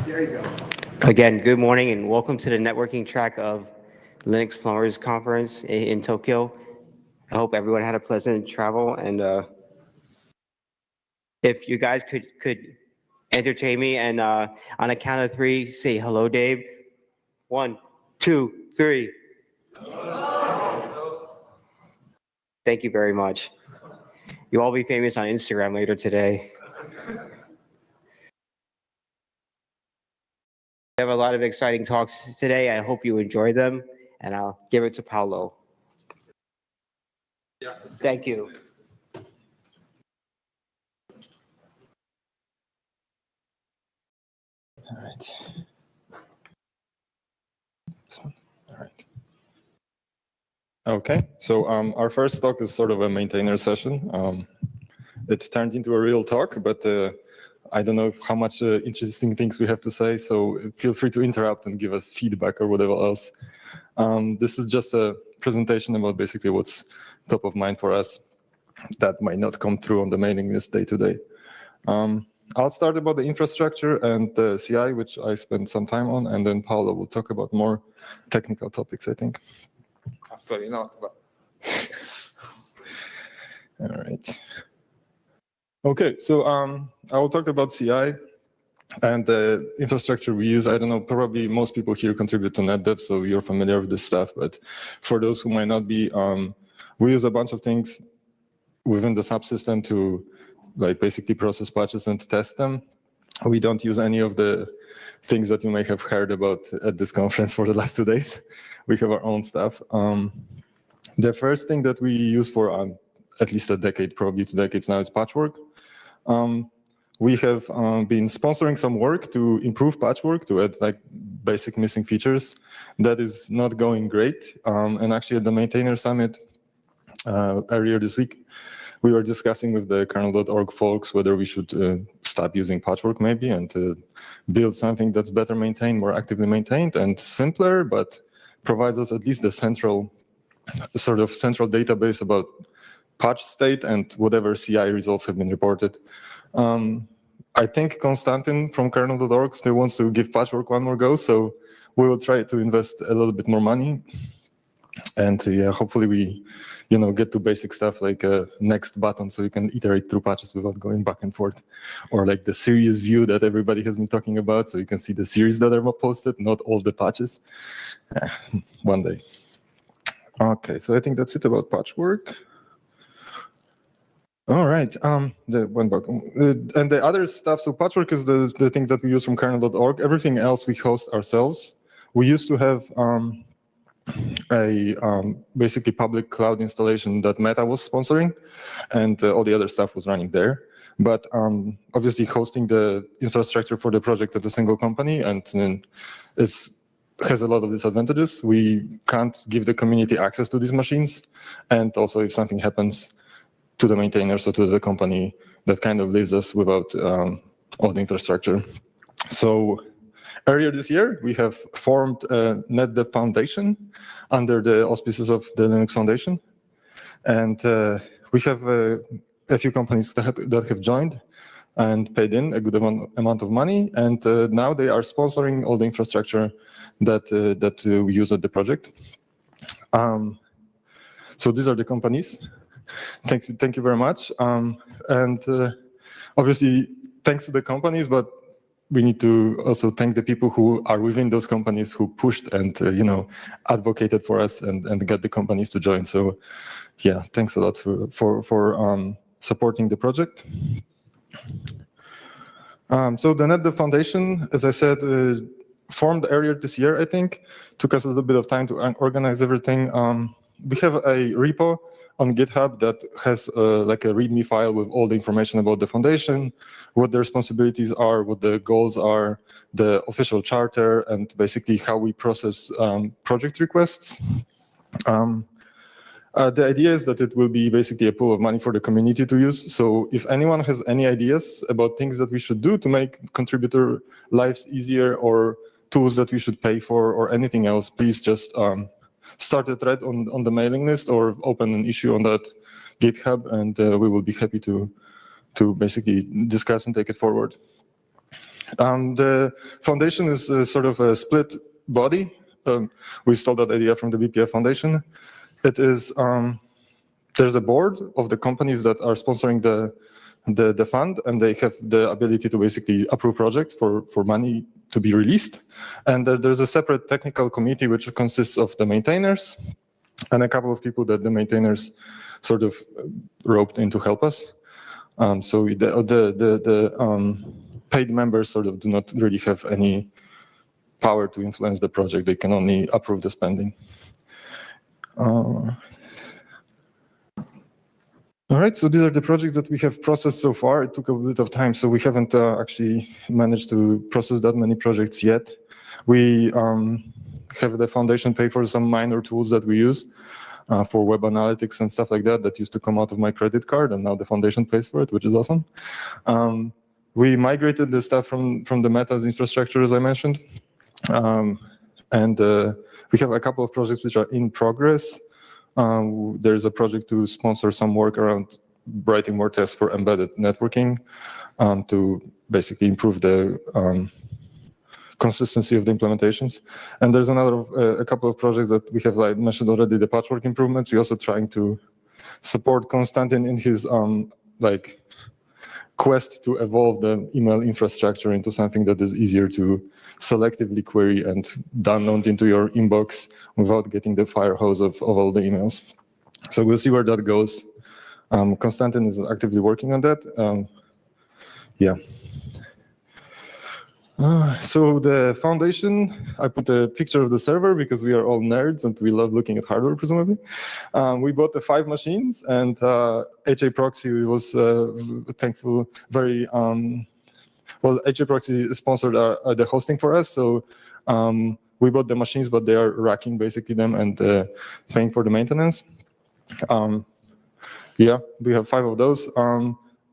There you go. Again, good morning and welcome to the networking track of Linux Plumbers Conference in Tokyo. I hope everyone had a pleasant travel, and if you guys could entertain me and on a count of three, say hello, Dave. 1, 2, 3. Thank you very much. You'll all be famous on Instagram later today. We have a lot of exciting talks today. I hope you enjoy them, and I'll give it to Paolo. Thank you. All right. This one. All right. Okay, so our first talk is sort of a maintainer session. It turned into a real talk, but I don't know how much interesting things we have to say, so feel free to interrupt and give us feedback or whatever else. This is just a presentation about basically what's top of mind for us that might not come through on the mailing list day to day. I'll start about the infrastructure and the CI, which I spent some time on, and then Paolo will talk about more technical topics, I think. Actually not, but... All right. Okay, so I will talk about CI and the infrastructure we use. I don't know, probably most people here contribute to NetDev, so you're familiar with this stuff, but for those who might not be, we use a bunch of things within the subsystem to basically process patches and test them. We don't use any of the things that you may have heard about at this conference for the last 2 days. We have our own stuff. The first thing that we use for at least a decade, probably 2 decades now, is Patchwork. We have been sponsoring some work to improve Patchwork, to add basic missing features. That is not going great. And actually at the Maintainer Summit earlier this week, we were discussing with the kernel.org folks whether we should stop using Patchwork maybe and build something that's better maintained, more actively maintained, and simpler, but provides us at least the central database about patch state and whatever CI results have been reported. I think Konstantin from kernel.org still wants to give Patchwork one more go, so we will try to invest a little bit more money. And yeah, hopefully we get to basic stuff like a next button so you can iterate through patches without going back and forth. Or like the series view that everybody has been talking about, so you can see the series that are posted, not all the patches. One day. Okay, so I think that's it about Patchwork. All right, the one bug. And the other stuff, so Patchwork is the thing that we use from kernel.org. Everything else we host ourselves. We used to have a basically public cloud installation that Meta was sponsoring, and all the other stuff was running there. But obviously hosting the infrastructure for the project at a single company and then has a lot of disadvantages. We can't give the community access to these machines. And also if something happens to the maintainers or to the company, that kind of leaves us without all the infrastructure. So earlier this year, we have formed a NetDev Foundation under the auspices of the Linux Foundation. And we have a few companies that have joined and paid in a good amount of money. And now they are sponsoring all the infrastructure that we use at the project. So these are the companies. Thank you very much. And obviously, thanks to the companies, but we need to also thank the people who are within those companies who pushed and advocated for us and got the companies to join. So yeah, thanks a lot for supporting the project. So the NetDev Foundation, as I said, formed earlier this year, I think. Took us a little bit of time to organize everything. We have a repo on GitHub that has like a README file with all the information about the foundation, what the responsibilities are, what the goals are, the official charter, and basically how we process project requests. The idea is that it will be basically a pool of money for the community to use. So if anyone has any ideas about things that we should do to make contributor lives easier or tools that we should pay for or anything else, please just start a thread on the mailing list or open an issue on that GitHub, and we will be happy to basically discuss and take it forward. The foundation is sort of a split body. We stole that idea from the BPF Foundation. It is there's a board of the companies that are sponsoring the fund, and they have the ability to basically approve projects for money to be released. And there's a separate technical committee which consists of the maintainers and a couple of people that the maintainers sort of roped in to help us. So the paid members sort of do not really have any power to influence the project. They can only approve the spending. All right, so these are the projects that we have processed so far. It took a bit of time, so we haven't actually managed to process that many projects yet. We have the foundation pay for some minor tools that we use for web analytics and stuff like that used to come out of my credit card, and now the foundation pays for it, which is awesome. We migrated the stuff from the Meta's infrastructure, as I mentioned. And we have a couple of projects which are in progress. There's a project to sponsor some work around writing more tests for embedded networking to basically improve the consistency of the implementations. And there's a couple of projects that we have, like mentioned already, the patchwork improvements. We're also trying to support Konstantin in his quest to evolve the email infrastructure into something that is easier to selectively query and download into your inbox without getting the fire hose of all the emails. So we'll see where that goes. Konstantin is actively working on that. Yeah. So the foundation, I put a picture of the server because we are all nerds and we love looking at hardware, presumably. We bought the 5 machines, and HA Proxy was thankful, very well. HA Proxy sponsored the hosting for us, so we bought the machines, but they are racking basically them and paying for the maintenance. Yeah, we have 5 of those.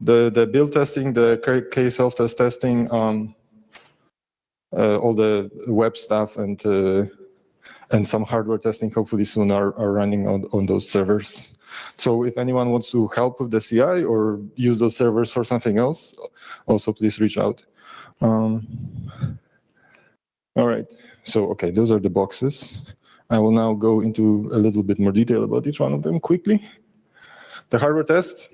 The build testing, the K self-test testing, all the web stuff and some hardware testing hopefully soon are running on those servers. So if anyone wants to help with the CI or use those servers for something else, also please reach out. All right, so okay, those are the boxes. I will now go into a little bit more detail about each one of them quickly. The hardware tests.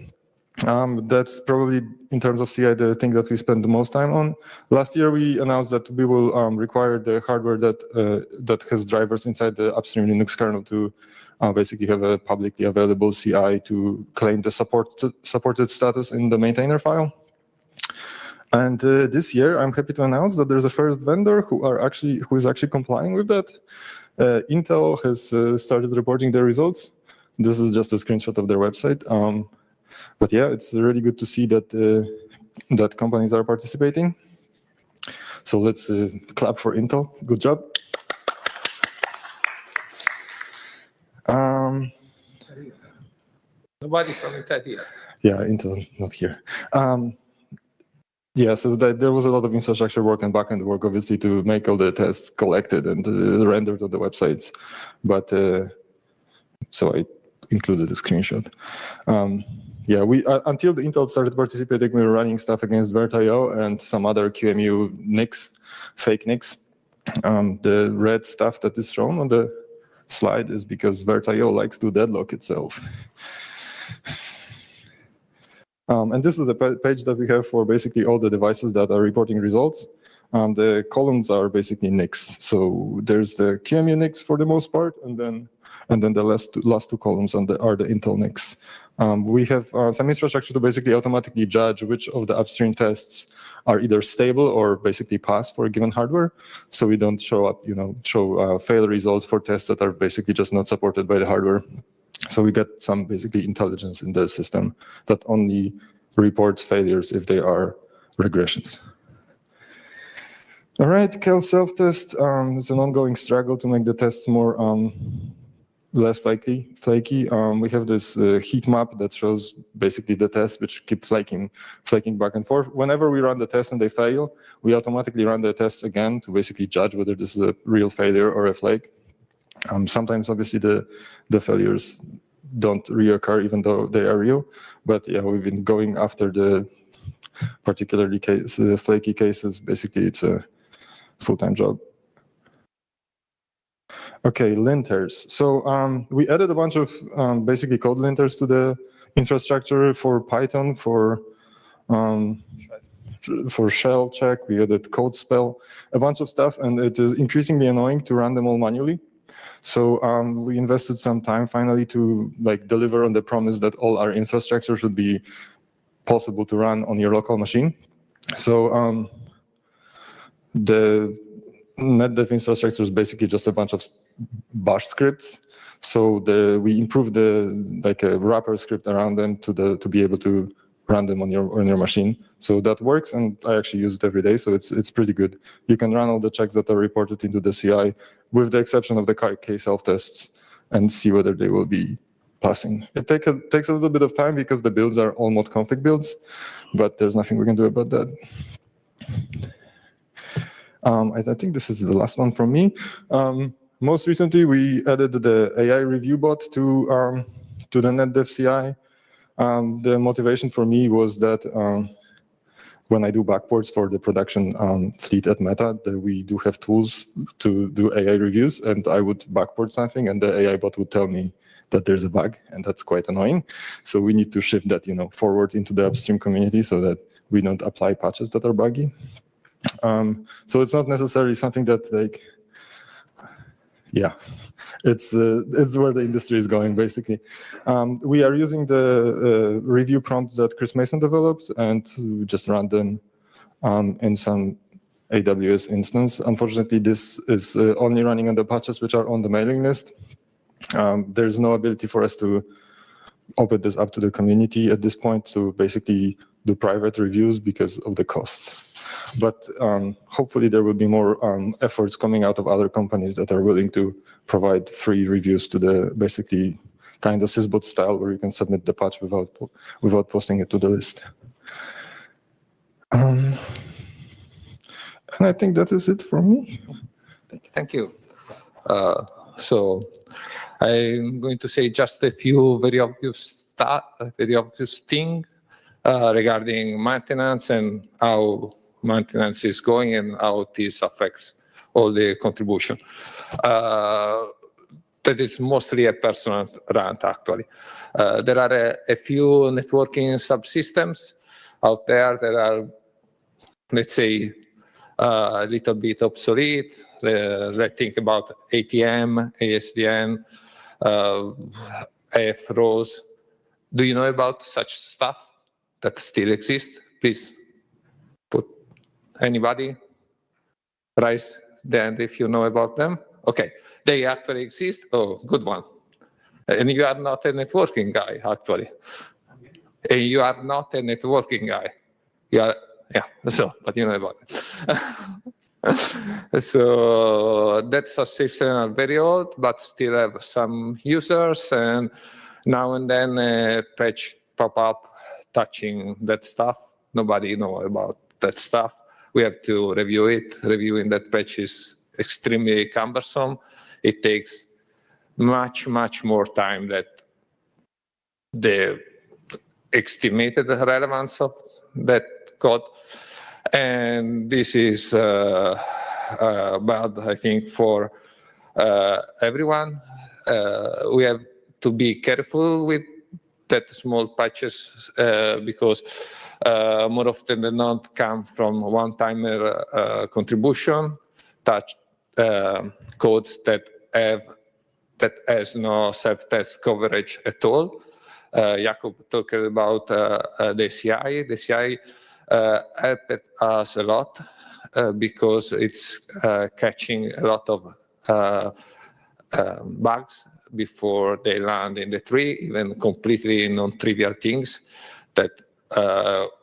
That's probably, in terms of CI, the thing that we spend the most time on. Last year, we announced that we will require the hardware that has drivers inside the upstream Linux kernel to basically have a publicly available CI to claim the supported status in the maintainer file. And this year, I'm happy to announce that there's a first vendor who is actually complying with that. Intel has started reporting their results. This is just a screenshot of their website. But yeah, it's really good to see that that companies are participating. So let's clap for Intel. Good job. Nobody from Intel here. Yeah, Intel not here. Yeah, so there was a lot of infrastructure work and backend work, obviously, to make all the tests collected and rendered on the websites. But so I included a screenshot. Yeah, we until the Intel started participating, we were running stuff against Vert.io and some other QEMU NICs, fake NICs. The red stuff that is shown on the slide is because Vert.io likes to deadlock itself. And this is a page that we have for basically all the devices that are reporting results. The columns are basically NICs. So there's the QEMU NICs for the most part, and then the last two columns are the Intel NICs. We have some infrastructure to basically automatically judge which of the upstream tests are either stable or basically pass for a given hardware. So we don't show fail results for tests that are basically just not supported by the hardware. So we get some basically intelligence in the system that only reports failures if they are regressions. All right, Kel self-test. It's an ongoing struggle to make the tests more less flaky. We have this heat map that shows basically the tests which keep flaking back and forth. Whenever we run the test and they fail, we automatically run the tests again to basically judge whether this is a real failure or a flake. Sometimes, obviously, the failures don't reoccur even though they are real. But yeah, we've been going after the particularly flaky cases. Basically, it's a full-time job. Okay, linters. So we added a bunch of basically code linters to the infrastructure for Python, for shell check. We added code spell, a bunch of stuff, and it is increasingly annoying to run them all manually. So we invested some time finally to deliver on the promise that all our infrastructure should be possible to run on your local machine. So the NetDev infrastructure is basically just a bunch of bash scripts. So we improved a wrapper script around them to be able to run them on your machine. So that works, and I actually use it every day. So it's pretty good. You can run all the checks that are reported into the CI, with the exception of the k-self tests, and see whether they will be passing. It takes a little bit of time because the builds are all mod config builds, but there's nothing we can do about that. I think this is the last one from me. Most recently, we added the AI review bot to the NetDev CI. The motivation for me was that when I do backports for the production fleet at Meta, that we do have tools to do AI reviews, and I would backport something, and the AI bot would tell me that there's a bug, and that's quite annoying. So we need to shift that, forward into the upstream community so that we don't apply patches that are buggy. So it's not necessarily something that it's where the industry is going, basically. We are using the review prompts that Chris Mason developed, and we just run them in some AWS instance. Unfortunately, this is only running on the patches which are on the mailing list. There's no ability for us to open this up to the community at this point to basically do private reviews because of the cost. But hopefully there will be more efforts coming out of other companies that are willing to provide free reviews to the basically kind of sysbot style where you can submit the patch without posting it to the list. And I think that is it from me. Thank you. So I'm going to say just a few very obvious things regarding maintenance and how maintenance is going and how this affects all the contribution. That is mostly a personal rant, actually. There are a few networking subsystems out there that are, let's say, a little bit obsolete. Let's think about ATM, ASDN, AF-ROS. Do you know about such stuff that still exists? Please put anybody, raise the hand if you know about them. Okay, they actually exist. Oh, good one. And you are not a networking guy, actually. And you are not a networking guy. You are, but you know about it. So that subsystem are very old, but still have some users, and now and then a patch pop up touching that stuff. Nobody know about that stuff. We have to review it. Reviewing that patch is extremely cumbersome. It takes much, much more time than the estimated relevance of that code. And this is bad, I think, for everyone. We have to be careful with that small patches because more often than not come from one-timer contribution, touch codes that has no self-test coverage at all. Jakob talked about the CI. The CI helped us a lot because it's catching a lot of bugs before they land in the tree, even completely non-trivial things that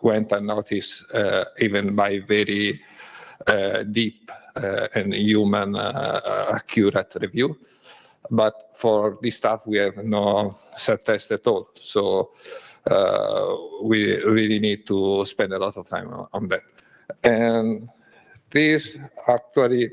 went unnoticed even by very deep and human accurate review. But for this stuff, we have no self-test at all. So we really need to spend a lot of time on that. And this actually,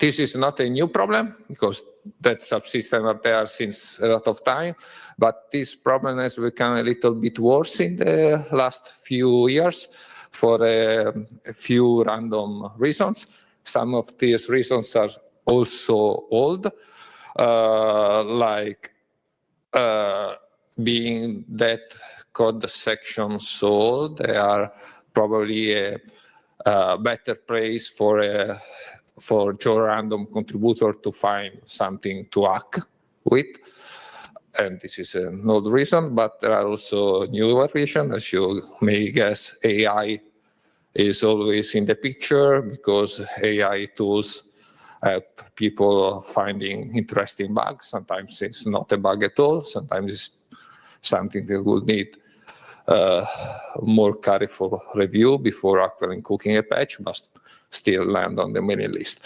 This is not a new problem because that subsystems are there since a lot of time, but this problem has become a little bit worse in the last few years for a few random reasons. Some of these reasons are also old, like being that code sections sold, they are probably a better place for your random contributor to find something to hack with. And this is an old reason, but there are also newer reasons. As you may guess, AI is always in the picture because AI tools help people finding interesting bugs. Sometimes it's not a bug at all. Sometimes it's something that will need more careful review before actually cooking a patch, but still land on the mailing list.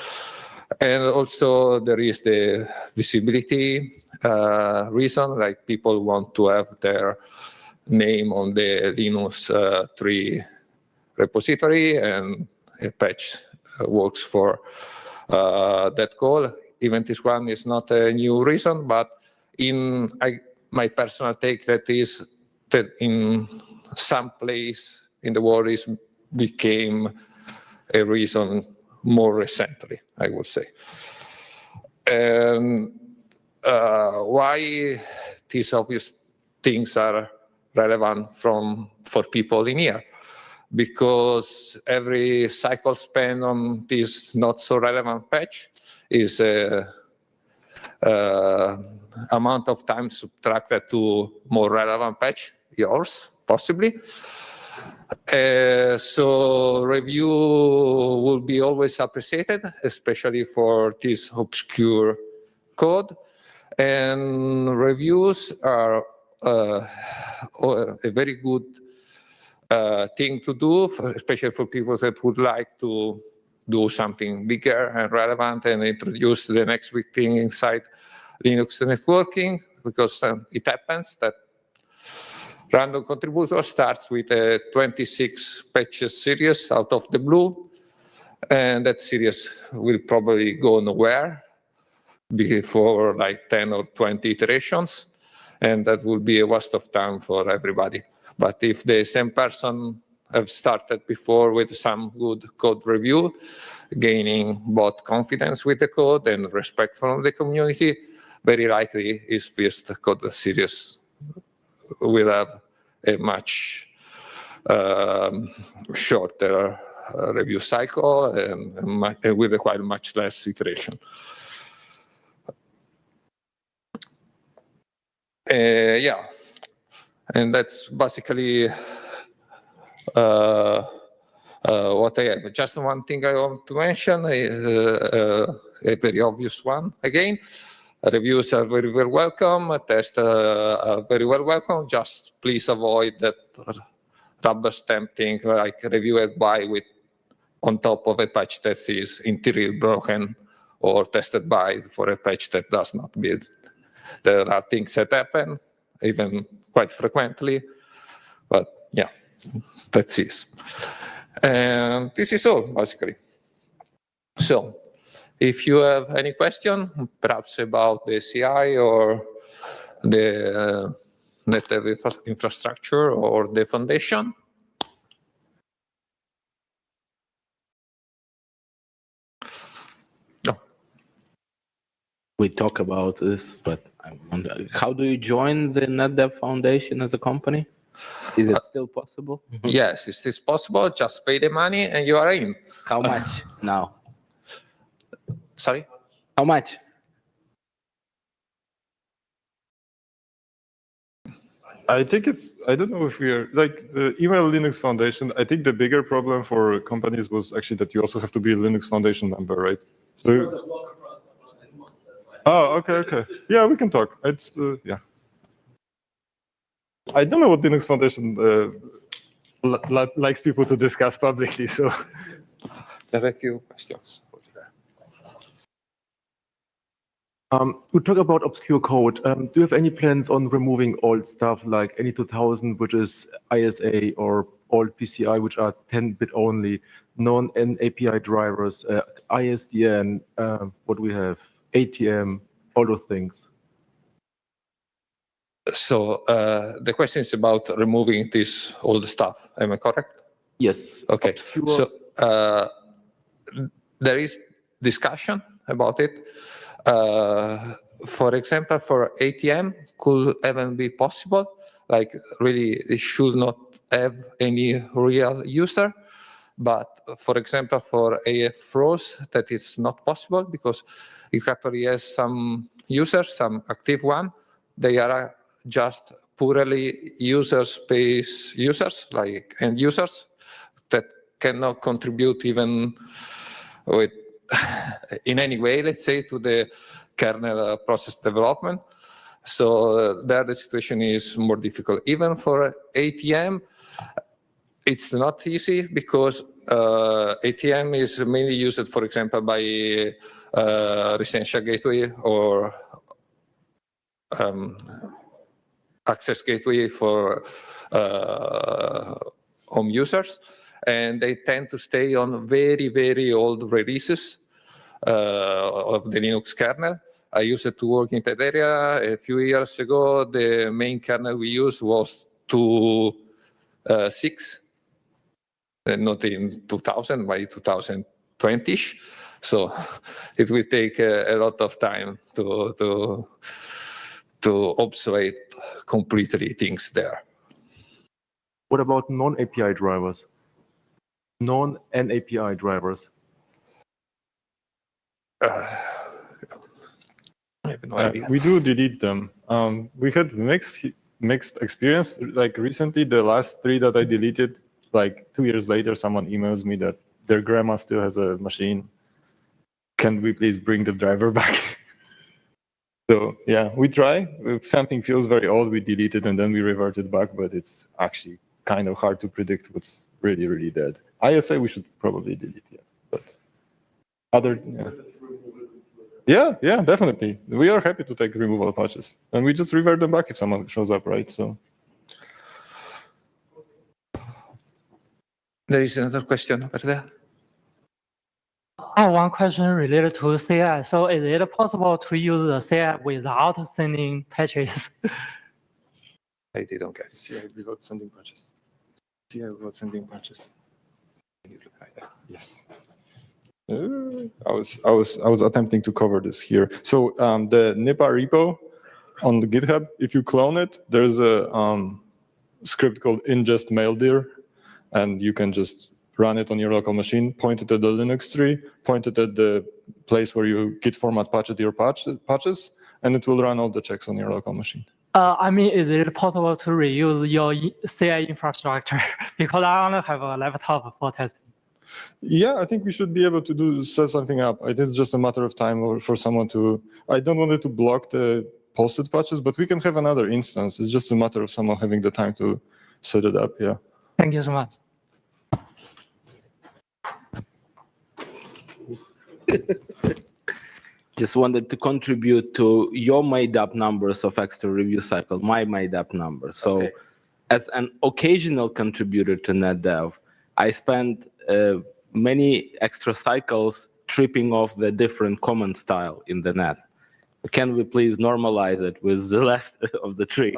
And also there is the visibility reason, like people want to have their name on the Linux 3 repository, and a patch works for that goal. Even this one is not a new reason, but my personal take that is that in some place in the world is became a reason more recently, I would say. And why these obvious things are relevant for people in here? Because every cycle spent on this not so relevant patch is amount of time subtracted to more relevant patch, yours, possibly. So review will be always appreciated, especially for this obscure code. And reviews are a very good thing to do, especially for people that would like to do something bigger and relevant and introduce the next big thing inside Linux networking, because it happens that random contributor starts with a 26 patches series out of the blue, and that series will probably go nowhere before like 10 or 20 iterations, and that will be a waste of time for everybody. But if the same person have started before with some good code review, gaining both confidence with the code and respect from the community, very likely his first code series will have a much shorter review cycle and will require much less iteration. Yeah, and that's basically what I have. Just one thing I want to mention is a very obvious one again. Reviews are very, very welcome. Tests are very well welcome. Just please avoid that rubber stamp thing like reviewed by with on top of a patch that is entirely broken or tested by for a patch that does not build. There are things that happen, even quite frequently, but yeah, that's it. And this is all, basically. So, if you have any question, perhaps about the CI or the network infrastructure or the foundation. No. We talk about this, but I wonder, how do you join the NetDev Foundation as a company? Is it still possible? Yes, it is possible. Just pay the money and you are in. How much now? Sorry? How much? I think I don't know if we're, like the Email Linux Foundation, I think the bigger problem for companies was actually that you also have to be a Linux Foundation member, right? So, oh, okay. Yeah, we can talk. It's, yeah. I don't know what Linux Foundation likes people to discuss publicly, so. There are a few questions. We talk about obscure code. Do you have any plans on removing old stuff like NE 2000, which is ISA, or old PCI, which are 10-bit only, non-API drivers, ISDN, what we have, ATM, all those things. So the question is about removing this old stuff. Am I correct? Yes. Okay. Obscure. So there is discussion about it. For example, for ATM, could even be possible. Like really, it should not have any real user. But for example, for AF rows, that is not possible because it actually has some users, some active one. They are just purely user space users, like end users, that cannot contribute even with in any way, let's say, to the kernel process development. So there the situation is more difficult. Even for ATM, it's not easy because ATM is mainly used, for example, by residential gateway or access gateway for home users. And they tend to stay on very, very old releases of the Linux kernel. I used it to work in that area. A few years ago, the main kernel we used was 2.6, not in 2000, by 2020-ish. So it will take a lot of time to obsolete completely things there. What about non-API drivers? Non-NAPI drivers. I have no idea. We do delete them. We had mixed experience. Like recently, the last 3 that I deleted, like 2 years later, someone emails me that their grandma still has a machine. Can we please bring the driver back? So yeah, we try. If something feels very old, we delete it and then we revert it back, but it's actually kind of hard to predict what's really, really dead. ISA we should probably delete, yes. But other, yeah, definitely. We are happy to take removal patches. And we just revert them back if someone shows up, right? So There is another question over there. I have one question related to CI. So is it possible to use the CI without sending patches? I didn't get it. CI without sending patches. CI without sending patches. Yes. I was attempting to cover this here. So the NIPA repo on the GitHub, if you clone it, there's a script called ingest maildir, and you can just run it on your local machine, point it at the Linux tree, point it at the place where you git format patched your patches, and it will run all the checks on your local machine. I mean, is it possible to reuse your CI infrastructure? Because I only have a laptop for testing. Yeah, I think we should be able to set something up. It's just a matter of time for someone to. I don't want it to block the posted patches, but we can have another instance. It's just a matter of someone having the time to set it up. Yeah. Thank you so much. Just wanted to contribute to your made up numbers of extra review cycle, my made up number. So Okay. as an occasional contributor to NetDev, I spent many extra cycles tripping off the different comment style in the net. Can we please normalize it with the rest of the tree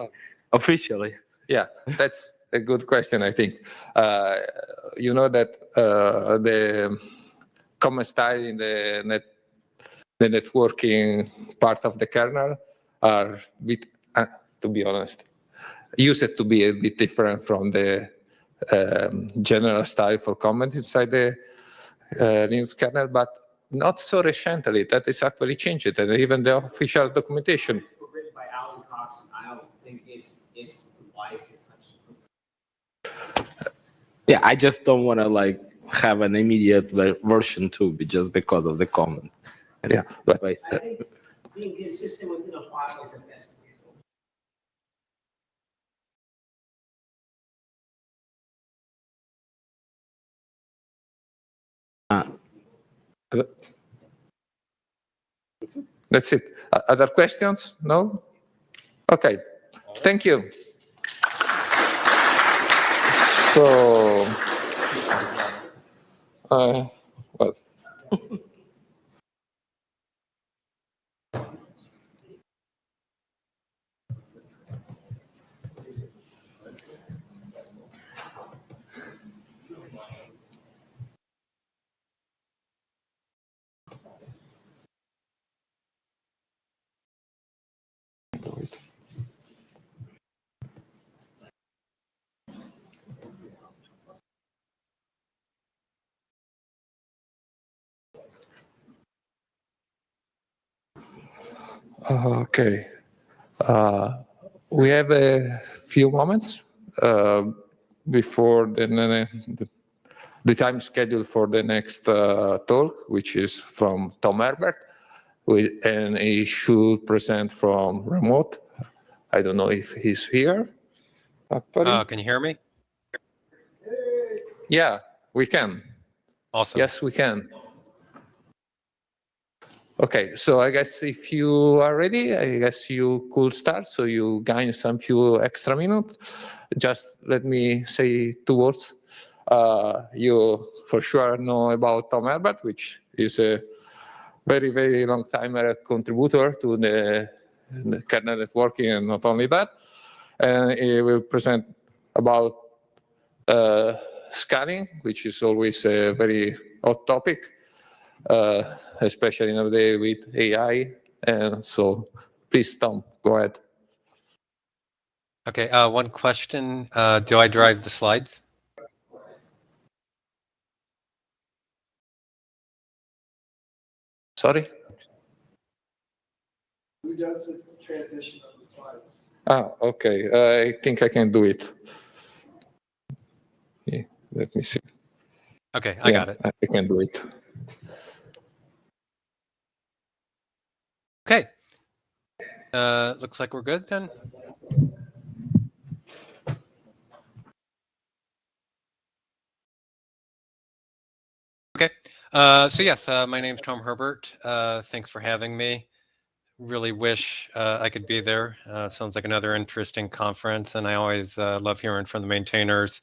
officially? Yeah, that's a good question, I think. You know that the common style in the networking part of the kernel are bit, to be honest, used to be a bit different from the general style for comment inside the Linux kernel, but not so recently. That is actually changed, and even the official documentation. Written by Alan Cox, and I don't think it's wise to touch. Yeah, I just don't want to like have an immediate version 2 just because of the comment. Yeah, but I think being consistent within a file is the best way to go. that's it. Other questions? No? Okay. Thank you. So So, well, okay. We have a few moments before the time scheduled for the next talk, which is from Tom Herbert, and he should present from remote. I don't know if he's here. Actually. Can you hear me? Yeah, we can. Awesome. Yes, we can. Okay, so I guess if you are ready, I guess you could start, so you gain some few extra minutes. Just let me say 2 words. You for sure know about Tom Herbert, which is a very, very long time contributor to the kernel networking, and not only that. And he will present about scanning, which is always a very hot topic, especially nowadays with AI. And so, please, Tom, go ahead. Okay, one question. Do I drive the slides? Sorry? Who does the transition of the slides? Okay. I think I can do it. Yeah, let me see. Okay, I got it. I can do it. Okay. Looks like we're good then. Okay. So yes, my name's Tom Herbert. Thanks for having me. Really wish I could be there. Sounds like another interesting conference, and I always love hearing from the maintainers.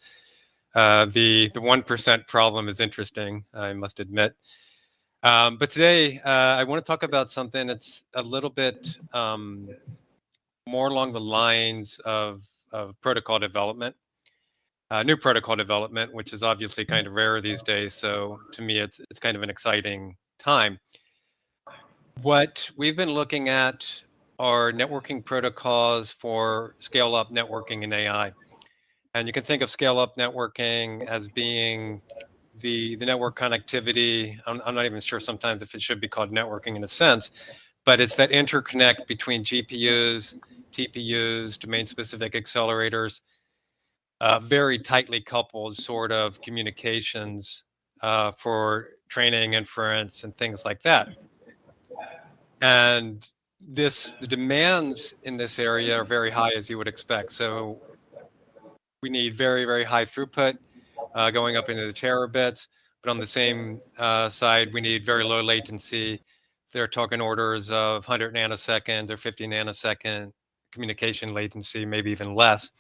The 1% problem is interesting, I must admit. But today, I want to talk about something that's a little bit more along the lines of protocol development, new protocol development, which is obviously kind of rare these days. So to me, it's kind of an exciting time. What we've been looking at are networking protocols for scale-up networking in AI. And you can think of scale-up networking as being the network connectivity. I'm not even sure sometimes if it should be called networking in a sense, but it's that interconnect between GPUs, TPUs, domain-specific accelerators, very tightly coupled sort of communications for training, inference, and things like that. And the demands in this area are very high, as you would expect. So we need very, very high throughput going up into the terabits. But on the same side, we need very low latency. They're talking orders of 100 nanoseconds or 50 nanosecond communication latency, maybe even less.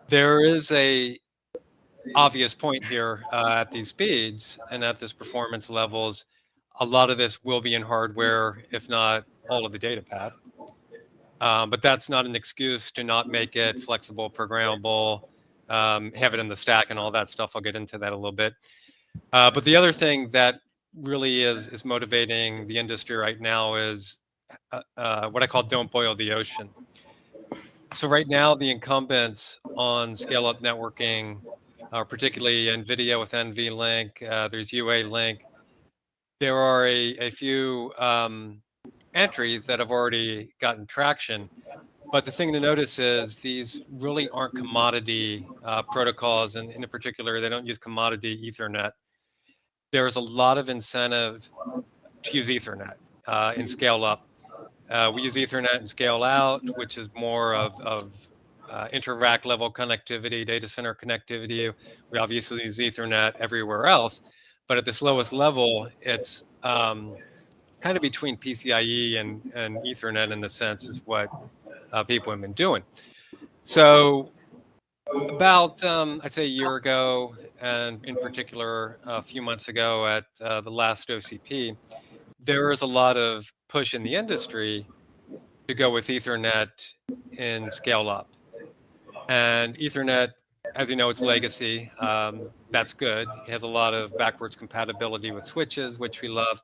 There is a obvious point here at these speeds and at this performance levels. A lot of this will be in hardware, if not all of the data path. But that's not an excuse to not make it flexible, programmable, have it in the stack and all that stuff. I'll get into that a little bit. But the other thing that really is motivating the industry right now is what I call don't boil the ocean. So right now, the incumbents on scale-up networking are particularly NVIDIA with NVLink. There's UA-Link. There are a few entries that have already gotten traction. But the thing to notice is these really aren't commodity protocols, and in particular, they don't use commodity Ethernet. There's a lot of incentive to use Ethernet in scale up. We use Ethernet in scale out, which is more of inter-rack level connectivity, data center connectivity. We obviously use Ethernet everywhere else, but at this lowest level, it's kind of between PCIe and Ethernet in the sense is what people have been doing. So About, I'd say a year ago, and in particular, a few months ago at the last OCP, there is a lot of push in the industry to go with Ethernet in scale up. And Ethernet, as you know, it's legacy. That's good. It has a lot of backwards compatibility with switches, which we love.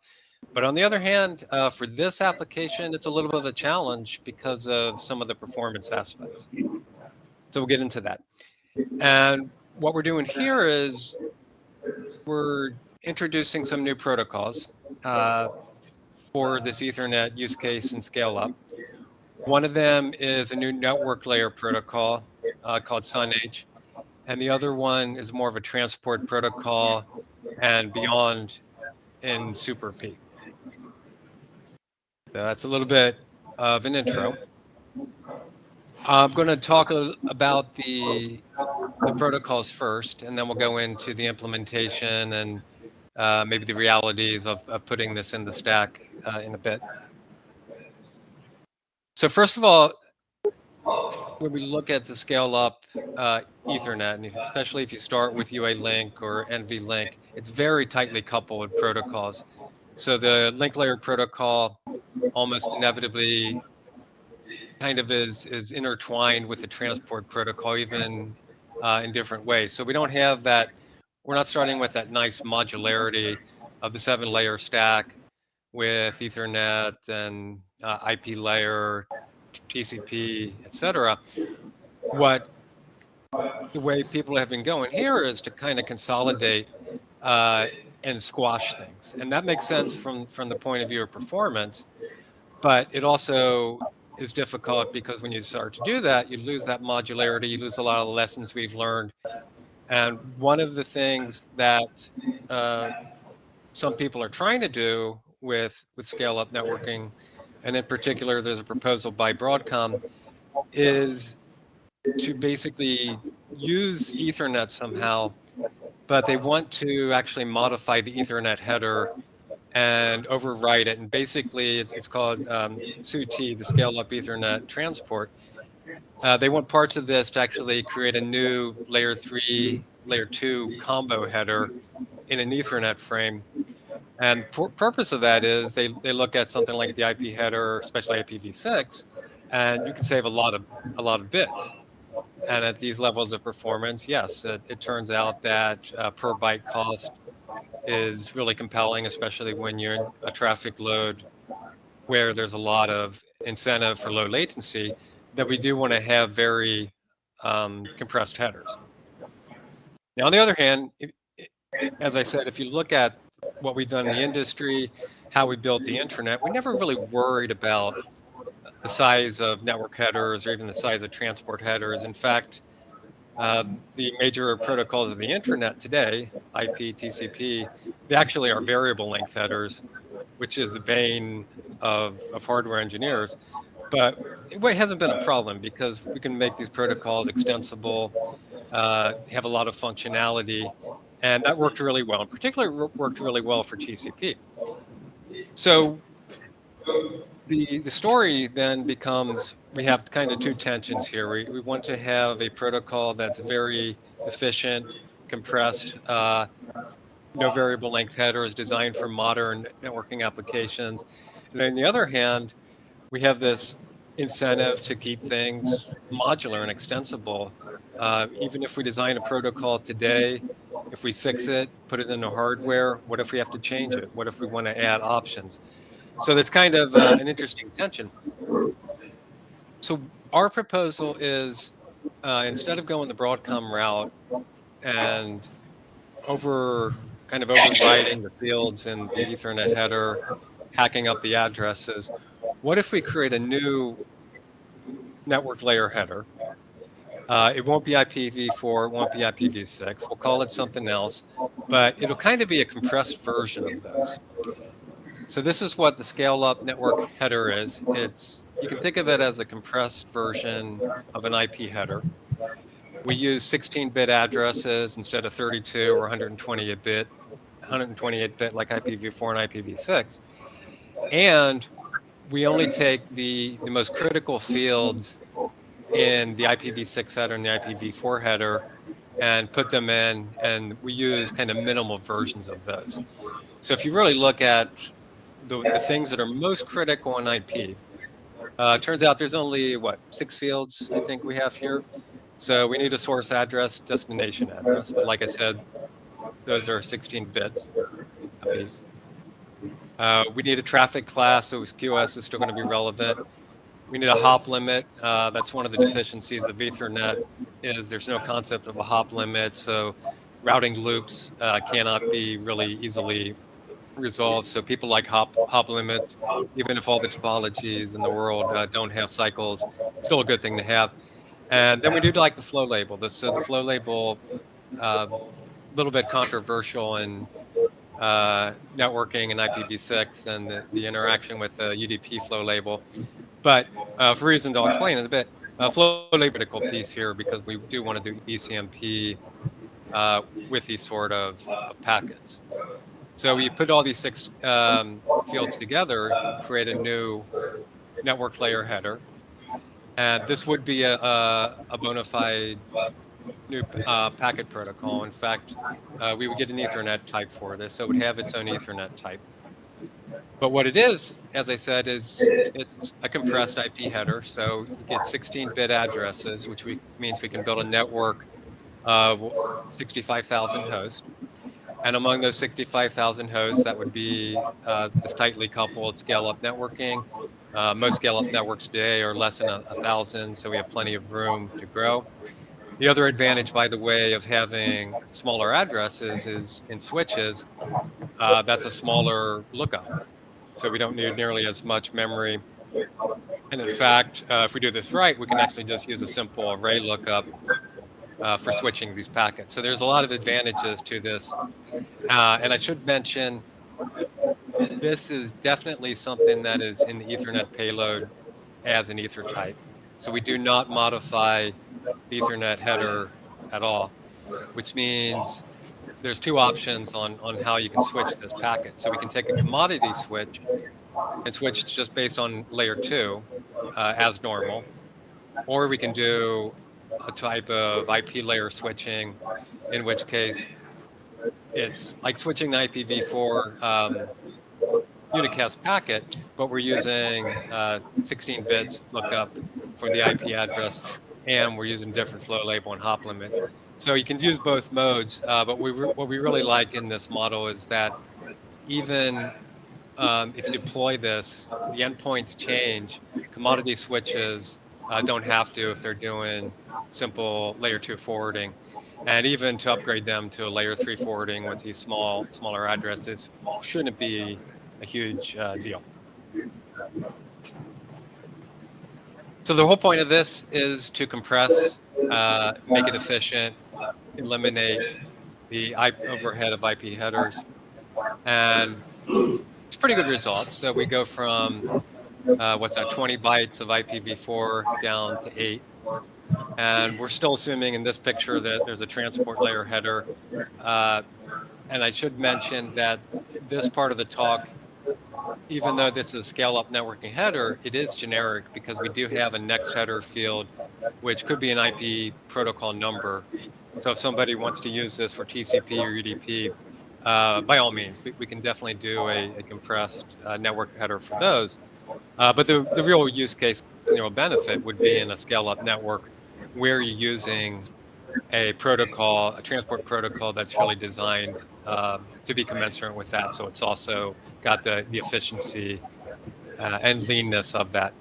But on the other hand, for this application, it's a little bit of a challenge because of some of the performance aspects. So we'll get into that. And what we're doing here is we're introducing some new protocols for this Ethernet use case and scale up. One of them is a new network layer protocol called SunH, and the other one is more of a transport protocol and beyond in Super P. So that's a little bit of an intro. I'm going to talk about the protocols first, and then we'll go into the implementation and maybe the realities of putting this in the stack in a bit. So first of all, when we look at the scale up Ethernet, and especially if you start with UA-Link or NV-Link, it's very tightly coupled with protocols. So the link layer protocol almost inevitably kind of is intertwined with the transport protocol, even in different ways. So we don't have that, we're not starting with that nice modularity of the 7-layer stack with Ethernet and IP layer, TCP, etc. The way people have been going here is to kind of consolidate and squash things. And that makes sense from the point of view of performance, but it also is difficult because when you start to do that, you lose that modularity, you lose a lot of the lessons we've learned. And one of the things that some people are trying to do with scale-up networking, and in particular, there's a proposal by Broadcom, is to basically use Ethernet somehow, but they want to actually modify the Ethernet header and overwrite it. And basically, it's called SUT, the scale-up Ethernet transport. They want parts of this to actually create a new layer 3, layer 2 combo header in an Ethernet frame. And purpose of that is they look at something like the IP header, especially IPv6, and you can save a lot of bits. And at these levels of performance, yes, it turns out that per byte cost is really compelling, especially when you're in a traffic load where there's a lot of incentive for low latency, that we do want to have very compressed headers. Now, on the other hand, as I said, if you look at what we've done in the industry, how we built the internet, we never really worried about the size of network headers or even the size of transport headers. In fact, the major protocols of the internet today, IP, TCP, they actually are variable length headers, which is the bane of hardware engineers. But it hasn't been a problem because we can make these protocols extensible, have a lot of functionality, and that worked really well. In particular, worked really well for TCP. So the story then becomes, we have kind of two tensions here. We want to have a protocol that's very efficient, compressed, no variable length headers, designed for modern networking applications. And on the other hand, we have this incentive to keep things modular and extensible. Even if we design a protocol today, if we fix it, put it into hardware, what if we have to change it? What if we want to add options? So that's kind of an interesting tension. So our proposal is, instead of going the Broadcom route and overriding the fields in the Ethernet header, hacking up the addresses, what if we create a new network layer header? It won't be IPv4, it won't be IPv6. We'll call it something else, but it'll kind of be a compressed version of those. So this is what the scale-up network header is. You can think of it as a compressed version of an IP header. We use 16-bit addresses instead of 32 or 128-bit like IPv4 and IPv6. And we only take the most critical fields in the IPv6 header and the IPv4 header and put them in, and we use kind of minimal versions of those. So if you really look at the things that are most critical on IP, turns out there's only, 6 fields I think we have here. So we need a source address, destination address. But like I said, those are 16 bits apiece. We need a traffic class, so QoS is still going to be relevant. We need a hop limit. That's one of the deficiencies of Ethernet is there's no concept of a hop limit. So routing loops cannot be really easily resolved. So people like hop limits, even if all the topologies in the world don't have cycles, it's still a good thing to have. And then we do like the flow label. So the flow label, a little bit controversial in networking and IPv6 and the interaction with the UDP flow label. But for reasons I'll explain in a bit, flow label is a critical piece here because we do want to do ECMP with these sort of packets. So we put all these 6 fields together, create a new network layer header. And this would be a bona fide new packet protocol. In fact, we would get an Ethernet type for this, so it would have its own Ethernet type. But what it is, as I said, is it's a compressed IP header. So you get 16-bit addresses, which means we can build a network of 65,000 hosts. And among those 65,000 hosts, that would be this tightly coupled scale-up networking. Most scale-up networks today are less than 1,000, so we have plenty of room to grow. The other advantage, by the way, of having smaller addresses is in switches, that's a smaller lookup. So we don't need nearly as much memory. And in fact, if we do this right, we can actually just use a simple array lookup for switching these packets. So there's a lot of advantages to this. And I should mention, this is definitely something that is in the Ethernet payload as an Ether type. So we do not modify the Ethernet header at all, which means there's 2 options on how you can switch this packet. So we can take a commodity switch and switch just based on layer 2 as normal, or we can do a type of IP layer switching, in which case it's like switching the IPv4 unicast packet, but we're using 16 bits lookup for the IP address, and we're using different flow label and hop limit. So you can use both modes, but what we really like in this model is that even if you deploy this, the endpoints change. Commodity switches don't have to if they're doing simple layer 2 forwarding. And even to upgrade them to a layer 3 forwarding with these smaller addresses shouldn't be a huge deal. So the whole point of this is to compress, make it efficient, eliminate the overhead of IP headers, and it's pretty good results. So we go from 20 bytes of IPv4 down to 8. And we're still assuming in this picture that there's a transport layer header. And I should mention that this part of the talk, even though this is scale-up networking header, it is generic because we do have a next header field, which could be an IP protocol number. So if somebody wants to use this for TCP or UDP, by all means, we can definitely do a compressed network header for those. But the real use case, benefit would be in a scale-up network where you're using a protocol, a transport protocol that's really designed to be commensurate with that. So it's also got the efficiency and leanness of that.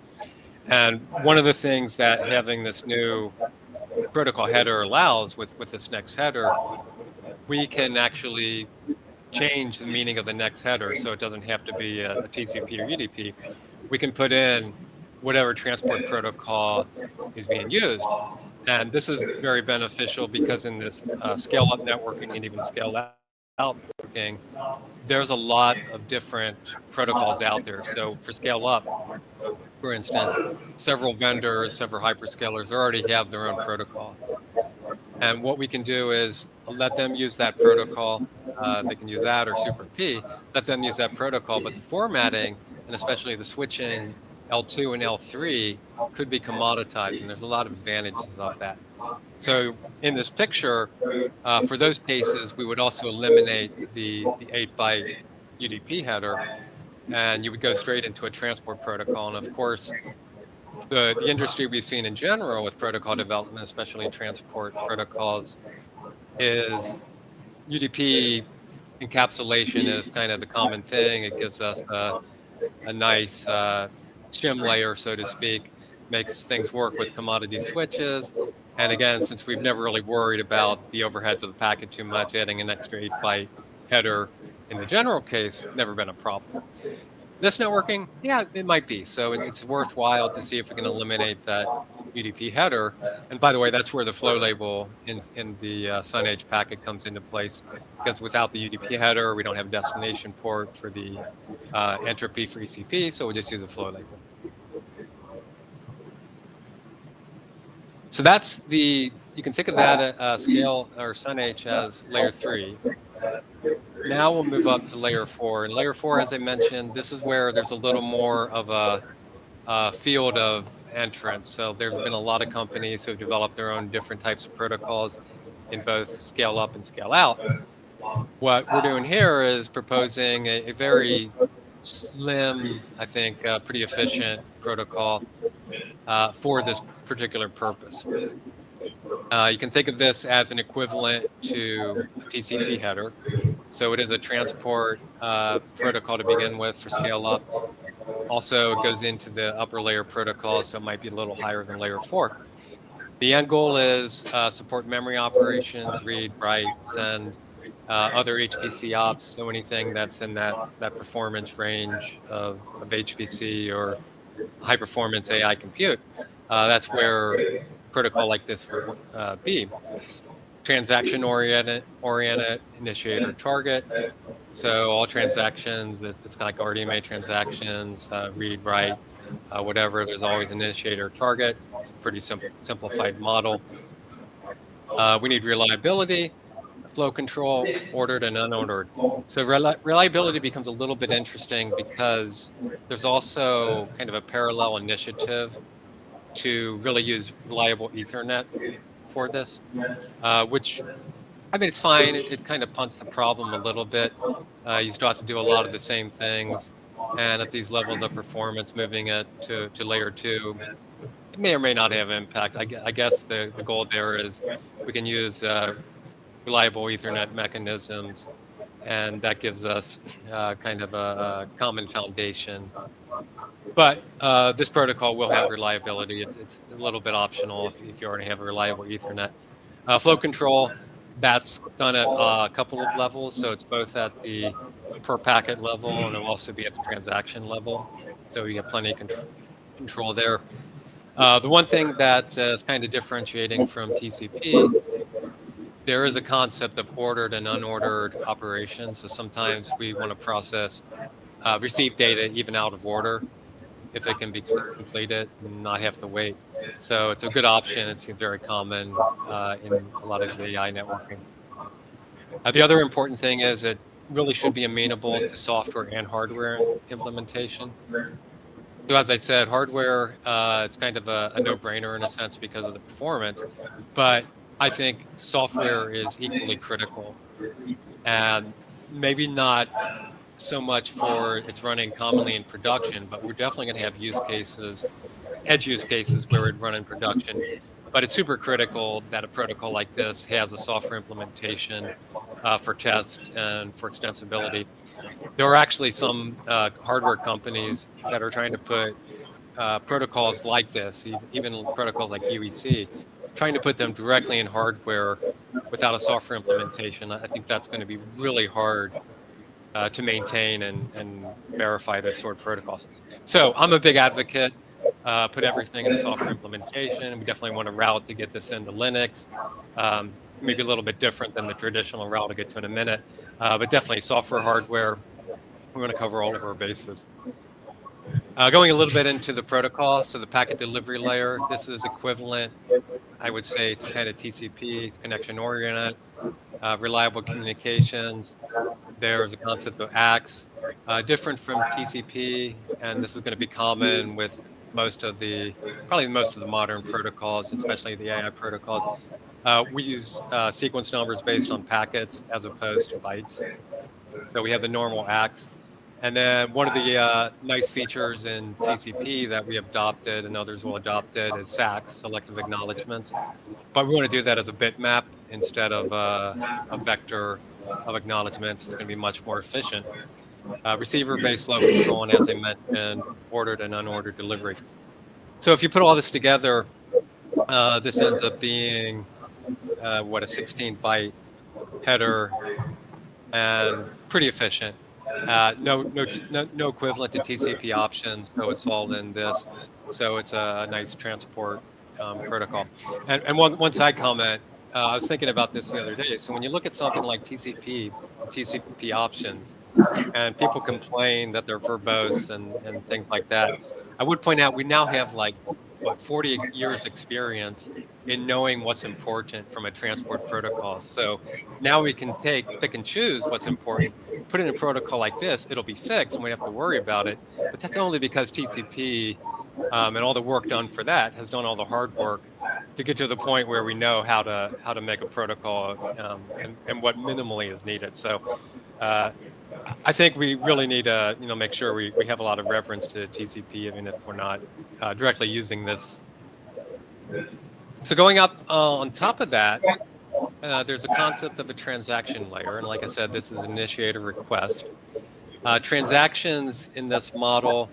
And one of the things that having this new protocol header allows with this next header, we can actually change the meaning of the next header. So it doesn't have to be a TCP or UDP. We can put in whatever transport protocol is being used. And this is very beneficial because in this scale-up networking and even scale-out networking, there's a lot of different protocols out there. So for scale-up, for instance, several vendors, several hyperscalers already have their own protocol. And what we can do is let them use that protocol. They can use that or Super P, let them use that protocol. But the formatting, and especially the switching L2 and L3 could be commoditized, and there's a lot of advantages of that. So in this picture, for those cases, we would also eliminate the 8-byte UDP header, and you would go straight into a transport protocol. And of course, the industry we've seen in general with protocol development, especially transport protocols, is UDP encapsulation is kind of the common thing. It gives us a nice shim layer, so to speak, makes things work with commodity switches. And again, since we've never really worried about the overheads of the packet too much, adding an extra 8-byte header in the general case, never been a problem. This networking, yeah, it might be. So it's worthwhile to see if we can eliminate that UDP header. And by the way, that's where the flow label in the SunEdge packet comes into place, because without the UDP header, we don't have a destination port for the entropy for ECP, so we'll just use a flow label. So that's you can think of that scale or SunEdge as layer 3. Now we'll move up to layer 4. And layer 4, as I mentioned, this is where there's a little more of a field of entrance. So there's been a lot of companies who have developed their own different types of protocols in both scale up and scale out. What we're doing here is proposing a very slim, I think, pretty efficient protocol for this particular purpose. You can think of this as an equivalent to a TCP header. So it is a transport protocol to begin with for scale up. Also, it goes into the upper layer protocol, so it might be a little higher than layer 4. The end goal is support memory operations, read, write, send, other HPC ops, so anything that's in that performance range of HPC or high performance AI compute. That's where a protocol like this would be. Transaction oriented initiator target. So all transactions, it's kind of like RDMA transactions, read, write, whatever. There's always an initiator target. It's a pretty simplified model. We need reliability, flow control, ordered and unordered. So reliability becomes a little bit interesting because there's also kind of a parallel initiative to really use reliable Ethernet for this, which, I mean, it's fine. It kind of punts the problem a little bit. You still have to do a lot of the same things. And at these levels of performance, moving it to layer 2, it may or may not have impact. I guess the goal there is we can use reliable Ethernet mechanisms, and that gives us kind of a common foundation. But this protocol will have reliability. It's a little bit optional if you already have a reliable Ethernet. Flow control, that's done at a couple of levels. So it's both at the per packet level and it'll also be at the transaction level. So you have plenty of control there. The one thing that is kind of differentiating from TCP, there is a concept of ordered and unordered operations. So sometimes we want to process, receive data even out of order if it can be completed and not have to wait. So it's a good option. It seems very common in a lot of the AI networking. The other important thing is it really should be amenable to software and hardware implementation. So as I said, hardware, it's kind of a no-brainer in a sense because of the performance, but I think software is equally critical, and maybe not so much for it's running commonly in production, but we're definitely going to have use cases, edge use cases where it run in production. But it's super critical that a protocol like this has a software implementation for test and for extensibility. There are actually some hardware companies that are trying to put protocols like this, even protocols like UEC, trying to put them directly in hardware without a software implementation. I think that's going to be really hard to maintain and verify this sort of protocols. So I'm a big advocate. Put everything in a software implementation. We definitely want a route to get this into Linux. Maybe a little bit different than the traditional route I'll get to in a minute, but definitely software, hardware. We want to cover all of our bases. Going a little bit into the protocol, so the packet delivery layer, this is equivalent, I would say, to kind of TCP, it's connection oriented, reliable communications. There's a concept of ACKs, different from TCP, and this is going to be common with probably most of the modern protocols, especially the AI protocols. We use sequence numbers based on packets as opposed to bytes. So we have the normal ACKs. And then one of the nice features in TCP that we have adopted and others will adopt it is SACs, selective acknowledgements. But we want to do that as a bitmap instead of a vector of acknowledgements. It's going to be much more efficient. Receiver-based flow control, and as I mentioned, ordered and unordered delivery. So if you put all this together, this ends up being a 16-byte header and pretty efficient. No equivalent to TCP options, so it's all in this. So it's a nice transport protocol. And one side comment, I was thinking about this the other day. So when you look at something like TCP options, and people complain that they're verbose and things like that, I would point out we now have 40 years experience in knowing what's important from a transport protocol. So now we can pick and choose what's important, put in a protocol like this, it'll be fixed and we don't have to worry about it. But that's only because TCP and all the work done for that has done all the hard work to get to the point where we know how to make a protocol and what minimally is needed. So I think we really need to make sure we have a lot of reference to TCP, even if we're not directly using this. So going up on top of that, there's a concept of a transaction layer. And like I said, this is initiate a request. Transactions in this model,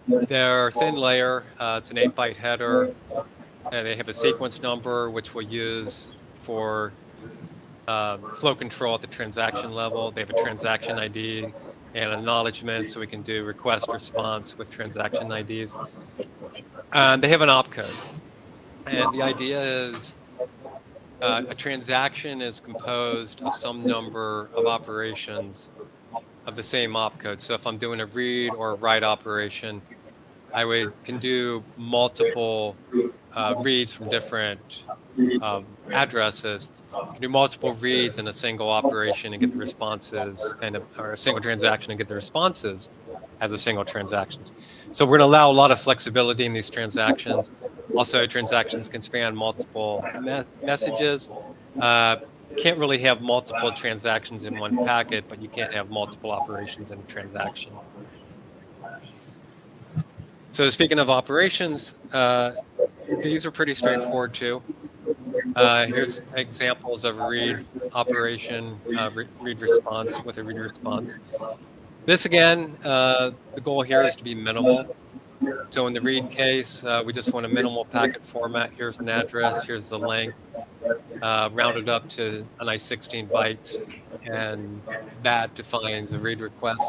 they're a thin layer. It's an 8-byte header. And they have a sequence number, which we'll use for flow control at the transaction level. They have a transaction ID and acknowledgement, so we can do request response with transaction IDs. And they have an opcode. And the idea is a transaction is composed of some number of operations of the same opcode. So if I'm doing a read or a write operation, I can do multiple reads from different addresses. You can do multiple reads in a single operation and get the responses, or a single transaction and get the responses as a single transactions. So we're going to allow a lot of flexibility in these transactions. Also, transactions can span multiple messages. Can't really have multiple transactions in one packet, but you can't have multiple operations in a transaction. So speaking of operations, these are pretty straightforward too. Here's examples of a read operation, read response with a read response. This again, the goal here is to be minimal. So in the read case, we just want a minimal packet format. Here's an address, here's the length, rounded up to a nice 16 bytes, and that defines a read request.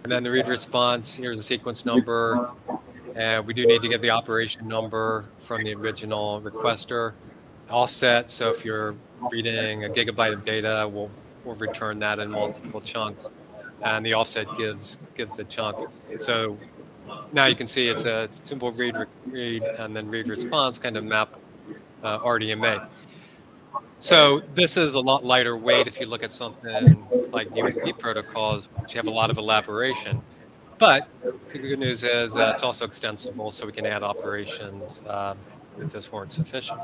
And then the read response, here's a sequence number, and we do need to get the operation number from the original requester. Offset, so if you're reading a gigabyte of data, we'll return that in multiple chunks, and the offset gives the chunk. So now you can see it's a simple read and then read response kind of map RDMA. So this is a lot lighter weight if you look at something like USB protocols, which have a lot of elaboration. But the good news is it's also extensible, so we can add operations if this weren't sufficient.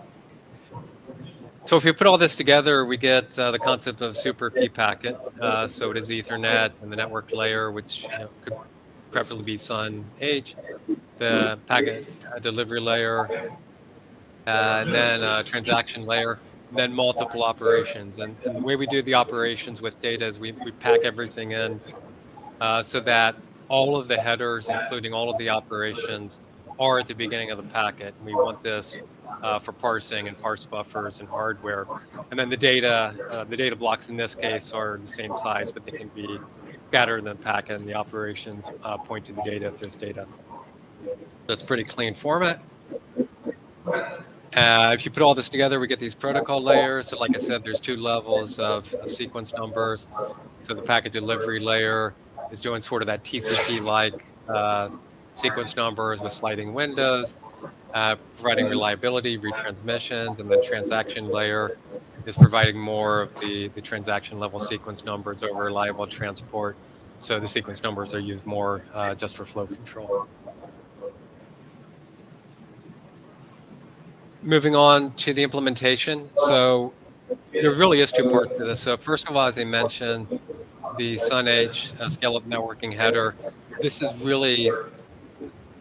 So if we put all this together, we get the concept of super P packet. So it is Ethernet and the network layer, which could preferably be Sun H, the packet delivery layer, and then a transaction layer, and then multiple operations. And the way we do the operations with data is we pack everything in so that all of the headers, including all of the operations, are at the beginning of the packet. And we want this for parsing and parse buffers and hardware. And then the data blocks in this case are the same size, but they can be scattered in the packet, and the operations point to the data if there's data. That's a pretty clean format. If you put all this together, we get these protocol layers. So like I said, there's 2 levels of sequence numbers. So the packet delivery layer is doing sort of that TCP-like sequence numbers with sliding windows, providing reliability, retransmissions, and then transaction layer is providing more of the transaction level sequence numbers over reliable transport. So the sequence numbers are used more just for flow control. Moving on to the implementation. So there really is two parts to this. So first of all, as I mentioned, the SUN-H scale-up networking header. This is really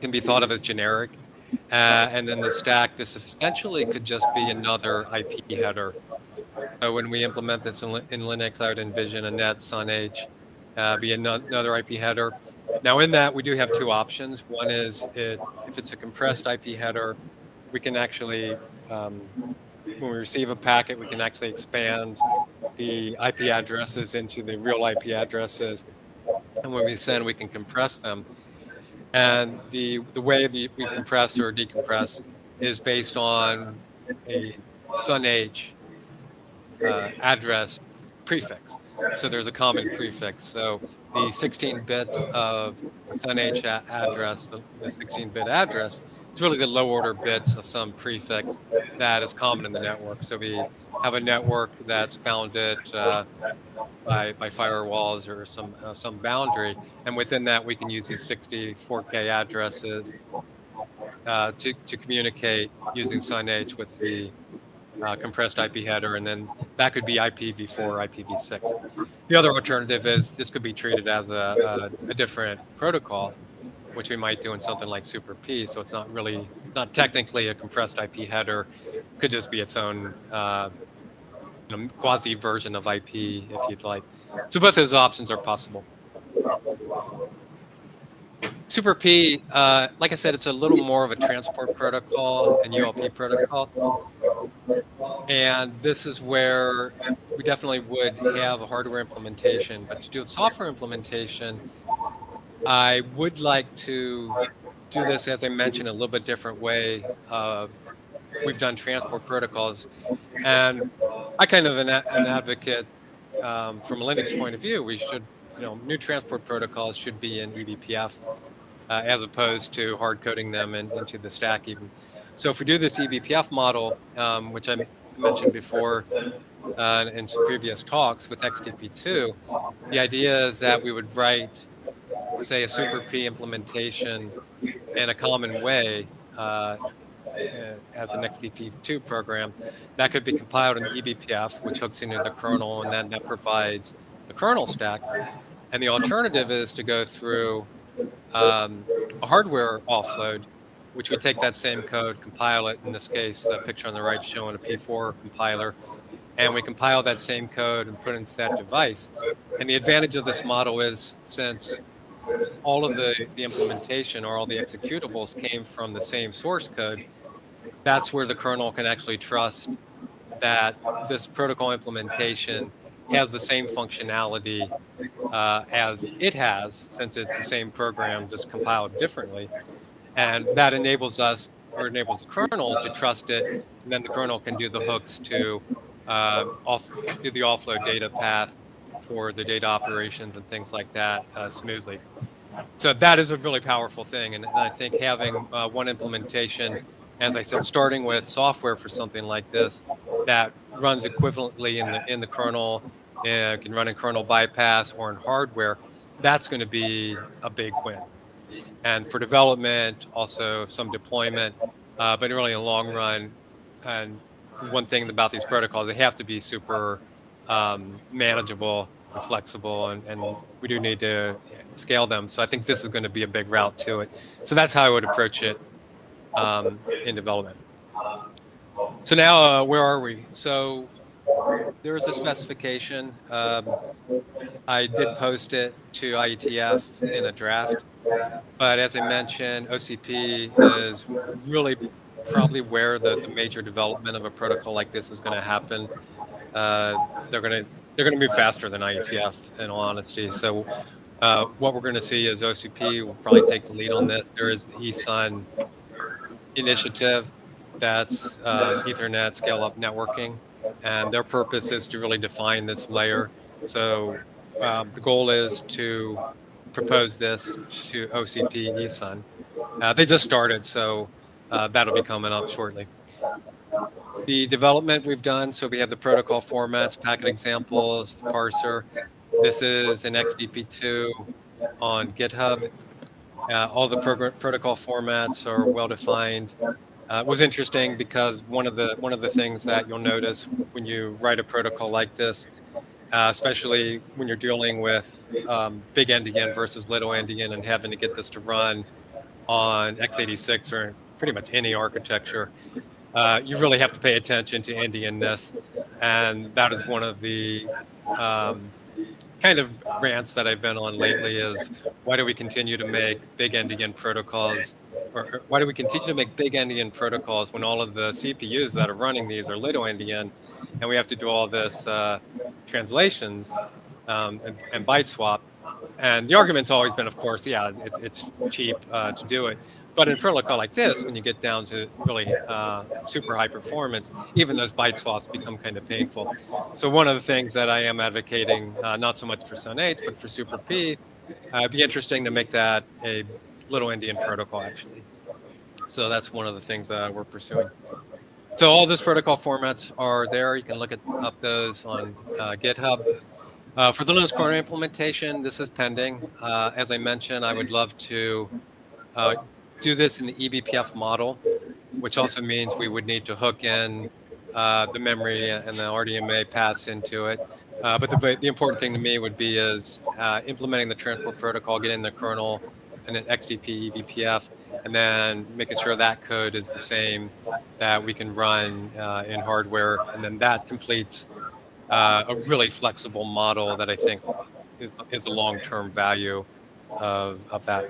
can be thought of as generic. And then the stack, this essentially could just be another IP header. So when we implement this in Linux, I would envision a net SUN-H be another IP header. Now in that, we do have two options. One is if it's a compressed IP header, we can actually, when we receive a packet, we can actually expand the IP addresses into the real IP addresses. And when we send, we can compress them. And the way we compress or decompress is based on a SUN-H address prefix. So there's a common prefix. So the 16 bits of SUN-H address, the 16-bit address, is really the low order bits of some prefix that is common in the network. So we have a network that's bounded by firewalls or some boundary, and within that we can use these 64K addresses to communicate using SUN-H with the compressed IP header, and then that could be IPv4 or IPv6. The other alternative is this could be treated as a different protocol, which we might do in something like Super P. So it's not technically a compressed IP header, could just be its own quasi version of IP if you'd like. So both those options are possible. Super P, like I said, it's a little more of a transport protocol and ULP protocol. And this is where we definitely would have a hardware implementation. But to do a software implementation, I would like to do this, as I mentioned, a little bit different way. We've done transport protocols. And I kind of an advocate from a Linux point of view, we should, new transport protocols should be in eBPF as opposed to hard coding them into the stack even. So if we do this eBPF model, which I mentioned before in some previous talks with XTP2, the idea is that we would write, say, a Super P implementation in a common way as an XTP2 program that could be compiled in eBPF, which hooks into the kernel, and then that provides the kernel stack. And the alternative is to go through a hardware offload, which would take that same code, compile it. In this case, the picture on the right is showing a P4 compiler, and we compile that same code and put it into that device. And the advantage of this model is, since all of the implementation or all the executables came from the same source code, that's where the kernel can actually trust that this protocol implementation has the same functionality as it has, since it's the same program, just compiled differently. And that enables us, or enables the kernel to trust it, and then the kernel can do the hooks to do the offload data path for the data operations and things like that smoothly. So that is a really powerful thing, and I think having one implementation, as I said, starting with software for something like this that runs equivalently in the kernel, can run in kernel bypass or in hardware, that's going to be a big win. And for development, also some deployment, but really in the long run, and one thing about these protocols, they have to be super manageable and flexible, and we do need to scale them. So I think this is going to be a big route to it. So that's how I would approach it in development. So now, where are we? So there's a specification. I did post it to IETF in a draft, but as I mentioned, OCP is really probably where the major development of a protocol like this is going to happen. They're going to move faster than IETF, in all honesty. So what we're going to see is OCP will probably take the lead on this. There is the eSUN initiative, that's Ethernet scale-up networking, and their purpose is to really define this layer. So the goal is to propose this to OCP eSUN. They just started, so that'll be coming up shortly. The development we've done, so we have the protocol formats, packet examples, the parser. This is an XDP2 on GitHub. All the protocol formats are well defined. It was interesting because one of the things that you'll notice when you write a protocol like this, especially when you're dealing with big endian versus little endian and having to get this to run on x86 or pretty much any architecture, you really have to pay attention to endianness, and that is one of the kind of rants that I've been on lately is why do we continue to make big endian protocols, or why do we continue to make big endian protocols when all of the CPUs that are running these are little endian, and we have to do all this translations and byte swap. And the argument's always been, of course, yeah, it's cheap to do it. But in a protocol like this, when you get down to really super high performance, even those byte swaps become kind of painful. So one of the things that I am advocating, not so much for Sun H, but for Super P, it'd be interesting to make that a little endian protocol, actually. So that's one of the things we're pursuing. So all those protocol formats are there. You can look up those on GitHub. For the Linux kernel implementation, this is pending. As I mentioned, I would love to do this in the eBPF model, which also means we would need to hook in the memory and the RDMA paths into it. But the important thing to me would be is implementing the transport protocol, getting the kernel and an XDP eBPF, and then making sure that code is the same that we can run in hardware. And then that completes a really flexible model that I think is the long-term value of that.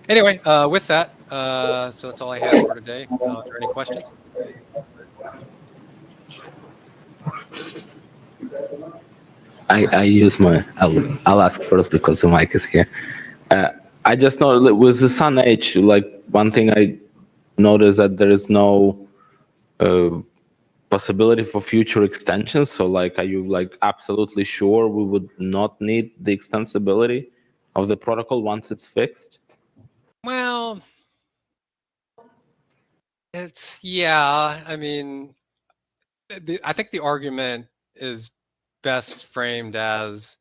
Anyway, with that, so that's all I have for today. Are there any questions? I use my, I'll ask first because the mic is here. I just know with the Sun H, like one thing I noticed that there is no possibility for future extensions. So like, are you like absolutely sure we would not need the extensibility of the protocol once it's fixed? Well, yeah, I mean, I think the argument is best framed as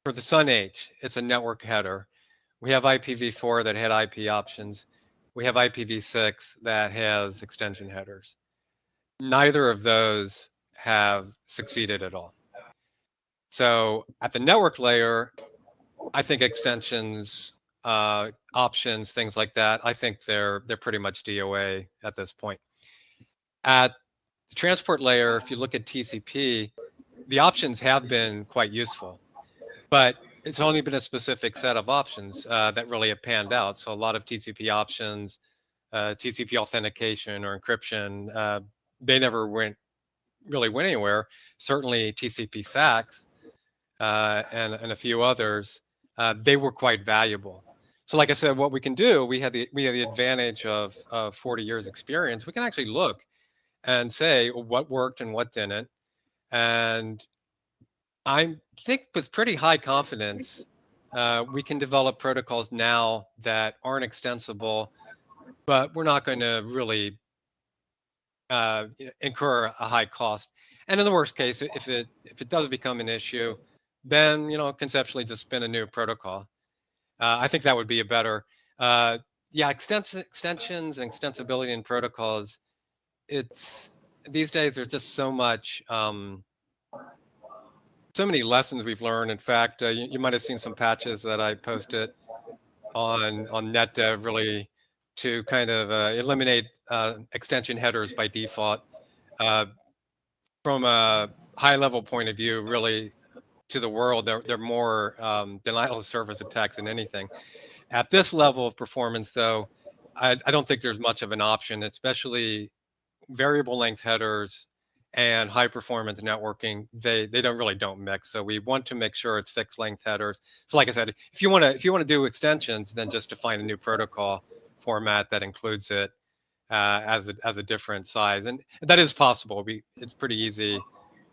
for the Sun H, it's a network header. We have IPv4 that had IP options. We have IPv6 that has extension headers. Neither of those have succeeded at all. So at the network layer, I think extensions, options, things like that, I think they're pretty much DOA at this point. At the transport layer, if you look at TCP, the options have been quite useful, but it's only been a specific set of options that really have panned out. So a lot of TCP options, TCP authentication or encryption, they never really went anywhere. Certainly TCP SACs and a few others, they were quite valuable. So like I said, what we can do, we have the advantage of 40 years experience. We can actually look and say what worked and what didn't. And I think with pretty high confidence, we can develop protocols now that aren't extensible, but we're not going to really incur a high cost. And in the worst case, if it does become an issue, then conceptually just spin a new protocol. I think that would be a better. Yeah, extensions and extensibility in protocols. These days there's just so much. So many lessons we've learned. In fact, you might have seen some patches that I posted on NetDev really to kind of eliminate extension headers by default. From a high level point of view, really to the world, they're more denial of service attacks than anything. At this level of performance, though, I don't think there's much of an option, especially variable length headers and high performance networking. They don't mix. So we want to make sure it's fixed length headers. So like I said, if you want to do extensions, then just define a new protocol format that includes it as a different size, and that is possible. It's pretty easy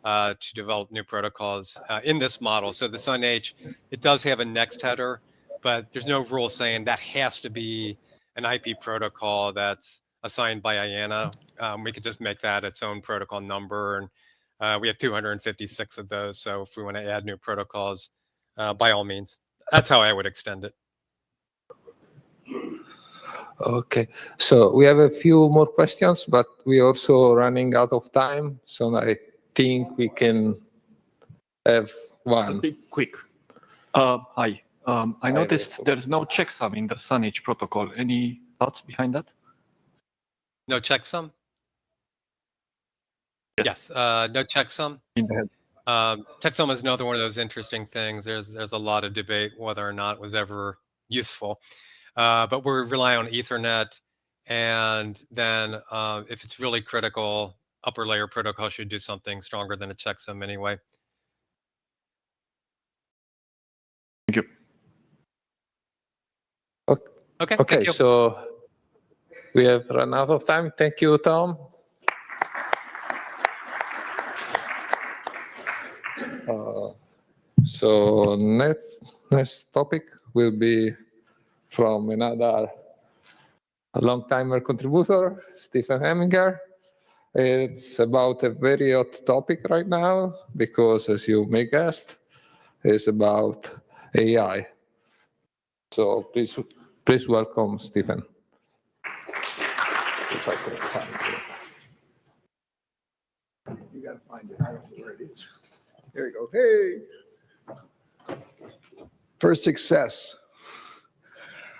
to develop new protocols in this model. So the Sun H, it does have a next header, but there's no rule saying that has to be an IP protocol that's assigned by IANA. We could just make that its own protocol number, and we have 256 of those. So if we want to add new protocols, by all means, that's how I would extend it. Okay, so we have a few more questions, but we're also running out of time. So I think we can have one. Be quick. Hi. I noticed Rachel. there's no checksum in the SUNH protocol. Any thoughts behind that? No checksum? Yes, no checksum. In the head. Checksum is another one of those interesting things. There's a lot of debate whether or not it was ever useful. But we rely on Ethernet, and then if it's really critical, upper layer protocol should do something stronger than a checksum anyway. Thank you. Okay. Okay, Thank you. so we have run out of time. Thank you, Tom. So next topic will be from another long-timer contributor, Stephen Heminger. It's about a very hot topic right now because, as you may guess, it's about AI. So please welcome Stephen. If I can find it. You gotta find it. I don't know where it is. There you go. Hey. First success.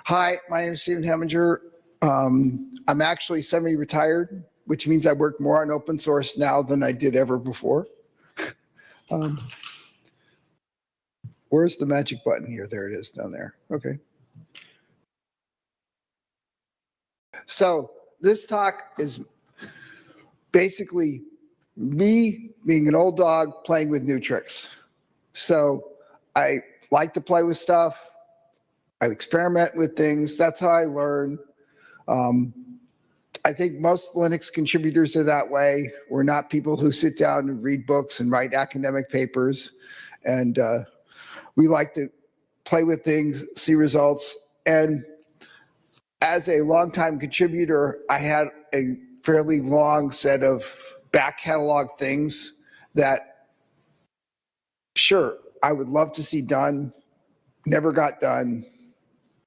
Hi, my name is Stephen Heminger. I'm actually semi-retired, which means I work more on open source now than I did ever before. Where's the magic button here? There it is down there. Okay. So this talk is basically me being an old dog playing with new tricks. So I like to play with stuff. I experiment with things. That's how I learn. I think most Linux contributors are that way. We're not people who sit down and read books and write academic papers. And we like to play with things, see results. And as a longtime contributor, I had a fairly long set of back catalog things that, sure, I would love to see done, never got done.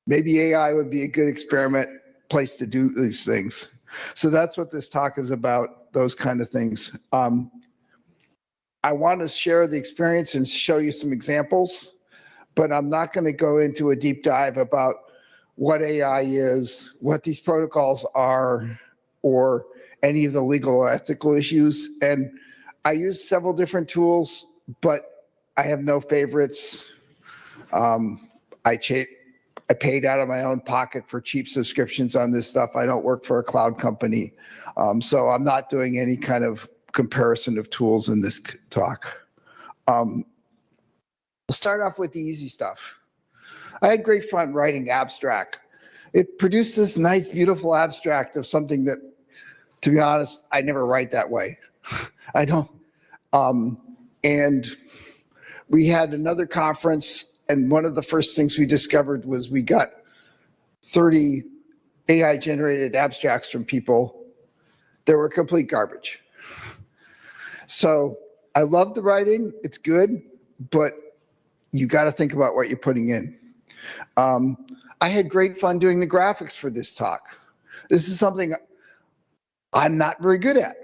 Maybe AI would be a good experiment place to do these things. So that's what this talk is about, those kind of things. I want to share the experience and show you some examples, but I'm not going to go into a deep dive about what AI is, what these protocols are, or any of the legal or ethical issues. And I use several different tools, but I have no favorites. I paid out of my own pocket for cheap subscriptions on this stuff. I don't work for a cloud company. So I'm not doing any kind of comparison of tools in this talk. We'll start off with the easy stuff. I had great fun writing abstract. It produced this nice, beautiful abstract of something that, to be honest, I never write that way. I don't. And we had another conference, and one of the first things we discovered was we got 30 AI-generated abstracts from people that were complete garbage. So I love the writing, it's good, but you got to think about what you're putting in. I had great fun doing the graphics for this talk. This is something I'm not very good at.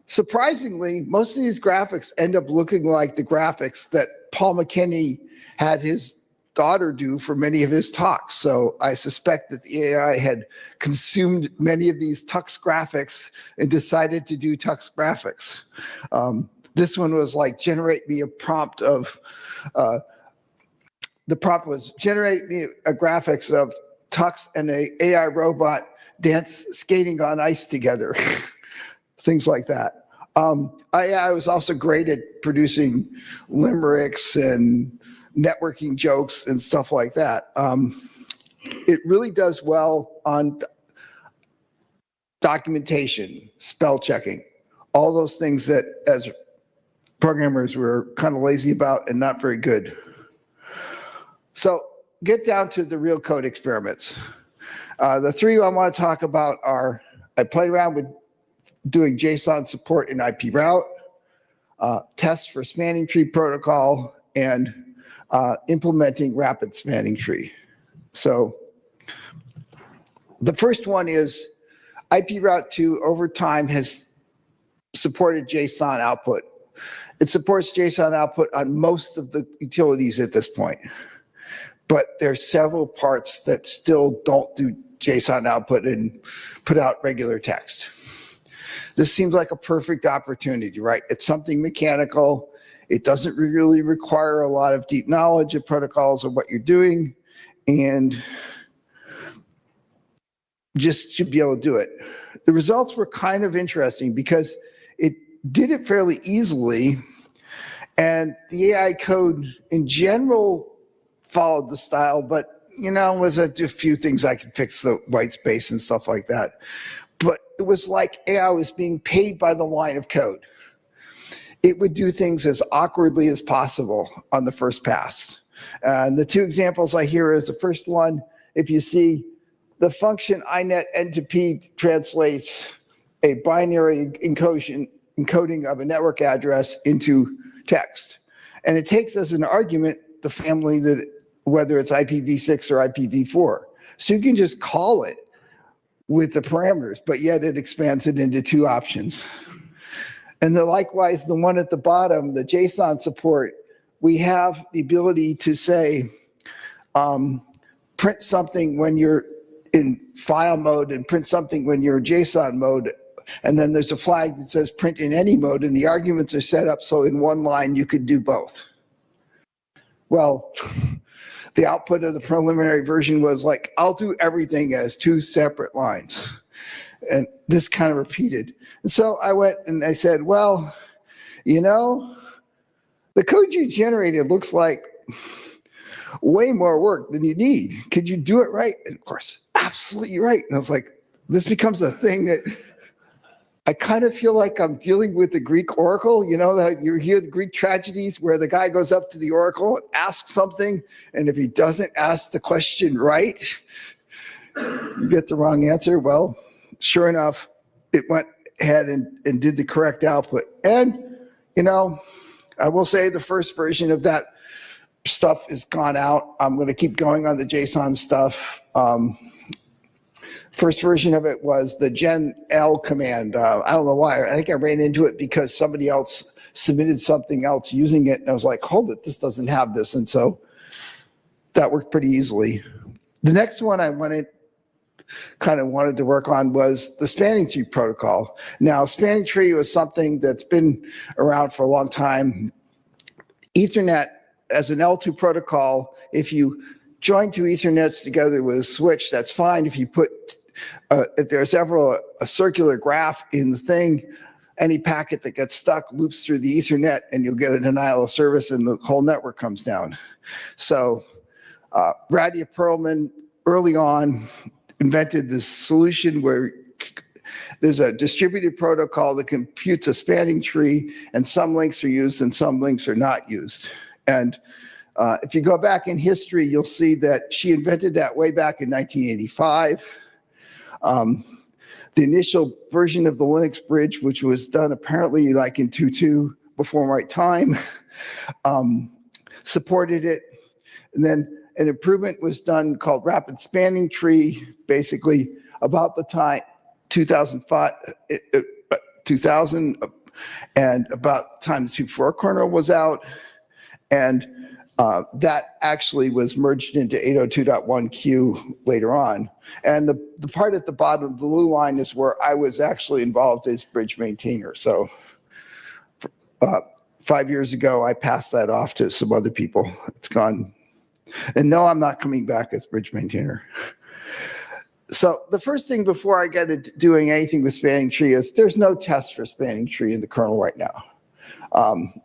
Surprisingly, most of these graphics end up looking like the graphics that Paul McKinney had his daughter do for many of his talks. So I suspect that the AI had consumed many of these Tux graphics and decided to do Tux graphics. This one was like, generate me a prompt of, the prompt was generate me a graphics of Tux and a AI robot dance skating on ice together. Things like that. I was also great at producing limericks and networking jokes and stuff like that. It really does well on documentation, spell checking, all those things that as programmers we're kind of lazy about and not very good. So get down to the real code experiments. The three I want to talk about are, I played around with doing JSON support in IP route, tests for spanning tree protocol, and implementing rapid spanning tree. So the first one is IP route 2 over time has supported JSON output. It supports JSON output on most of the utilities at this point, but there are several parts that still don't do JSON output and put out regular text. This seems like a perfect opportunity, right? It's something mechanical. It doesn't really require a lot of deep knowledge of protocols or what you're doing, and just should be able to do it. The results were kind of interesting because it did it fairly easily, and the AI code in general followed the style, but was a few things I could fix, the white space and stuff like that. But it was like AI was being paid by the line of code. It would do things as awkwardly as possible on the first pass. And the two examples I hear is the first one, if you see the function inet n2p translates a binary encoding of a network address into text. And it takes as an argument the family that, whether it's IPv6 or IPv4. So you can just call it with the parameters, but yet it expands it into two options. And then likewise, the one at the bottom, the JSON support, we have the ability to say, print something when you're in file mode and print something when you're in JSON mode. And then there's a flag that says print in any mode, and the arguments are set up so in one line you could do both. Well, the output of the preliminary version was like, I'll do everything as two separate lines. And this kind of repeated. And so I went and I said, well, the code you generated looks like way more work than you need. Could you do it right? And of course, absolutely right. And I was like, this becomes a thing that I kind of feel like I'm dealing with the Greek oracle. That you hear the Greek tragedies where the guy goes up to the oracle and asks something, and if he doesn't ask the question right, you get the wrong answer. Well, sure enough, it went ahead and did the correct output. And, I will say the first version of that stuff is gone out. I'm going to keep going on the JSON stuff. First version of it was the gen L command. I don't know why. I think I ran into it because somebody else submitted something else using it. And I was like, hold it, this doesn't have this. And so that worked pretty easily. The next one I wanted to work on was the spanning tree protocol. Now, spanning tree was something that's been around for a long time. Ethernet as an L2 protocol, if you join two Ethernets together with a switch, that's fine. If you put, if there's ever a circular graph in the thing, any packet that gets stuck loops through the Ethernet and you'll get a denial of service and the whole network comes down. So Radia Perlman early on invented this solution where there's a distributed protocol that computes a spanning tree, and some links are used and some links are not used. And if you go back in history, you'll see that she invented that way back in 1985. The initial version of the Linux bridge, which was done apparently like in 2.2 before my time, supported it. And then an improvement was done called rapid spanning tree, basically about the time 2000, and about the time the 2.4 kernel was out. And that actually was merged into 802.1q later on. And the part at the bottom of the blue line is where I was actually involved as bridge maintainer. So 5 years ago, I passed that off to some other people. It's gone. And no, I'm not coming back as bridge maintainer. So the first thing before I get into doing anything with spanning tree is there's no test for spanning tree in the kernel right now.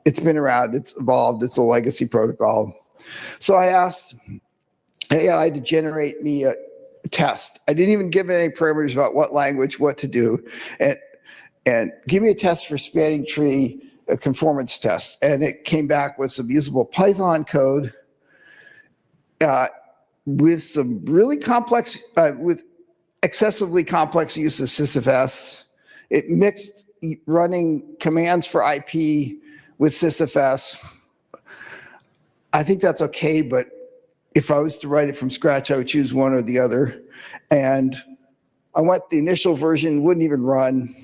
It's been around, it's evolved, it's a legacy protocol. So I asked AI to generate me a test. I didn't even give it any parameters about what language, what to do, and give me a test for spanning tree, a conformance test. And it came back with some usable Python code with some really complex, with excessively complex use of sysfs. It mixed running commands for IP with sysfs. I think that's okay, but if I was to write it from scratch, I would choose one or the other. And I went the initial version, wouldn't even run.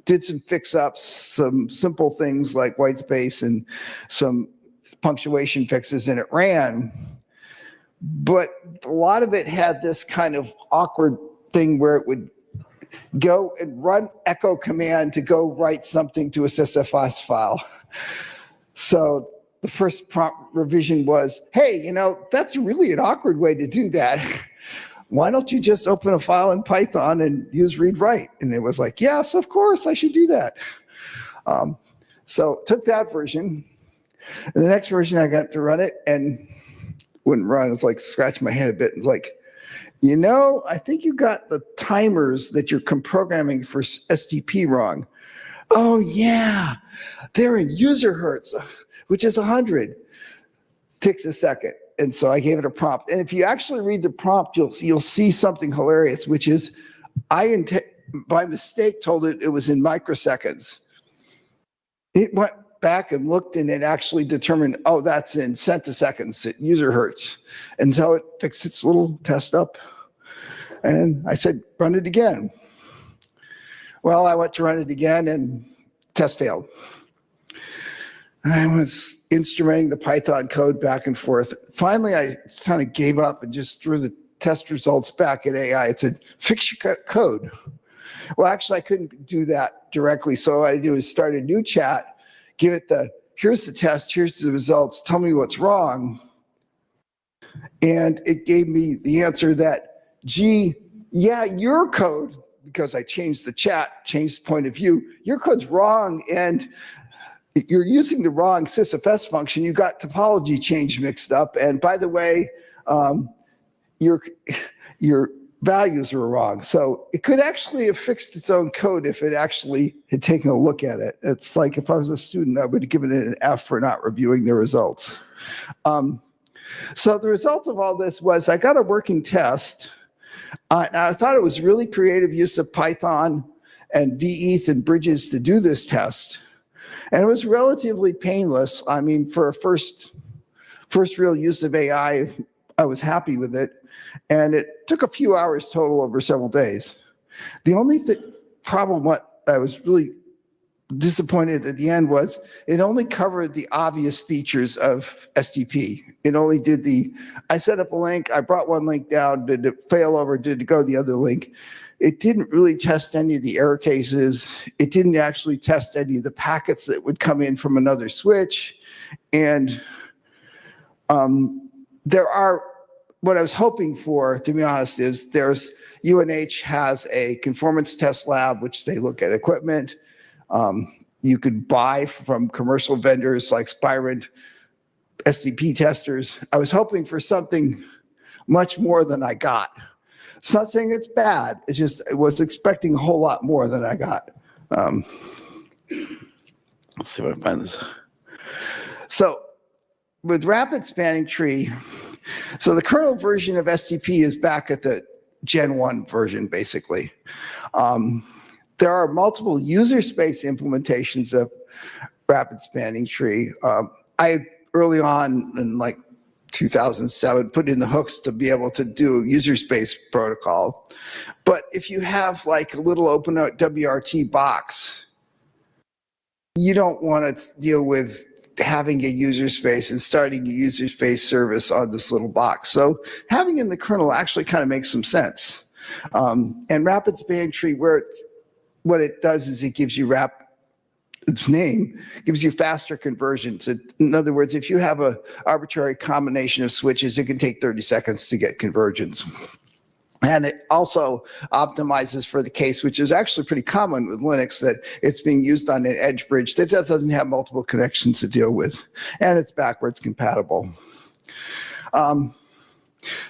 Did some fix-ups, some simple things like white space and some punctuation fixes, and it ran. But a lot of it had this kind of awkward thing where it would go and run echo command to go write something to a sysfs file. So the first prompt revision was, hey, that's really an awkward way to do that. Why don't you just open a file in Python and use read write? And it was like, yes, of course, I should do that. So took that version. And the next version, I got to run it and wouldn't run. It's like scratch my head a bit. It's like, I think you got the timers that you're programming for STP wrong. Oh, yeah, they're in user hertz, which is 100. Takes a second. And so I gave it a prompt. And if you actually read the prompt, you'll see something hilarious, which is I by mistake told it was in microseconds. It went back and looked, and it actually determined, oh, that's in centiseconds at user hertz. And so it fixed its little test up. And I said, run it again. Well, I went to run it again, and test failed. I was instrumenting the Python code back and forth. Finally, I kind of gave up and just threw the test results back at AI. It said, fix your code. Well, actually, I couldn't do that directly. So what I do is start a new chat, give it here's the test, here's the results, tell me what's wrong. And it gave me the answer that, gee, yeah, your code, because I changed the chat, changed the point of view, your code's wrong, and you're using the wrong sysfs function. You got topology change mixed up. And by the way, your values were wrong. So it could actually have fixed its own code if it actually had taken a look at it. It's like if I was a student, I would have given it an F for not reviewing the results. So the result of all this was I got a working test. I thought it was really creative use of Python and VETH and bridges to do this test. And it was relatively painless. I mean, for a first real use of AI, I was happy with it. And it took a few hours total over several days. The only problem what I was really disappointed at the end was it only covered the obvious features of STP. It only did I set up a link, I brought one link down, did it fail over, did it go the other link? It didn't really test any of the error cases. It didn't actually test any of the packets that would come in from another switch. And what I was hoping for, to be honest, is UNH has a conformance test lab, which they look at equipment. You could buy from commercial vendors like Spirent, SDP testers. I was hoping for something much more than I got. It's not saying it's bad. It's just I was expecting a whole lot more than I got. Let's see if I can find this. So with rapid spanning tree, so the kernel version of STP is back at the Gen 1 version, basically. There are multiple user space implementations of rapid spanning tree. I early on in like 2007 put in the hooks to be able to do user space protocol. But if you have like a little open WRT box, you don't want to deal with having a user space and starting a user space service on this little box. So having in the kernel actually kind of makes some sense. And rapid spanning tree, what it does is it gives you its name gives you faster conversions. In other words, if you have an arbitrary combination of switches, it can take 30 seconds to get convergence. And it also optimizes for the case, which is actually pretty common with Linux, that it's being used on an edge bridge that doesn't have multiple connections to deal with. And it's backwards compatible.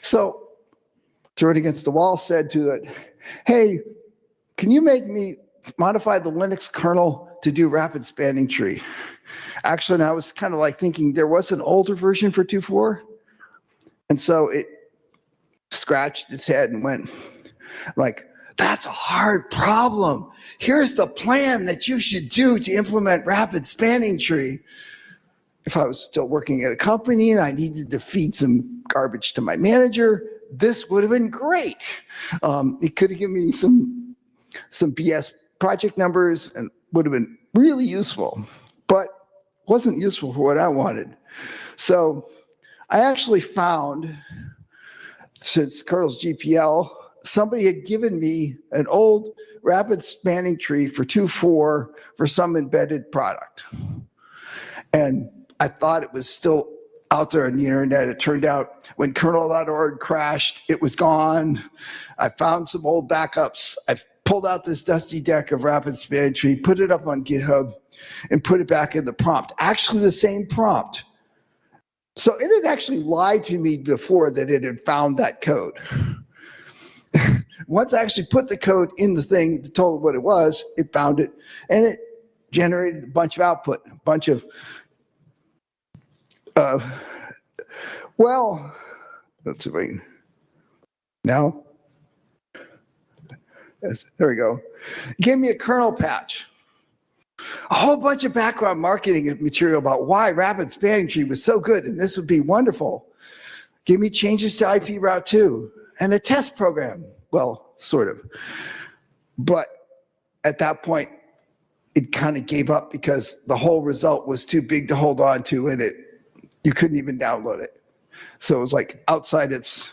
So threw it against the wall, said to it, hey, can you make me modify the Linux kernel to do rapid spanning tree? Actually, I was kind of like thinking there was an older version for 2.4. And so it scratched its head and went like, that's a hard problem. Here's the plan that you should do to implement rapid spanning tree. If I was still working at a company and I needed to feed some garbage to my manager, this would have been great. It could have given me some BS project numbers and would have been really useful, but wasn't useful for what I wanted. So I actually found, since kernel's GPL, somebody had given me an old rapid spanning tree for 2.4 for some embedded product. And I thought it was still out there on the internet. It turned out when kernel.org crashed, it was gone. I found some old backups. I pulled out this dusty deck of rapid spanning tree, put it up on GitHub, and put it back in the prompt. Actually, the same prompt. So it had actually lied to me before that it had found that code. Once I actually put the code in the thing that told what it was, it found it, and it generated a bunch of output, a bunch of well, let's see if I can, now, yes, there we go. It gave me a kernel patch, a whole bunch of background marketing material about why rapid spanning tree was so good and this would be wonderful. Give me changes to IP route 2 and a test program. Well, sort of. But at that point, it kind of gave up because the whole result was too big to hold on to, and you couldn't even download it. So it was like outside its.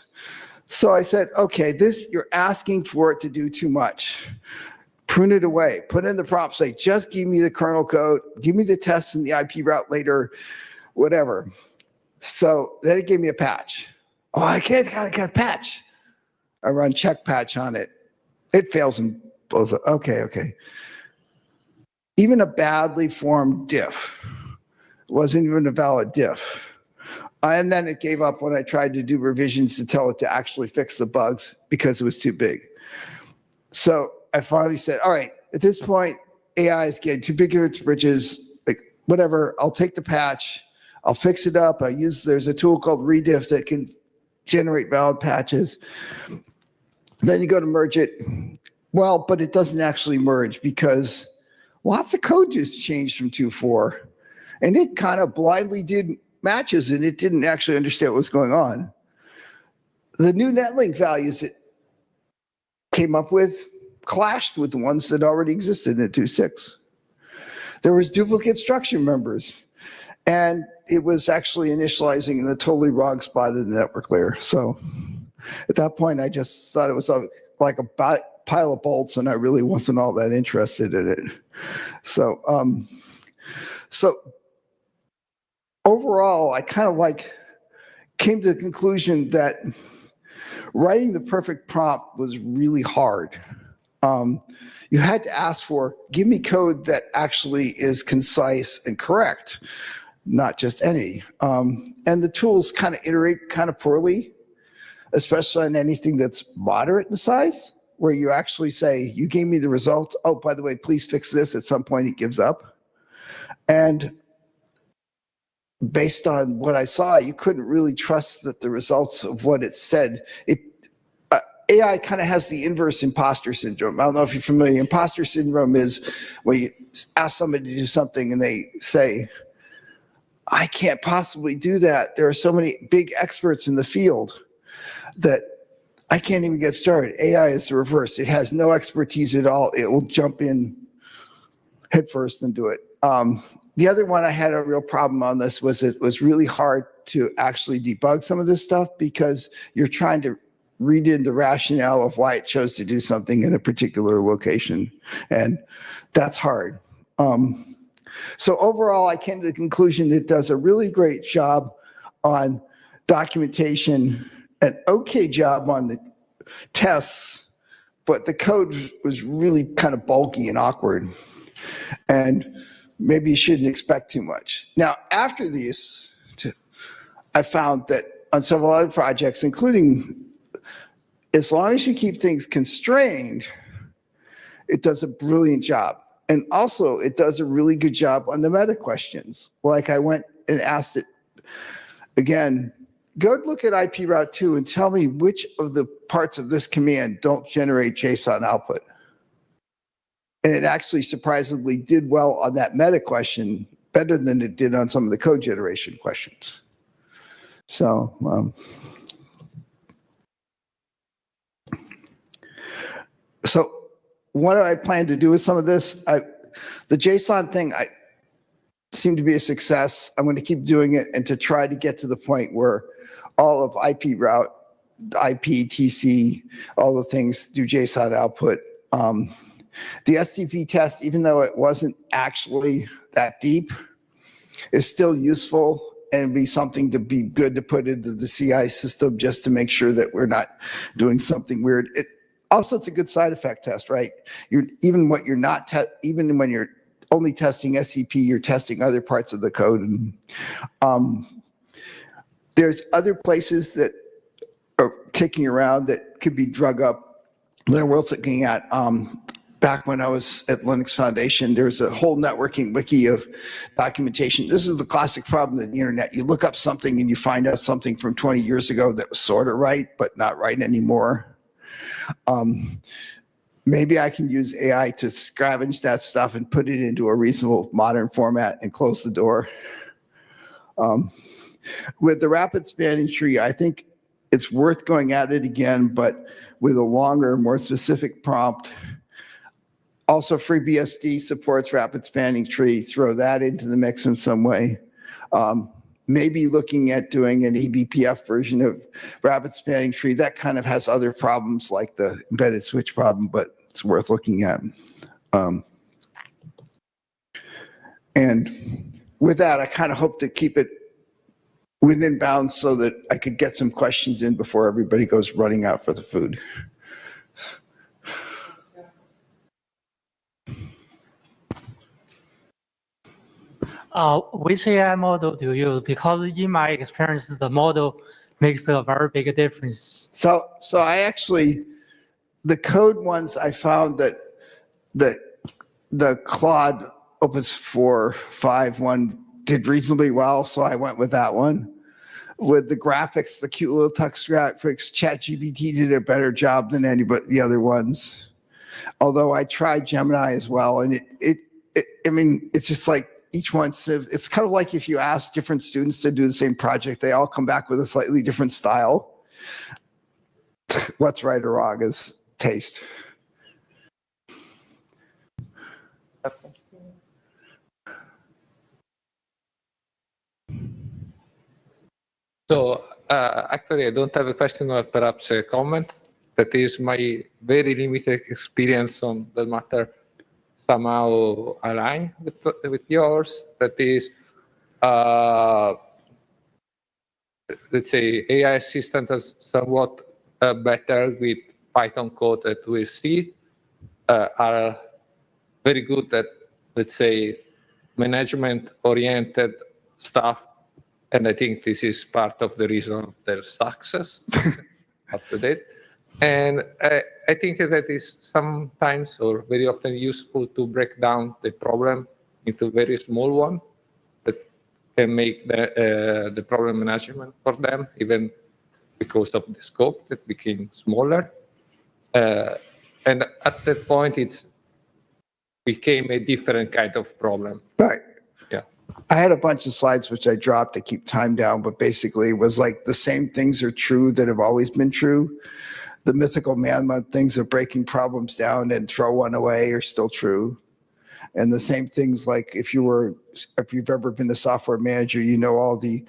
So I said, okay, you're asking for it to do too much. Prune it away. Put in the prompt, say, just give me the kernel code, give me the tests and the IP route later, whatever. So then it gave me a patch. Oh, I gotta get a patch. I run check patch on it. It fails and blows up. Okay. Even a badly formed diff wasn't even a valid diff. And then it gave up when I tried to do revisions to tell it to actually fix the bugs because it was too big. So I finally said, all right, at this point, AI is getting too big for its britches. Like, whatever, I'll take the patch, I'll fix it up. There's a tool called Rediff that can generate valid patches. Then you go to merge it. Well, but it doesn't actually merge because lots of code just changed from 2.4. And it kind of blindly did matches and it didn't actually understand what was going on. The new netlink values it came up with clashed with the ones that already existed in 2.6. There was duplicate structure members, and it was actually initializing in the totally wrong spot in the network layer. So at that point, I just thought it was like a pile of bolts, and I really wasn't all that interested in it. So, overall, I kind of came to the conclusion that writing the perfect prompt was really hard. You had to ask for, give me code that actually is concise and correct, not just any. And the tools kind of iterate kind of poorly, especially on anything that's moderate in size, where you actually say, you gave me the result. Oh, by the way, please fix this. At some point, it gives up. And based on what I saw, you couldn't really trust that the results of what it said. AI kind of has the inverse imposter syndrome. I don't know if you're familiar. Imposter syndrome is where you ask somebody to do something and they say, I can't possibly do that. There are so many big experts in the field that I can't even get started. AI is the reverse. It has no expertise at all. It will jump in head first and do it. The other one I had a real problem on this was it was really hard to actually debug some of this stuff because you're trying to read in the rationale of why it chose to do something in a particular location. And that's hard. So overall, I came to the conclusion it does a really great job on documentation, an okay job on the tests, but the code was really kind of bulky and awkward. And maybe you shouldn't expect too much. Now, after these, I found that on several other projects, including as long as you keep things constrained, it does a brilliant job. And also, it does a really good job on the meta questions. Like I went and asked it, again, go look at IP route 2 and tell me which of the parts of this command don't generate JSON output. And it actually surprisingly did well on that meta question, better than it did on some of the code generation questions. So, what do I plan to do with some of this? The JSON thing, seemed to be a success. I'm going to keep doing it and to try to get to the point where all of IP route, IP, TC, all the things do JSON output. The STP test, even though it wasn't actually that deep, is still useful and be something to be good to put into the CI system just to make sure that we're not doing something weird. Also, it's a good side effect test, right? Even when you're only testing SCP, you're testing other parts of the code. And, there's other places that are kicking around that could be drug up that we're looking at. Back when I was at Linux Foundation, there's a whole networking wiki of documentation. This is the classic problem of the internet. You look up something and you find out something from 20 years ago that was sort of right, but not right anymore. Maybe I can use AI to scavenge that stuff and put it into a reasonable modern format and close the door. With the rapid spanning tree, I think it's worth going at it again, but with a longer, more specific prompt. Also, FreeBSD supports rapid spanning tree. Throw that into the mix in some way. Maybe looking at doing an eBPF version of rapid spanning tree. That kind of has other problems like the embedded switch problem, but it's worth looking at. And with that, I kind of hope to keep it within bounds so that I could get some questions in before everybody goes running out for the food. Which AI model do you use? Because in my experience, the model makes a very big difference. So I actually, the code ones, I found that the Claude Opus 4.5 one did reasonably well, so I went with that one. With the graphics, the cute little text graphics, ChatGPT did a better job than anybody the other ones. Although I tried Gemini as well, and I mean, it's just like each one. It's kind of like if you ask different students to do the same project, they all come back with a slightly different style. What's right or wrong is taste. So actually, I don't have a question or perhaps a comment. That is my very limited experience on the matter somehow align with yours. That is, let's say, AI assistant is somewhat better with Python code that we see, are very good at, let's say, management-oriented stuff. And I think this is part of the reason of their success up to date. And I think that is sometimes or very often useful to break down the problem into very small one that can make the problem management for them, even because of the scope that became smaller. And at that point, it became a different kind of problem. Right. Yeah. I had a bunch of slides which I dropped to keep time down, but basically it was like the same things are true that have always been true. The mythical man-month things of breaking problems down and throw one away are still true. And the same things like if you've ever been a software manager, all the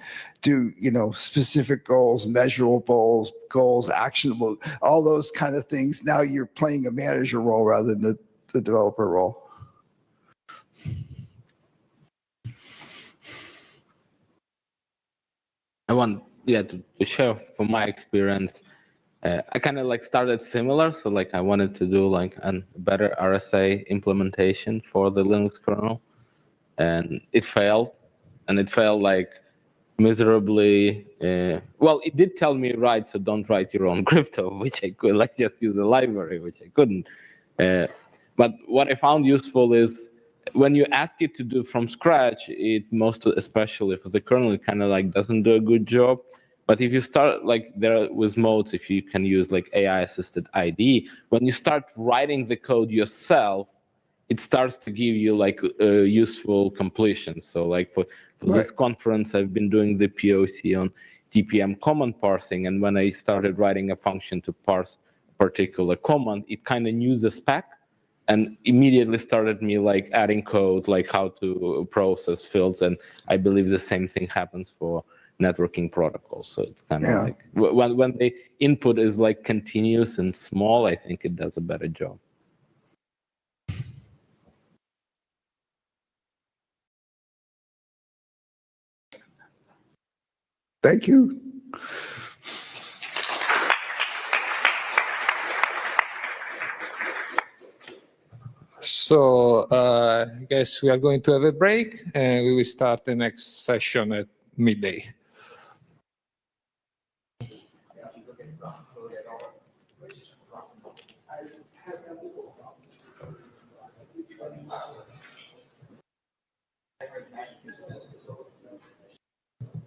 specific goals, measurable goals, actionable, all those kind of things. Now you're playing a manager role rather than the developer role. I want to share from my experience. I kind of started similar, so I wanted to do a better RSA implementation for the Linux kernel, and it failed, miserably. Well, it did tell me so don't write your own crypto, which I could just use the library, which I couldn't. But what I found useful is when you ask it to do from scratch, it especially for the kernel, it kind of doesn't do a good job. But if you start like there with modes, if you can use like AI assisted ID, when you start writing the code yourself, it starts to give you like useful completion. So like for this conference, I've been doing the POC on TPM command parsing. And when I started writing a function to parse a particular command, it kind of knew the spec and immediately started me like adding code, like how to process fields. And I believe the same thing happens for networking protocols. So it's kind of like when the input is like continuous and small, I think it does a better job. Thank you. So I guess we are going to have a break, and we will start the next session at midday.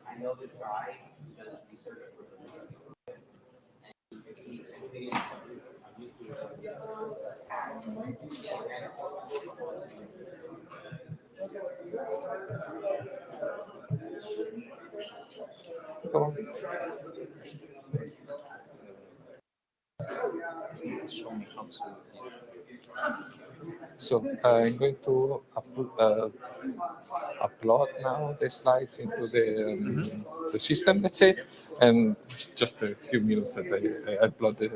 I know this guy, he started So I'm going to upload now the slides into the system, let's say, and just a few minutes that I upload the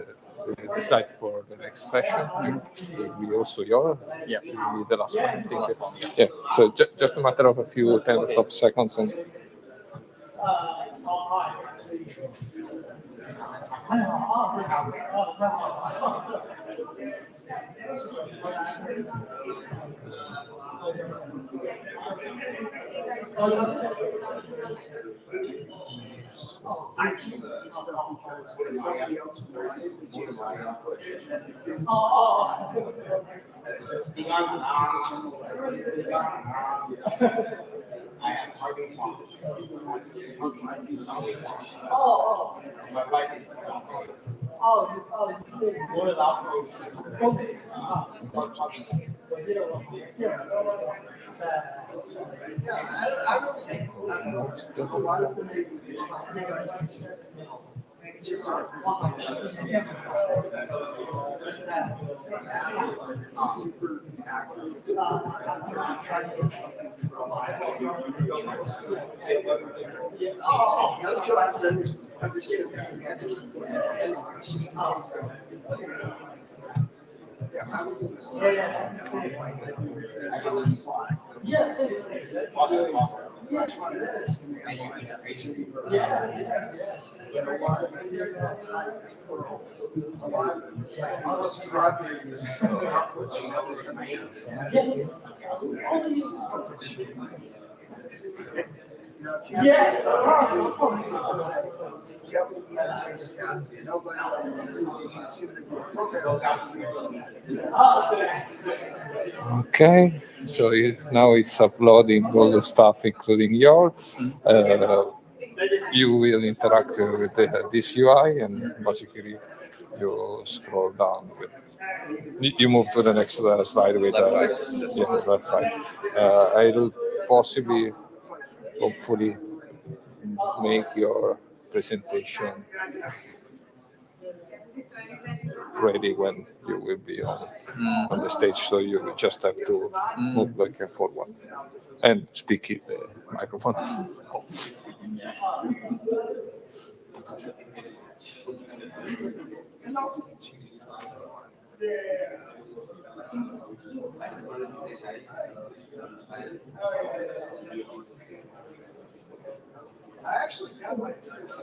slide for the next session. Will be also your, will be the last one, I think. Yeah, so just a matter of a few tenths of seconds. And I keep this stuff because somebody else wanted to use Yes, of course. okay, so now it's uploading all the stuff, including your. You will interact with this UI, and basically you scroll down with. You move to the next slide with left, right. I'll possibly, hopefully, make your presentation ready when you will be on the stage. So you just have to move back and forward and speak in the microphone. I actually got my first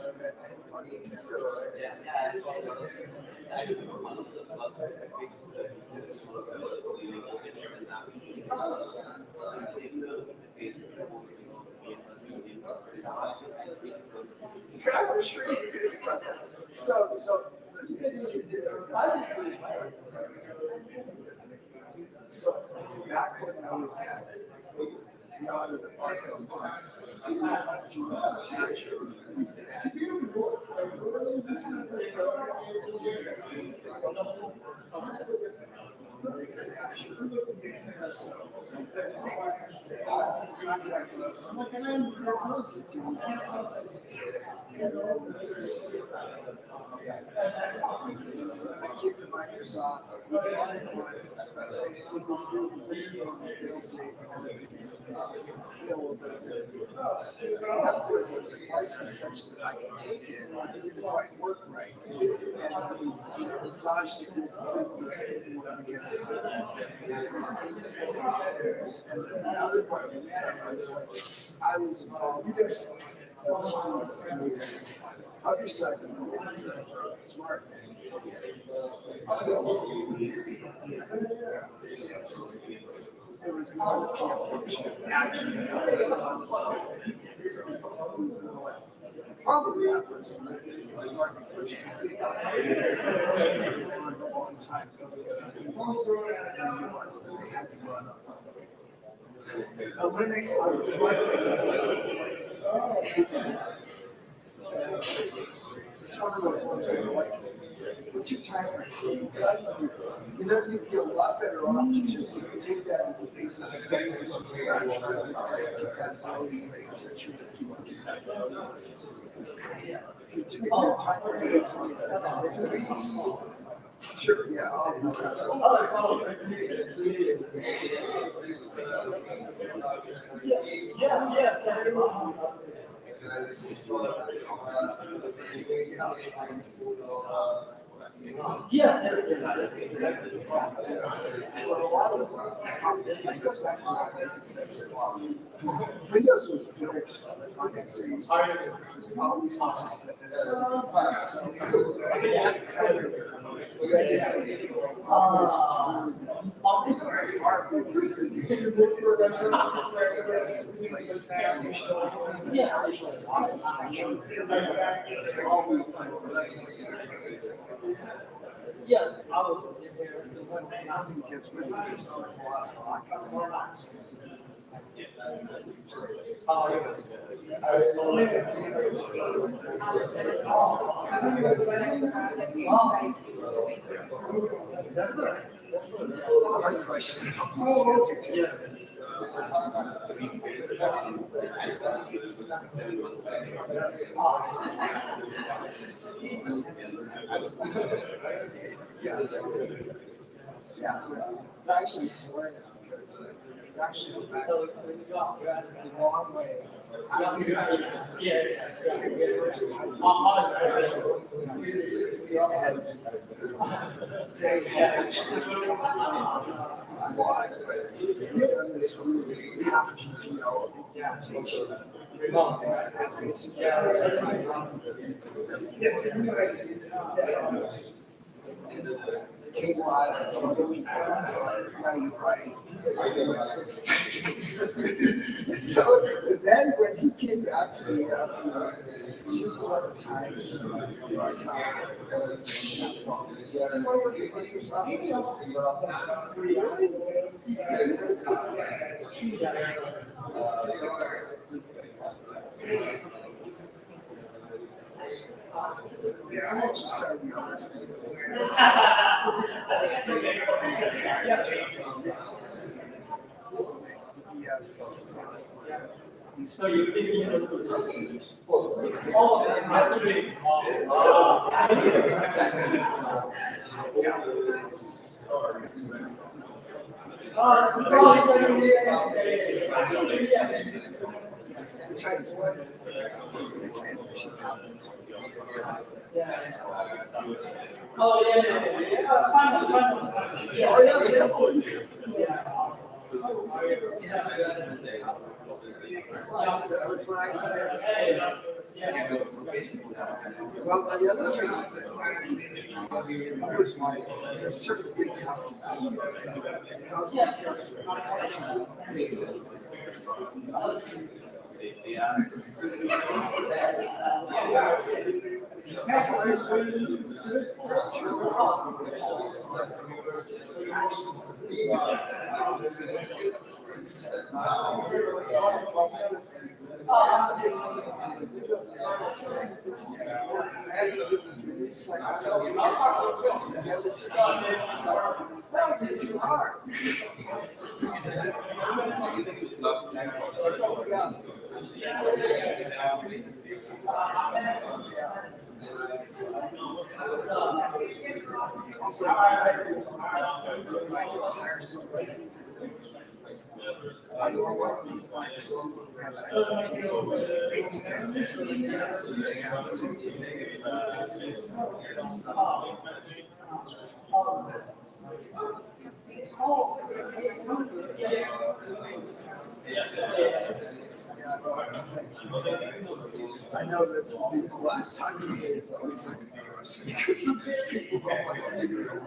So back when I was at the park, Microsoft. License such that I can take it, it didn't quite work right. And massaged it with this didn't want to get to something. And the other part of the matter was like, I was involved with the other side of the world, smart. There was no other function. Probably that was smart. A long time ago. And realized that they had to run up. Linux on the smart it's one of those ones where you're like, what's your time frame? You know, you'd be a lot better off to just take that as a basis of doing this from scratch rather than compatibility layers that you're going to keep compatibility. If your time frame is 2 weeks, sure, yeah, I'll do Windows was built on X86. It was always consistent. Yes, I was That's good. That's a hard question. Yeah, it's actually hilarious because you actually go back the long way. They had actually why we've done this with half GPO implementation. And basically, KY and some other people, yeah, you're right. And so, but then when he came back to me it's just 11 times. Yeah, I just try to be honest. So you're thinking of the customers. All of them have to be. The transition happened. Oh, yeah. Oh, yeah, definitely. Well, the other thing is that numbers wise, there's certain big customers. Those big customers. That'll be too hard. I know that's the last time today is always second hours because people don't want to stay here.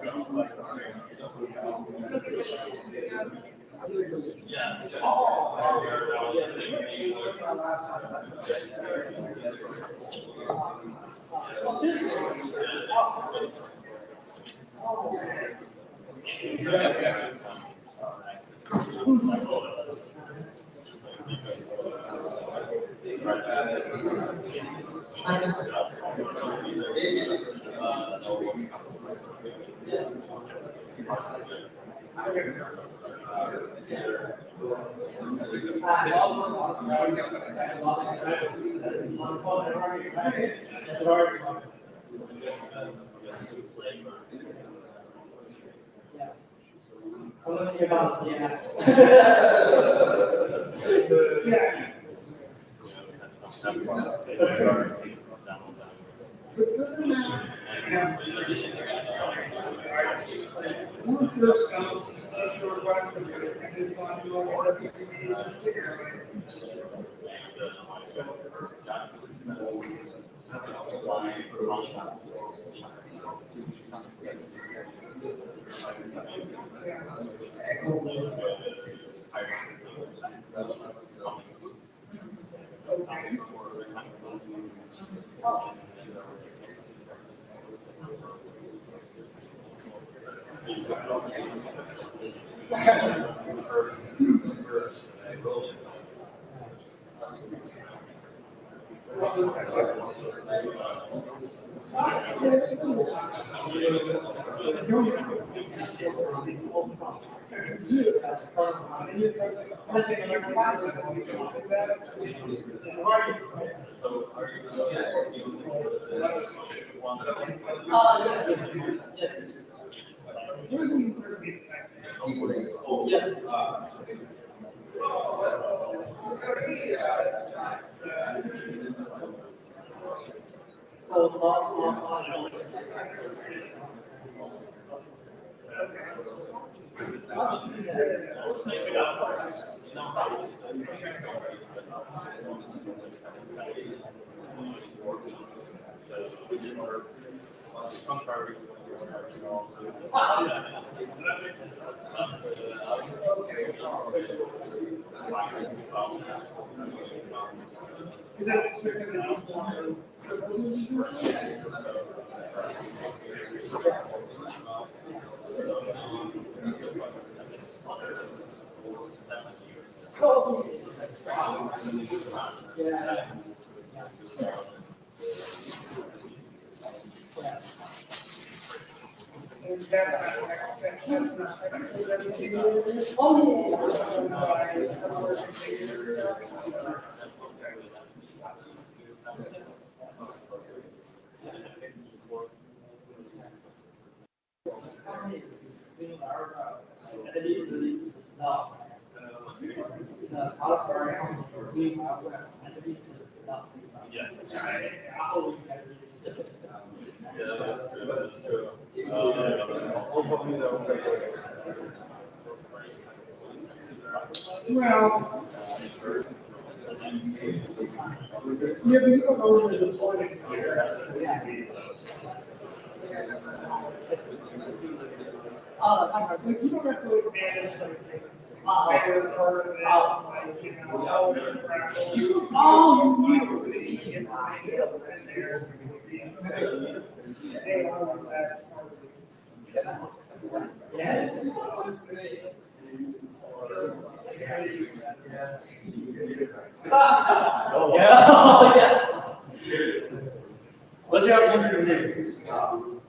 而且要从人类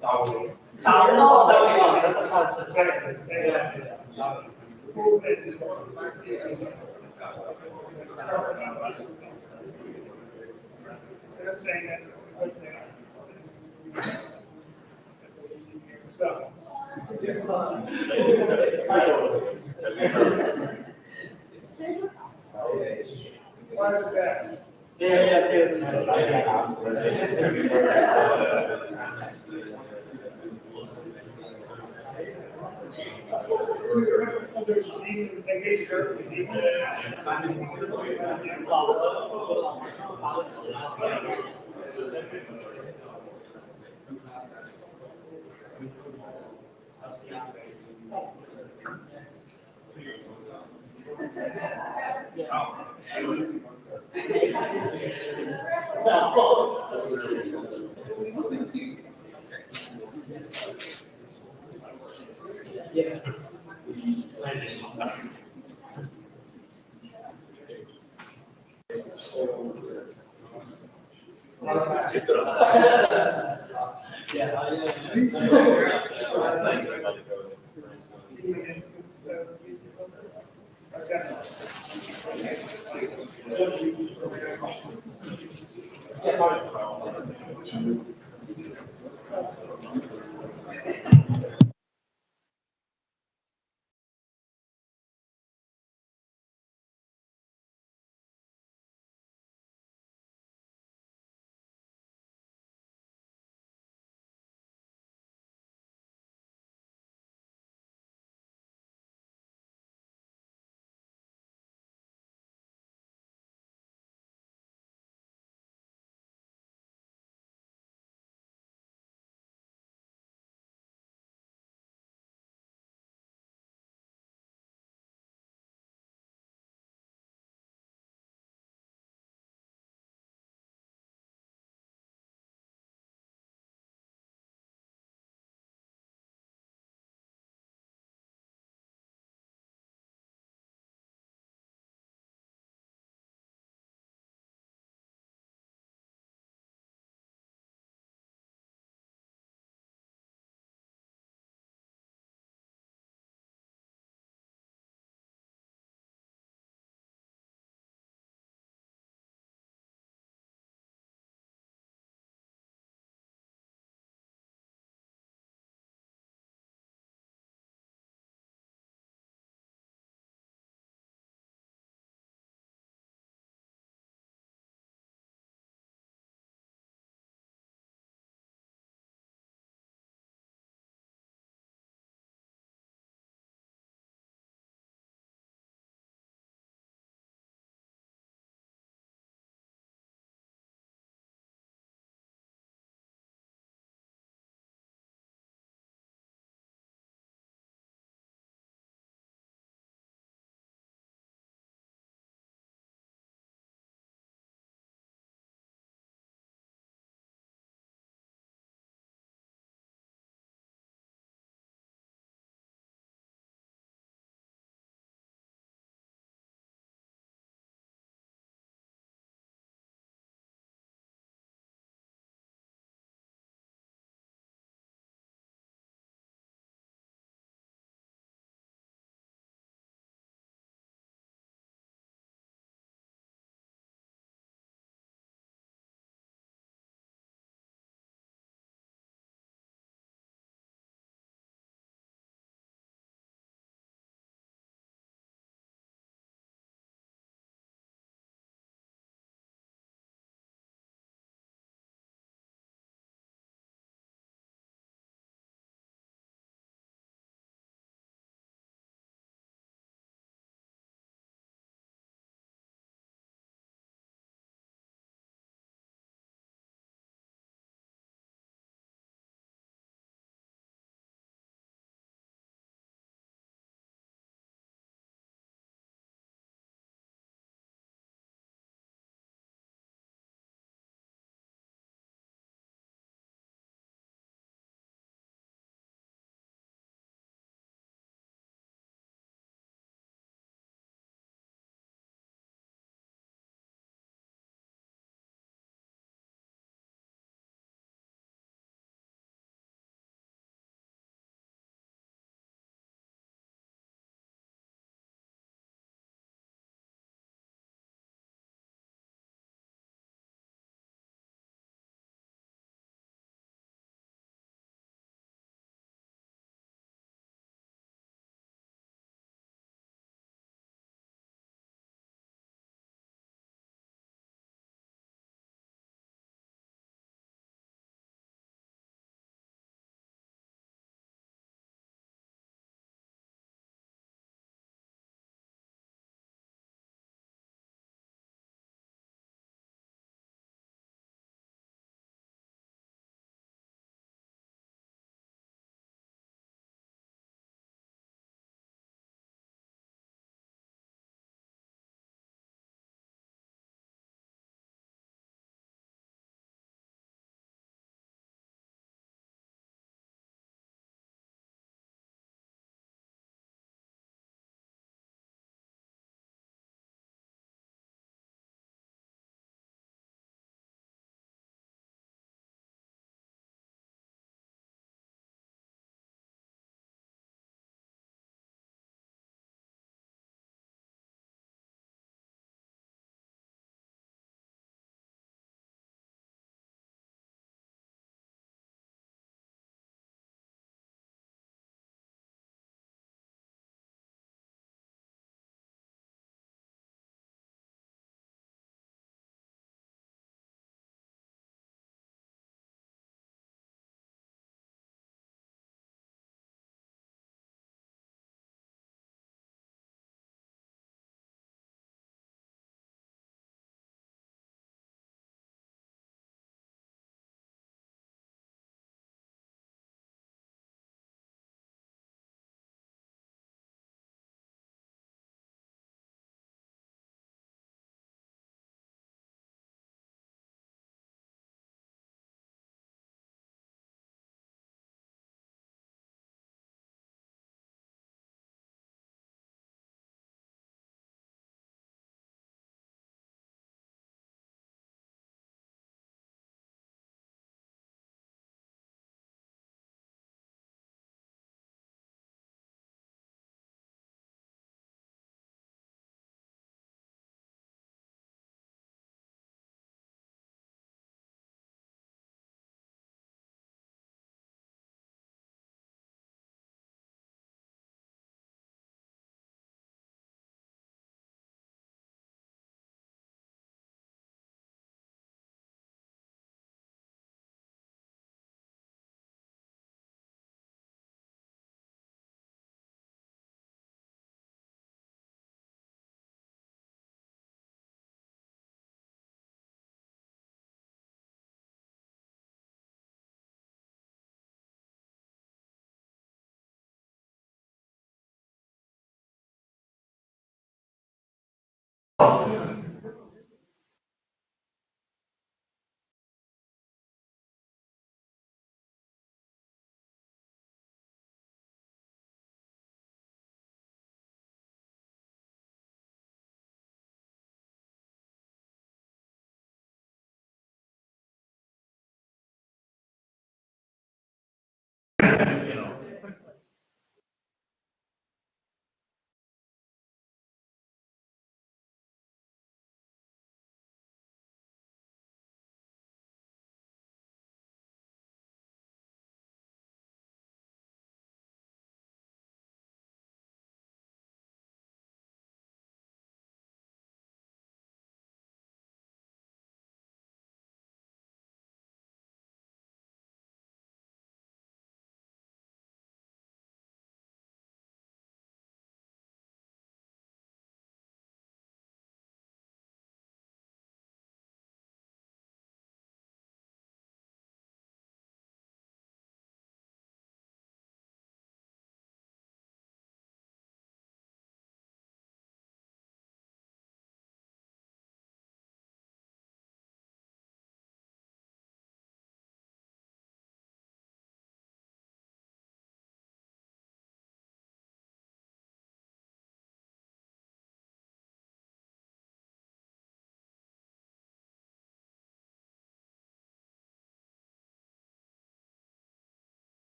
到位，打不到单位啊，这是上次开的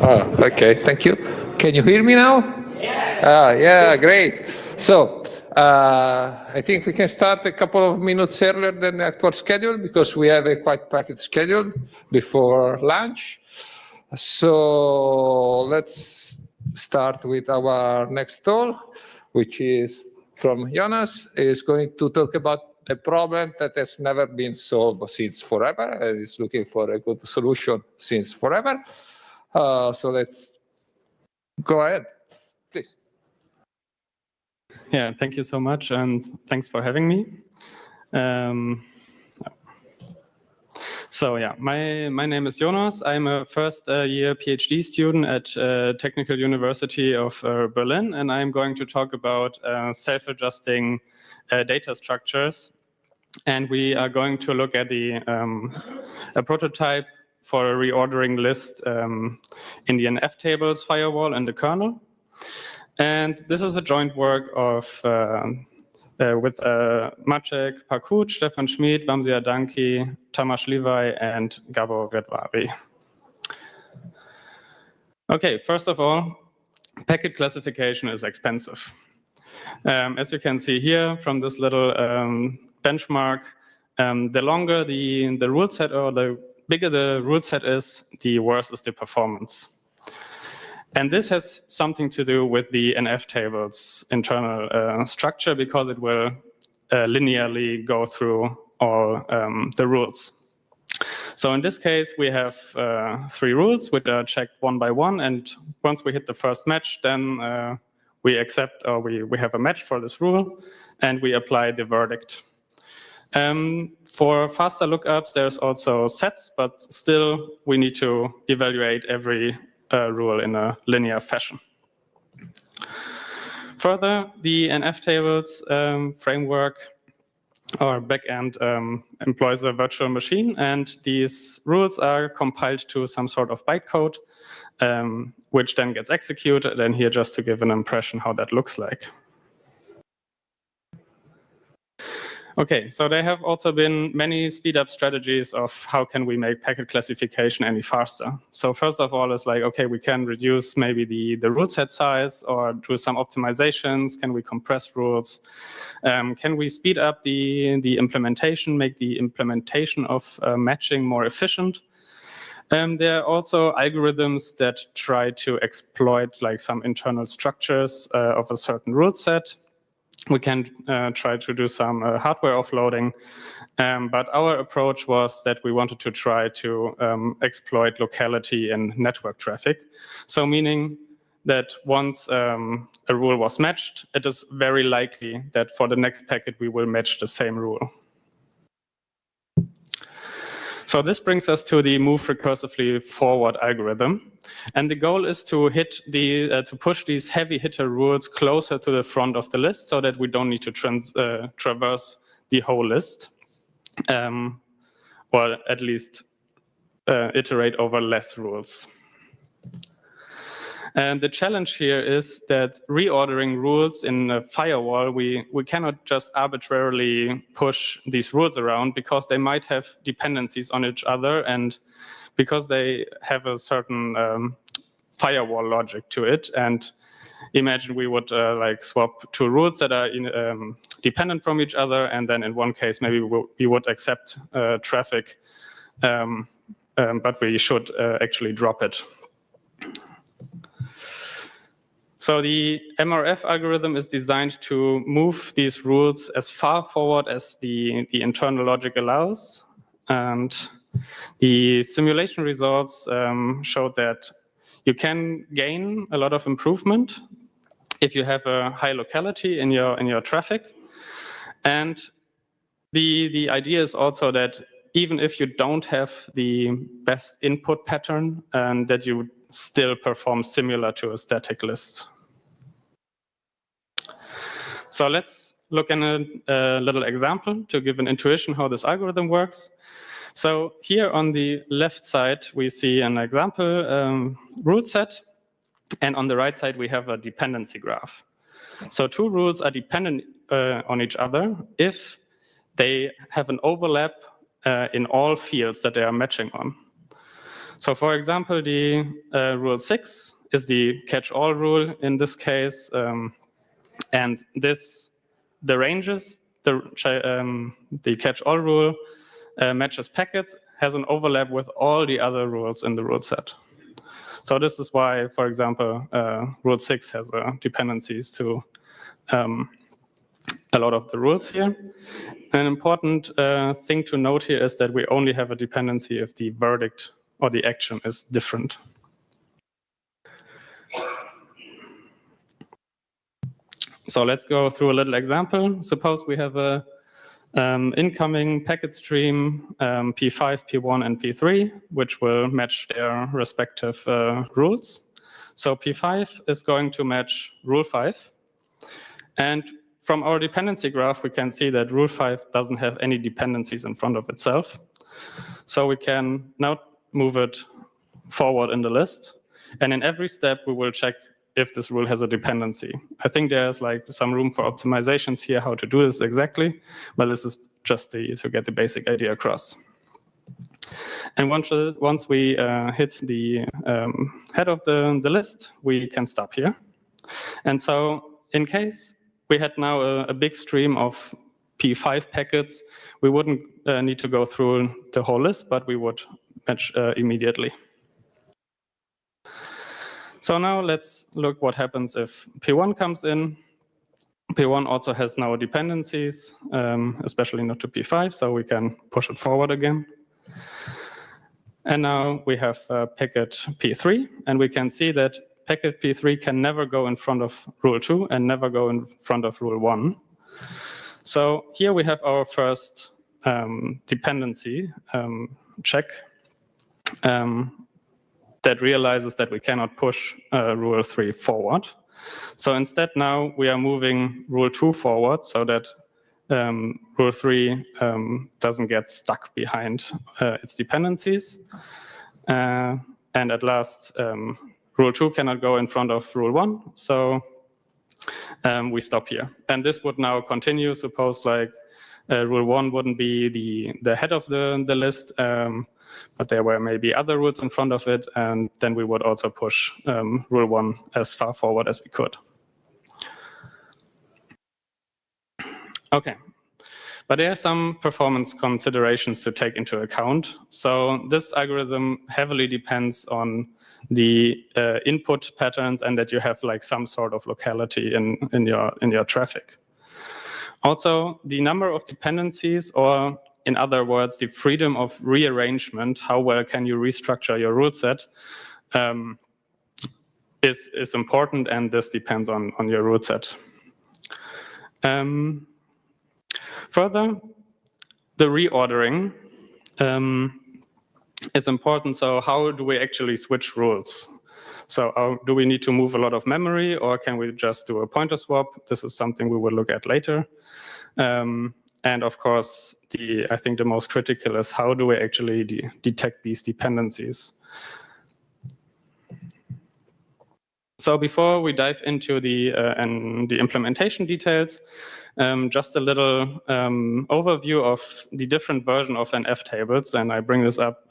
Oh, okay, thank you. Can you hear me now? Yes. Yeah, great. So I think we can start a couple of minutes earlier than the actual schedule because we have a quite packed schedule before lunch. So let's start with our next talk, which is from Jonas. Is going to talk about a problem that has never been solved since forever and is looking for a good solution since forever. So let's go ahead, please. Yeah, thank you so much, and thanks for having me. So yeah, my name is Jonas. I'm a first-year PhD student at Technical University of Berlin, and I'm going to talk about self-adjusting data structures. And we are going to look at a prototype for a reordering list in the NF tables firewall and the kernel. And this is a joint work of with Maciek Pakut, Stefan Schmid, Vamsi Adanki, Tamas Levi, and Gabor Redvari. Okay, first of all, packet classification is expensive. As you can see here from this little benchmark, the longer the rule set or the bigger the rule set is, the worse is the performance. And this has something to do with the NF table's internal structure because it will linearly go through all the rules. So in this case, we have 3 rules which are checked one by one. And once we hit the first match, then we accept or we have a match for this rule and we apply the verdict. For faster lookups, there's also sets, but still we need to evaluate every rule in a linear fashion. Further, the NF tables framework or backend employs a virtual machine, and these rules are compiled to some sort of bytecode, which then gets executed, and here just to give an impression how that looks like. Okay, so there have also been many speed-up strategies of how can we make packet classification any faster. So first of all, it's like, okay, we can reduce maybe the rule set size or do some optimizations. Can we compress rules? Can we speed up the implementation, make the implementation of matching more efficient? There are also algorithms that try to exploit like some internal structures of a certain rule set. We can try to do some hardware offloading, but our approach was that we wanted to try to exploit locality in network traffic. So meaning that once a rule was matched, it is very likely that for the next packet we will match the same rule. So this brings us to the move recursively forward algorithm. And the goal is to to push these heavy hitter rules closer to the front of the list so that we don't need to traverse the whole list, or at least iterate over less rules. And the challenge here is that reordering rules in a firewall, we cannot just arbitrarily push these rules around because they might have dependencies on each other and because they have a certain firewall logic to it. And imagine we would like swap 2 rules that are dependent from each other, and then in one case maybe we would accept traffic, but we should actually drop it. So the MRF algorithm is designed to move these rules as far forward as the internal logic allows. And the simulation results showed that you can gain a lot of improvement if you have a high locality in your traffic. And the idea is also that even if you don't have the best input pattern, that you still perform similar to a static list. So let's look at a little example to give an intuition how this algorithm works. So here on the left side, we see an example rule set. And on the right side, we have a dependency graph. So 2 rules are dependent on each other if they have an overlap in all fields that they are matching on. So for example, the rule 6 is the catch-all rule in this case, and the ranges, the catch-all rule matches packets, has an overlap with all the other rules in the rule set. So this is why, for example, rule 6 has dependencies to a lot of the rules here. An important thing to note here is that we only have a dependency if the verdict or the action is different. So let's go through a little example. Suppose we have a incoming packet stream, P5, P1, and P3, which will match their respective rules. So P5 is going to match rule 5. And from our dependency graph, we can see that rule 5 doesn't have any dependencies in front of itself. So we can now move it forward in the list. And in every step, we will check if this rule has a dependency. I think there's like some room for optimizations here, how to do this exactly, but this is just to get the basic idea across. And once we hit the head of the list, we can stop here. And so in case we had now a big stream of P5 packets, we wouldn't need to go through the whole list, but we would match immediately. So now let's look what happens if P1 comes in. P1 also has now dependencies, especially not to P5, so we can push it forward again. And now we have packet P3, and we can see that packet P3 can never go in front of rule 2 and never go in front of rule 1. So here we have our first dependency check that realizes that we cannot push rule 3 forward. So instead now we are moving rule 2 forward so that rule 3 doesn't get stuck behind its dependencies. And at last, rule 2 cannot go in front of rule 1, so we stop here. And this would now continue. Suppose like rule 1 wouldn't be the head of the list, but there were maybe other rules in front of it, and then we would also push rule 1 as far forward as we could. Okay, but there are some performance considerations to take into account. So this algorithm heavily depends on the input patterns and that you have like some sort of locality in your traffic. Also, the number of dependencies, or in other words, the freedom of rearrangement, how well can you restructure your rule set, is important, and this depends on your rule set. Further, the reordering is important. So how do we actually switch rules? So do we need to move a lot of memory, or can we just do a pointer swap? This is something we will look at later. And of course, I think the most critical is how do we actually detect these dependencies? So before we dive into the implementation details, just a little overview of the different version of NF tables. And I bring this up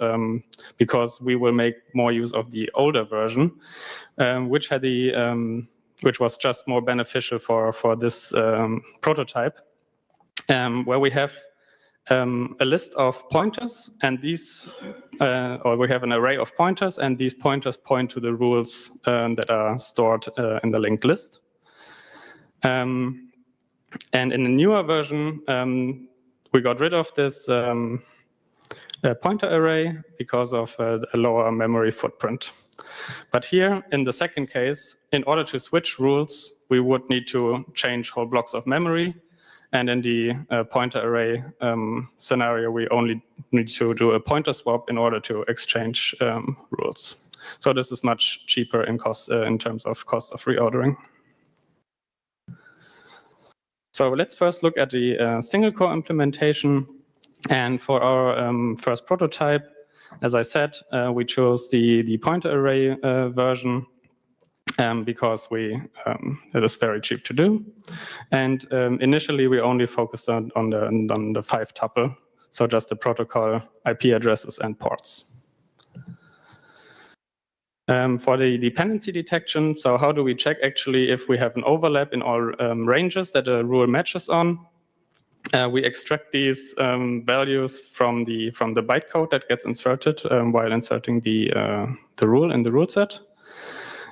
because we will make more use of the older version, which was just more beneficial for this prototype, where we have a list of pointers, and these, or we have an array of pointers, and these pointers point to the rules that are stored in the linked list. And in the newer version, we got rid of this pointer array because of a lower memory footprint. But here, in the second case, in order to switch rules, we would need to change whole blocks of memory. And in the pointer array scenario, we only need to do a pointer swap in order to exchange rules. So this is much cheaper in cost in terms of cost of reordering. So let's first look at the single core implementation. And for our first prototype, as I said, we chose the pointer array version. Because it is very cheap to do. And initially, we only focused on the 5 tuple, so just the protocol, IP addresses, and ports. For the dependency detection, so how do we check actually if we have an overlap in all ranges that a rule matches on? We extract these values from the bytecode that gets inserted while inserting the rule in the rule set,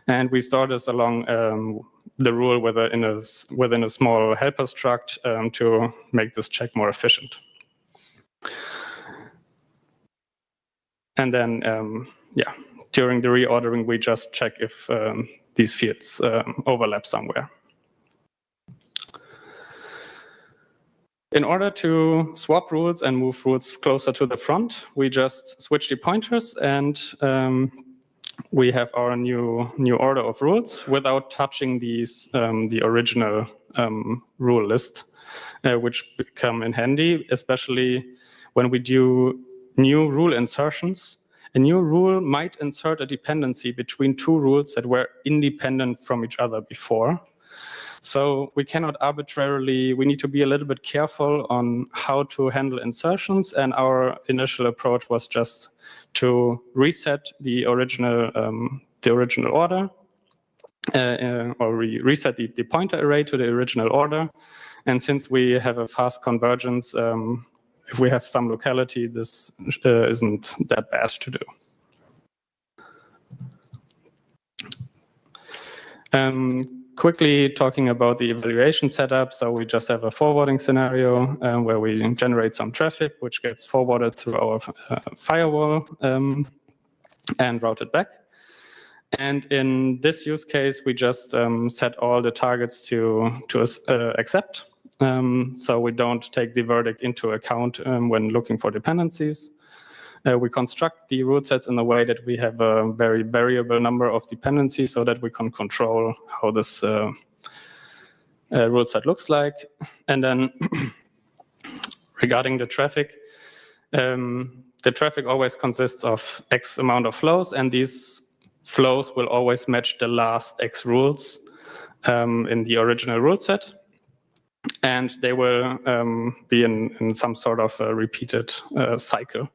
and we store this along the rule within a small helper struct to make this check more efficient. And then, during the reordering, we just check if these fields overlap somewhere. In order to swap rules and move rules closer to the front, we just switch the pointers, and we have our new order of rules without touching the original rule list, which come in handy, especially when we do new rule insertions. A new rule might insert a dependency between two rules that were independent from each other before. So we cannot arbitrarily, we need to be a little bit careful on how to handle insertions, and our initial approach was just to reset the original order, or reset the pointer array to the original order. And since we have a fast convergence, if we have some locality, this isn't that bad to do. Quickly talking about the evaluation setup. So we just have a forwarding scenario where we generate some traffic, which gets forwarded through our firewall and routed back. And in this use case, we just set all the targets to accept. So we don't take the verdict into account when looking for dependencies. We construct the rule sets in a way that we have a very variable number of dependencies so that we can control how this rule set looks like. And then regarding the traffic always consists of X amount of flows, and these flows will always match the last X rules in the original rule set. And they will be in some sort of a repeated cycle.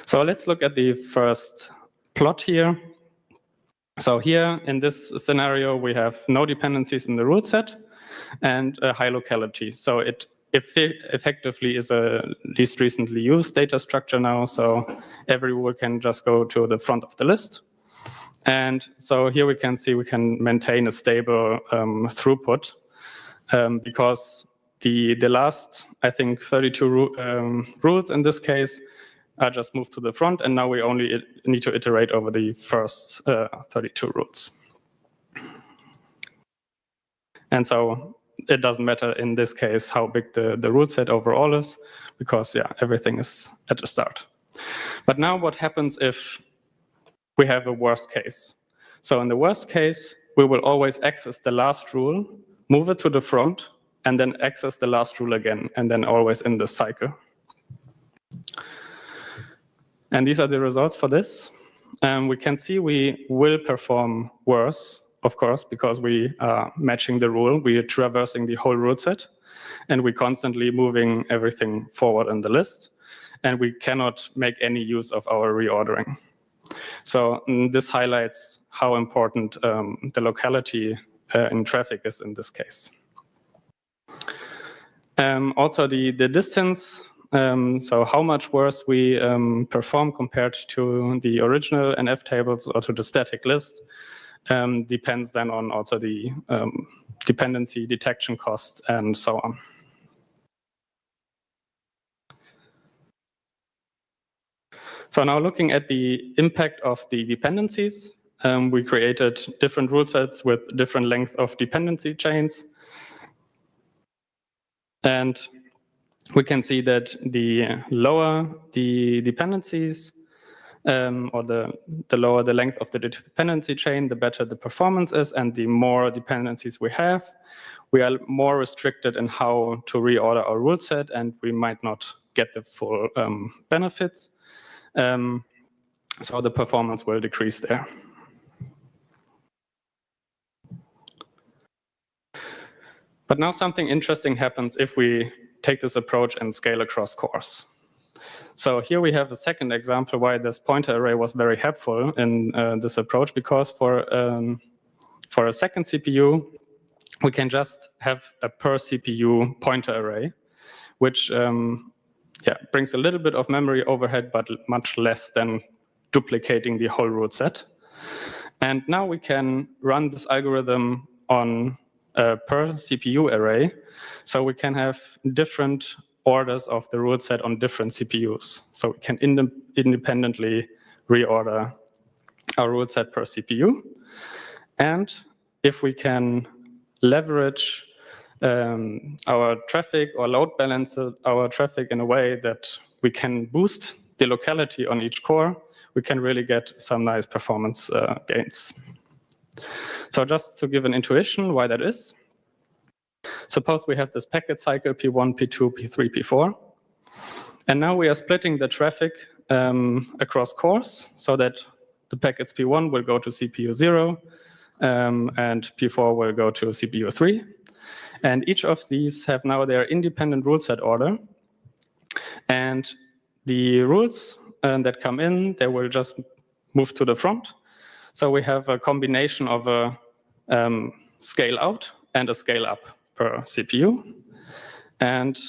So let's look at the first plot here. So here in this scenario, we have no dependencies in the rule set and a high locality. So it effectively is a least recently used data structure now. So every rule can just go to the front of the list. And so here we can see we can maintain a stable throughput because the last, I think, 32 rules in this case are just moved to the front, and now we only need to iterate over the first 32 rules. And so it doesn't matter in this case how big the rule set overall is, because everything is at the start. But now what happens if we have a worst case? So in the worst case, we will always access the last rule, move it to the front, and then access the last rule again, and then always in this cycle. And these are the results for this. We can see we will perform worse, of course, because we are matching the rule. We are traversing the whole rule set, and we're constantly moving everything forward in the list, and we cannot make any use of our reordering. So this highlights how important the locality in traffic is in this case. Also the distance, so how much worse we perform compared to the original NF tables or to the static list depends then on also the dependency detection cost and so on. So now looking at the impact of the dependencies, we created different rule sets with different length of dependency chains. And we can see that the lower the dependencies, or the lower the length of the dependency chain, the better the performance is, and the more dependencies we have, we are more restricted in how to reorder our rule set, and we might not get the full benefits. So the performance will decrease there. But now something interesting happens if we take this approach and scale across cores. So here we have a second example why this pointer array was very helpful in this approach, because for a second CPU, we can just have a per CPU pointer array, which brings a little bit of memory overhead, but much less than duplicating the whole root set. And now we can run this algorithm on a per CPU array. So we can have different orders of the root set on different CPUs. So we can independently reorder our root set per CPU. And if we can leverage our traffic or load balance our traffic in a way that we can boost the locality on each core, we can really get some nice performance gains. So just to give an intuition why that is, suppose we have this packet cycle P1, P2, P3, P4. And now we are splitting the traffic across cores so that the packets P1 will go to CPU 0 and P4 will go to CPU 3. And each of these have now their independent rule set order. And the rules that come in, they will just move to the front. So we have a combination of a scale out and a scale up per CPU. And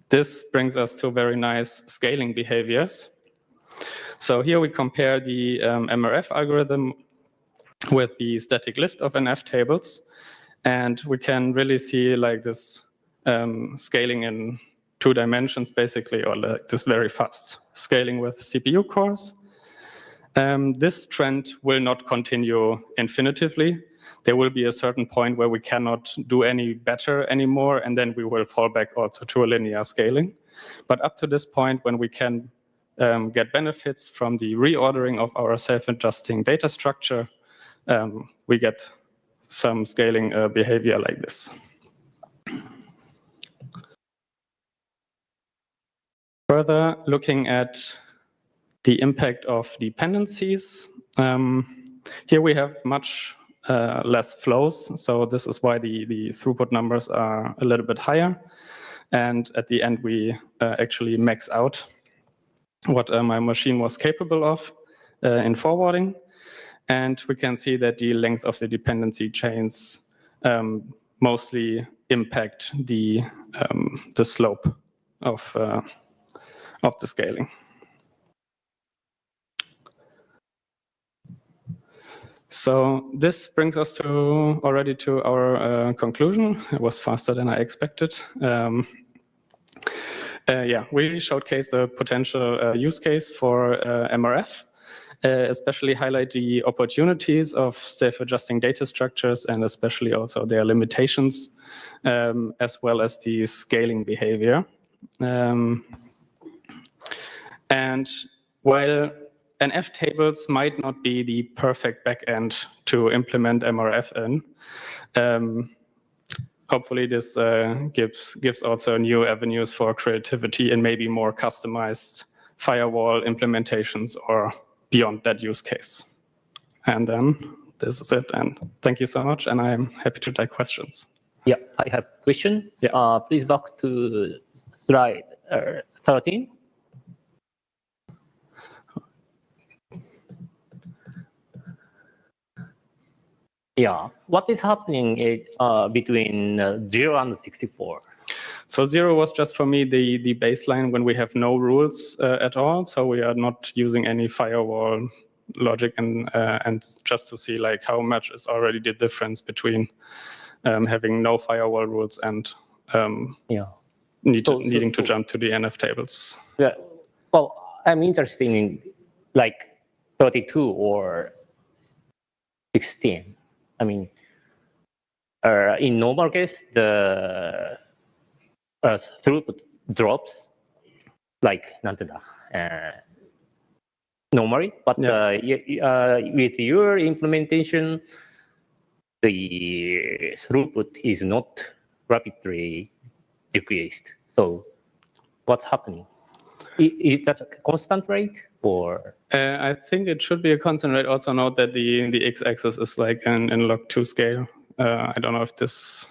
this brings us to very nice scaling behaviors. So here we compare the MRF algorithm with the static list of NF tables. And we can really see like this scaling in 2 dimensions, basically, or like this very fast scaling with CPU cores. This trend will not continue infinitively. There will be a certain point where we cannot do any better anymore, and then we will fall back also to a linear scaling. But up to this point, when we can get benefits from the reordering of our self-adjusting data structure, we get some scaling behavior like this. Further, looking at the impact of dependencies, here we have much less flows. So this is why the throughput numbers are a little bit higher. And at the end, we actually max out what my machine was capable of in forwarding. And we can see that the length of the dependency chains mostly impact the slope of the scaling. So this brings us already to our conclusion. It was faster than I expected. We showcased a potential use case for MRF, especially highlight the opportunities of self-adjusting data structures and especially also their limitations, as well as the scaling behavior. And while NF tables might not be the perfect backend to implement MRF in, hopefully this gives also new avenues for creativity and maybe more customized firewall implementations or beyond that use case. And then this is it. And thank you so much. And I'm happy to take questions. Yeah, I have a question. Yeah. Please back to slide 13. Yeah, what is happening between 0 and 64? So 0 was just for me the baseline when we have no rules at all. So we are not using any firewall logic and just to see like how much is already the difference between having no firewall rules and needing to jump to the NF tables. Yeah, well, I'm interested in like 32 or 16. I mean, in normal case, the throughput drops like normally, but with your implementation, the throughput is not rapidly decreased. So what's happening? Is that a constant rate or? I think it should be a constant rate. Also note that the x-axis is like an log2 scale. I don't know if this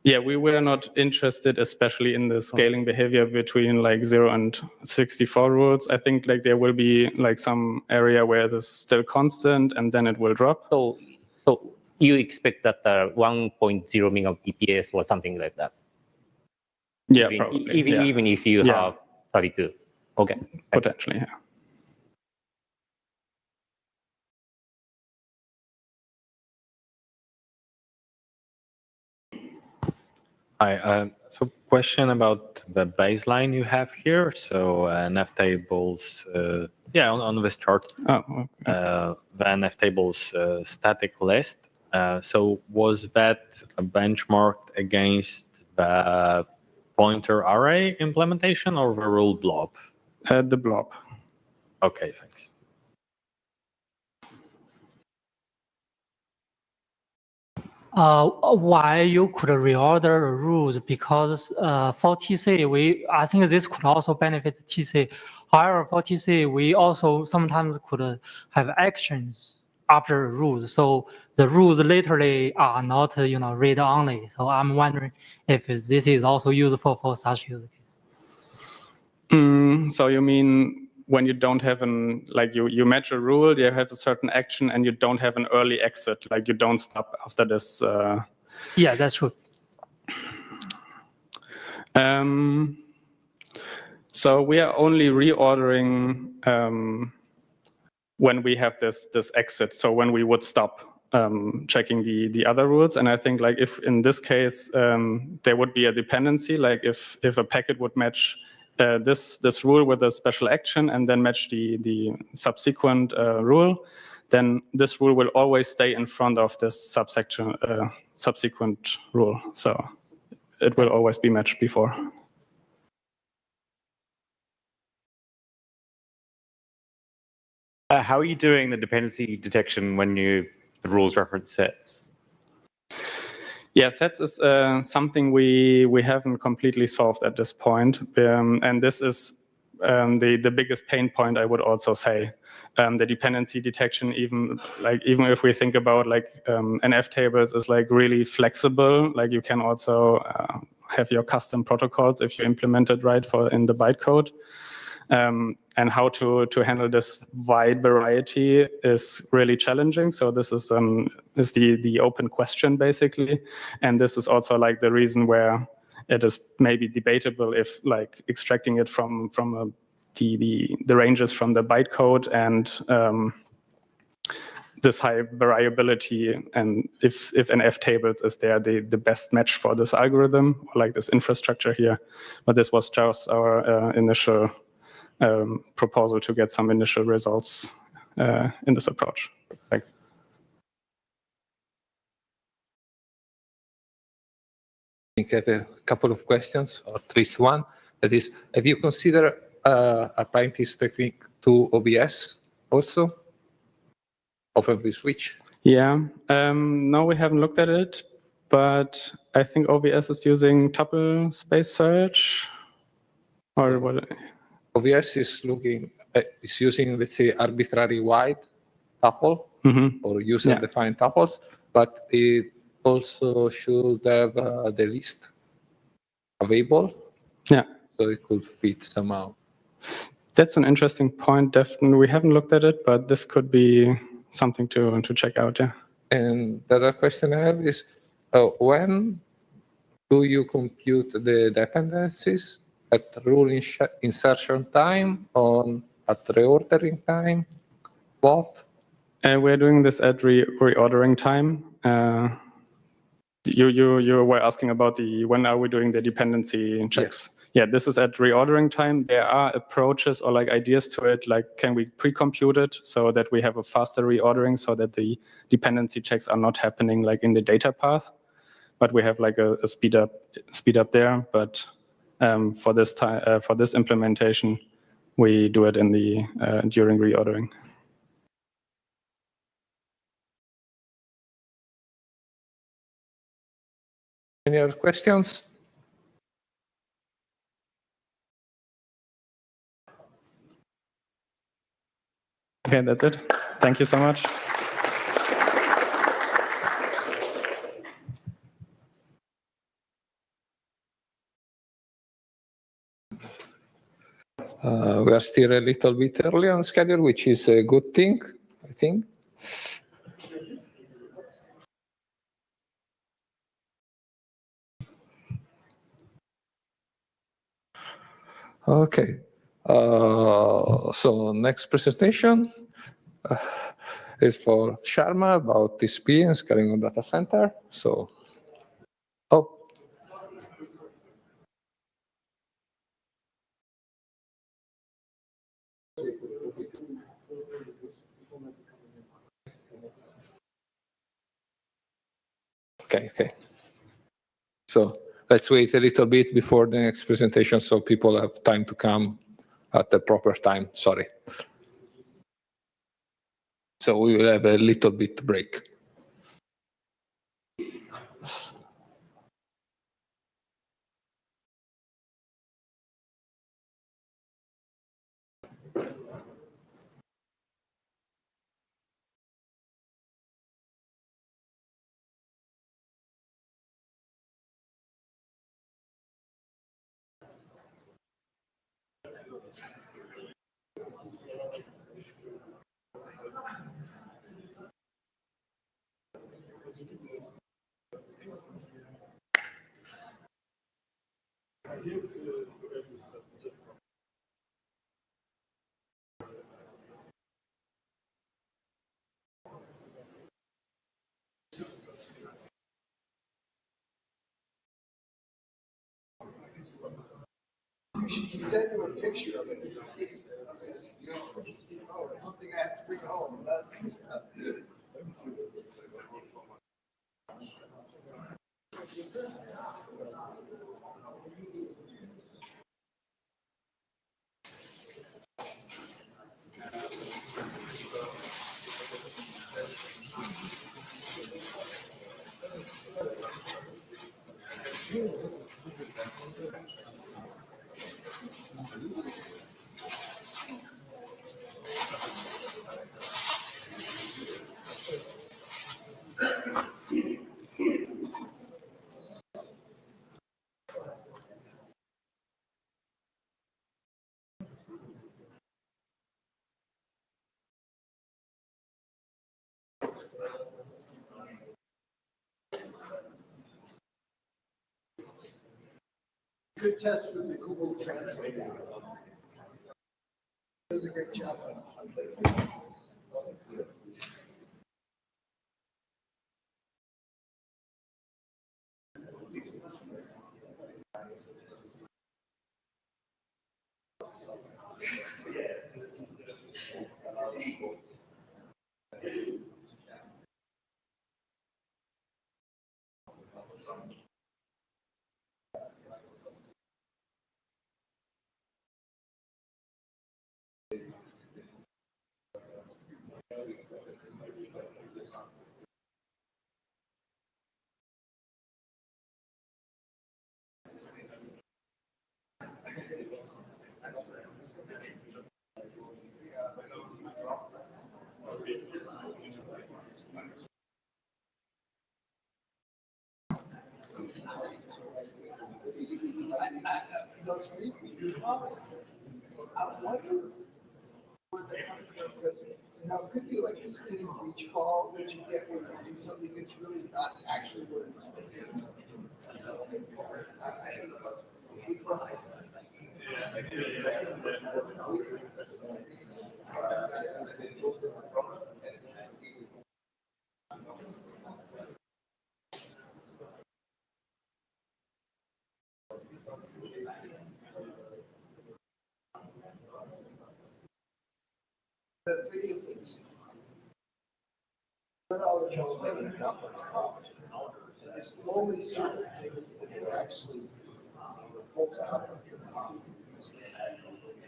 Yeah, we were not interested, especially in the scaling behavior between like 0 and 64 rules. I think like there will be like some area where it is still constant and then it will drop. So you expect that 1.0 megabps or something like that? Yeah, even, probably. Even if you have 32. Okay. Potentially, yeah. Hi. So question about the baseline you have here. So nav tables, on this chart, Oh, okay. the nav tables static list. So was that benchmarked against the pointer array implementation or the rule blob? The blob. Okay, thanks. Why you could reorder rules? Because for TC, I think this could also benefit TC. However, for TC, we also sometimes could have actions after rules. So the rules literally are not, read only. So I'm wondering if this is also useful for such use case. So you mean when you don't have you match a rule, you have a certain action and you don't have an early exit, like you don't stop after this. Yeah, that's true. So we are only reordering when we have this exit. So when we would stop checking the other rules. And I think like if in this case, there would be a dependency, like if a packet would match this rule with a special action and then match the subsequent rule, then this rule will always stay in front of this subsequent rule. So it will always be matched before. How are you doing the dependency detection when the rules reference sets? Yeah, sets is something we haven't completely solved at this point. And this is the biggest pain point, I would also say. The dependency detection, even if we think about NF tables is like really flexible. Like you can also have your custom protocols if you implement it right in the bytecode. And how to handle this wide variety is really challenging. So this is the open question basically, and this is also like the reason where it is maybe debatable if like extracting it from the ranges from the bytecode and this high variability, and if NF tables is there the best match for this algorithm, or like this infrastructure here. But this was just our initial proposal to get some initial results in this approach. Thanks. I think I have a couple of questions, or at least one. That is, have you considered applying this technique to OBS also? Open the switch? Yeah, no, we haven't looked at it, but I think OBS is using tuple space search, or what? OBS is using, let's say, arbitrary wide tuple or user-defined tuples, but it also should have the list available. Yeah. So it could fit somehow. That's an interesting point. Definitely, we haven't looked at it, but this could be something to check out. Yeah. And the other question I have is, when do you compute the dependencies? At rule insertion time, at reordering time, what? We're doing this at reordering time. You were asking about when are we doing the dependency checks? Yeah, this is at reordering time. There are approaches or like ideas to it, like can we pre-compute it so that we have a faster reordering so that the dependency checks are not happening like in the data path, but we have like a speed up there. But for this implementation, we do it in the during reordering. Any other questions? Okay, that's it. Thank you so much. We are still a little bit early on schedule, which is a good thing, I think. Okay. So next presentation is for Sharma about TCP and scaling on data center. So, oh. Okay. So let's wait a little bit before the next presentation so people have time to come at the proper time. Sorry. So we will have a little bit break. She sent you a picture of it. Something I have to bring home. Good test with the Google Translate now. Does a great job on labels. Those recent problems, I wonder where they're coming from, because, it could be like a spinning beach ball that you get when you do something that's really not actually what it's thinking. The thing is, it's knowledge of many complex problems. And there's only certain things that it actually pulls out of your problem.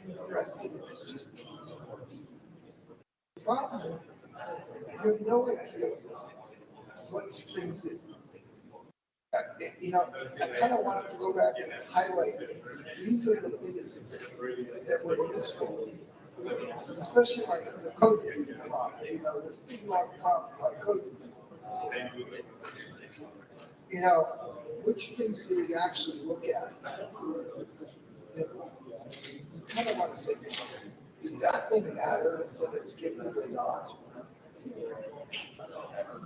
The rest of it is just keys. The problem is, you have no idea what strings it. I kind of wanted to go back and highlight, these are the things that were useful, especially like the code review problem, this big long problem like code review. Which things do we actually look at? You kind kind of want to say, does that thing matter that it's given or not?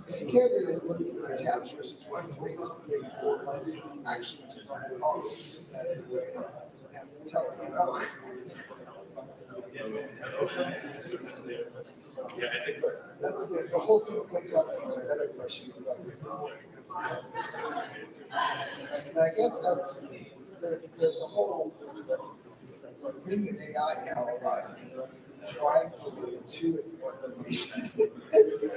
If you can't really look at the tabs versus white space, they actually just always that anyway and tell you no. But that's the whole thing comes up to these other questions about. And I guess that's there's a whole thing in AI now about trying to intuit what the mission is.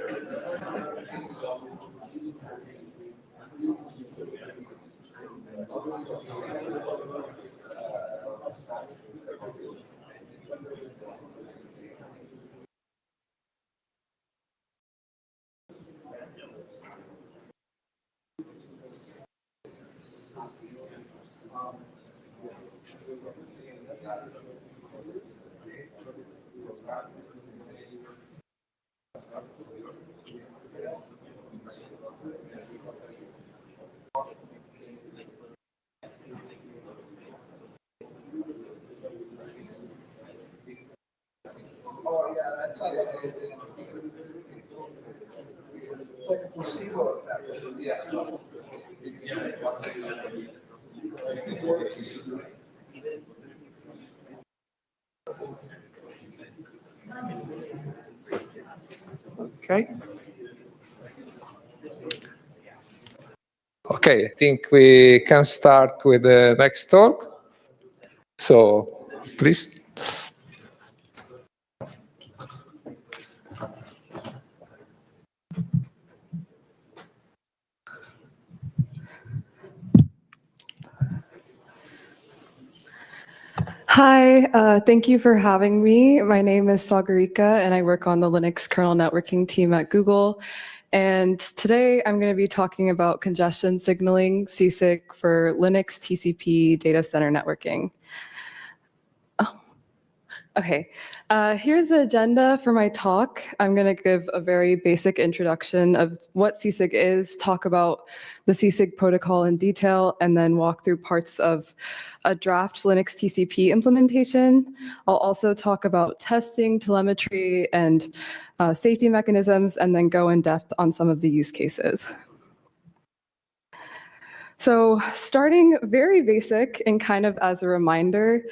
Oh, yeah, that's not like anything. It's like a placebo effect. Yeah. Okay. Okay, I think we can start with the next talk. So, please. Hi, thank you for having me. My name is Sagarika, and I work on the Linux kernel networking team at Google. And today I'm going to be talking about congestion signaling, CSIG, for Linux TCP data center networking. Okay, here's the agenda for my talk. I'm going to give a very basic introduction of what CSIG is, talk about the CSIG protocol in detail, and then walk through parts of a draft Linux TCP implementation. I'll also talk about testing, telemetry, and safety mechanisms, and then go in depth on some of the use cases. So starting very basic and kind of as a reminder,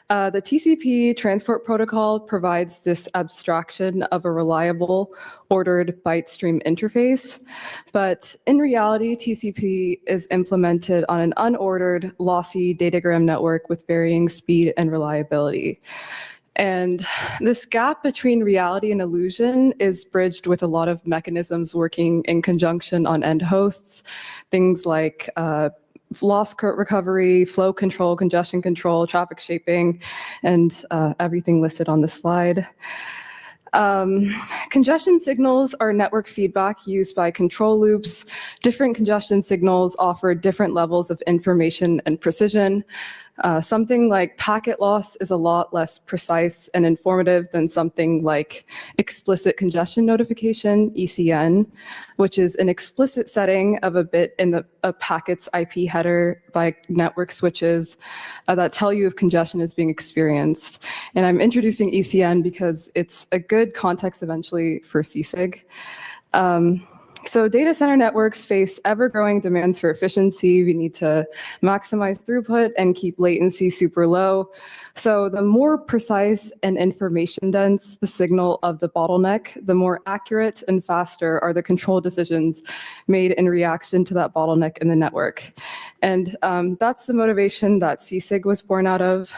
the TCP transport protocol provides this abstraction of a reliable ordered byte stream interface. But in reality, TCP is implemented on an unordered, lossy datagram network with varying speed and reliability. And this gap between reality and illusion is bridged with a lot of mechanisms working in conjunction on end hosts, things like loss recovery, flow control, congestion control, traffic shaping, and everything listed on the slide. Congestion signals are network feedback used by control loops. Different congestion signals offer different levels of information and precision. Something like packet loss is a lot less precise and informative than something like explicit congestion notification, ECN, which is an explicit setting of a bit in a packet's IP header by network switches that tell you if congestion is being experienced. And I'm introducing ECN because it's a good context eventually for CSIG. So data center networks face ever-growing demands for efficiency. We need to maximize throughput and keep latency super low. So the more precise and information dense the signal of the bottleneck, the more accurate and faster are the control decisions made in reaction to that bottleneck in the network. And that's the motivation that CSIG was born out of.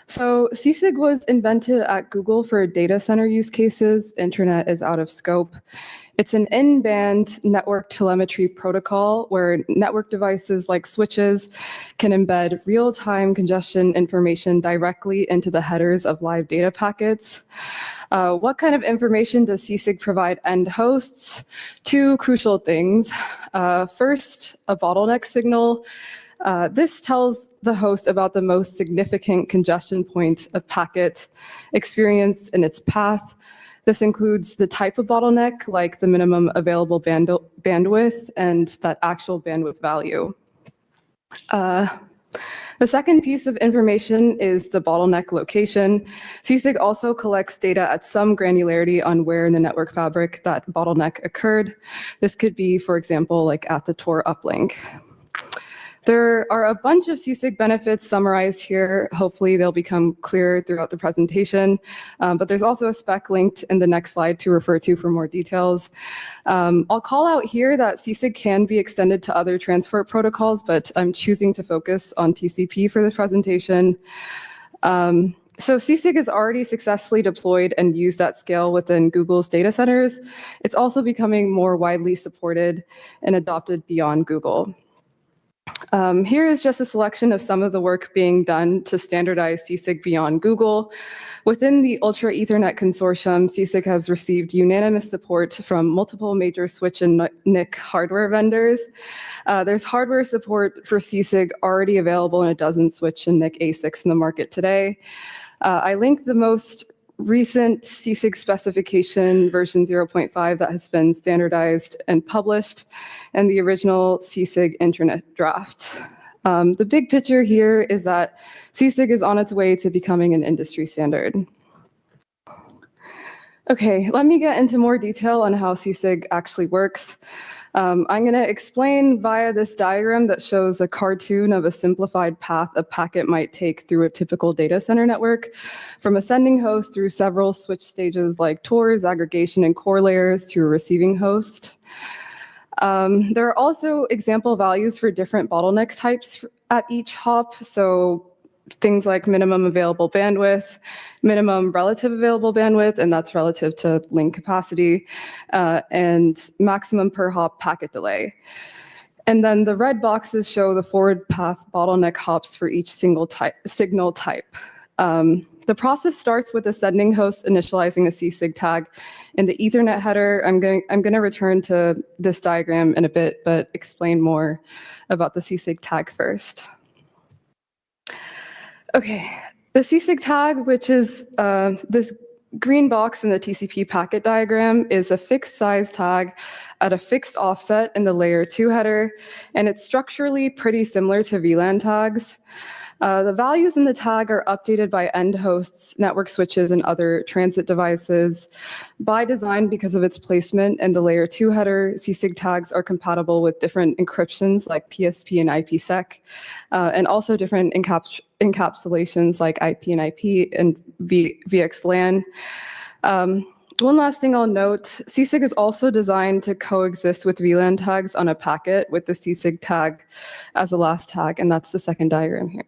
So CSIG was invented at Google for data center use cases. Internet is out of scope. It's an in-band network telemetry protocol where network devices like switches can embed real-time congestion information directly into the headers of live data packets. What kind of information does CSIG provide end hosts? Two crucial things. First, a bottleneck signal. This tells the host about the most significant congestion point a packet experienced in its path. This includes the type of bottleneck, like the minimum available bandwidth and that actual bandwidth value. The second piece of information is the bottleneck location. CSIG also collects data at some granularity on where in the network fabric that bottleneck occurred. This could be, for example, like at the Tor uplink. There are a bunch of CSIG benefits summarized here. Hopefully they'll become clear throughout the presentation, but there's also a spec linked in the next slide to refer to for more details. I'll call out here that CSIG can be extended to other transport protocols, but I'm choosing to focus on TCP for this presentation. So CSIG is already successfully deployed and used at scale within Google's data centers. It's also becoming more widely supported and adopted beyond Google. Here is just a selection of some of the work being done to standardize CSIG beyond Google. Within the Ultra Ethernet Consortium, CSIG has received unanimous support from multiple major switch and NIC hardware vendors. There's hardware support for CSIG already available in a dozen switch and NIC ASICs in the market today. I linked the most recent CSIG specification version 0.5 that has been standardized and published, and the original CSIG internet draft. The big picture here is that CSIG is on its way to becoming an industry standard. Okay, let me get into more detail on how CSIG actually works. I'm going to explain via this diagram that shows a cartoon of a simplified path a packet might take through a typical data center network, from a sending host through several switch stages like Tors, aggregation, and core layers to a receiving host. There are also example values for different bottleneck types at each hop. So things like minimum available bandwidth, minimum relative available bandwidth, and that's relative to link capacity, and maximum per hop packet delay. And then the red boxes show the forward path bottleneck hops for each signal type. The process starts with the sending host initializing a CSIG tag in the Ethernet header. I'm going to return to this diagram in a bit, but explain more about the CSIG tag first. Okay, the CSIG tag, which is this green box in the TCP packet diagram, is a fixed size tag at a fixed offset in the layer 2 header, and it's structurally pretty similar to VLAN tags. The values in the tag are updated by end hosts, network switches, and other transit devices. By design, because of its placement in the layer 2 header, CSIG tags are compatible with different encryptions like PSP and IPsec, and also different encapsulations like IP and IP and VXLAN. One last thing I'll note, CSIG is also designed to coexist with VLAN tags on a packet with the CSIG tag as the last tag, and that's the second diagram here.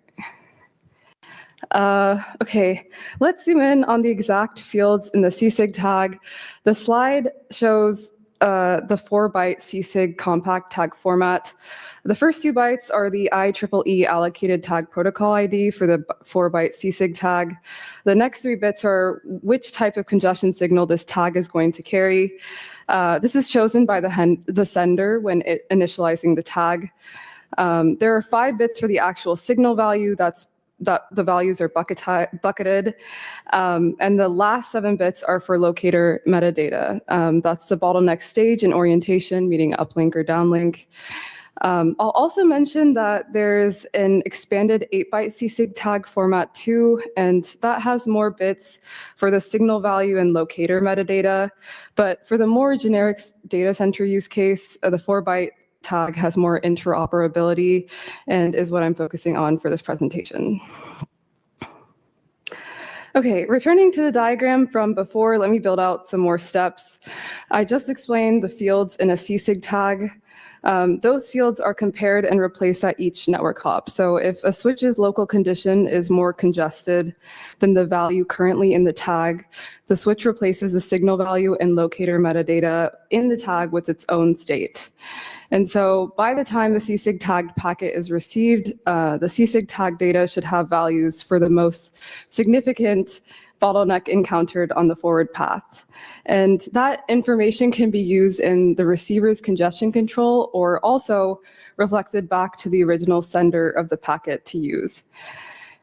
Okay, let's zoom in on the exact fields in the CSIG tag. The slide shows the 4-byte CSIG compact tag format. The first 2 bytes are the IEEE allocated tag protocol ID for the 4-byte CSIG tag. The next 3 bits are which type of congestion signal this tag is going to carry. This is chosen by the sender when initializing the tag. There are 5 bits for the actual signal value. The values are bucketed, and the last 7 bits are for locator metadata. That's the bottleneck stage and orientation, meaning uplink or downlink. I'll also mention that there's an expanded 8-byte CSIG tag format too, and that has more bits for the signal value and locator metadata. But for the more generic data center use case, the 4-byte tag has more interoperability and is what I'm focusing on for this presentation. Okay, returning to the diagram from before, let me build out some more steps. I just explained the fields in a CSIG tag. Those fields are compared and replaced at each network hop. So if a switch's local condition is more congested than the value currently in the tag, the switch replaces the signal value and locator metadata in the tag with its own state. And so by the time the CSIG tagged packet is received, the CSIG tag data should have values for the most significant bottleneck encountered on the forward path. And that information can be used in the receiver's congestion control or also reflected back to the original sender of the packet to use.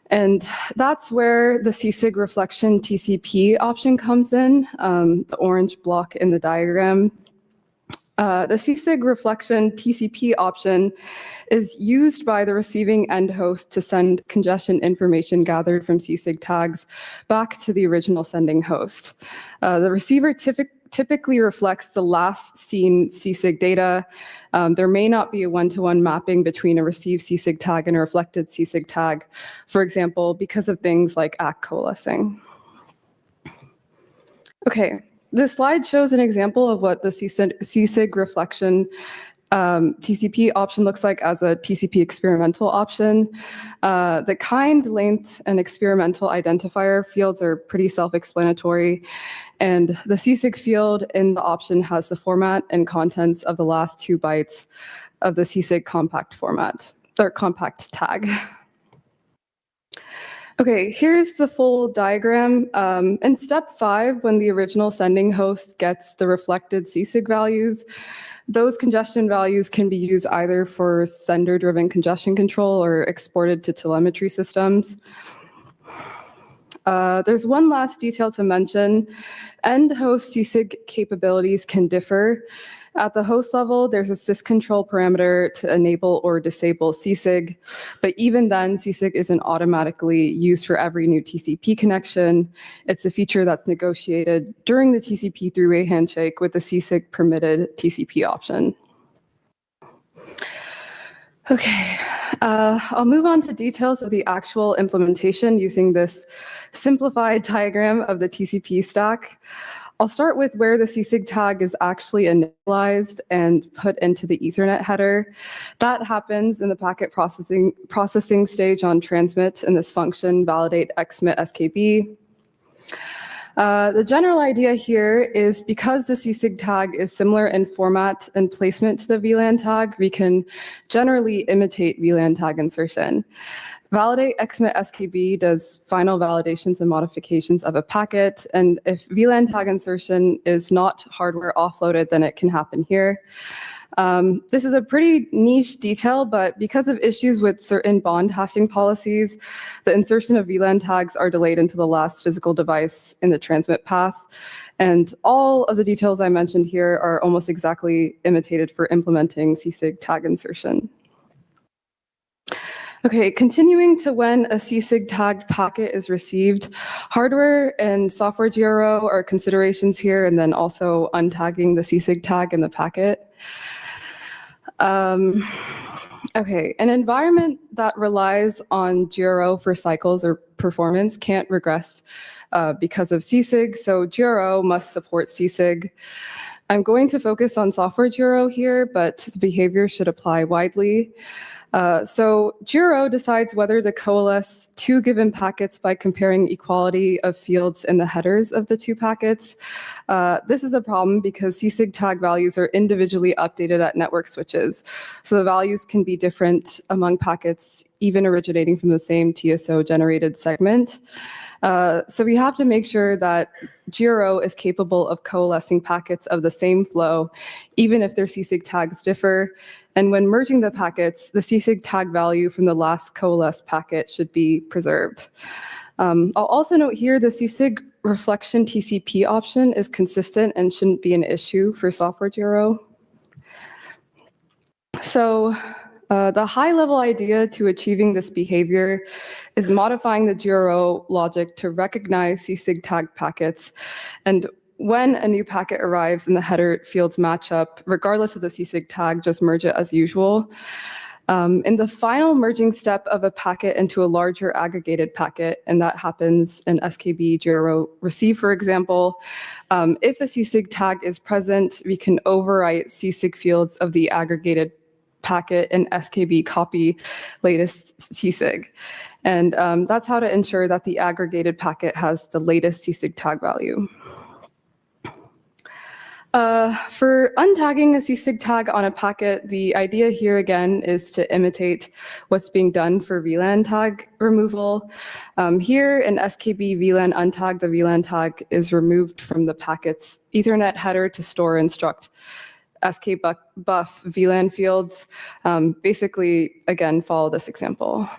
And that's where the CSIG reflection TCP option comes in, the orange block in the diagram. The CSIG reflection TCP option is used by the receiving end host to send congestion information gathered from CSIG tags back to the original sending host. The receiver typically reflects the last seen CSIG data. There may not be a one-to-one mapping between a received CSIG tag and a reflected CSIG tag, for example, because of things like ACK coalescing. Okay. This slide shows an example of what the CSIG reflection TCP option looks like as a TCP experimental option. The kind, length, and experimental identifier fields are pretty self-explanatory, and the CSIG field in the option has the format and contents of the last 2 bytes of the CSIG compact format, or compact tag. Okay, here's the full diagram. In step 5, when the original sending host gets the reflected CSIG values, those congestion values can be used either for sender-driven congestion control or exported to telemetry systems. There's one last detail to mention. End host CSIG capabilities can differ. At the host level, there's a syscontrol parameter to enable or disable CSIG, but even then, CSIG isn't automatically used for every new TCP connection. It's a feature that's negotiated during the TCP three-way handshake with the CSIG permitted TCP option. Okay, I'll move on to details of the actual implementation using this simplified diagram of the TCP stack. I'll start with where the CSIG tag is actually initialized and put into the Ethernet header. That happens in the packet processing stage on transmit in this function validate xmit skb. The general idea here is because the CSIG tag is similar in format and placement to the VLAN tag, we can generally imitate VLAN tag insertion. Validate xmit skb does final validations and modifications of a packet, and if VLAN tag insertion is not hardware offloaded, then it can happen here. This is a pretty niche detail, but because of issues with certain bond hashing policies, the insertion of VLAN tags are delayed into the last physical device in the transmit path. And all of the details I mentioned here are almost exactly imitated for implementing CSIG tag insertion. Okay, continuing to when a CSIG tagged packet is received, hardware and software GRO are considerations here, and then also untagging the CSIG tag in the packet. Okay, an environment that relies on GRO for cycles or performance can't regress because of CSIG, so GRO must support CSIG. I'm going to focus on software GRO here, but the behavior should apply widely. So GRO decides whether to coalesce 2 given packets by comparing equality of fields in the headers of the 2 packets. This is a problem because CSIG tag values are individually updated at network switches. So the values can be different among packets, even originating from the same TSO generated segment. So we have to make sure that GRO is capable of coalescing packets of the same flow, even if their CSIG tags differ. And when merging the packets, the CSIG tag value from the last coalesced packet should be preserved. I'll also note here the CSIG reflection TCP option is consistent and shouldn't be an issue for software GRO. So the high-level idea to achieving this behavior is modifying the GRO logic to recognize CSIG tag packets. And when a new packet arrives and the header fields match up, regardless of the CSIG tag, just merge it as usual. In the final merging step of a packet into a larger aggregated packet, and that happens in skb GRO receive, for example, if a CSIG tag is present, we can overwrite CSIG fields of the aggregated packet and skb copy latest CSIG. And that's how to ensure that the aggregated packet has the latest CSIG tag value. For untagging a CSIG tag on a packet, the idea here again is to imitate what's being done for VLAN tag removal. Here in skb VLAN untag, the VLAN tag is removed from the packet's Ethernet header to store instruct skbuff VLAN fields. Basically, again, follow this example.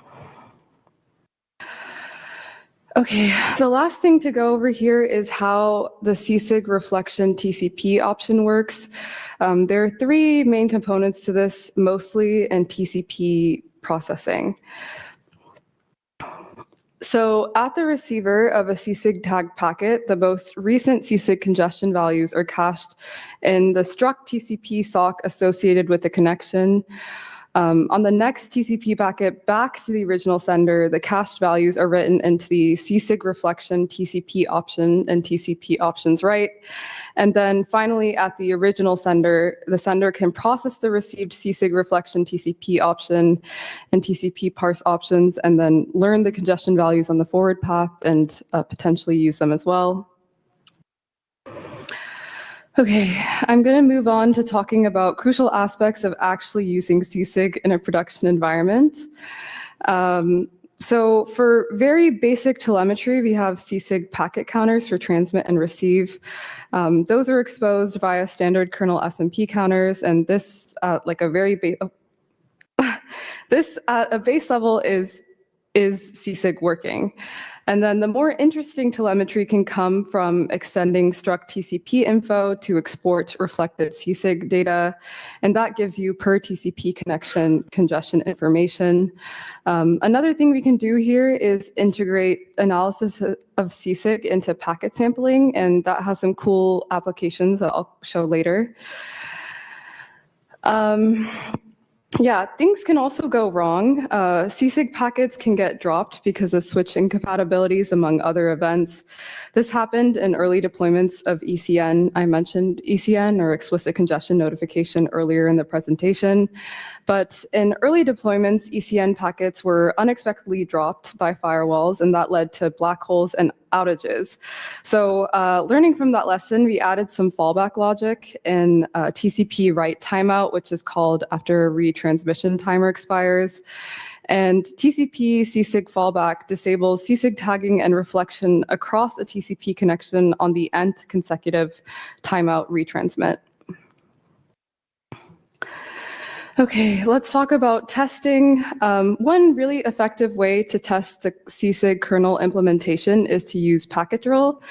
Okay, the last thing to go over here is how the CSIG reflection TCP option works. There are three main components to this, mostly in TCP processing. So at the receiver of a CSIG tag packet, the most recent CSIG congestion values are cached in the struct TCP sock associated with the connection. On the next TCP packet back to the original sender, the cached values are written into the CSIG reflection TCP option and TCP options right. And then finally, at the original sender, the sender can process the received CSIG reflection TCP option and TCP parse options, and then learn the congestion values on the forward path and potentially use them as well. Okay, I'm going to move on to talking about crucial aspects of actually using CSIG in a production environment. So for very basic telemetry, we have CSIG packet counters for transmit and receive. Those are exposed via standard kernel SMP counters, and this like a very this at a base level is CSIG working. And then the more interesting telemetry can come from extending struct TCP info to export reflected CSIG data, and that gives you per TCP connection congestion information. Another thing we can do here is integrate analysis of CSIG into packet sampling, and that has some cool applications that I'll show later. Yeah, things can also go wrong. CSIG packets can get dropped because of switch incompatibilities, among other events. This happened in early deployments of ECN. I mentioned ECN, or explicit congestion notification, earlier in the presentation. But in early deployments, ECN packets were unexpectedly dropped by firewalls, and that led to black holes and outages. So learning from that lesson, we added some fallback logic in TCP write timeout, which is called after a retransmission timer expires. And TCP CSIG fallback disables CSIG tagging and reflection across a TCP connection on the nth consecutive timeout retransmit. Okay, let's talk about testing. One really effective way to test the CSIG kernel implementation is to use Packet Drill.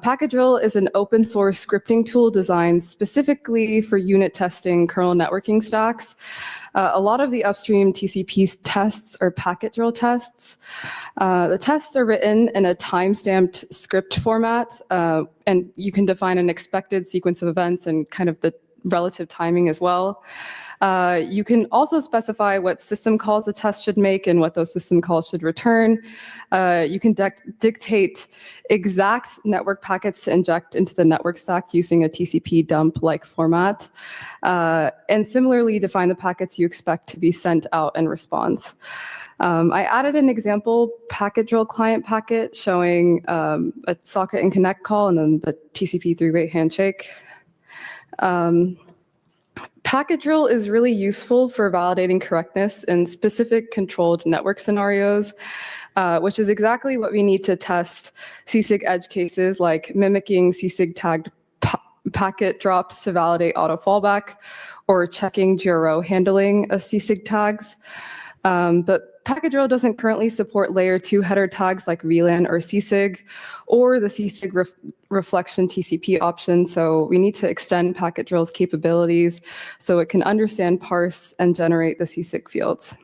Packet Drill is an open source scripting tool designed specifically for unit testing kernel networking stacks. A lot of the upstream TCP tests are Packet Drill tests. The tests are written in a time-stamped script format, and you can define an expected sequence of events and kind of the relative timing as well. You can also specify what system calls a test should make and what those system calls should return. You can dictate exact network packets to inject into the network stack using a TCP dump-like format, and similarly define the packets you expect to be sent out in response. I added an example Packet Drill client packet showing a socket and connect call and then the TCP three-way handshake. Packet Drill is really useful for validating correctness in specific controlled network scenarios, which is exactly what we need to test CSIG edge cases like mimicking CSIG tagged packet drops to validate auto fallback or checking GRO handling of CSIG tags. But Packet Drill doesn't currently support layer 2 header tags like VLAN or CSIG or the CSIG reflection TCP option. So we need to extend Packet Drill's capabilities so it can understand, parse, and generate the CSIG fields.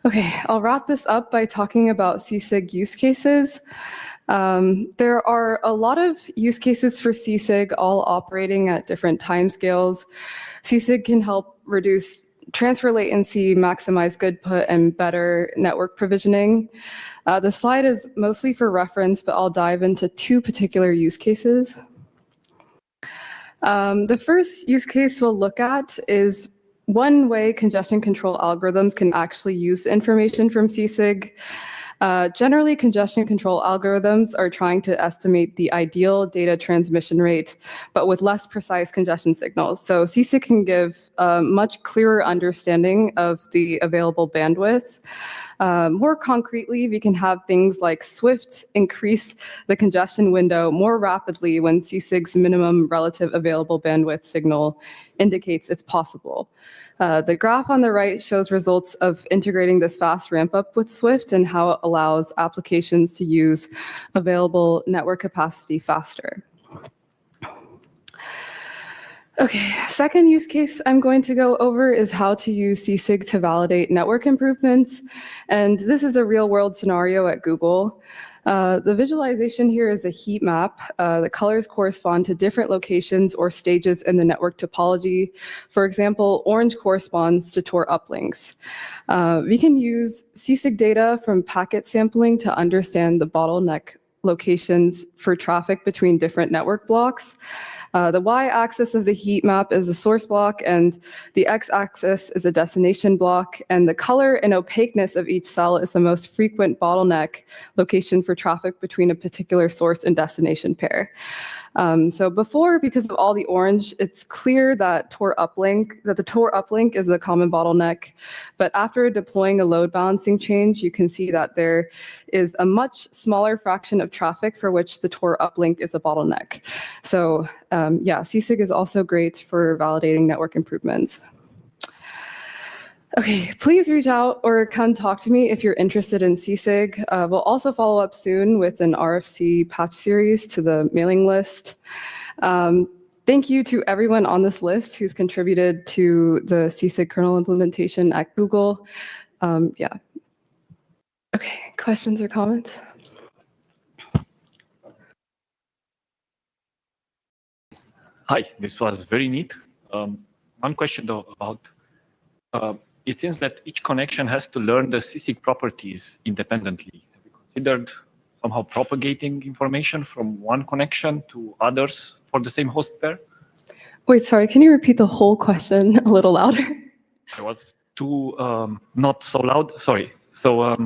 Okay, I'll wrap this up by talking about CSIG use cases. There are a lot of use cases for CSIG, all operating at different timescales. CSIG can help reduce transfer latency, maximize good put, and better network provisioning. The slide is mostly for reference, but I'll dive into two particular use cases. The first use case we'll look at is one way congestion control algorithms can actually use information from CSIG. Generally, congestion control algorithms are trying to estimate the ideal data transmission rate, but with less precise congestion signals. So CSIG can give a much clearer understanding of the available bandwidth. More concretely, we can have things like Swift increase the congestion window more rapidly when CSIG's minimum relative available bandwidth signal indicates it's possible. The graph on the right shows results of integrating this fast ramp up with Swift and how it allows applications to use available network capacity faster. Okay, second use case I'm going to go over is how to use CSIG to validate network improvements. And this is a real world scenario at Google. The visualization here is a heat map. The colors correspond to different locations or stages in the network topology. For example, orange corresponds to Tor uplinks. We can use CSIG data from packet sampling to understand the bottleneck locations for traffic between different network blocks. The y-axis of the heat map is a source block, and the x-axis is a destination block, and the color and opaqueness of each cell is the most frequent bottleneck location for traffic between a particular source and destination pair. So before, because of all the orange, it's clear that the Tor uplink is a common bottleneck. But after deploying a load balancing change, you can see that there is a much smaller fraction of traffic for which the Tor uplink is a bottleneck. So yeah, CSIG is also great for validating network improvements. Okay, please reach out or come talk to me if you're interested in CSIG. We'll also follow up soon with an RFC patch series to the mailing list. Thank you to everyone on this list who's contributed to the CSIG kernel implementation at Google. Yeah. Okay, questions or comments? Hi, this was very neat. One question though about, it seems that each connection has to learn the CSIG properties independently. Have you considered somehow propagating information from one connection to others for the same host pair? Wait, sorry, can you repeat the whole question a little louder? I was too not so loud, sorry. So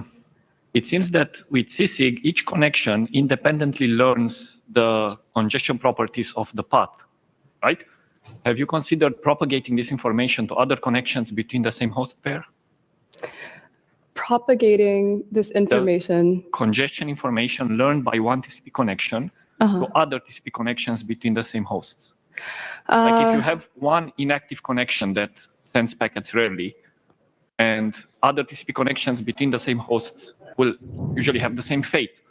it seems that with CSIG, each connection independently learns the congestion properties of the path, right? Have you considered propagating this information to other connections between the same host pair? Propagating this information. The congestion information learned by one TCP connection to other TCP connections between the same hosts. Like if you have one inactive connection that sends packets rarely, and other TCP connections between the same hosts will usually have the same fate,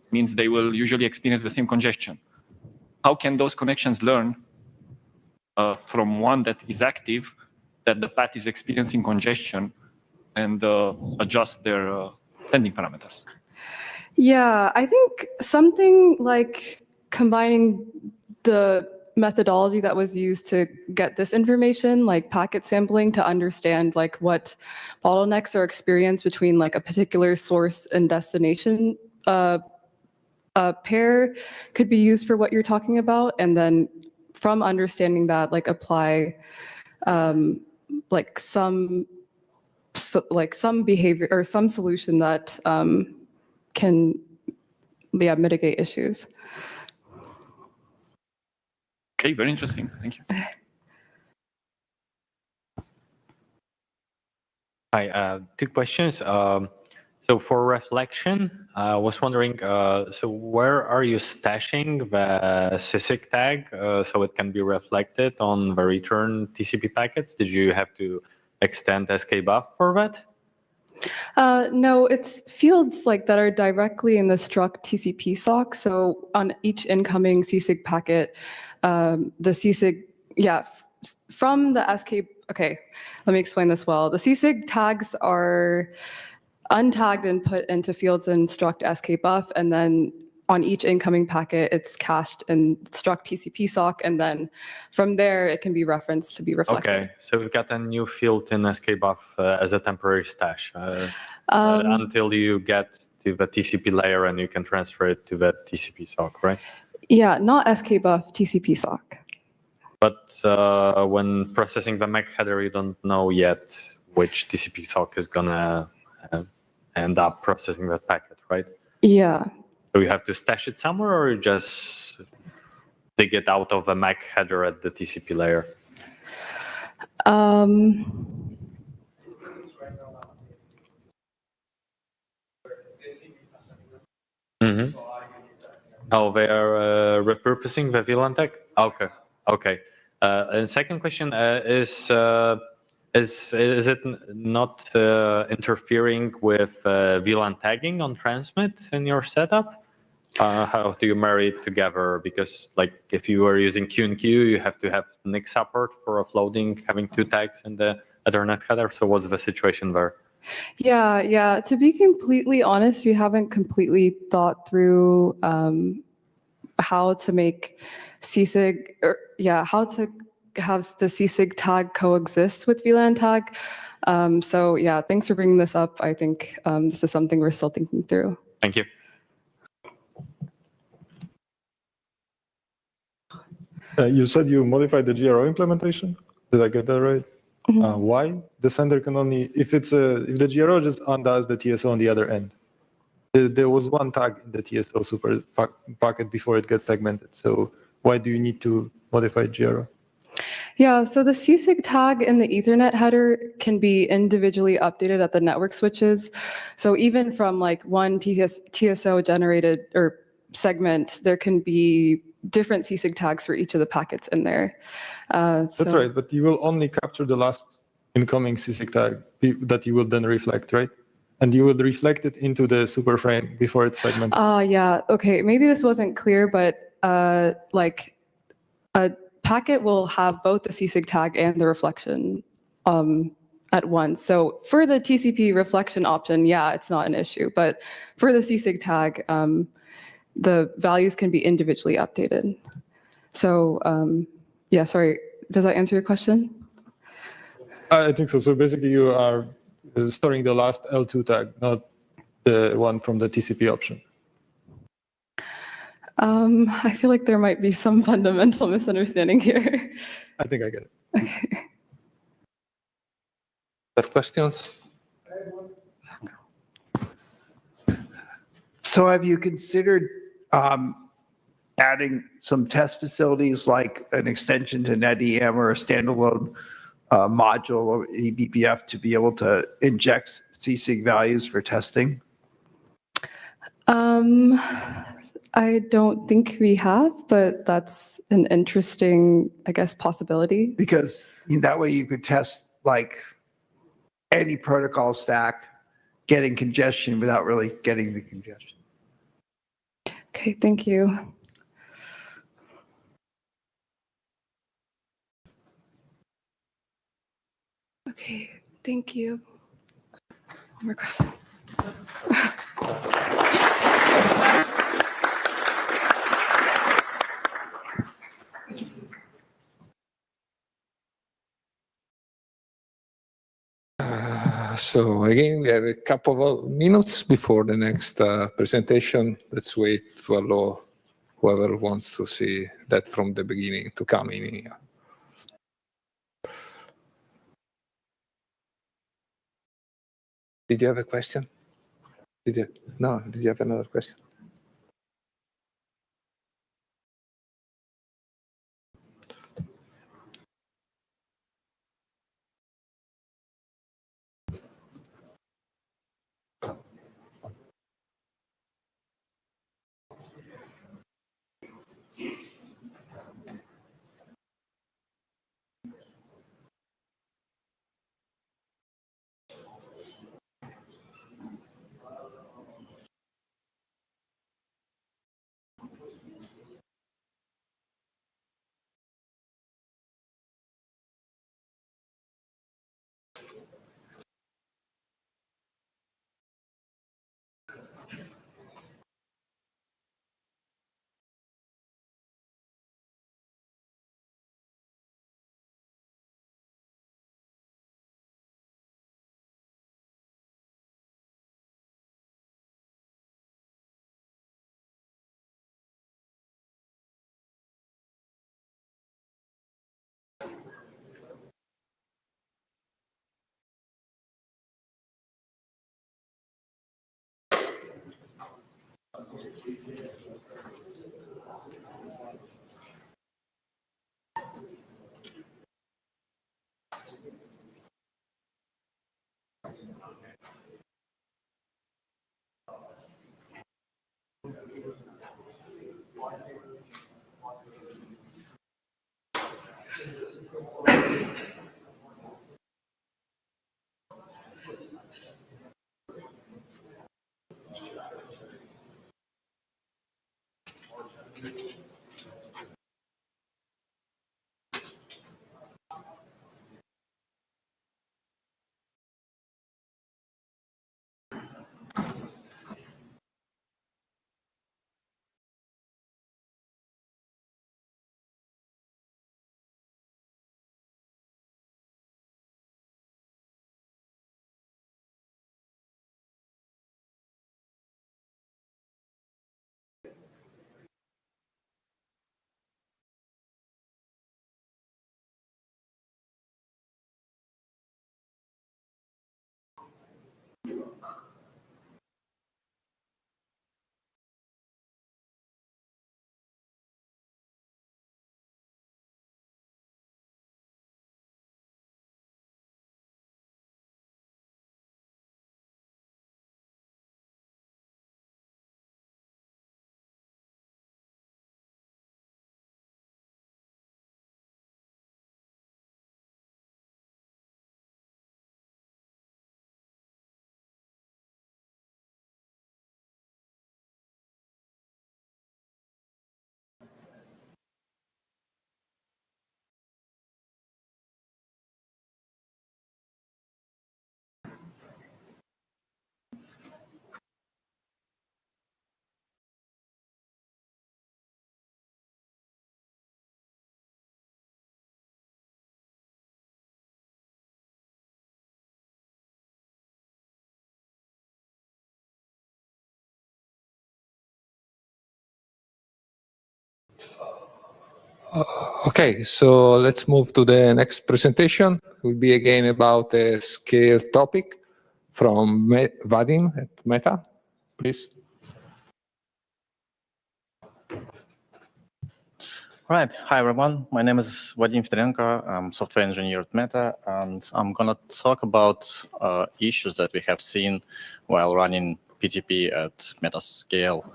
means they will usually experience the same congestion. How can those connections learn from one that is active that the path is experiencing congestion and adjust their sending parameters? Yeah, I think something like combining the methodology that was used to get this information, like packet sampling, to understand like what bottlenecks are experienced between like a particular source and destination pair could be used for what you're talking about, and then from understanding that, like apply like some behavior or some solution that can mitigate issues. Okay, very interesting. Thank you. Hi, two questions. So for reflection, I was wondering, so where are you stashing the CSIG tag so it can be reflected on the return TCP packets? Did you have to extend skbuff for that? No, it's fields like that are directly in the struct TCP sock. So on each incoming CSIG packet, the CSIG, yeah, from the SK, okay, let me explain this well. The CSIG tags are untagged and put into fields in struct skbuff, and then on each incoming packet, it's cached in struct TCP sock, and then from there, it can be referenced to be reflected. Okay, so we've got a new field in skbuff as a temporary stash until you get to the TCP layer and you can transfer it to the TCP sock, right? Yeah, not skbuff, TCP sock. But when processing the MAC header, you don't know yet which TCP sock is gonna end up processing that packet, right? Yeah. So you have to stash it somewhere, or you just dig it out of the MAC header at the TCP layer? Oh, they are repurposing the VLAN tag? Okay, okay. And second question is it not interfering with VLAN tagging on transmit in your setup? How do you marry it together? Because like if you are using Q&Q, you have to have NIC support for offloading, having 2 tags in the Ethernet header. So what's the situation there? Yeah. To be completely honest, we haven't completely thought through how to make CSIG, how to have the CSIG tag coexist with VLAN tag. So yeah, thanks for bringing this up. I think this is something we're still thinking through. Thank you. You said you modified the GRO implementation. Did I get that right? Mm-hmm. Why? The sender can only, if the GRO just undoes the TSO on the other end. There was one tag in the TSO super packet before it gets segmented. So why do you need to modify GRO? Yeah, so the CSIG tag in the Ethernet header can be individually updated at the network switches. So even from like one TSO generated or segment, there can be different CSIG tags for each of the packets in there. That's right, but you will only capture the last incoming CSIG tag that you will then reflect, right? And you will reflect it into the super frame before it's segmented. Yeah, okay, maybe this wasn't clear, but like a packet will have both the CSIG tag and the reflection at once. So for the TCP reflection option, yeah, it's not an issue, but for the CSIG tag, the values can be individually updated. So yeah, sorry, does that answer your question? I think so. So basically you are storing the last L2 tag, not the one from the TCP option. I feel like there might be some fundamental misunderstanding here. I think I get it. Okay. Other questions? So have you considered adding some test facilities like an extension to NetEM or a standalone module or eBPF to be able to inject CSIG values for testing? I don't think we have, but that's an interesting, I guess, possibility. Because that way you could test like any protocol stack getting congestion without really getting the congestion. Okay, thank you. Okay, thank you. One more question. So again, we have a couple of minutes before the next presentation. Let's wait to allow whoever wants to see that from the beginning to come in here. Did you have a question? Did you? No, did you have another question? Okay, so let's move to the next presentation. It will be again about a scale topic from Vadim at Meta. Please. Right. Hi, everyone. My name is Vadim Federenko. I'm software engineer at Meta, and I'm going to talk about issues that we have seen while running PTP at Meta scale.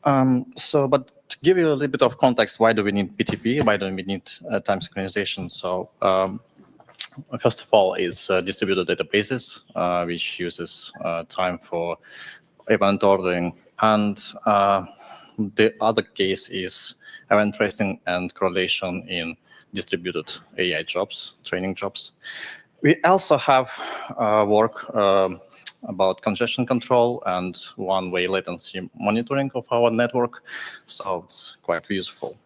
But to give you a little bit of context, why do we need PTP? Why do we need time synchronization? So first of all, is distributed databases, which uses time for event ordering. And the other case is event tracing and correlation in distributed AI jobs, training jobs. We also have work about congestion control and one-way latency monitoring of our network, so it's quite useful.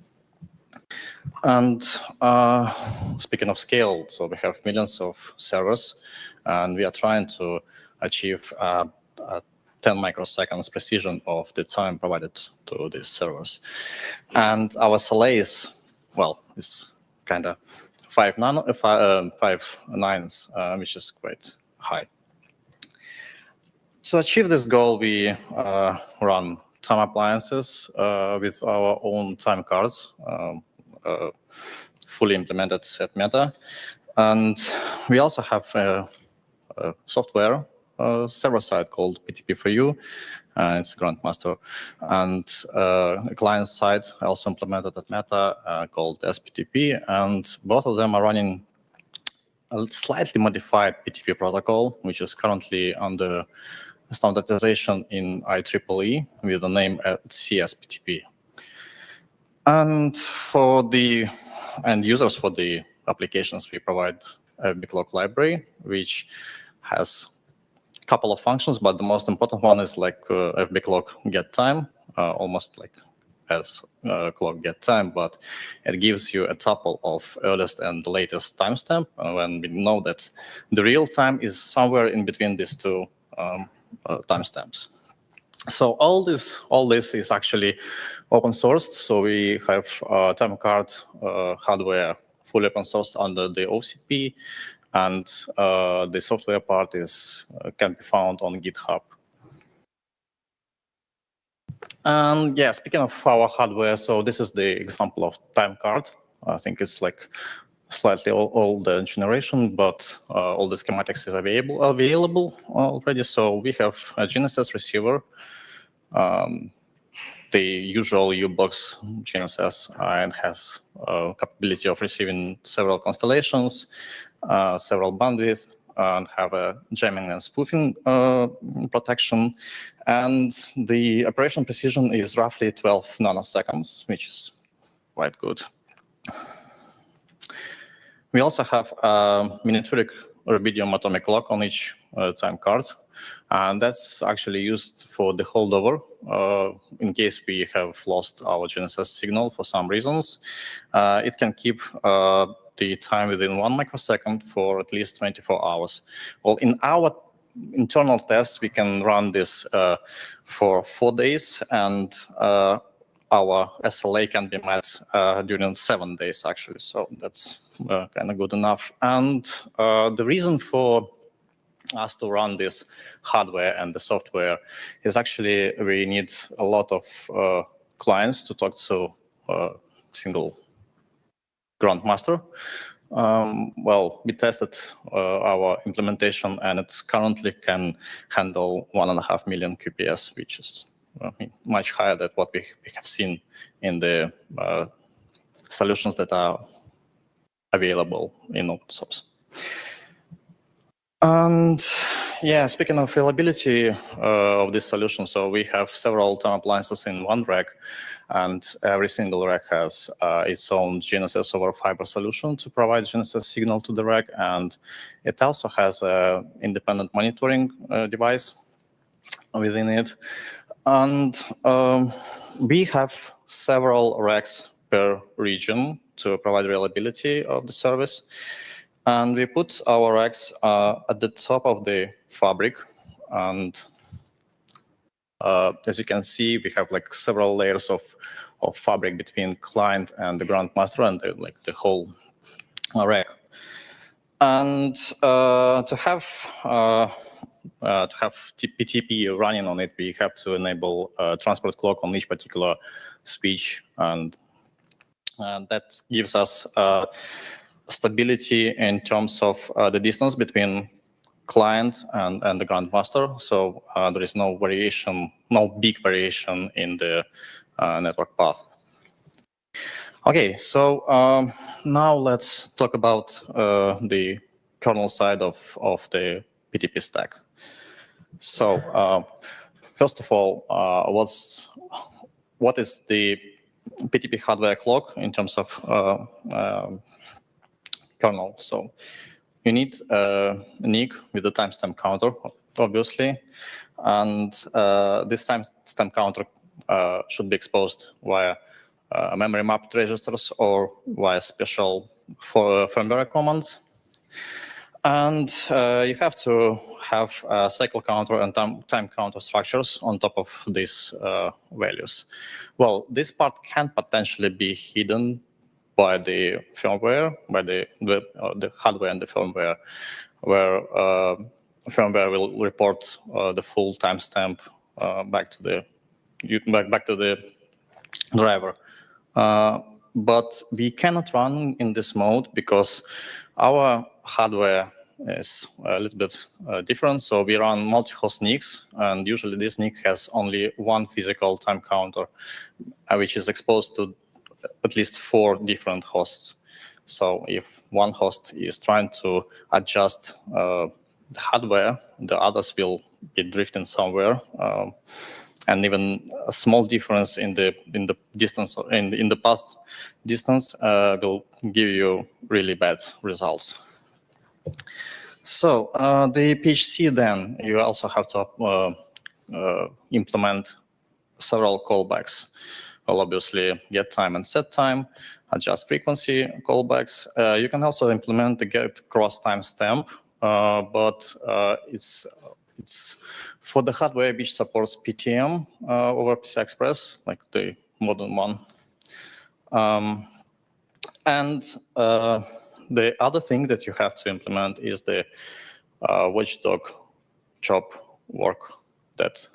And speaking of scale, so we have millions of servers, and we are trying to achieve 10 microseconds precision of the time provided to these servers. And our SLA is, well, it's kind of 5 nines, which is quite high. To achieve this goal, we run time appliances with our own time cards, fully implemented at Meta. And we also have a software server-side called PTP4U. It's Grandmaster. And a client-side also implemented at Meta called SPTP. And both of them are running a slightly modified PTP protocol, which is currently under standardization in IEEE with the name CSPTP. And for the end users for the applications, we provide a backlog library, which has a couple of functions, but the most important one is like a backlog get time, almost like as clock get time, but it gives you a tuple of earliest and the latest timestamp when we know that the real time is somewhere in between these two timestamps. So all this is actually open sourced. So we have time card hardware fully open sourced under the OCP, and the software part is can be found on GitHub. And yeah, speaking of our hardware, so this is the example of time card. I think it's like slightly older generation, but all the schematics is available already. So we have a GNSS receiver, the usual U-box GNSS, and has capability of receiving several constellations, several bandwidth, and have a jamming and spoofing protection. And the operation precision is roughly 12 nanoseconds, which is quite good. We also have a miniaturic rubidium atomic clock on each time card, and that's actually used for the holdover in case we have lost our GNSS signal for some reasons. It can keep the time within 1 microsecond for at least 24 hours. Well, in our internal tests, we can run this for 4 days, and our SLA can be met during 7 days, actually. So that's kind of good enough. And the reason for us to run this hardware and the software is actually we need a lot of clients to talk to single Grandmaster. Well, we tested our implementation, and it currently can handle 1.5 million QPS, which is much higher than what we have seen in the solutions that are available in open source. And yeah, speaking of availability of this solution, so we have several time appliances in one rack, and every single rack has its own GNSS over fiber solution to provide GNSS signal to the rack, and it also has an independent monitoring device within it. And we have several racks per region to provide reliability of the service. And we put our racks at the top of the fabric. And as you can see, we have like several layers of fabric between client and the grandmaster and the whole rack. And to have PTP running on it, we have to enable transport clock on each particular switch, and that gives us stability in terms of the distance between client and the grandmaster. So there is no variation, no big variation in the network path. Okay, so now let's talk about the kernel side of the PTP stack. So first of all, what is the PTP hardware clock in terms of kernel? So you need a NIC with a timestamp counter, obviously, and this timestamp counter should be exposed via memory mapped registers or via special firmware commands. And you have to have cycle counter and time counter structures on top of these values. Well, this part can potentially be hidden by the firmware, by the hardware and the firmware, where firmware will report the full timestamp back to the driver. But we cannot run in this mode because our hardware is a little bit different. So we run multi-host NICs, and usually this NIC has only one physical time counter, which is exposed to at least 4 different hosts. So if one host is trying to adjust the hardware, the others will be drifting somewhere. And even a small difference in the distance in the path distance will give you really bad results. So the PHC, then you also have to implement several callbacks. Well, obviously get time and set time, adjust frequency callbacks. You can also implement the get cross timestamp, but it's for the hardware which supports PTM over PCI Express, like the modern one. And the other thing that you have to implement is the watchdog job work that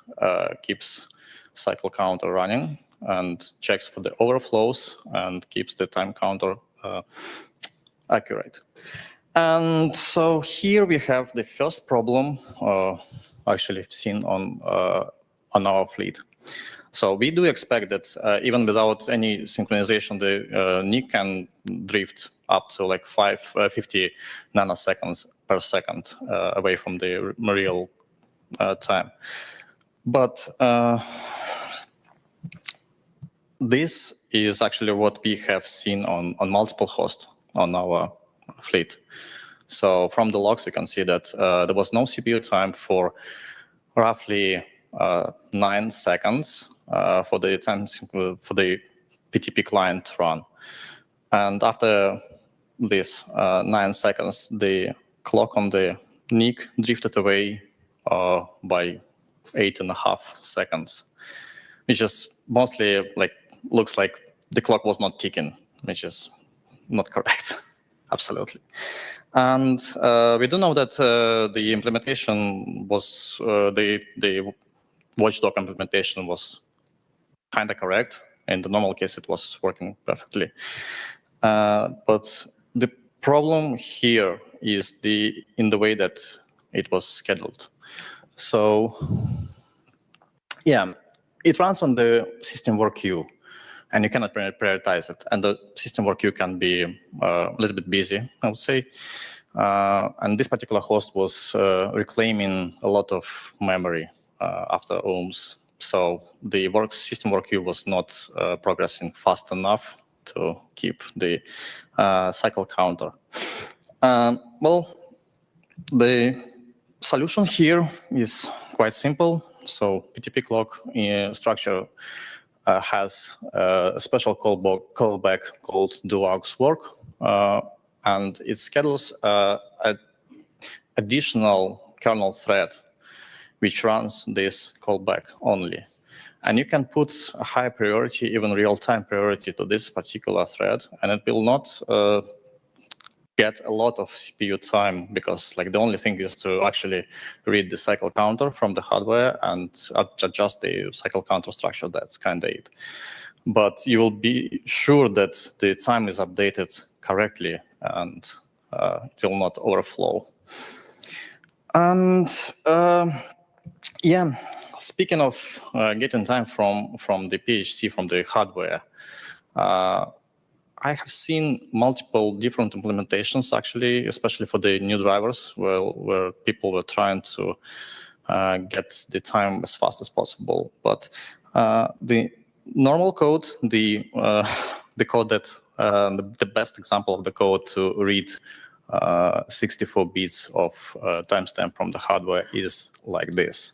keeps cycle counter running and checks for the overflows and keeps the time counter accurate. And so here we have the first problem actually seen on our fleet. So we do expect that even without any synchronization, the NIC can drift up to like 50 nanoseconds per second away from the real time. But this is actually what we have seen on multiple hosts on our fleet. So from the logs, you can see that there was no CPU time for roughly 9 seconds for the PTP client run. And after this 9 seconds, the clock on the NIC drifted away by 8.5 seconds, which is mostly looks like the clock was not ticking, which is not correct. Absolutely. And we do know that the implementation was, the watchdog implementation was kind of correct. In the normal case, it was working perfectly. But the problem here is in the way that it was scheduled. So yeah, it runs on the system work queue, and you cannot prioritize it. And the system work queue can be a little bit busy, I would say. And this particular host was reclaiming a lot of memory after ohms. So the system work queue was not progressing fast enough to keep the cycle counter. Well, the solution here is quite simple. So PTP clock structure has a special callback called do-aux work, and it schedules an additional kernel thread which runs this callback only. And you can put a high priority, even real-time priority to this particular thread, and it will not get a lot of CPU time, because like the only thing is to actually read the cycle counter from the hardware and adjust the cycle counter structure. That's kind of it. But you will be sure that the time is updated correctly and it will not overflow. And yeah, speaking of getting time from the PHC, from the hardware, I have seen multiple different implementations, actually, especially for the new drivers, where people were trying to get the time as fast as possible. But the normal code, the code that the best example of the code to read 64 bits of timestamp from the hardware is like this,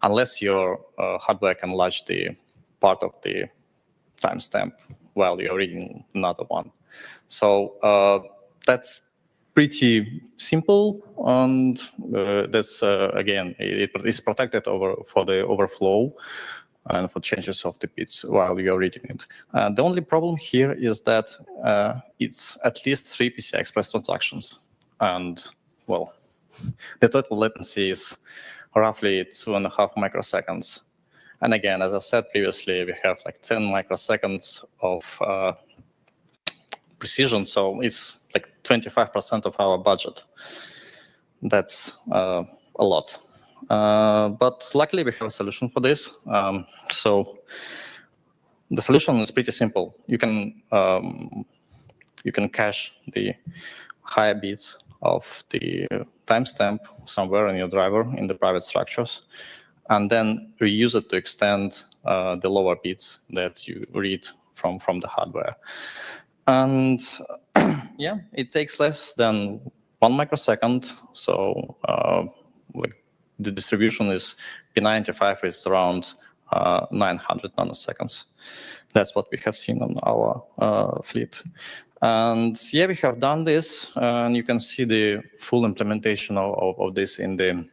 unless your hardware can latch the part of the timestamp while you're reading another one. So that's pretty simple, and that's again, it is protected for the overflow and for changes of the bits while you're reading it. The only problem here is that it's at least 3 PCI Express transactions, and well, the total latency is roughly 2.5 microseconds. And again, as I said previously, we have like 10 microseconds of precision, so it's like 25% of our budget. That's a lot. But luckily, we have a solution for this. So the solution is pretty simple. You can cache the higher bits of the timestamp somewhere in your driver in the private structures, and then reuse it to extend the lower bits that you read from the hardware. And yeah, it takes less than 1 microsecond. So like the distribution is P95 is around 900 nanoseconds. That's what we have seen on our fleet. And yeah, we have done this, and you can see the full implementation of this in the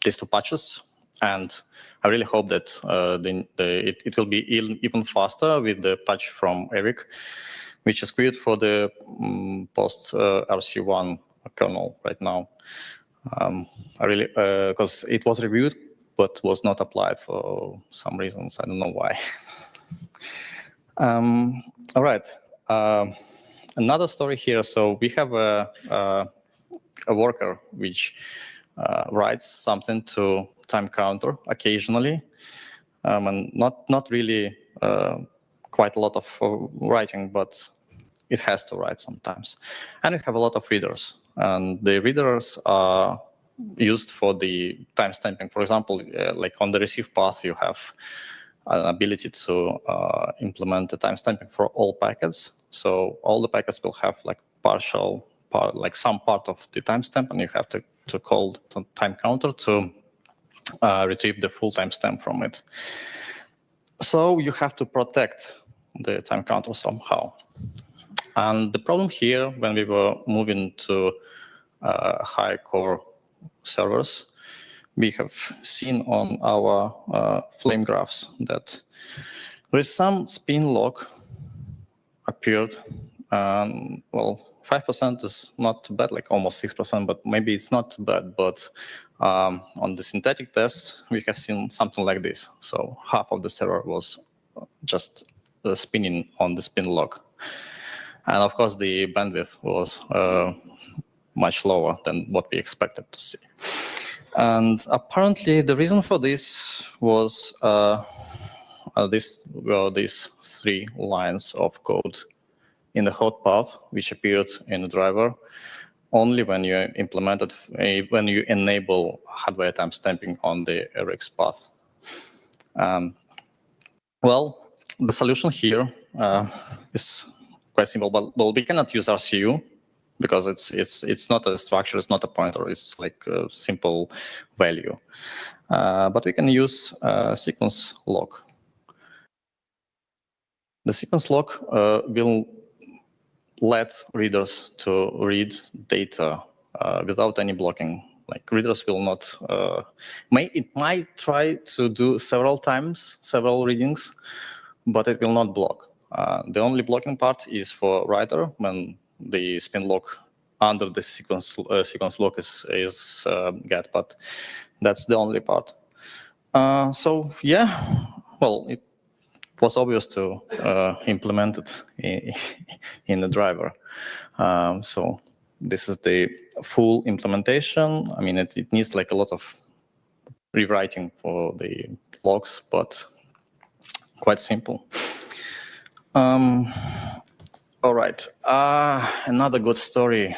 these 2 patches. And I really hope that it will be even faster with the patch from Eric, which is created for the post RC1 kernel right now. I really, because it was reviewed, but was not applied for some reasons. I don't know why. All right. Another story here. So we have a worker which writes something to time counter occasionally, and not really quite a lot of writing, but it has to write sometimes. And we have a lot of readers, and the readers are used for the timestamping. For example, like on the receive path, you have an ability to implement the timestamping for all packets. So all the packets will have like partial part, like some part of the timestamp, and you have to call the time counter to retrieve the full timestamp from it. So you have to protect the time counter somehow. And the problem here, when we were moving to high core servers, we have seen on our flame graphs that there is some spin log appeared. Well, 5% is not too bad, like almost 6%, but maybe it's not too bad. But on the synthetic tests, we have seen something like this. So half of the server was just spinning on the spin log. And of course, the bandwidth was much lower than what we expected to see. And apparently, the reason for this was these 3 lines of code in the hot path, which appeared in the driver only when you implemented when you enable hardware timestamping on the RX path. Well, the solution here is quite simple. Well, we cannot use RCU because it's not a structure, it's not a pointer, it's like a simple value. But we can use sequence log. The sequence log will let readers to read data without any blocking. like readers will not, it might try to do several times, several readings, but it will not block. The only blocking part is for writer when the spin lock under the sequence lock is get, but that's the only part. So yeah, well, it was obvious to implement it in the driver. So this is the full implementation. I mean, it needs like a lot of rewriting for the logs, but quite simple. All right, another good story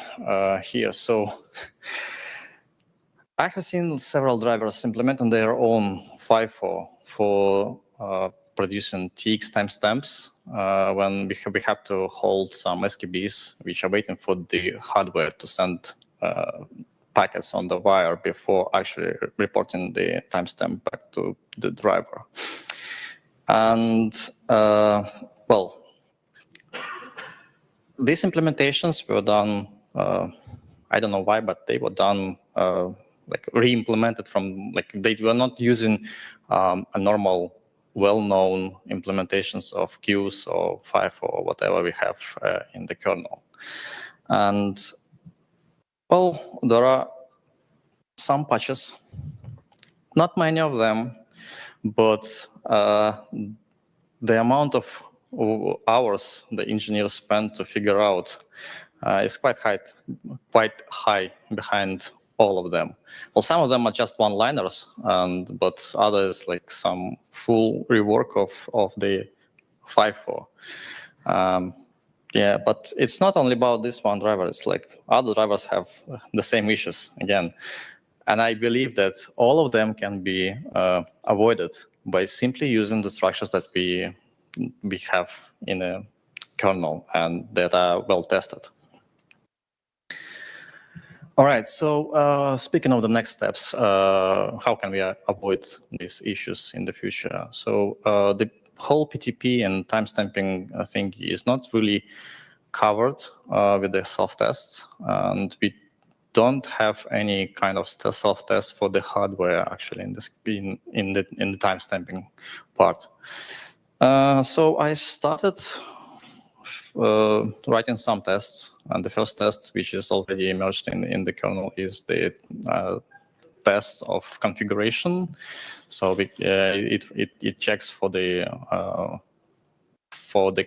here. So I have seen several drivers implementing their own FIFO for producing TX timestamps when we have to hold some SKBs which are waiting for the hardware to send packets on the wire before actually reporting the timestamp back to the driver. And well, these implementations were done, I don't know why, but they were done like re-implemented from, like they were not using a normal well-known implementations of queues or FIFO or whatever we have in the kernel. And well, there are some patches, not many of them, but the amount of hours the engineers spent to figure out is quite high behind all of them. Well, some of them are just one-liners, but others like some full rework of the FIFO. Yeah, but it's not only about this one driver. It's like other drivers have the same issues again. And I believe that all of them can be avoided by simply using the structures that we have in a kernel and that are well tested. All right, so speaking of the next steps, how can we avoid these issues in the future? So the whole PTP and timestamping thing is not really covered with the self-tests, and we don't have any kind of self-test for the hardware actually in the timestamping part. So I started writing some tests, and the first test, which is already emerged in the kernel, is the test of configuration. So it checks for the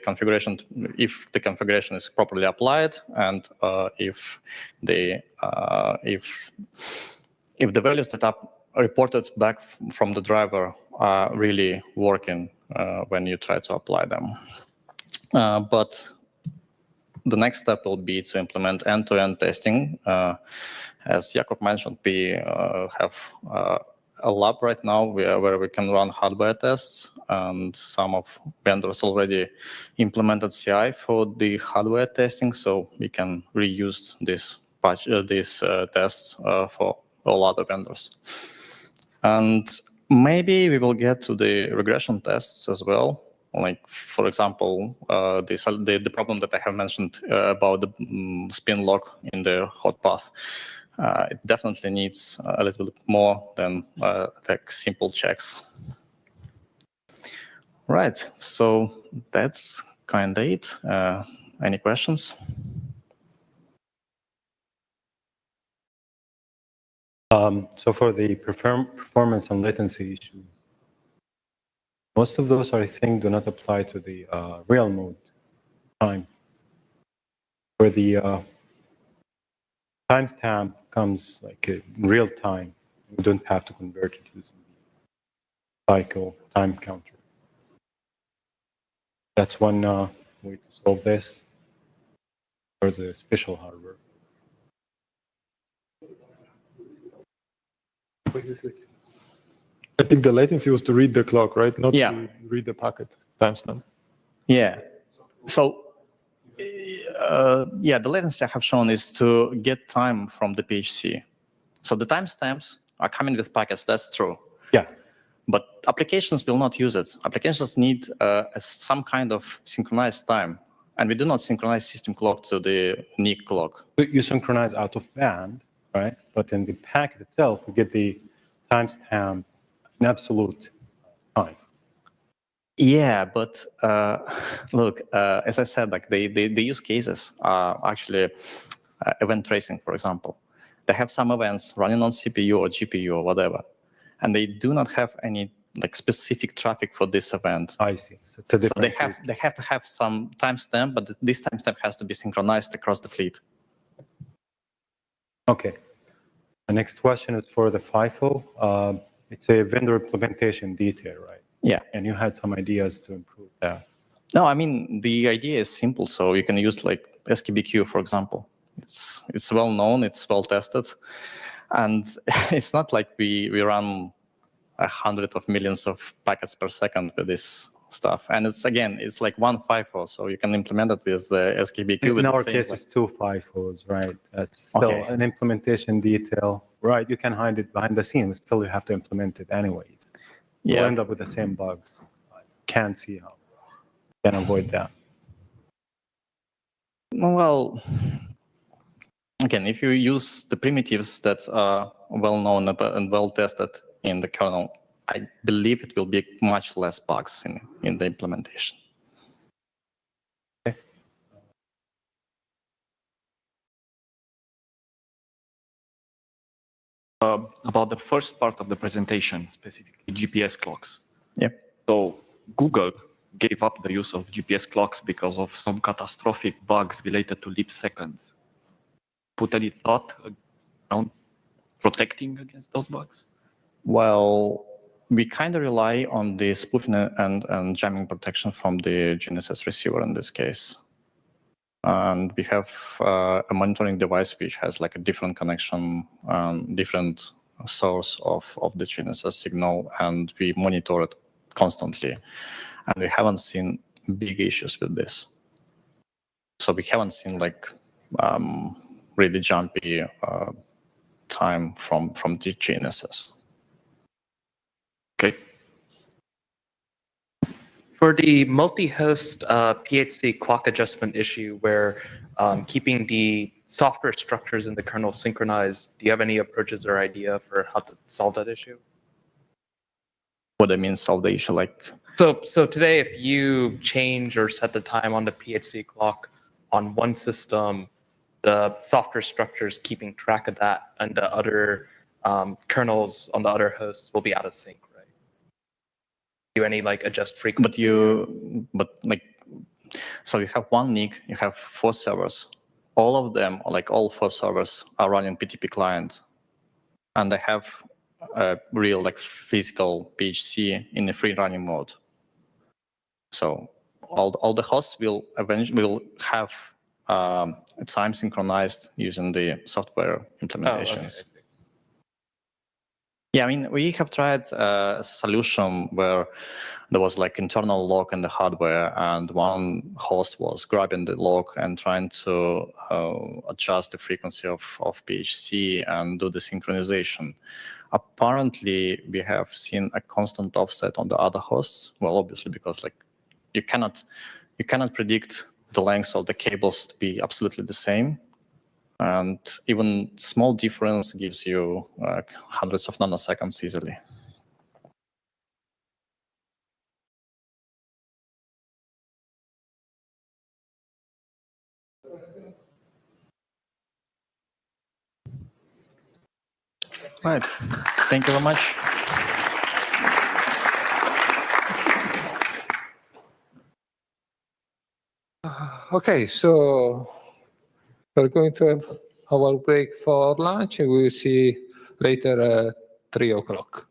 configuration, if the configuration is properly applied, and if the values that are reported back from the driver are really working when you try to apply them. But the next step will be to implement end-to-end testing. As Jakob mentioned, we have a lab right now where we can run hardware tests, and some of vendors already implemented CI for the hardware testing, so we can reuse these tests for all other vendors. And maybe we will get to the regression tests as well. Like, for example, the problem that I have mentioned about the spin lock in the hot path. It definitely needs a little bit more than like simple checks. Right, so that's kind of it. Any questions? So for the performance and latency issues, most of those, I think, do not apply to the real mode time. Where the timestamp comes like in real time, you don't have to convert it using the cycle time counter. That's one way to solve this. There's a special hardware. I think the latency was to read the clock, right? Not to read the packet timestamp. Yeah. So, yeah, the latency I have shown is to get time from the PHC. So the timestamps are coming with packets, that's true. Yeah. But applications will not use it. Applications need some kind of synchronized time. And we do not synchronize system clock to the NIC clock. You synchronize out of band, right? But in the packet itself, we get the timestamp in absolute time. Yeah, but look, as I said, like the use cases are actually event tracing, for example. They have some events running on CPU or GPU or whatever, and they do not have any like specific traffic for this event. I see. So it's a So different they have to have some timestamp, but this timestamp has to be synchronized across the fleet. Okay. The next question is for the FIFO. It's a vendor implementation detail, right? Yeah. And you had some ideas to improve that. No, I mean, the idea is simple. So you can use like SKBQ, for example. It's well known, it's well tested. And it's not like we run 100 of millions of packets per second with this stuff. And it's, again, it's like one FIFO, so you can implement it with SKBQ. In our case, it's two FIFOs, right? It's still an implementation detail, right? You can hide it behind the scenes, still you have to implement it anyways. You'll end up with the same bugs. Can't see how you can avoid that. Well, again, if you use the primitives that are well known and well tested in the kernel, I believe it will be much less bugs in the implementation. About the first part of the presentation, specifically GPS clocks. Yeah. So Google gave up the use of GPS clocks because of some catastrophic bugs related to leap seconds. Put any thought around protecting against those bugs? Well, we kind of rely on the spoofing and jamming protection from the GNSS receiver in this case. And we have a monitoring device which has like a different connection, different source of the GNSS signal, and we monitor it constantly. And we haven't seen big issues with this. So we haven't seen like really jumpy time from the GNSS. Okay. For the multi-host PHC clock adjustment issue where keeping the software structures in the kernel synchronized, do you have any approaches or idea for how to solve that issue? What I mean, solve the issue like? So today, if you change or set the time on the PHC clock on one system, the software structure is keeping track of that, and the other kernels on the other hosts will be out of sync, right? Do any like adjust frequency? So you have one NIC, you have 4 servers. All of them, like all 4 servers, are running PTP client, and they have a real like physical PHC in a free running mode. So all the hosts will eventually have time synchronized using the software implementations. Oh, okay. Yeah, I mean, we have tried a solution where there was like internal lock in the hardware, and one host was grabbing the lock and trying to adjust the frequency of PHC and do the synchronization. Apparently, we have seen a constant offset on the other hosts. Well, obviously, because like you cannot predict the length of the cables to be absolutely the same. And even small difference gives you hundreds of nanoseconds easily. Right. Thank you very much. Okay, so we're going to have our break for lunch, and we'll see later at 3 o'clock.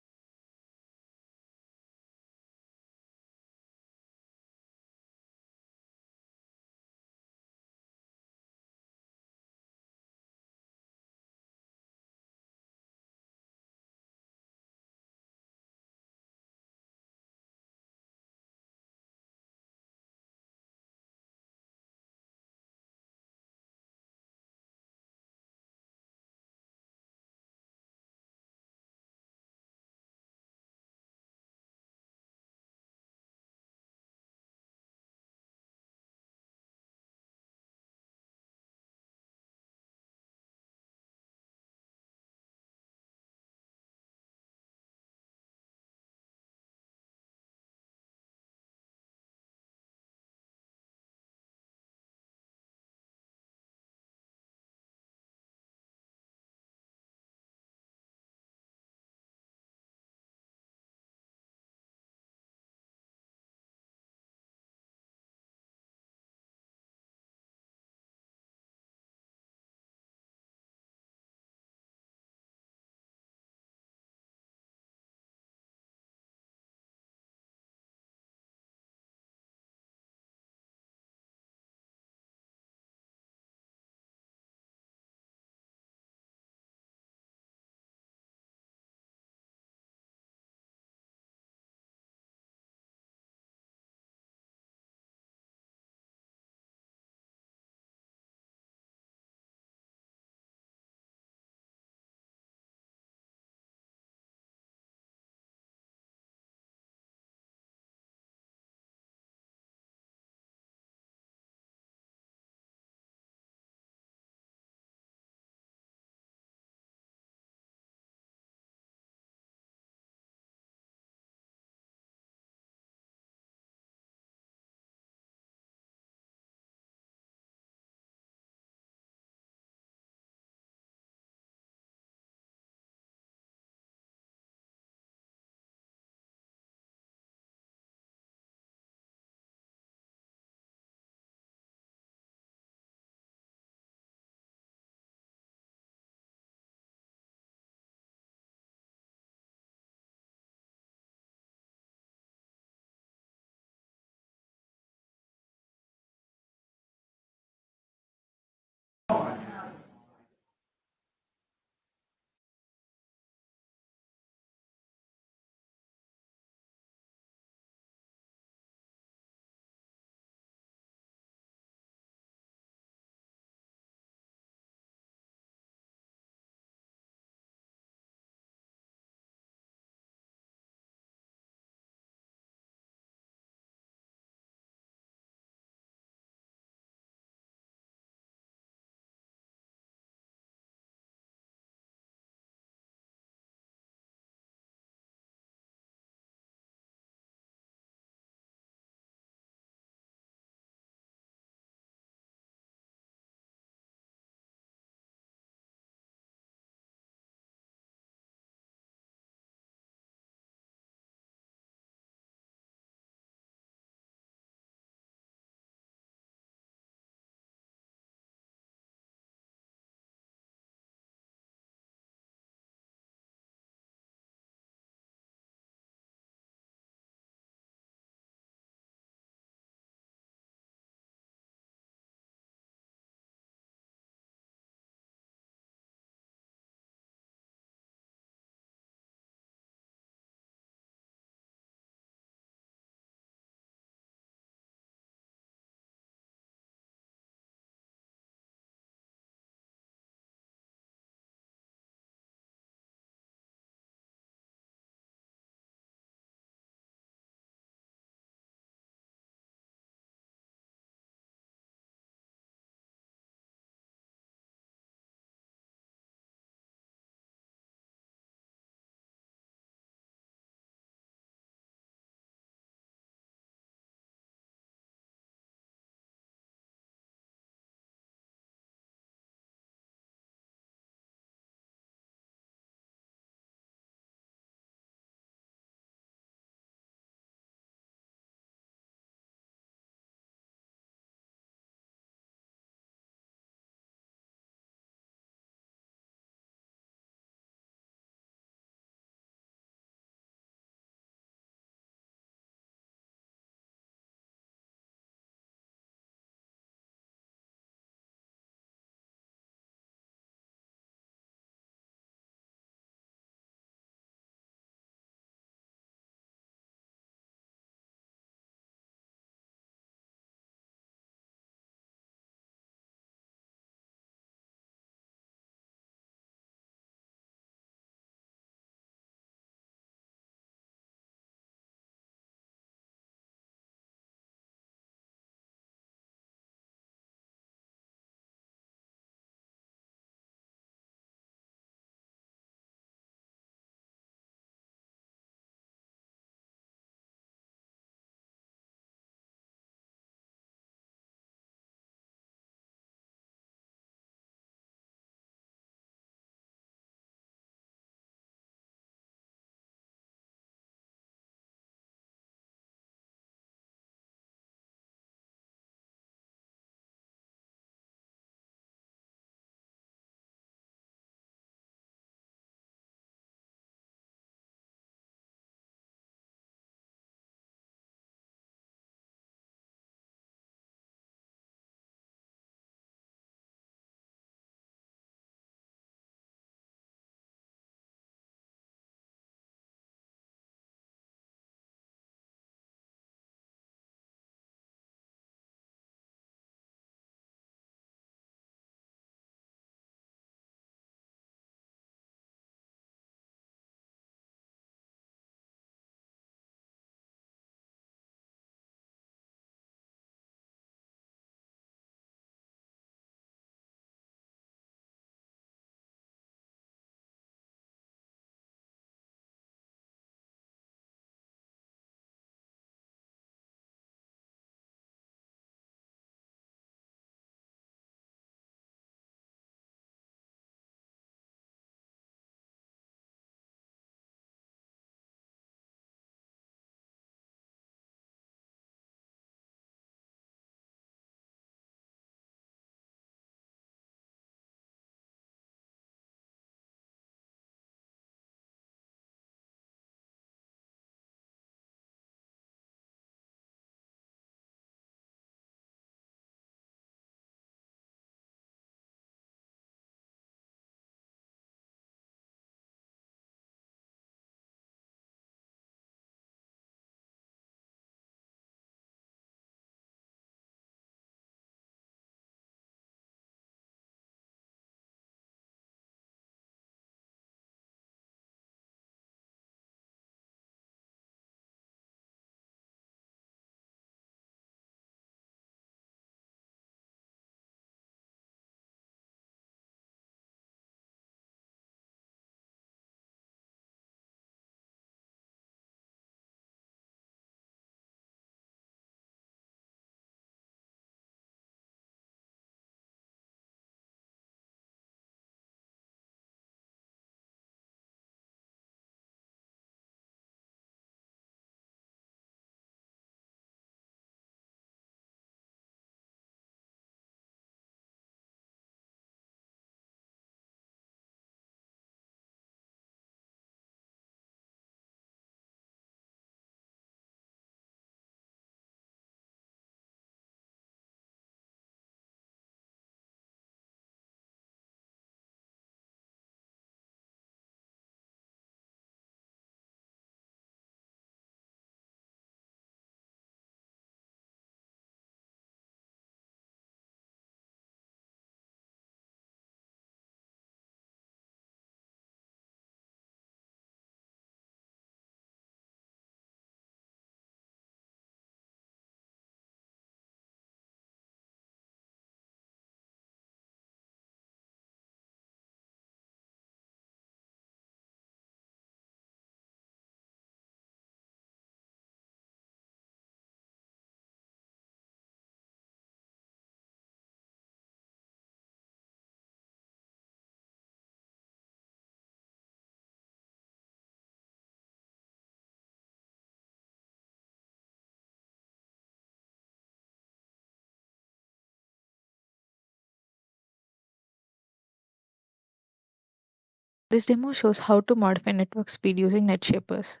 This demo shows how to modify network speed using NetShapers.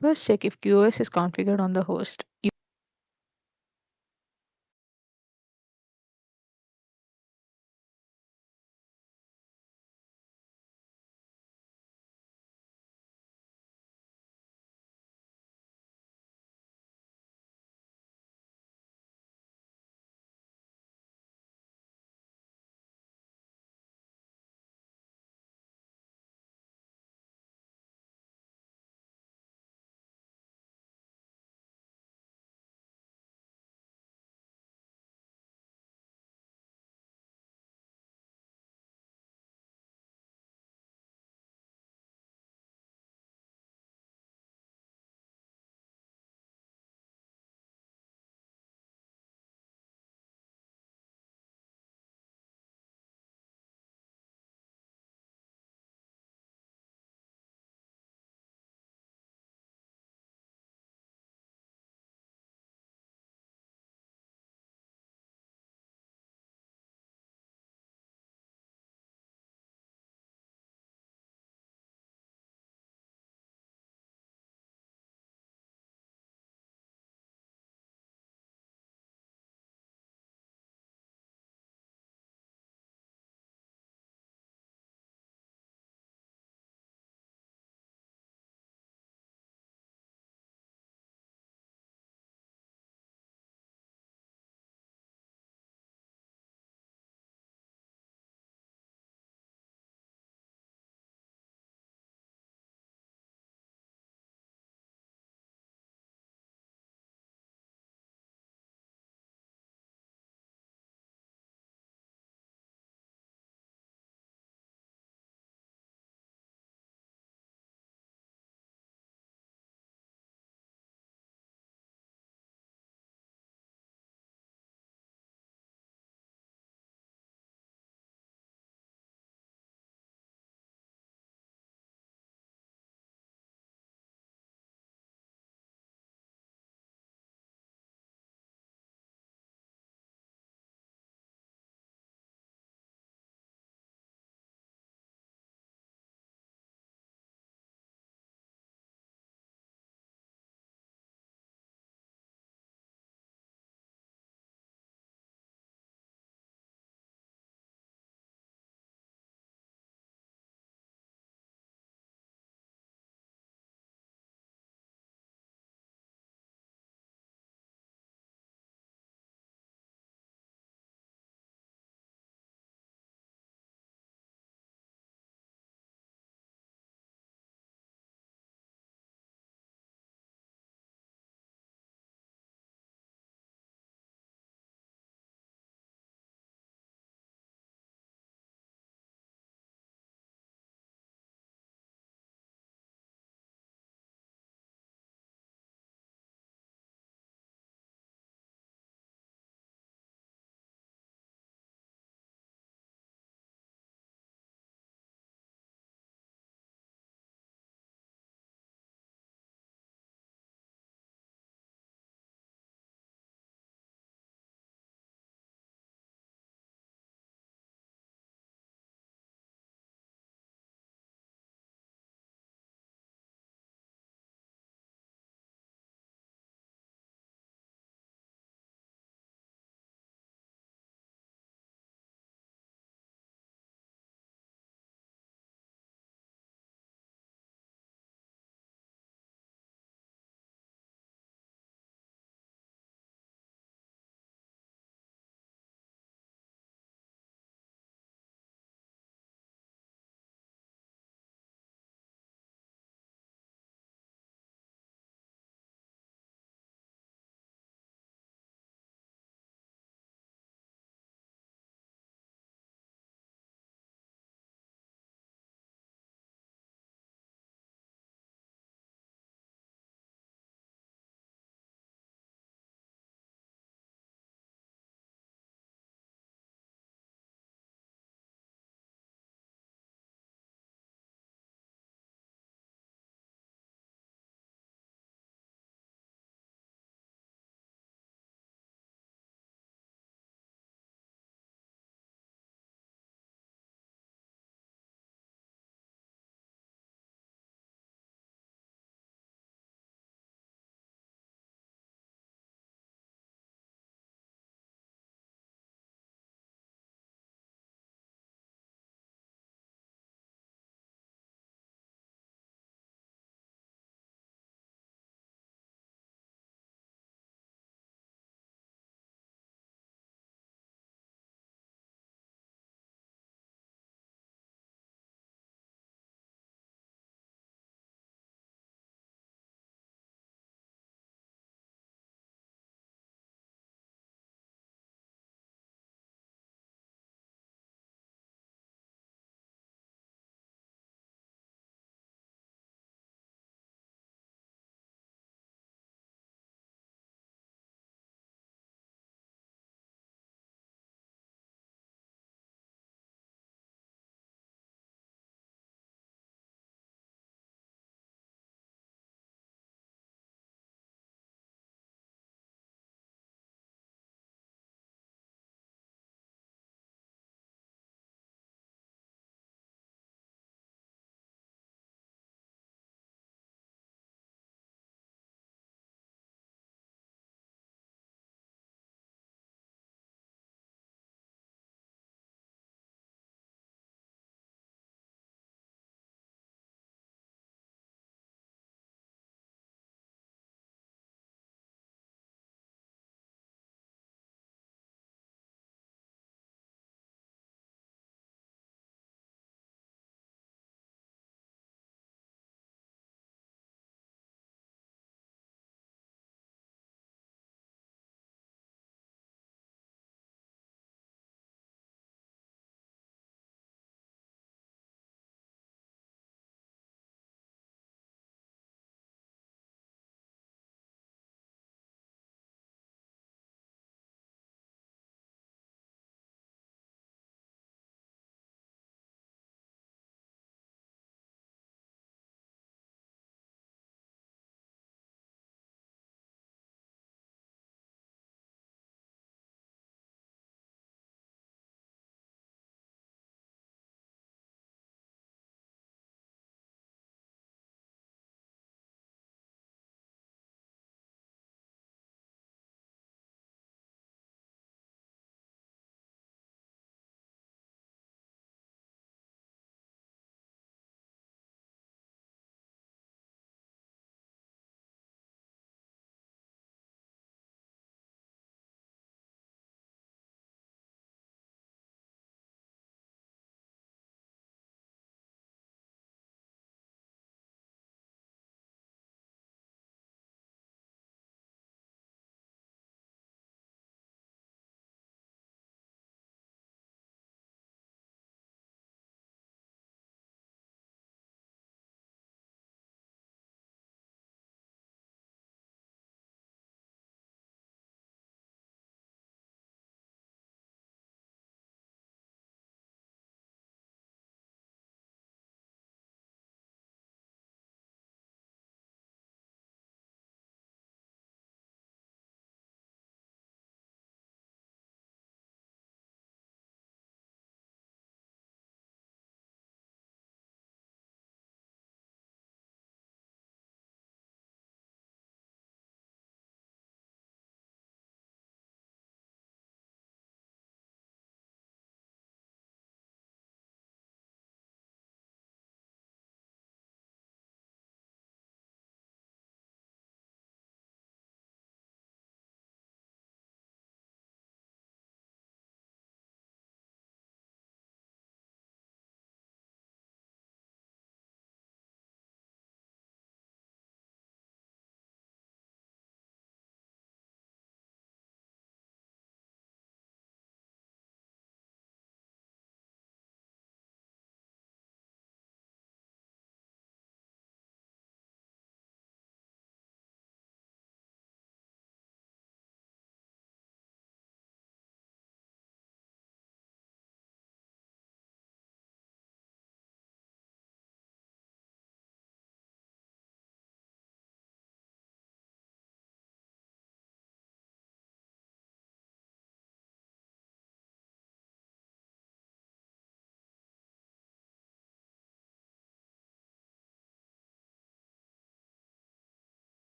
First, check if QoS is configured on the host.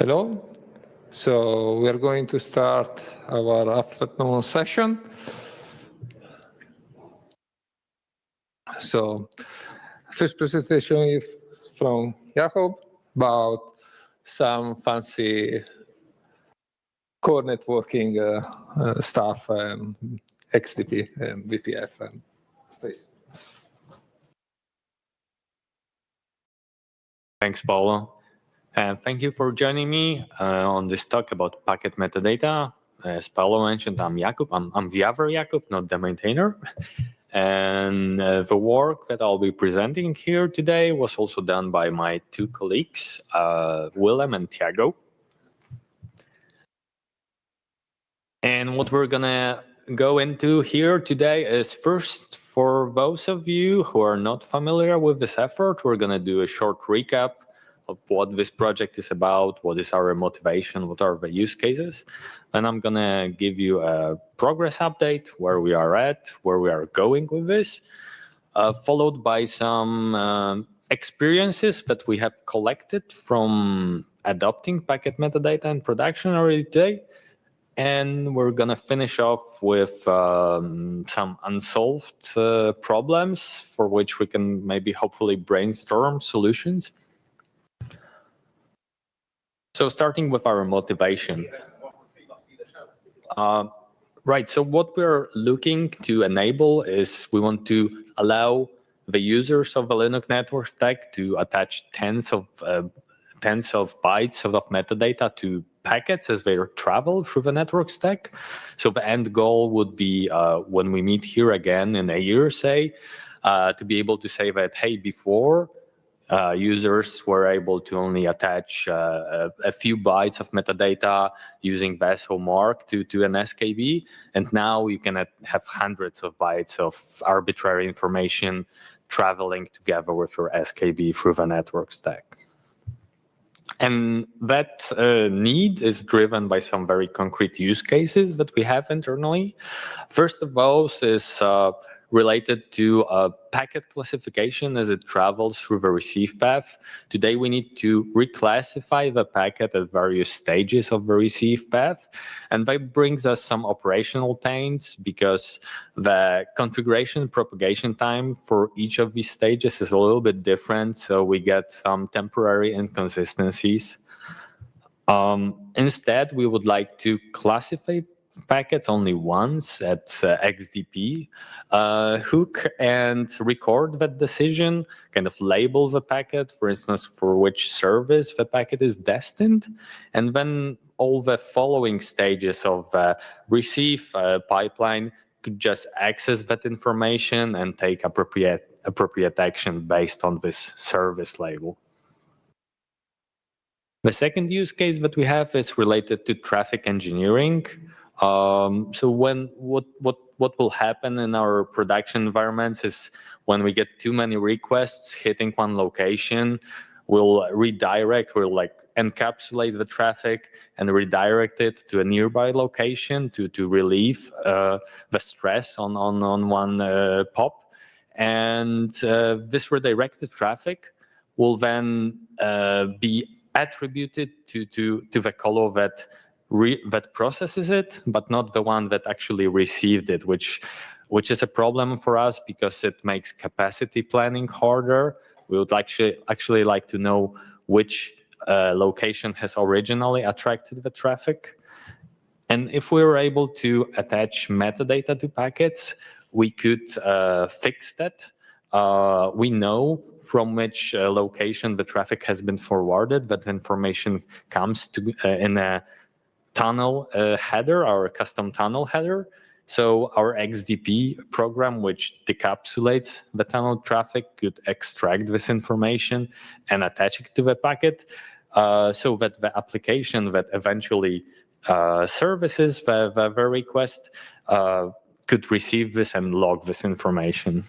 Hello. So we are going to start our afternoon session. So first presentation is from Jakob about some fancy core networking stuff and XDP and VPF. And please. Thanks, Paolo. And thank you for joining me on this talk about packet metadata. As Paolo mentioned, I'm Jakub. I'm the other Jakub, not the maintainer. And the work that I'll be presenting here today was also done by my two colleagues, Willem and Thiago. And what we're gonna go into here today is first, for those of you who are not familiar with this effort, we're gonna do a short recap of what this project is about, what is our motivation, what are the use cases. And I'm gonna give you a progress update, where we are at, where we are going with this, followed by some experiences that we have collected from adopting packet metadata in production already today. And we're gonna finish off with some unsolved problems for which we can maybe hopefully brainstorm solutions. So starting with our motivation. Right, so what we're looking to enable is we want to allow the users of the Linux network stack to attach tens of bytes of metadata to packets as they travel through the network stack. So the end goal would be when we meet here again in a year, say, to be able to say that, hey, before users were able to only attach a few bytes of metadata using VESO mark to an SKB, and now you can have hundreds of bytes of arbitrary information traveling together with your SKB through the network stack. And that need is driven by some very concrete use cases that we have internally. First of those is related to packet classification as it travels through the receive path. Today, we need to reclassify the packet at various stages of the receive path. And that brings us some operational pains because the configuration propagation time for each of these stages is a little bit different. So we get some temporary inconsistencies. Instead, we would like to classify packets only once at XDP hook and record that decision, kind of label the packet, for instance, for which service the packet is destined, and then all the following stages of receive pipeline could just access that information and take appropriate action based on this service label. The second use case that we have is related to traffic engineering. So what will happen in our production environments is when we get too many requests hitting one location, we'll redirect, we'll like encapsulate the traffic and redirect it to a nearby location to relieve the stress on one POP. And this redirected traffic will then be attributed to the colo that processes it, but not the one that actually received it, which is a problem for us because it makes capacity planning harder. We would actually like to know which location has originally attracted the traffic. And if we were able to attach metadata to packets, we could fix that. We know from which location the traffic has been forwarded, that information comes to in a tunnel header, our custom tunnel header. So our XDP program, which decapsulates the tunnel traffic, could extract this information and attach it to the packet so that the application that eventually services the request could receive this and log this information.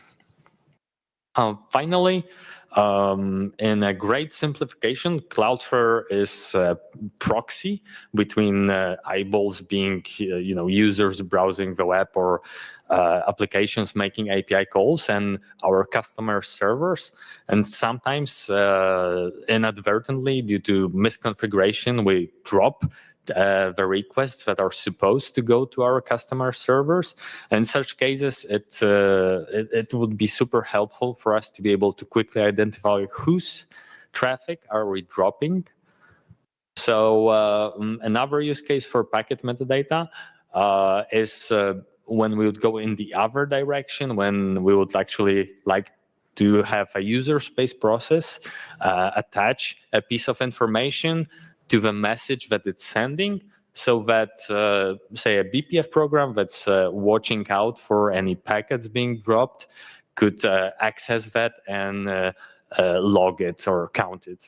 Finally, in a great simplification, Cloudflare is a proxy between eyeballs being, users browsing the web or applications making API calls and our customer servers. And sometimes inadvertently, due to misconfiguration, we drop the requests that are supposed to go to our customer servers. In such cases, it would be super helpful for us to be able to quickly identify whose traffic are we dropping. So another use case for packet metadata is when we would go in the other direction, when we would actually like to have a user space process attach a piece of information to the message that it's sending, so that, say, a BPF program that's watching out for any packets being dropped could access that and log it or count it.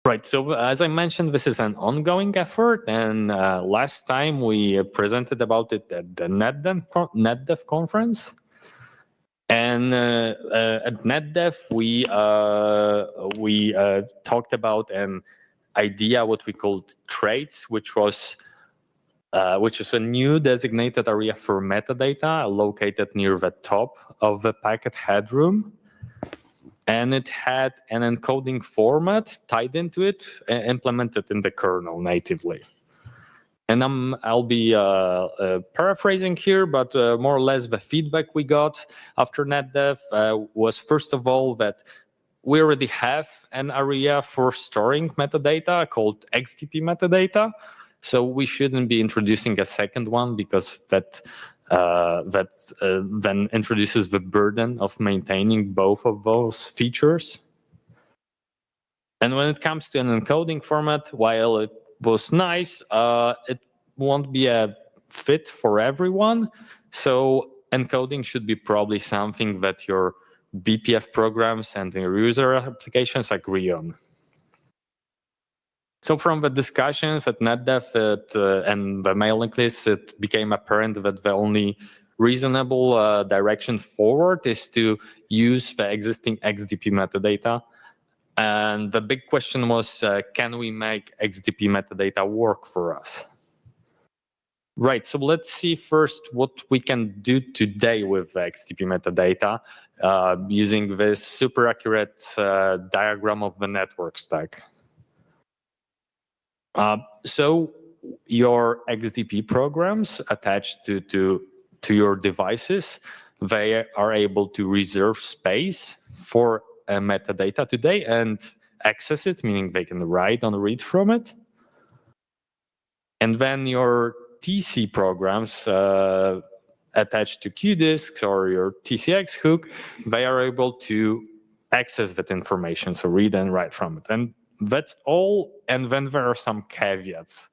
Right, so as I mentioned, this is an ongoing effort, and last time we presented about it at the NetDev conference. And at NetDev, we talked about an idea, what we called traits, which is a new designated area for metadata located near the top of the packet headroom. And it had an encoding format tied into it, implemented in the kernel natively. And I'll be paraphrasing here, but more or less the feedback we got after NetDev was, first of all, that we already have an area for storing metadata called XDP metadata. So we shouldn't be introducing a second one, because that then introduces the burden of maintaining both of those features. And when it comes to an encoding format, while it was nice, it won't be a fit for everyone. So encoding should be probably something that your BPF programs and your user applications agree on. So from the discussions at NetDev and the mailing list, it became apparent that the only reasonable direction forward is to use the existing XDP metadata. And the big question was, can we make XDP metadata work for us? Right, so let's see first what we can do today with XDP metadata using this super accurate diagram of the network stack. So your XDP programs attached to your devices, they are able to reserve space for metadata today and access it, meaning they can write and read from it. And then your TC programs attached to QDisks or your TCX hook, they are able to access that information, so read and write from it. And that's all, and then there are some caveats.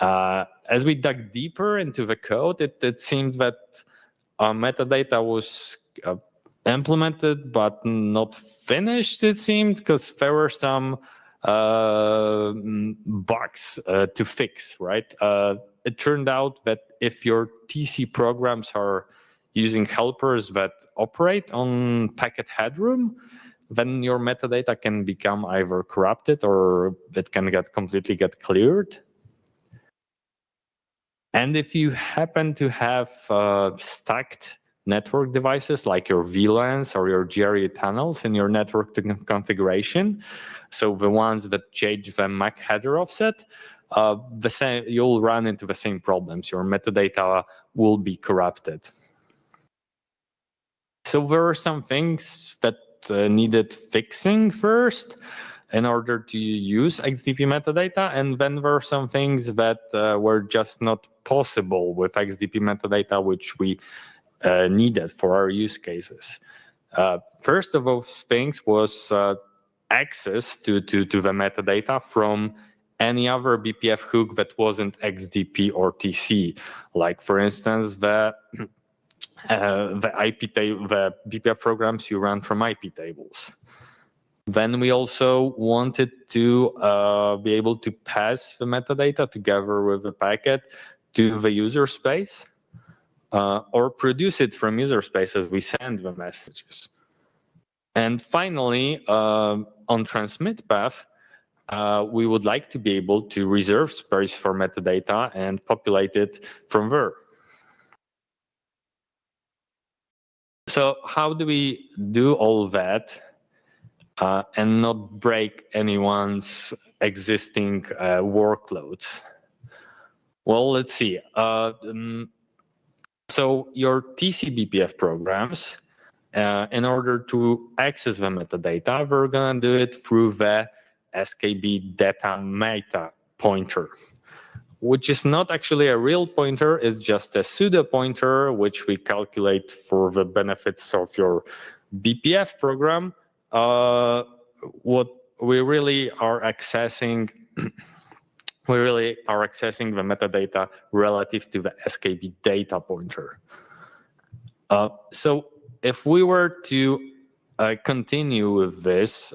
As we dug deeper into the code, it seemed that metadata was implemented but not finished, it seemed, because there were some bugs to fix, right? It turned out that if your TC programs are using helpers that operate on packet headroom, then your metadata can become either corrupted or it can completely get cleared. And if you happen to have stacked network devices like your VLANs or your GRE tunnels in your network configuration, so the ones that change the MAC header offset, you'll run into the same problems. Your metadata will be corrupted. So there are some things that needed fixing first in order to use XDP metadata, and then there are some things that were just not possible with XDP metadata, which we needed for our use cases. First of those things was access to the metadata from any other BPF hook that wasn't XDP or TC. Like, for instance, the BPF programs you run from IP tables. Then we also wanted to be able to pass the metadata together with the packet to the user space, or produce it from user space as we send the messages. And finally, on transmit path, we would like to be able to reserve space for metadata and populate it from there. So how do we do all that and not break anyone's existing workloads? Well, let's see. So your TC-BPF programs, in order to access the metadata, we're going to do it through the SKB data meta pointer, which is not actually a real pointer. It's just a pseudo pointer, which we calculate for the benefits of your BPF program. What we really are accessing, we really are accessing the metadata relative to the SKB data pointer. So if we were to continue with this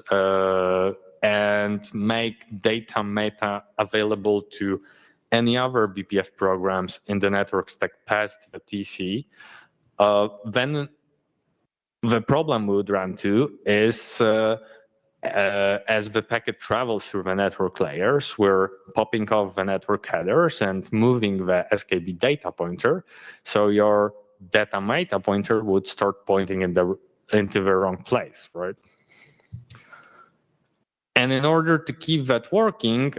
and make data meta available to any other BPF programs in the network stack past the TC, then the problem we would run into is as the packet travels through the network layers, we're popping off the network headers and moving the SKB data pointer. So your data meta pointer would start pointing into the wrong place, right? And in order to keep that working,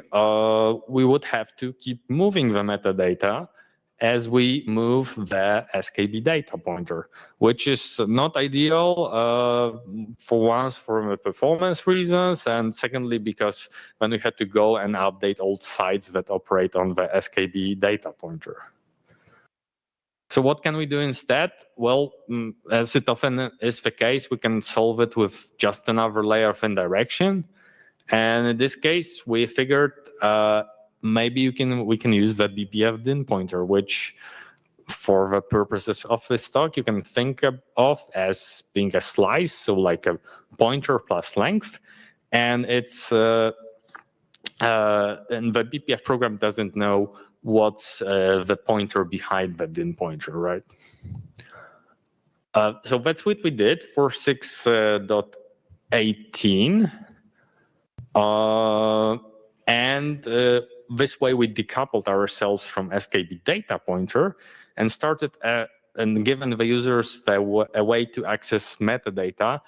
we would have to keep moving the metadata as we move the SKB data pointer, which is not ideal for once for the performance reasons, and secondly because when we had to go and update old sites that operate on the SKB data pointer. So what can we do instead? Well, as it often is the case, we can solve it with just another layer of indirection. And in this case, we figured maybe we can use the BPF DIN pointer, which for the purposes of this talk, you can think of as being a slice, so like a pointer plus length. And it's and the BPF program doesn't know what's the pointer behind the DIN pointer, right? So that's what we did for 6.18. And this way we decoupled ourselves from SKB data pointer and started and given the users a way to access metadata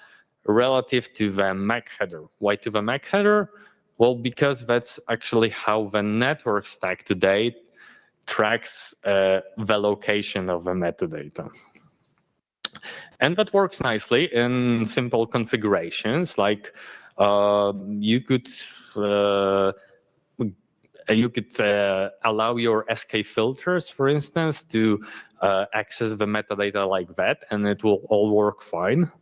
relative to the MAC header. Why to the MAC header? Well, because that's actually how the network stack today tracks the location of the metadata. And that works nicely in simple configurations, like you could allow your SK filters, for instance, to access the metadata like that, and it will all work fine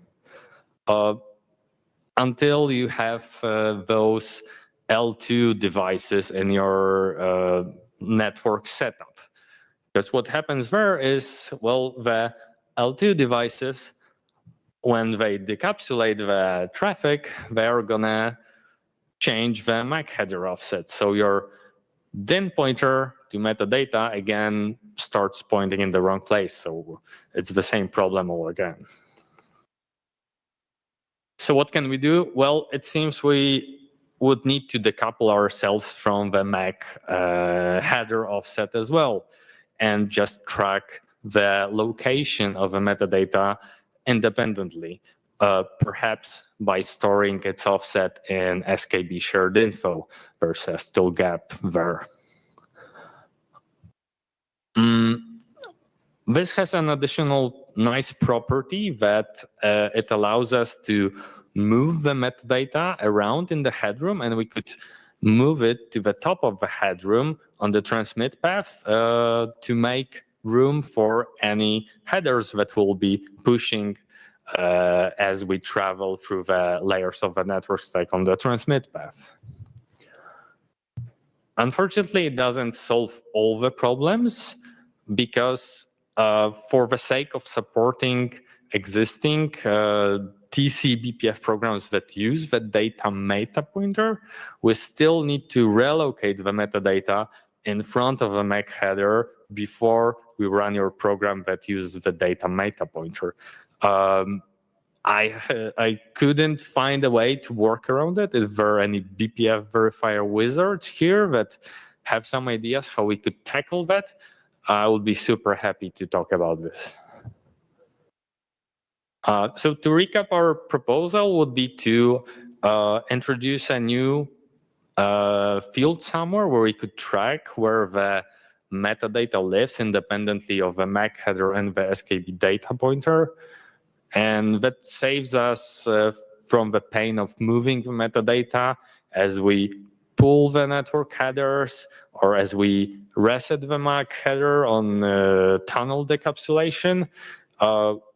until you have those L2 devices in your network setup. Because what happens there is, well, the L2 devices, when they decapsulate the traffic, they are gonna change the MAC header offset. So your DIN pointer to metadata again starts pointing in the wrong place. So it's the same problem all again. So what can we do? Well, it seems we would need to decouple ourselves from the MAC header offset as well, and just track the location of the metadata independently, perhaps by storing its offset in SKB shared info. There's a still gap there. This has an additional nice property that it allows us to move the metadata around in the headroom, and we could move it to the top of the headroom on the transmit path to make room for any headers that will be pushing as we travel through the layers of the network stack on the transmit path. Unfortunately, it doesn't solve all the problems because for the sake of supporting existing TC-BPF programs that use the data meta pointer, we still need to relocate the metadata in front of the MAC header before we run your program that uses the data meta pointer. I couldn't find a way to work around it. Is there any BPF verifier wizards here that have some ideas how we could tackle that? I would be super happy to talk about this. So to recap, our proposal would be to introduce a new field somewhere where we could track where the metadata lives independently of the MAC header and the SKB data pointer. And that saves us from the pain of moving the metadata as we pull the network headers or as we reset the MAC header on tunnel decapsulation.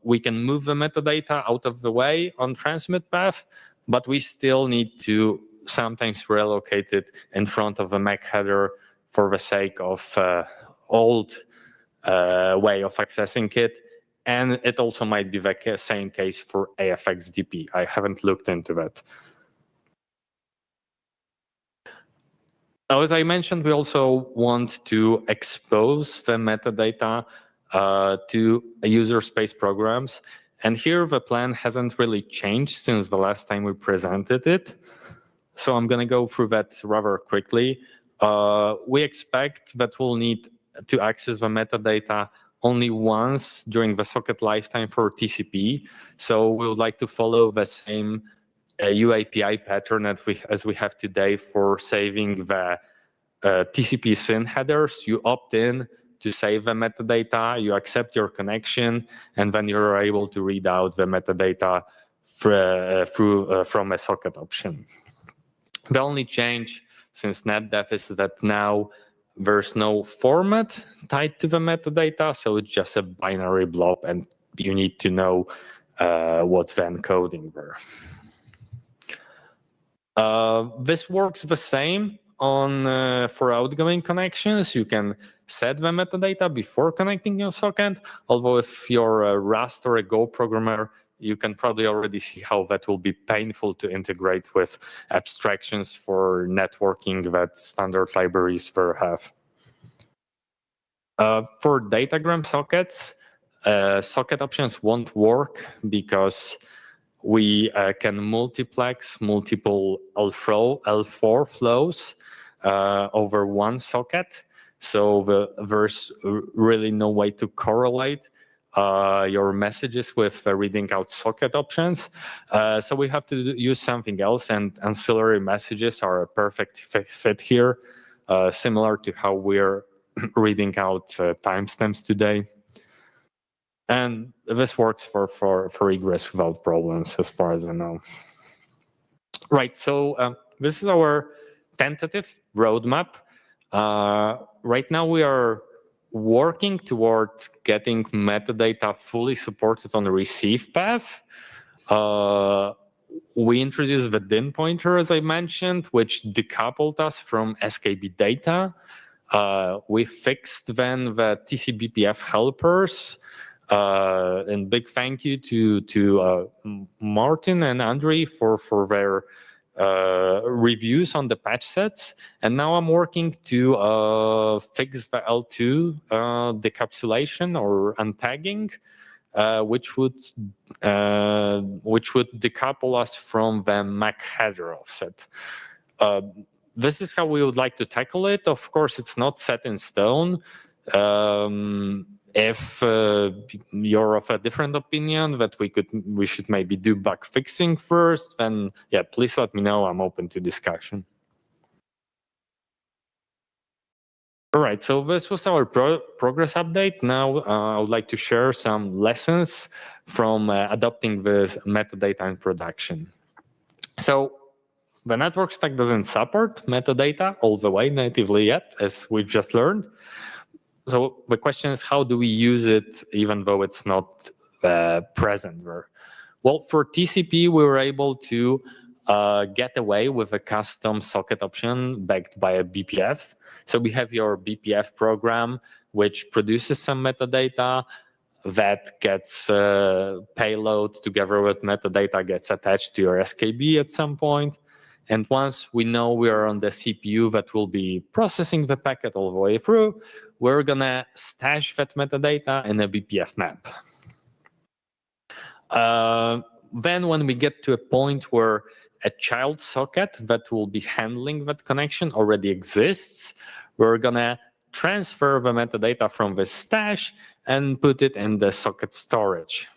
We can move the metadata out of the way on transmit path, but we still need to sometimes relocate it in front of the MAC header for the sake of old way of accessing it. And it also might be the same case for AFXDP. I haven't looked into that. Now, as I mentioned, we also want to expose the metadata to user space programs. And here the plan hasn't really changed since the last time we presented it. So I'm going to go through that rather quickly. We expect that we'll need to access the metadata only once during the socket lifetime for TCP. So we would like to follow the same UAPI pattern as we have today for saving the TCP SYN headers. You opt in to save the metadata, you accept your connection, and then you're able to read out the metadata from a socket option. The only change since NetDev is that now there's no format tied to the metadata, so it's just a binary blob, and you need to know what's the encoding there. This works the same on for outgoing connections. You can set the metadata before connecting your socket, although if you're a Rust or a Go programmer, you can probably already see how that will be painful to integrate with abstractions for networking that standard libraries will have. For datagram sockets, socket options won't work because we can multiplex multiple L4 flows over one socket. So there's really no way to correlate your messages with reading out socket options. So we have to use something else, and ancillary messages are a perfect fit here, similar to how we're reading out timestamps today. And this works for egress without problems, as far as I know. Right, so this is our tentative roadmap. Right now we are working toward getting metadata fully supported on the receive path. We introduced the DIN pointer, as I mentioned, which decoupled us from SKB data. We fixed then the TCBPF helpers. And big thank you to Martin and Andre for their reviews on the patch sets. And now I'm working to fix the L2 decapsulation or untagging, which would decouple us from the MAC header offset. This is how we would like to tackle it. Of course, it's not set in stone. If you're of a different opinion that we should maybe do bug fixing first, then yeah, please let me know. I'm open to discussion. All right, so this was our progress update. Now I would like to share some lessons from adopting the metadata in production. So the network stack doesn't support metadata all the way natively yet, as we've just learned. So the question is, how do we use it even though it's not present there? Well, for TCP, we were able to get away with a custom socket option backed by a BPF. So we have your BPF program, which produces some metadata that gets payload together with metadata gets attached to your SKB at some point. And once we know we are on the CPU that will be processing the packet all the way through, we're going to stash that metadata in a BPF map. Then when we get to a point where a child socket that will be handling that connection already exists, we're gonna transfer the metadata from the stash and put it in the socket storage.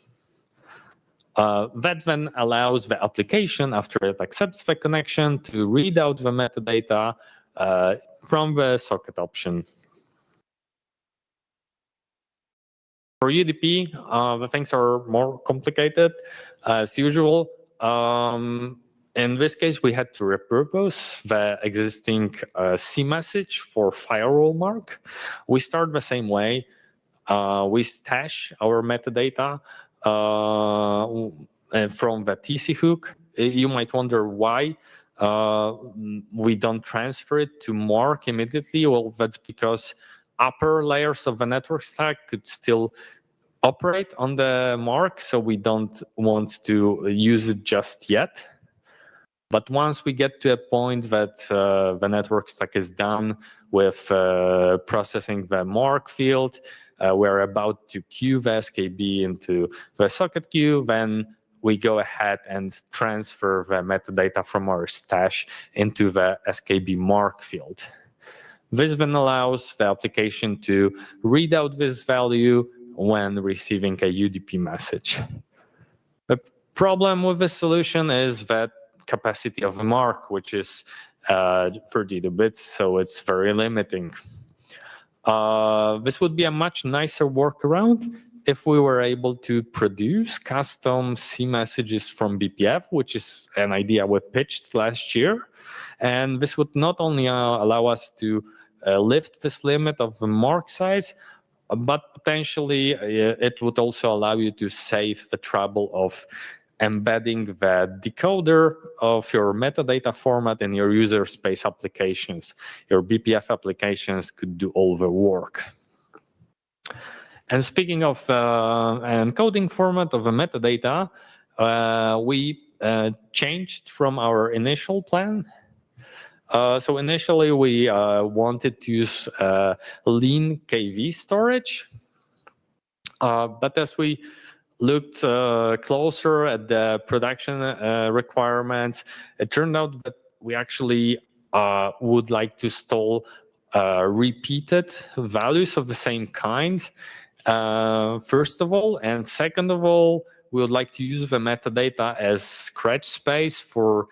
That then allows the application, after it accepts the connection, to read out the metadata from the socket option. For UDP, the things are more complicated. As usual, in this case, we had to repurpose the existing C message for firewall mark. We start the same way. We stash our metadata from the TC hook. You might wonder why we don't transfer it to mark immediately. Well, that's because upper layers of the network stack could still operate on the mark, so we don't want to use it just yet. But once we get to a point that the network stack is done with processing the mark field, we're about to queue the SKB into the socket queue, then we go ahead and transfer the metadata from our stash into the SKB mark field. This then allows the application to read out this value when receiving a UDP message. The problem with this solution is that capacity of the mark, which is 32 bits, so it's very limiting. This would be a much nicer workaround if we were able to produce custom C messages from BPF, which is an idea we pitched last year. And this would not only allow us to lift this limit of the mark size, but potentially it would also allow you to save the trouble of embedding the decoder of your metadata format in your user space applications. Your BPF applications could do all the work. And speaking of encoding format of the metadata, we changed from our initial plan. So initially we wanted to use lean KV storage, but as we looked closer at the production requirements, it turned out that we actually would like to store repeated values of the same kind, first of all, and second of all, we would like to use the metadata as scratch space for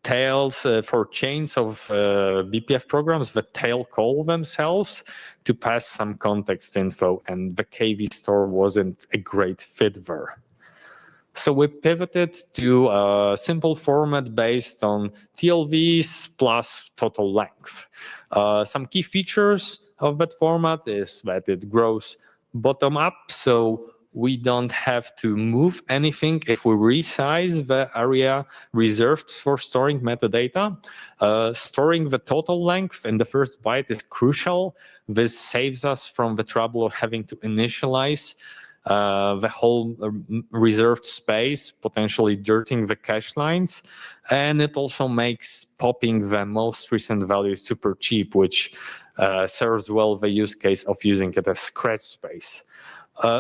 tails, for chains of BPF programs that tail call themselves to pass some context info, and the KV store wasn't a great fit there. So we pivoted to a simple format based on TLVs plus total length. Some key features of that format is that it grows bottom up, so we don't have to move anything if we resize the area reserved for storing metadata. Storing the total length in the first byte is crucial. This saves us from the trouble of having to initialize the whole reserved space, potentially dirtying the cache lines. And it also makes popping the most recent value super cheap, which serves well the use case of using it as scratch space.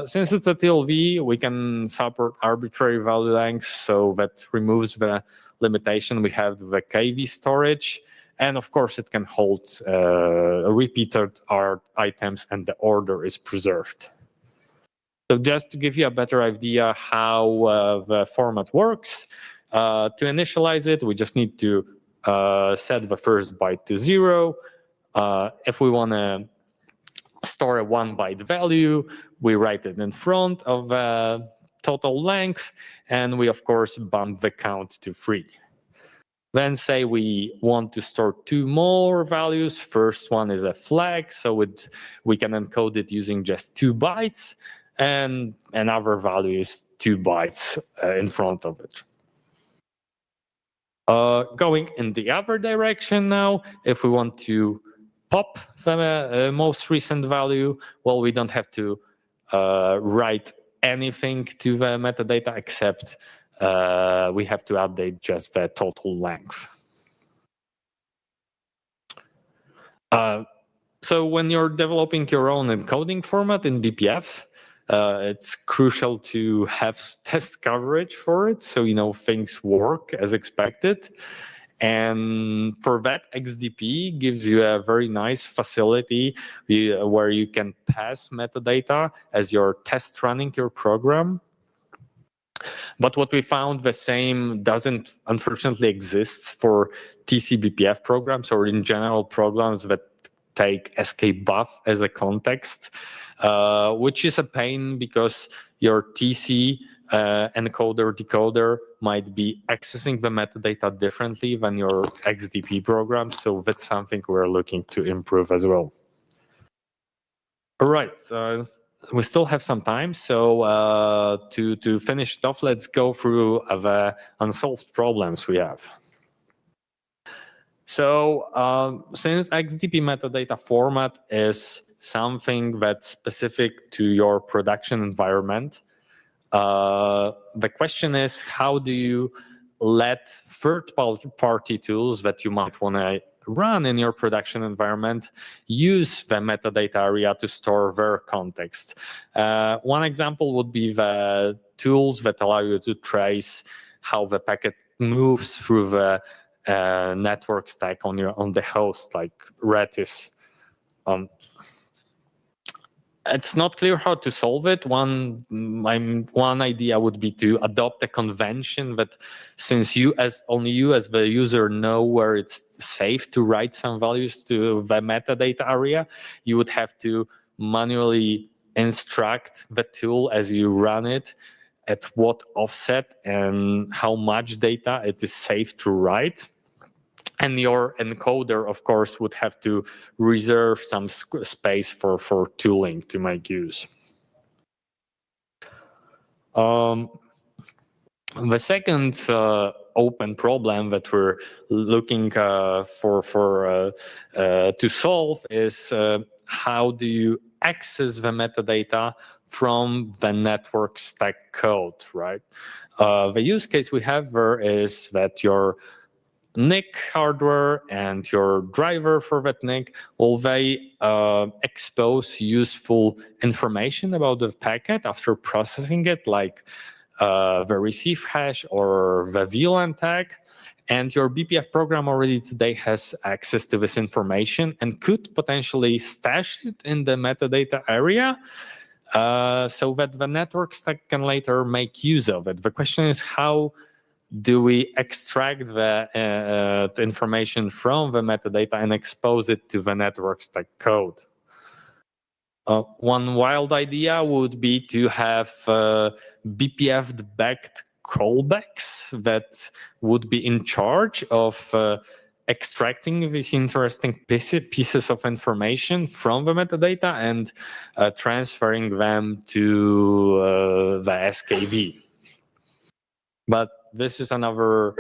Since it's a TLV, we can support arbitrary value lengths, so that removes the limitation we have with the KV storage. And of course, it can hold repeated items and the order is preserved. So just to give you a better idea how the format works, to initialize it, we just need to set the first byte to 0. If we want to store a 1-byte value, we write it in front of the total length, and we of course bump the count to 3. Then say we want to store 2 more values. First one is a flag, so we can encode it using just 2 bytes, and another value is 2 bytes in front of it. Going in the other direction now, if we want to pop the most recent value, well, we don't have to write anything to the metadata except we have to update just the total length. So when you're developing your own encoding format in BPF, it's crucial to have test coverage for it, so things work as expected. And for that, XDP gives you a very nice facility where you can pass metadata as you're test running your program. But what we found, the same doesn't unfortunately exist for TC-BPF programs or in general programs that take skbuff as a context, which is a pain because your TC encoder decoder might be accessing the metadata differently than your XDP program. So that's something we're looking to improve as well. All right. We still have some time, so to finish it off, let's go through the unsolved problems we have. So since XDP metadata format is something that's specific to your production environment, the question is, how do you let third-party tools that you might want to run in your production environment use the metadata area to store their context? One example would be the tools that allow you to trace how the packet moves through the network stack on the host, like Redis. It's not clear how to solve it. One idea would be to adopt a convention that, since only you as the user know where it's safe to write some values to the metadata area, you would have to manually instruct the tool as you run it at what offset and how much data it is safe to write. And your encoder, of course, would have to reserve some space for tooling to make use. The second open problem that we're looking to solve is how do you access the metadata from the network stack code, right? The use case we have there is that your NIC hardware and your driver for that NIC, they expose useful information about the packet after processing it, like the receive hash or the VLAN tag. And your BPF program already today has access to this information and could potentially stash it in the metadata area so that the network stack can later make use of it. The question is, how do we extract the information from the metadata and expose it to the network stack code? One wild idea would be to have BPF-backed callbacks that would be in charge of extracting these interesting pieces of information from the metadata and transferring them to the SKB. But this is another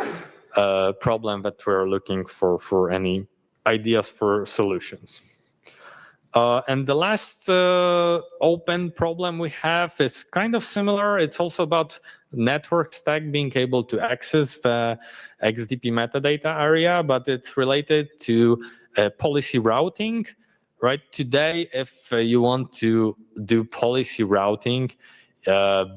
problem that we're looking for any ideas for solutions. And the last open problem we have is kind of similar. It's also about network stack being able to access the XDP metadata area, but it's related to policy routing, right? Today, if you want to do policy routing,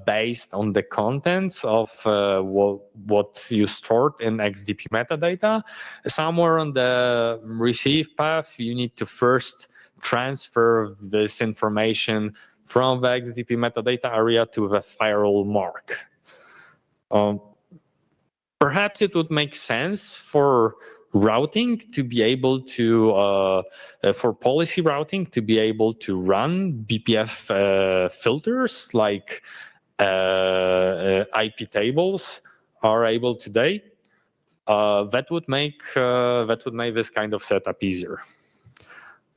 based on the contents of what you stored in XDP metadata, somewhere on the receive path, you need to first transfer this information from the XDP metadata area to the firewall mark. Perhaps it would make sense for routing to be able to, for policy routing to be able to run BPF filters like IP tables are able today. That would make this kind of setup easier.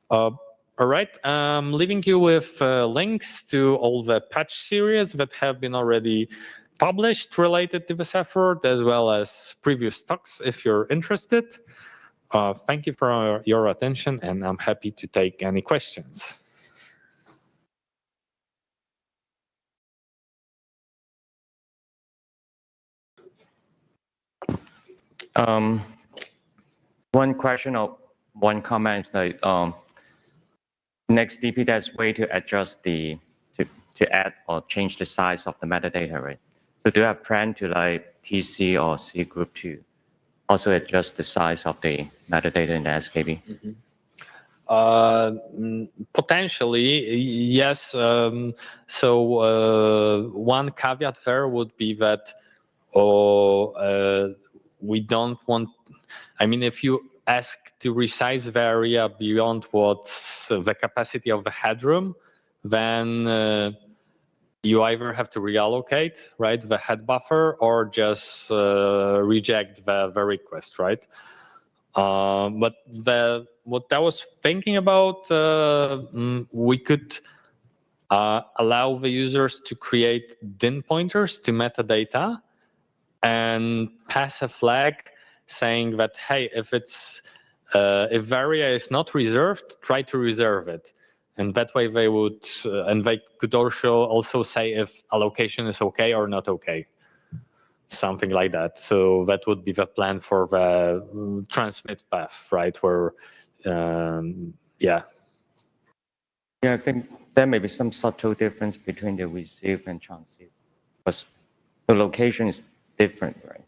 All right, I'm leaving you with links to all the patch series that have been already published related to this effort, as well as previous talks if you're interested. Thank you for your attention, and I'm happy to take any questions. One question or one comment is that next DP, there's way to adjust the to add or change the size of the metadata, right? So do you have plan to like TC or C group to also adjust the size of the metadata in the SKB? Potentially, yes. One caveat there would be that we don't want, I mean, if you ask to resize the area beyond what's the capacity of the headroom, then you either have to reallocate, right, the head buffer, or just reject the request, right? But what I was thinking about, we could allow the users to create DIN pointers to metadata and pass a flag saying that, hey, if it's if the area is not reserved, try to reserve it. And that way they would, and they could also say if allocation is okay or not okay. Something like that. So that would be the plan for the transmit path, right? Where, yeah. Yeah, I think there may be some subtle difference between the receive and transmit, because the location is different, right?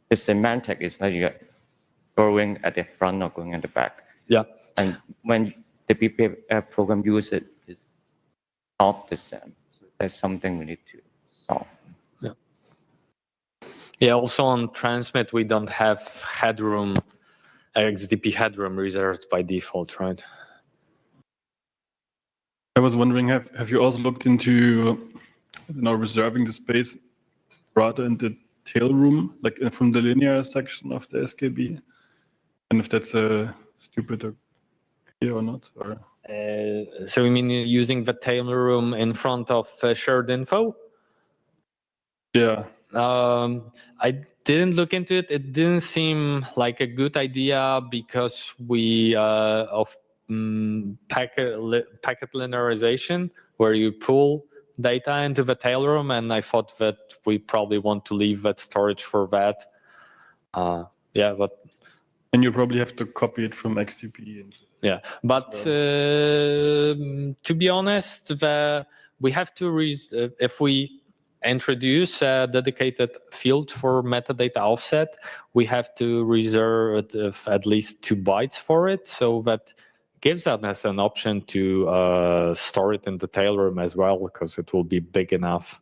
The semantic is like you're going at the front or going at the back. Yeah. And when the BPF program use it, it's not the same. So that's something we need to solve. Yeah. Yeah, also on transmit, we don't have headroom, XDP headroom reserved by default, right? I was wondering, have you also looked into reserving the space rather in the tail room, like from the linear section of the SKB? And if that's a stupid idea or not? Or? So you mean using the tail room in front of shared info? Yeah. I didn't look into it. It didn't seem like a good idea because we of packet linearization, where you pull data into the tail room, and I thought that we probably want to leave that storage for that. Yeah, but and you probably have to copy it from XDP. Yeah, but to be honest, we have to if we introduce a dedicated field for metadata offset, we have to reserve at least 2 bytes for it, so that gives us an option to store it in the tail room as well, because it will be big enough.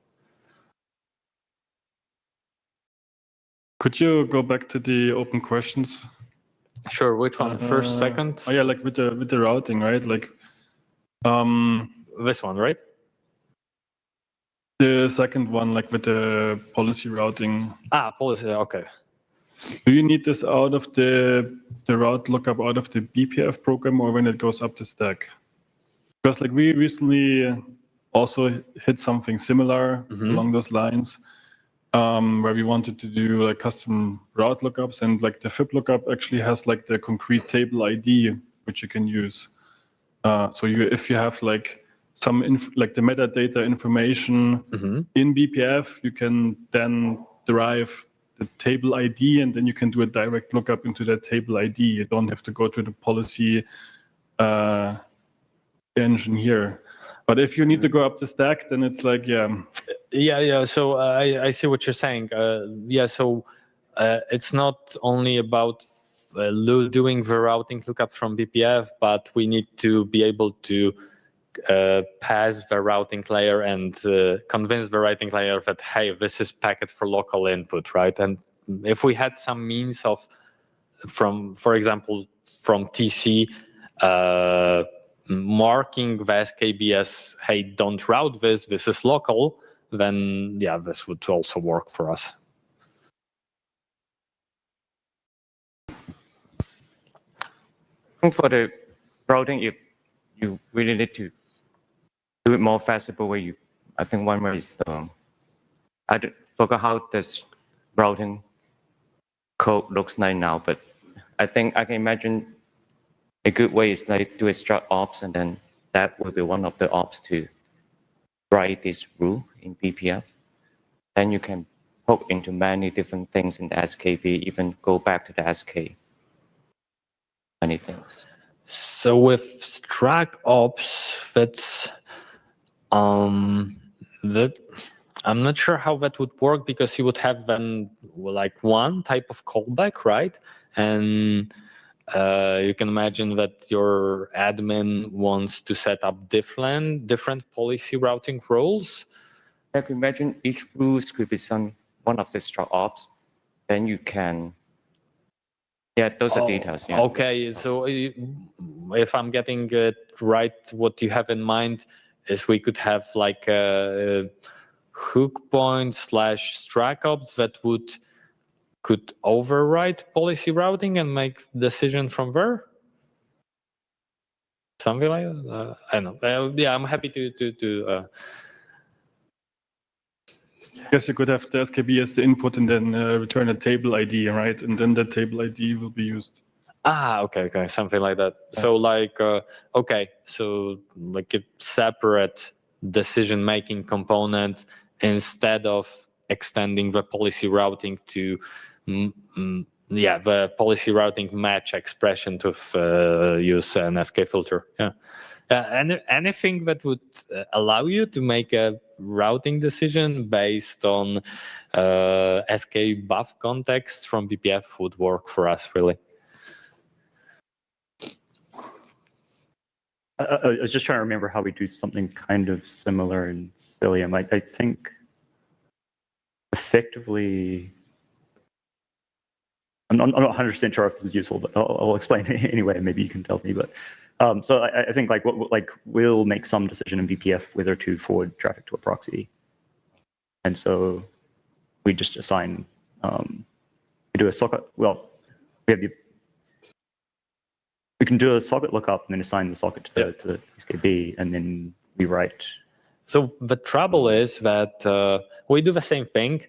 Could you go back to the open questions? Sure. Which one? First, second? Oh yeah, like with the routing, right? Like this one, right? The second one, like with the policy routing. Policy. Okay. Do you need this out of the route lookup out of the BPF program, or when it goes up the stack? Because like we recently also hit something similar along those lines, where we wanted to do like custom route lookups, and like the FIP lookup actually has like the concrete table ID which you can use. So if you have like some like the metadata information in BPF, you can then derive the table ID, and then you can do a direct lookup into that table ID. You don't have to go to the policy engine here. But if you need to go up the stack, then it's like, Yeah. So I see what you're saying. Yeah. So it's not only about doing the routing lookup from BPF, but we need to be able to pass the routing layer and convince the routing layer that, hey, this is packet for local input, right? And if we had some means of, for example, from TC, marking the SKB as, hey, don't route this is local, then yeah, this would also work for us. For the routing, if you really need to do it more flexible way, I think one way is I forgot how this routing code looks like now, but I think I can imagine a good way is like do a struct ops, and then that will be one of the ops to write this rule in BPF. Then you can hook into many different things in the SKB, even go back to the SK. Many things. So with struct ops, that's That I'm not sure how that would work, because you would have then like one type of callback, right? And you can imagine that your admin wants to set up different policy routing rules. If you imagine each rule could be one of the struct ops, then you can. Yeah, those are details. Yeah. Okay, so if I'm getting it right, what you have in mind is we could have like a hook point / struct ops that could override policy routing and make decision from there. Something like that. I don't know. Yeah, I'm happy to. I guess you could have the SKB as the input and then return a table ID, right? And then that table ID will be used. Okay, something like that. Yeah. So like, okay, so like a separate decision-making component instead of extending the policy routing to, the policy routing match expression to use an SK filter. Yeah. And anything that would allow you to make a routing decision based on SK buff context from BPF would work for us, really. I was just trying to remember how we do something kind of similar in Cilium. I think effectively, I'm not 100% sure if this is useful, but I'll explain it anyway. Maybe you can tell me. But so I think we'll make some decision in BPF whether to forward traffic to a proxy, and so we just assign. We do a socket. Well, we can do a socket lookup and then assign the socket to the SKB, and then we write. So the trouble is that we do the same thing,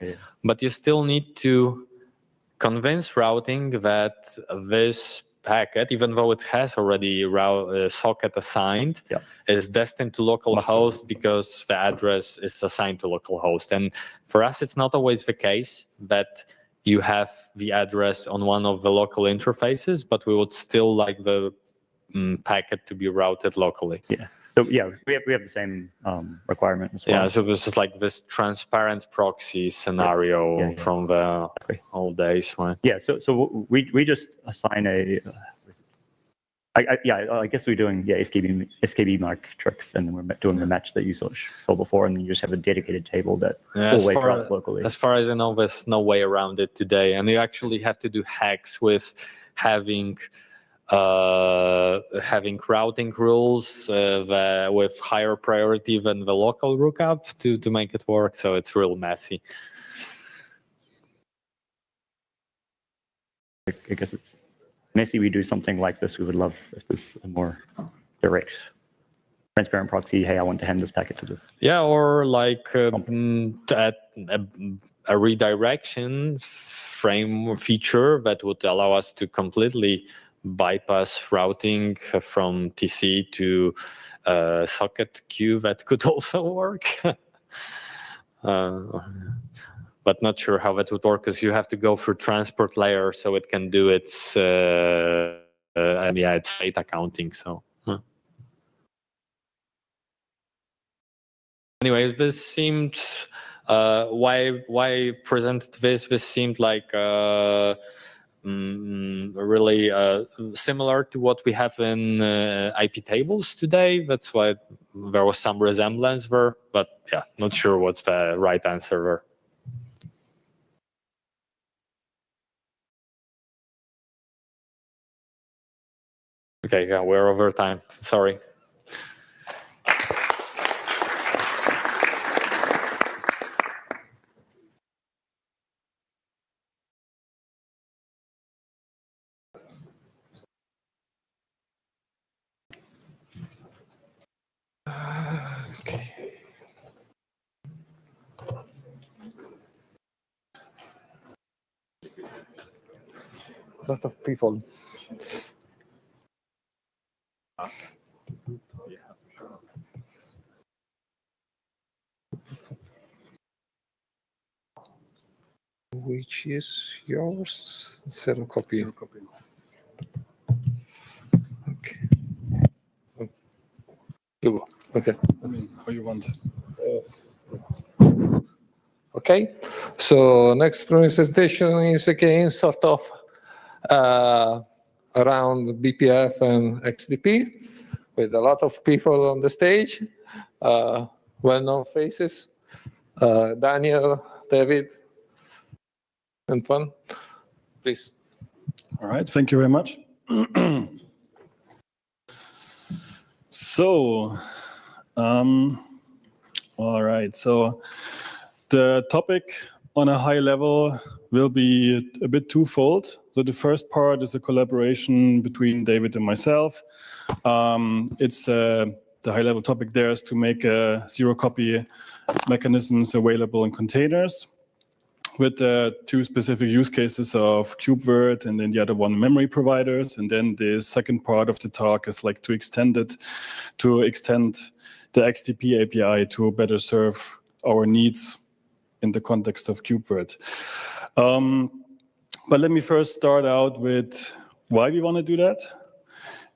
but you still need to convince routing that this packet, even though it has already socket assigned, is destined to localhost because the address is assigned to localhost. And for us, it's not always the case that you have the address on one of the local interfaces, but we would still like the packet to be routed locally. Yeah. So yeah, we have the same requirement as well. Yeah. So this is like this transparent proxy scenario from the old days, right? Yeah. So we just assign a. I guess we're doing SKB matrix, and then we're doing the match that you saw before, and then you just have a dedicated table that always routes locally. As far as I know, there's no way around it today, and you actually have to do hacks with having routing rules with higher priority than the local lookup to make it work. So it's real messy. I guess it's messy. We do something like this. We would love if this a more direct, transparent proxy. Hey, I want to hand this packet to this. Yeah, or like a redirection frame feature that would allow us to completely bypass routing from TC to socket queue. That could also work. But not sure how that would work, because you have to go through transport layer so it can do its it's state accounting. So anyway, this seemed why presented this. This seemed like really similar to what we have in IP tables today. That's why there was some resemblance there. But yeah, not sure what's the right answer there. Okay, yeah, we're over time. Sorry. Okay. A lot of people. Which is yours? Zero copy. Okay. You go. Okay. I mean, how you want. Okay. So next presentation is again sort of around BPF and XDP with a lot of people on the stage, well-known faces. Daniel, David, Antoine, please. All right, thank you very much. So, all right, so the topic on a high level will be a bit twofold. So the first part is a collaboration between David and myself. It's the high-level topic there is to make zero-copy mechanisms available in containers with two specific use cases of KubeVirt and then the other one memory providers. And then the second part of the talk is like to extend the XDP API to better serve our needs in the context of KubeVirt. But let me first start out with why we want to do that.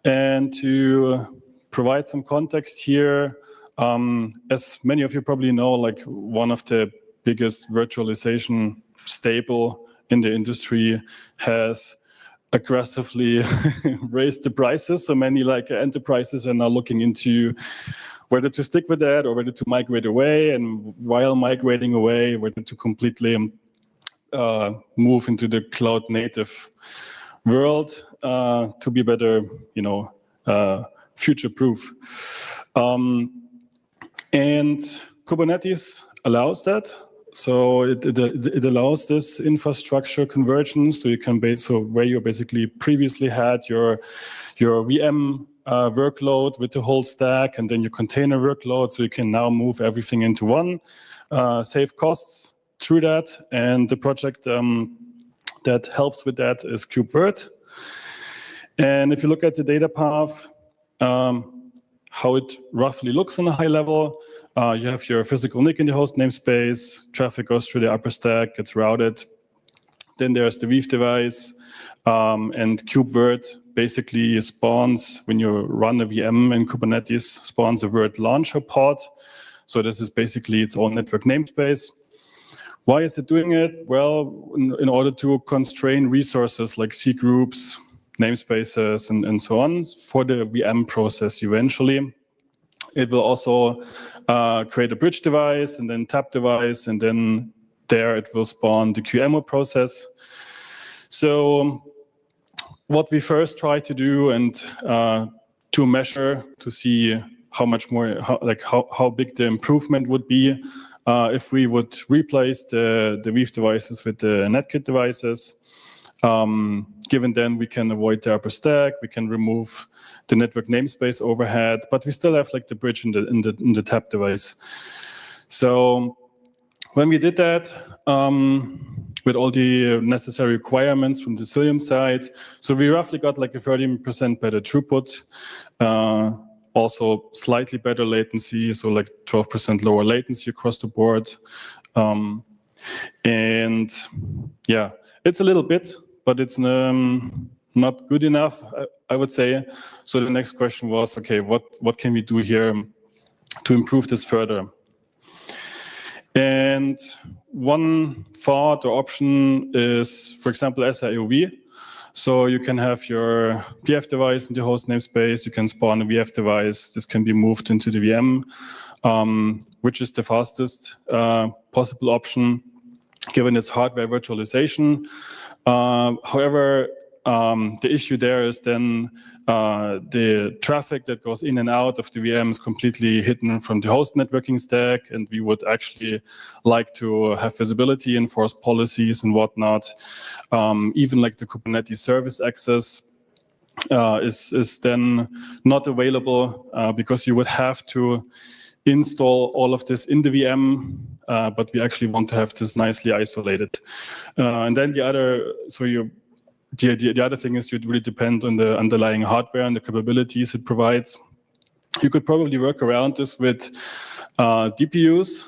And to provide some context here, as many of you probably know, like one of the biggest virtualization staple in the industry has aggressively raised the prices. So many like enterprises are now looking into whether to stick with that or whether to migrate away, and while migrating away, whether to completely move into the cloud native world to be better, future-proof. And Kubernetes allows that. So it allows this infrastructure convergence. So you can where you basically previously had your VM workload with the whole stack, and then your container workload. So you can now move everything into one, save costs through that. And the project that helps with that is KubeVirt. And if you look at the data path, how it roughly looks on a high level, you have your physical NIC in the host namespace, traffic goes through the upper stack, gets routed. Then there's the Weave device, and KubeVirt basically spawns, when you run a VM in Kubernetes, spawns a Virt launcher pod. So this is basically its own network namespace. Why is it doing it? Well, in order to constrain resources like C groups, namespaces, and so on for the VM process eventually. It will also create a bridge device and then tap device, and then there it will spawn the QEMU process. So what we first try to do and to measure to see how much more, how big the improvement would be if we would replace the Weave devices with the Netkit devices. Given then we can avoid the upper stack, we can remove the network namespace overhead, but we still have like the bridge in the tap device. So when we did that, with all the necessary requirements from the Cilium side, so we roughly got like a 13% better throughput, also slightly better latency, so like 12% lower latency across the board. And yeah, it's a little bit, but it's not good enough, I would say. So the next question was, okay, what can we do here to improve this further? And one thought or option is, for example, SIOV. So you can have your PF device in the host namespace, you can spawn a VF device, this can be moved into the VM, which is the fastest possible option, given its hardware virtualization. However, the issue there is then the traffic that goes in and out of the VM is completely hidden from the host networking stack, and we would actually like to have visibility, enforce policies and whatnot. Even like the Kubernetes service access is then not available because you would have to install all of this in the VM, but we actually want to have this nicely isolated. And then the other thing is you'd really depend on the underlying hardware and the capabilities it provides. You could probably work around this with DPUs,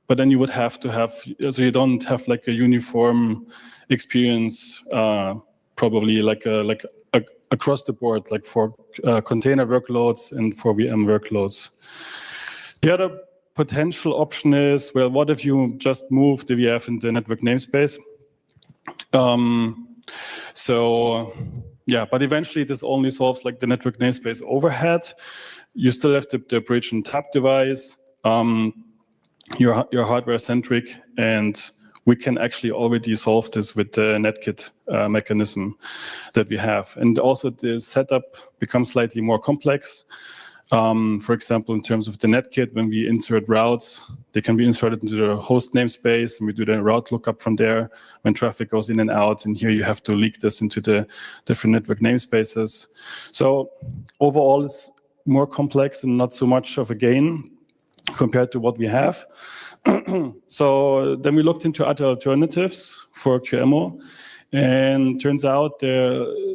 but then you would have to have, so you don't have like a uniform experience, probably like a across the board, like for container workloads and for VM workloads. The other potential option is, well, what if you just move the VF in the network namespace? So yeah, but eventually this only solves like the network namespace overhead. You still have the bridge and tap device. You're hardware centric, and we can actually already solve this with the netkit mechanism that we have. And also the setup becomes slightly more complex. For example, in terms of the netkit, when we insert routes, they can be inserted into the host namespace, and we do the route lookup from there when traffic goes in and out. And here you have to leak this into the different network namespaces. So overall, it's more complex and not so much of a gain compared to what we have. So then we looked into other alternatives for QEMU, and turns out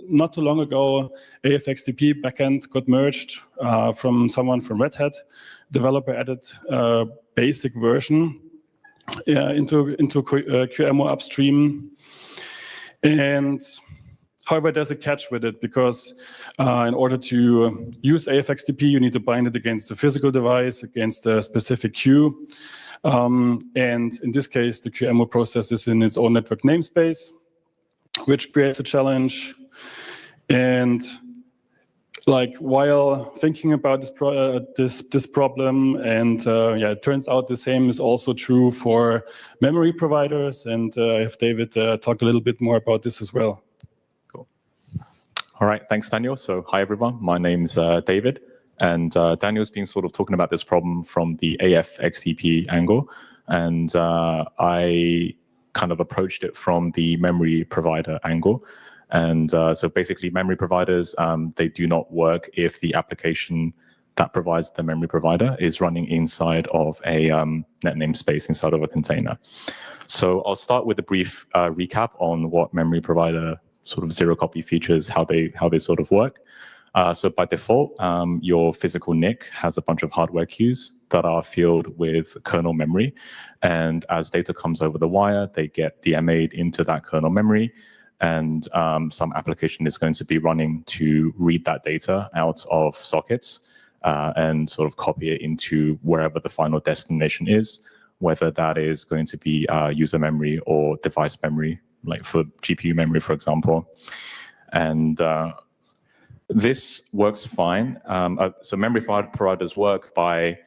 not too long ago, AFXDP backend got merged from someone from Red Hat. Developer added a basic version into QEMU upstream. And however, there's a catch with it, because in order to use AFXDP, you need to bind it against the physical device, against a specific queue. And in this case, the QEMU process is in its own network namespace, which creates a challenge. And like while thinking about this problem, and yeah, it turns out the same is also true for memory providers. And I have David talk a little bit more about this as well. All right, thanks, Daniel. So hi, everyone. My name's David. And Daniel's been sort of talking about this problem from the AFXDP angle. And I kind of approached it from the memory provider angle. And so basically, memory providers, they do not work if the application that provides the memory provider is running inside of a net namespace, inside of a container. So I'll start with a brief recap on what memory provider sort of zero copy features, how they sort of work. So by default, your physical NIC has a bunch of hardware queues that are filled with kernel memory. And as data comes over the wire, they get DMA'd into that kernel memory. And some application is going to be running to read that data out of sockets and sort of copy it into wherever the final destination is, whether that is going to be user memory or device memory, like for GPU memory, for example. And this works fine. So memory providers work by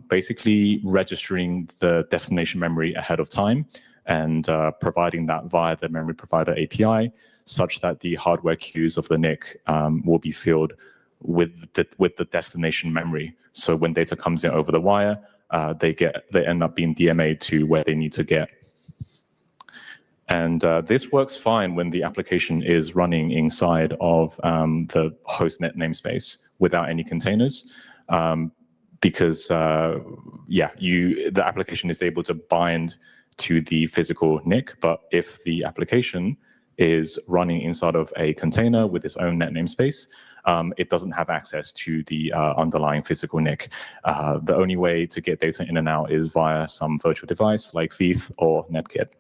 basically registering the destination memory ahead of time and providing that via the memory provider API, such that the hardware queues of the NIC will be filled with the destination memory. So when data comes in over the wire, they end up being DMA'd to where they need to get. And this works fine when the application is running inside of the host net namespace without any containers, because yeah, the application is able to bind to the physical NIC. But if the application is running inside of a container with its own net namespace, it doesn't have access to the underlying physical NIC. The only way to get data in and out is via some virtual device like Thief or Netkit.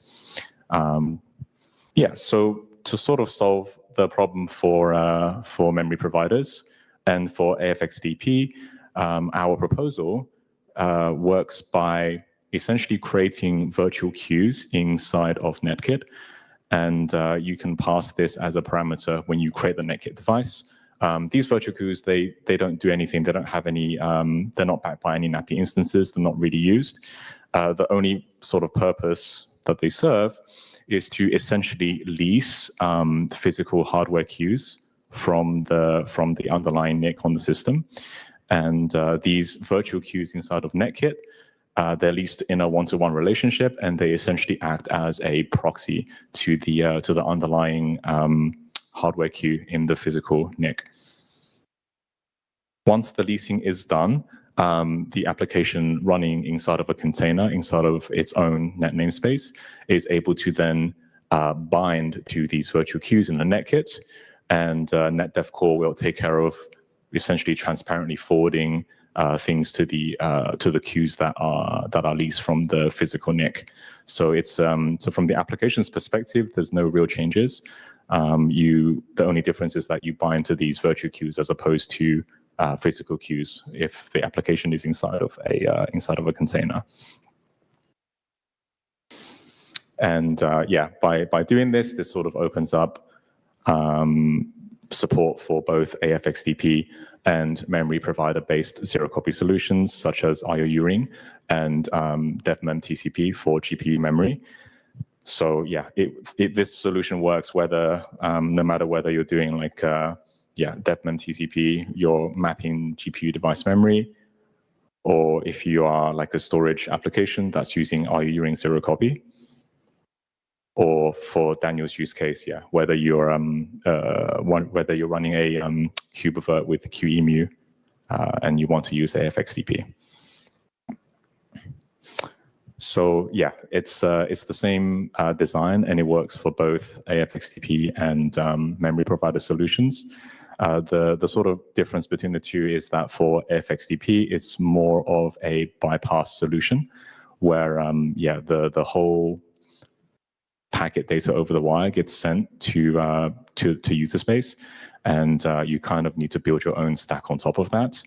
Yeah, so to sort of solve the problem for memory providers and for AFXDP, our proposal works by essentially creating virtual queues inside of Netkit. And you can pass this as a parameter when you create the Netkit device. These virtual queues, they don't do anything. They don't have any, they're not backed by any NAPI instances. They're not really used. The only sort of purpose that they serve is to essentially lease physical hardware queues from the underlying NIC on the system. And these virtual queues inside of Netkit, they're leased in a one-to-one relationship, and they essentially act as a proxy to the underlying hardware queue in the physical NIC. Once the leasing is done, the application running inside of a container, inside of its own net namespace, is able to then bind to these virtual queues in the Netkit, and NetDev Core will take care of essentially transparently forwarding things to the queues that are leased from the physical NIC. So it's so from the application's perspective, there's no real changes. The only difference is that you bind to these virtual queues as opposed to physical queues if the application is inside of a container. And by doing this sort of opens up support for both AFXDP and memory provider-based zero-copy solutions such as IOU-ring and DevMem TCP for GPU memory. So yeah, this solution works whether no matter whether you're doing like DevMem TCP, you're mapping GPU device memory, or if you are like a storage application that's using IOU-ring zero-copy. Or for Daniel's use case, whether you're running a kubevert with QEMU and you want to use AFXDP. So yeah, it's the same design, and it works for both AFXDP and memory provider solutions. The sort of difference between the two is that for AFXDP, it's more of a bypass solution, where the whole packet data over the wire gets sent to user space, and you kind of need to build your own stack on top of that.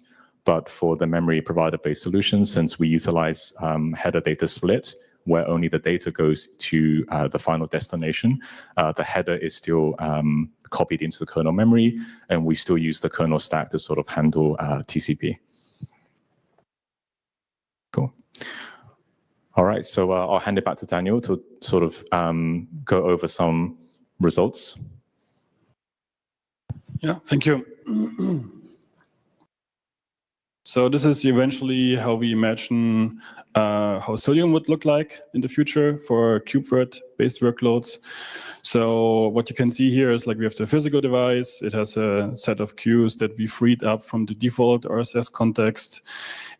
But for the memory provider-based solutions, since we utilize header data split, where only the data goes to the final destination, the header is still copied into the kernel memory, and we still use the kernel stack to sort of handle TCP. Cool. All right, so I'll hand it back to Daniel to sort of go over some results. Yeah, thank you. So this is eventually how we imagine how Cilium would look like in the future for KubeVirt-based workloads. So what you can see here is like we have the physical device. It has a set of queues that we freed up from the default RSS context,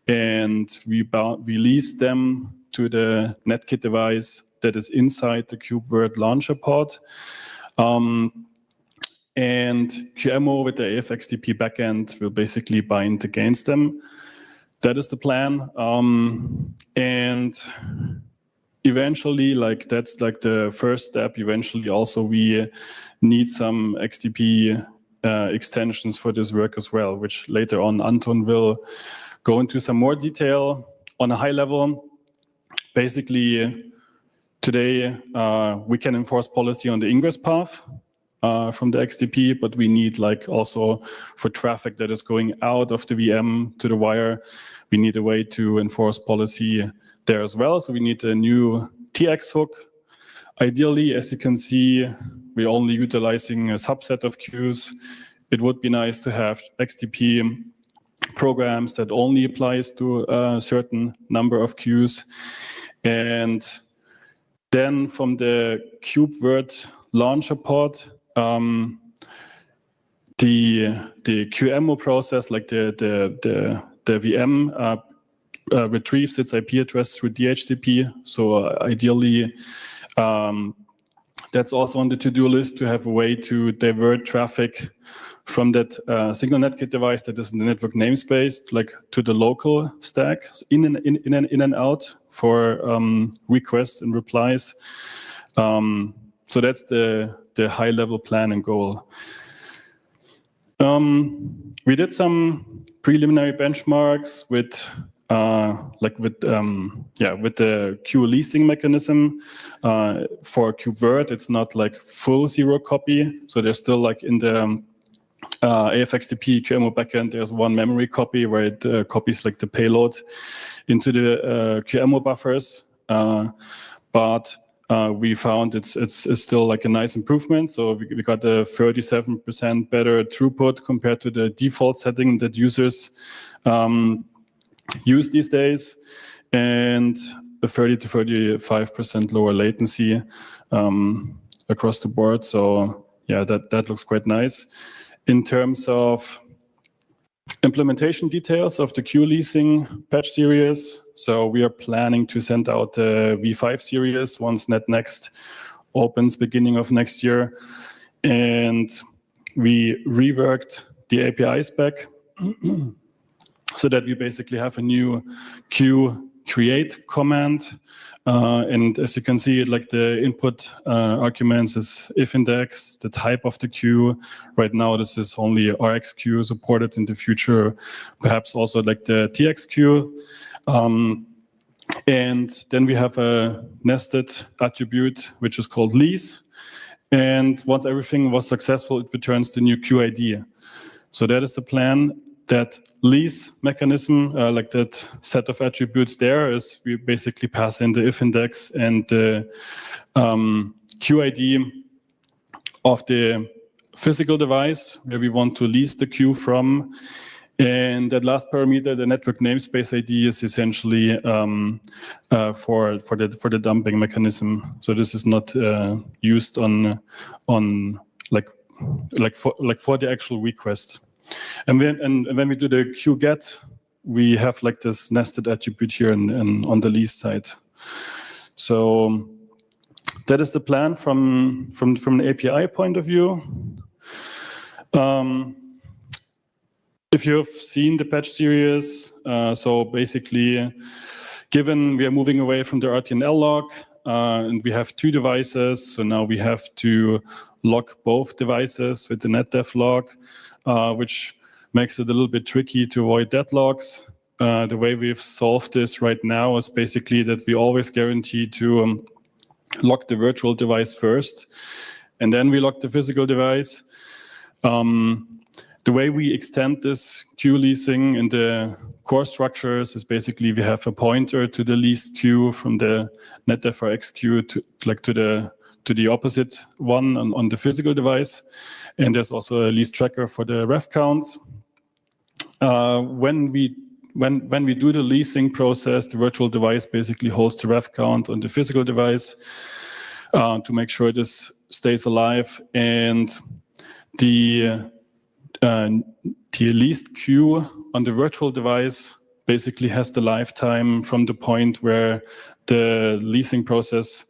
and we leased them to the Netkit device that is inside the KubeVirt launcher pod. And QEMU with the AFXDP backend will basically bind against them. That is the plan. And eventually, like that's like the first step. Eventually, also we need some XDP extensions for this work as well, which later on Anton will go into some more detail. On a high level, basically today we can enforce policy on the ingress path from the XDP, but we need like also for traffic that is going out of the VM to the wire, we need a way to enforce policy there as well. So we need a new TX hook. Ideally, as you can see, we're only utilizing a subset of queues. It would be nice to have XDP programs that only applies to a certain number of queues. And then from the KubeVirt launcher pod, the QEMU process, like the VM retrieves its IP address through DHCP. So ideally, that's also on the to-do list to have a way to divert traffic from that single Netkit device that is in the network namespace, like to the local stack, so in and out for requests and replies. So that's the high-level plan and goal. We did some preliminary benchmarks with the queue leasing mechanism for KubeVirt. It's not like full zero copy, so there's still like in the AFXDP QEMU backend, there's one memory copy where it copies like the payload into the QEMU buffers, but we found it's still like a nice improvement. So we got a 37% better throughput compared to the default setting that users use these days, and a 30 to 35% lower latency across the board. So yeah, that looks quite nice. In terms of implementation details of the queue leasing patch series, so we are planning to send out the V5 series once NetNext opens beginning of next year. And we reworked the API spec so that we basically have a new queue create command. And as you can see, like the input arguments is if index, the type of the queue. Right now, this is only RX queue supported. In the future, perhaps also like the TX queue. And then we have a nested attribute, which is called lease. And once everything was successful, it returns the new queue ID. So that is the plan. That lease mechanism, like that set of attributes there, is we basically pass in the if index and the queue ID of the physical device where we want to lease the queue from. And that last parameter, the network namespace ID, is essentially for the dumping mechanism. So this is not used on for the actual request. And when we do the queue get, we have like this nested attribute here on the lease side. So that is the plan from an API point of view. If you have seen the patch series, so basically, given we are moving away from the RTNL log, and we have 2 devices, so now we have to log both devices with the netdev log, which makes it a little bit tricky to avoid deadlocks. The way we've solved this right now is basically that we always guarantee to log the virtual device first, and then we log the physical device. The way we extend this queue leasing in the core structures is basically we have a pointer to the leased queue from the netdev RX queue to the opposite one on the physical device. And there's also a lease tracker for the ref counts. When we do the leasing process, the virtual device basically hosts the ref count on the physical device to make sure this stays alive. And the leased queue on the virtual device basically has the lifetime from the point where the leasing process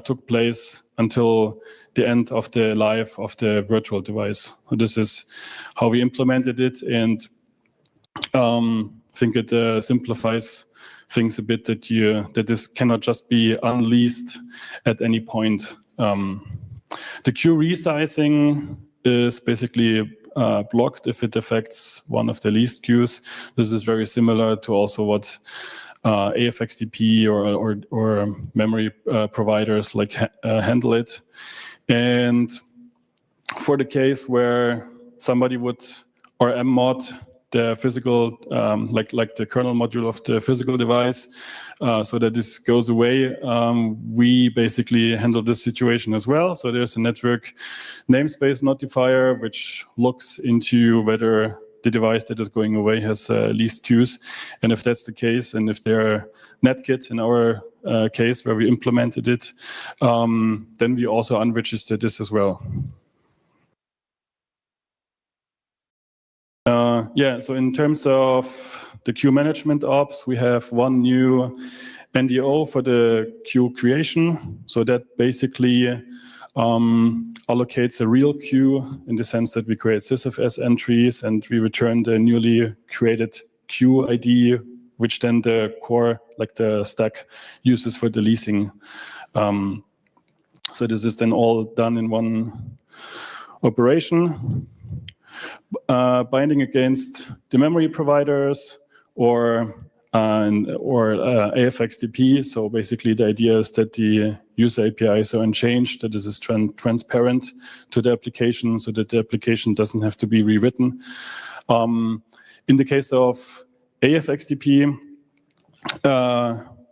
took place until the end of the life of the virtual device. So this is how we implemented it, and I think it simplifies things a bit that this cannot just be unleased at any point. The queue resizing is basically blocked if it affects one of the leased queues. This is very similar to also what AFXDP or memory providers like handle it. And for the case where somebody would or mmod the physical, like the kernel module of the physical device, so that this goes away, we basically handle this situation as well. So there's a network namespace notifier which looks into whether the device that is going away has leased queues. And if that's the case, and if there are netkit in our case where we implemented it, then we also unregister this as well. So in terms of the queue management ops, we have one new NDO for the queue creation. So that basically allocates a real queue in the sense that we create sysfs entries and we return the newly created queue ID, which then the core, like the stack, uses for the leasing. So this is then all done in one operation. Binding against the memory providers or AFXDP. So basically the idea is that the user APIs are unchanged, that this is transparent to the application so that the application doesn't have to be rewritten. In the case of AFXDP,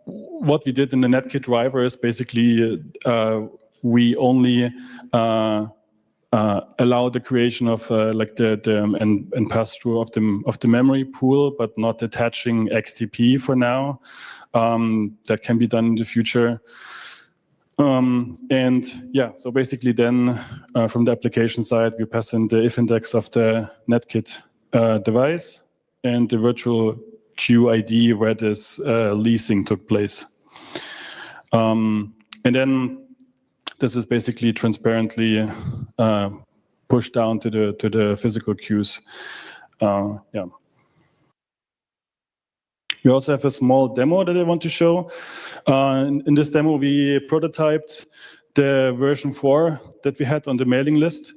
what we did in the netkit driver is basically we only allow the creation of like and pass through of the memory pool, but not attaching XTP for now. That can be done in the future. So basically then from the application side, we pass in the if index of the netkit device and the virtual queue ID where this leasing took place. And then this is basically transparently pushed down to the physical queues. We also have a small demo that I want to show. In this demo, we prototyped the version 4 that we had on the mailing list.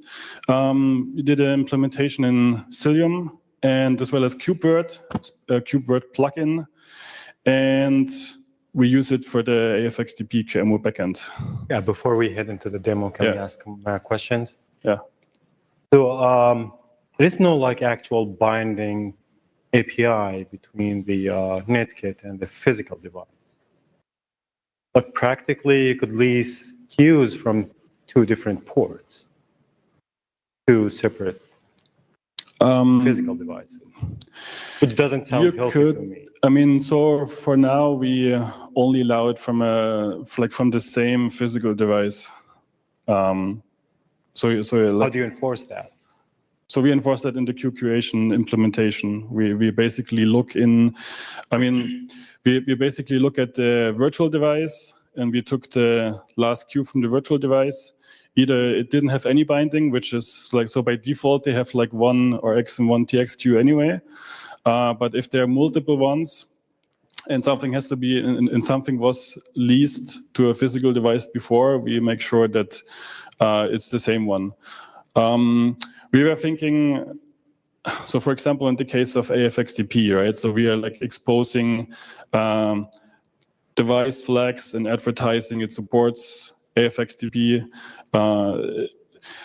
We did an implementation in Cilium and as well as KubeWord, a KubeWord plugin. And we use it for the AFXDP QEMU backend. Yeah, before we head into the demo, can we ask questions? Yeah. So there is no like actual binding API between the NetKit and the physical device. But practically, you could lease queues from 2 different ports, 2 separate physical devices, which doesn't sound healthy to me. I mean, so for now, we only allow it from the same physical device. So how do you enforce that? So we enforce that in the queue creation implementation. We basically look in, we basically look at the virtual device, and we took the last queue from the virtual device. Either it didn't have any binding, which is like, so by default, they have like 1 ORX and 1 TX queue anyway. But if there are multiple ones, and something has to be, and something was leased to a physical device before, we make sure that it's the same one. We were thinking, so for example, in the case of AFXDP, right? So we are like exposing device flags and advertising it supports AFXDP.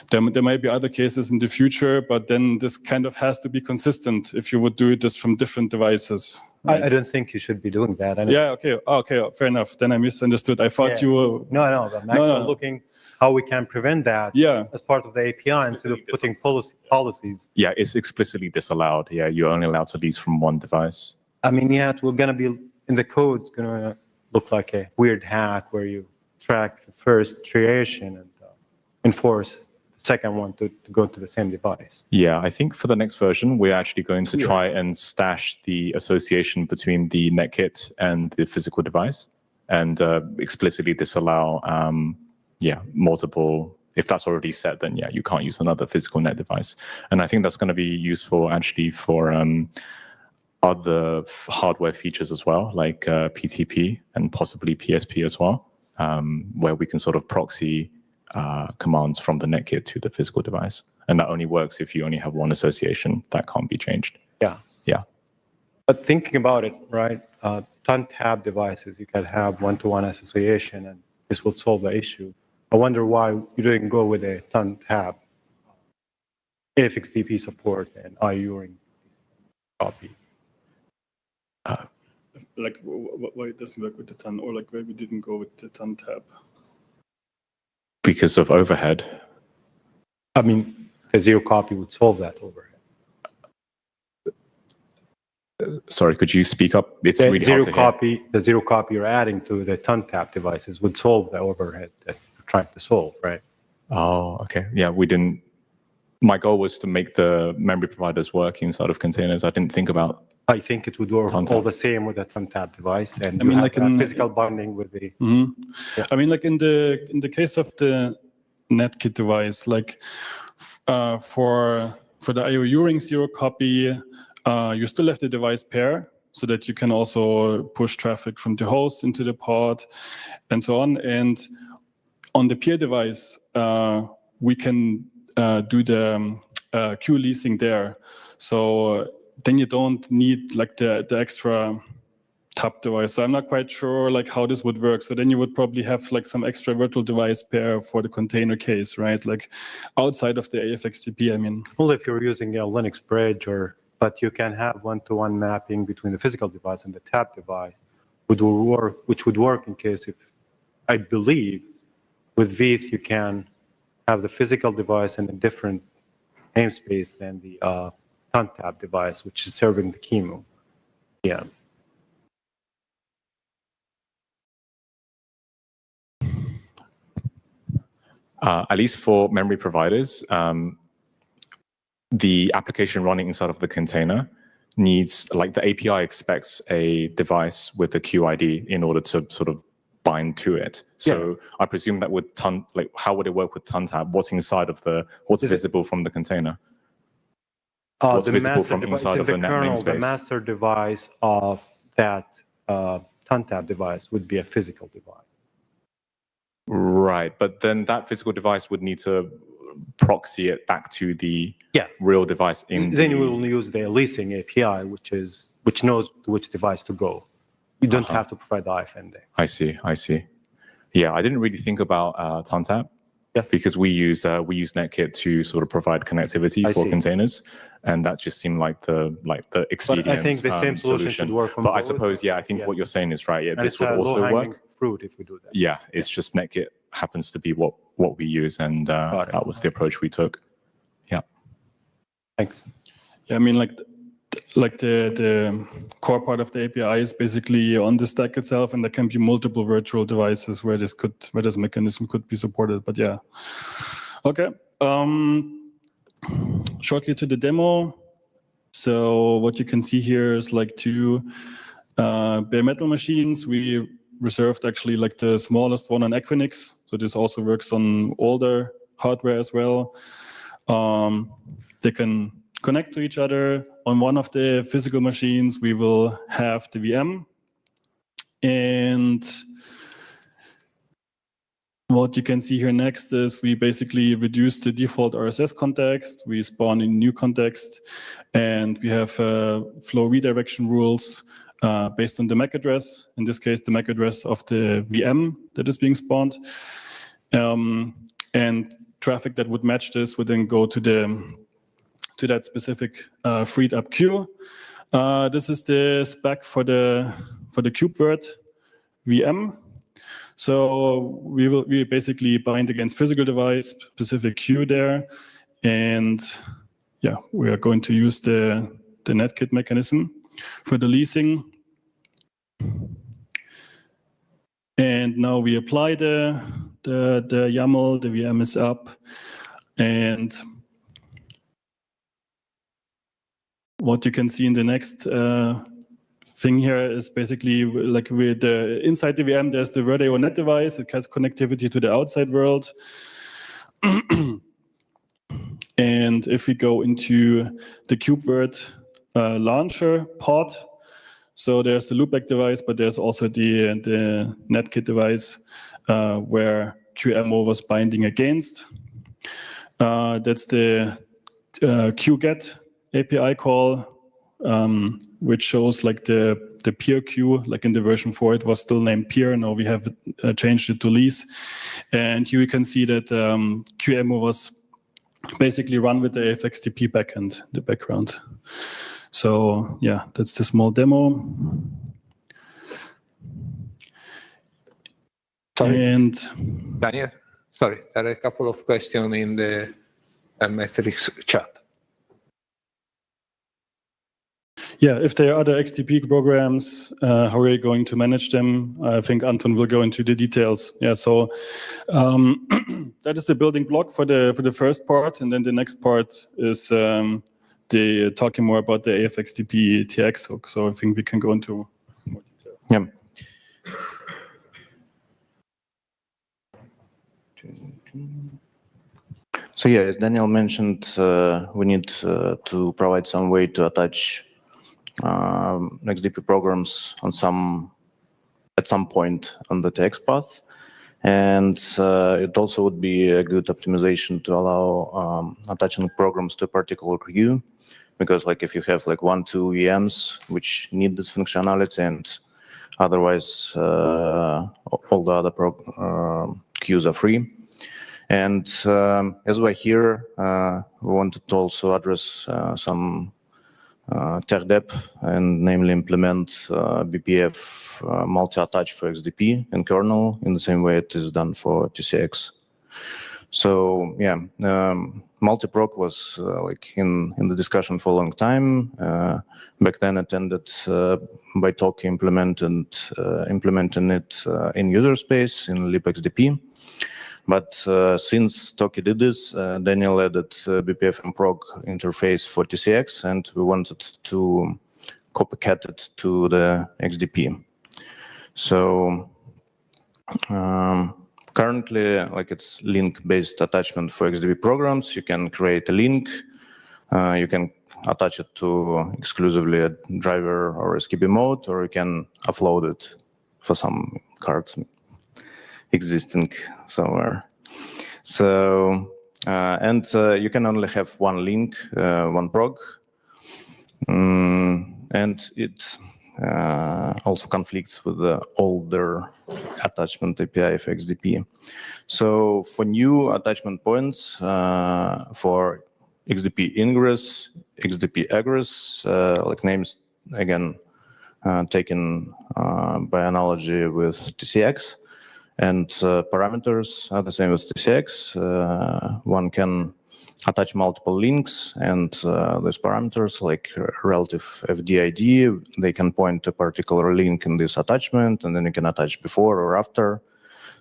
There might be other cases in the future, but then this kind of has to be consistent if you would do this from different devices. Right? I don't think you should be doing that. Yeah, okay, fair enough. Then I misunderstood. I thought you were... No, I'm actually looking how we can prevent that as part of the API instead of putting policies. Yeah, it's explicitly disallowed. Yeah, you're only allowed to lease from 1 device. I mean, yeah, we're going to be, in the code, it's going to look like a weird hack where you track the first creation and enforce the second one to go to the same device. Yeah, I think for the next version, we're actually going to try and stash the association between the NetKit and the physical device and explicitly disallow, multiple. If that's already set, then yeah, you can't use another physical net device. And I think that's going to be useful actually for other hardware features as well, like PTP and possibly PSP as well, where we can sort of proxy commands from the NetKit to the physical device. And that only works if you only have 1 association. That can't be changed. Yeah. But thinking about it, right, ton-tab devices, you can have 1-to-1 association, and this will solve the issue. I wonder why you didn't go with a ton-tab AFXDP support and IUing copy. Like, why it doesn't work with the ton, or like why we didn't go with the ton tab? Because of overhead. I mean, a 0 copy would solve that overhead. Sorry, could you speak up? It's The really hard to hear. The 0 copy you're adding to the ton-tab devices would solve the overhead that you're trying to solve, right? Oh, okay. Yeah, we didn't. My goal was to make the memory providers work inside of containers. I didn't think about. I think it would work all the same with a ton-tab device, and I mean, like in physical binding with the. I mean, like in the case of the NetKit device, like for the IOU ring 0 copy, you still have the device pair, so that you can also push traffic from the host into the pod, and so on. And on the peer device, we can do the queue leasing there. So then you don't need like the extra tab device. So I'm not quite sure like how this would work. So then you would probably have like some extra virtual device pair for the container case, right? Like outside of the AFXDP, I mean. Well, if you're using a Linux bridge, but you can have 1-to-1 mapping between the physical device and the tab device, which would work in case if, I believe, with VETH you can have the physical device in a different namespace than the ton-tab device, which is serving the QEMU. Yeah. At least for memory providers, the application running inside of the container needs, like the API expects a device with a QID in order to sort of bind to it. So I presume that with how would it work with ton-tab? What's inside of what's visible from the container? What's visible from inside of the net namespace? The master device of that TANTAB device would be a physical device. Right, but then that physical device would need to proxy it back to the real device in Then you will use the leasing API, which knows which device to go. You don't have to provide the IFN there. I see. Yeah, I didn't really think about TANTAB because we use Netkit to sort of provide connectivity for containers, and that just seemed like the expedient. But I think the same solution should work from But I both. suppose, I think what you're saying is right. Yeah, And this it's would a also low-hanging work. fruit if we do that. Yeah, it's just Netkit happens to be what we use, and that was the approach we took. Yeah. Thanks. Yeah, I mean, like the core part of the API is basically on the stack itself, and there can be multiple virtual devices where this mechanism could be supported. But yeah, okay. Shortly to the demo. So what you can see here is like two bare metal machines. We reserved actually like the smallest one on Equinix. So this also works on older hardware as well. They can connect to each other. On one of the physical machines, we will have the VM. And what you can see here next is we basically reduce the default RSS context. We spawn in new context, and we have flow redirection rules based on the MAC address. In this case, the MAC address of the VM that is being spawned. And traffic that would match this would then go to that specific freed up queue. This is the spec for the KubeVirt VM. So we basically bind against physical device, specific queue there, and yeah, we are going to use the Netkit mechanism for the leasing. And now we apply the YAML, the VM is up, and what you can see in the next thing here is basically like with the inside the VM, there's the Verde .NET device. It has connectivity to the outside world. And if we go into the KubeVirt launcher pod, so there's the loopback device, but there's also the Netkit device where QEMO was binding against. That's the QGet API call, which shows like the peer queue. Like in the version 4, it was still named peer. Now we have changed it to lease. And here you can see that QEMO was basically run with the AFXTP backend, the background. So yeah, that's the small demo. Sorry. And Daniel, sorry, there are a couple of questions in the metrics chat. Yeah, if there are other XTP programs, how are you going to manage them? I think Anton will go into the details. Yeah, so that is the building block for the first part, and then the next part is the talking more about the AFXTP TX hook. So I think we can go into more detail. Yeah. So yeah, as Daniel mentioned, we need to provide some way to attach XDP programs at some point on the TX path, and it also would be a good optimization to allow attaching programs to a particular queue, because like if you have like 1-2 VMs which need this functionality, and otherwise all the other queues are free. And as we're here, we wanted to also address some tech debt, and namely implement BPF multi-attach for XDP in kernel in the same way it is done for TCX. So yeah, multi-proc was like in the discussion for a long time. Back then it ended by Talk implementing it in user space in libxdp. But since Toki did this, Daniel added BPF and prog interface for TCX, and we wanted to copycat it to the XDP. So currently, like it's link-based attachment for XDP programs. You can create a link, You can attach it to exclusively a driver or SKB mode, or you can upload it for some cards existing somewhere. So, and you can only have one link, one prog, and it also conflicts with the older attachment API of XDP. So for new attachment points for XDP ingress, XDP egress, like names again taken by analogy with TCX, and parameters are the same as TCX. One can attach multiple links, and those parameters, like relative FDID, they can point to a particular link in this attachment, and then you can attach before or after.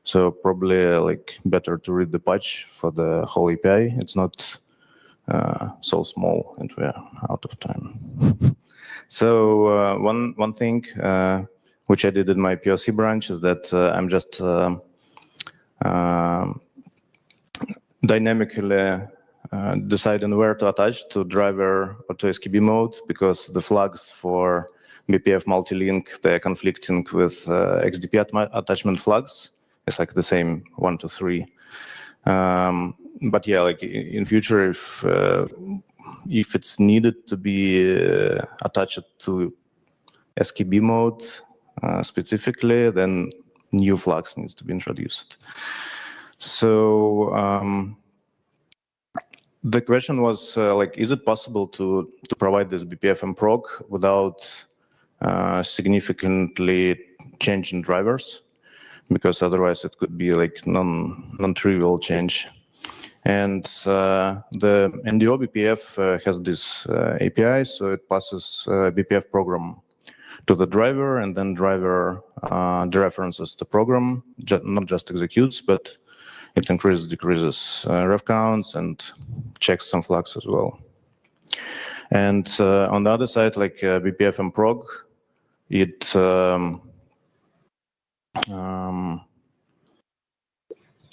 So probably like better to read the patch for the whole API. It's not so small, and we're out of time. So one thing which I did in my POC branch is that I'm just dynamically deciding where to attach to driver or to SKB mode, because the flags for BPF multi-link, they're conflicting with XDP attachment flags. It's like the same 1 to 3. But yeah, like in future, if it's needed to be attached to SKB mode specifically, then new flags needs to be introduced. So the question was like, is it possible to provide this BPF and prog without significantly changing drivers? Because otherwise it could be like non-trivial change. And the NDO BPF has this API, so it passes BPF program to the driver, and then driver dereferences the program, not just executes, but it increases, decreases ref counts, and checks some flags as well. And on the other side, like BPF and prog, it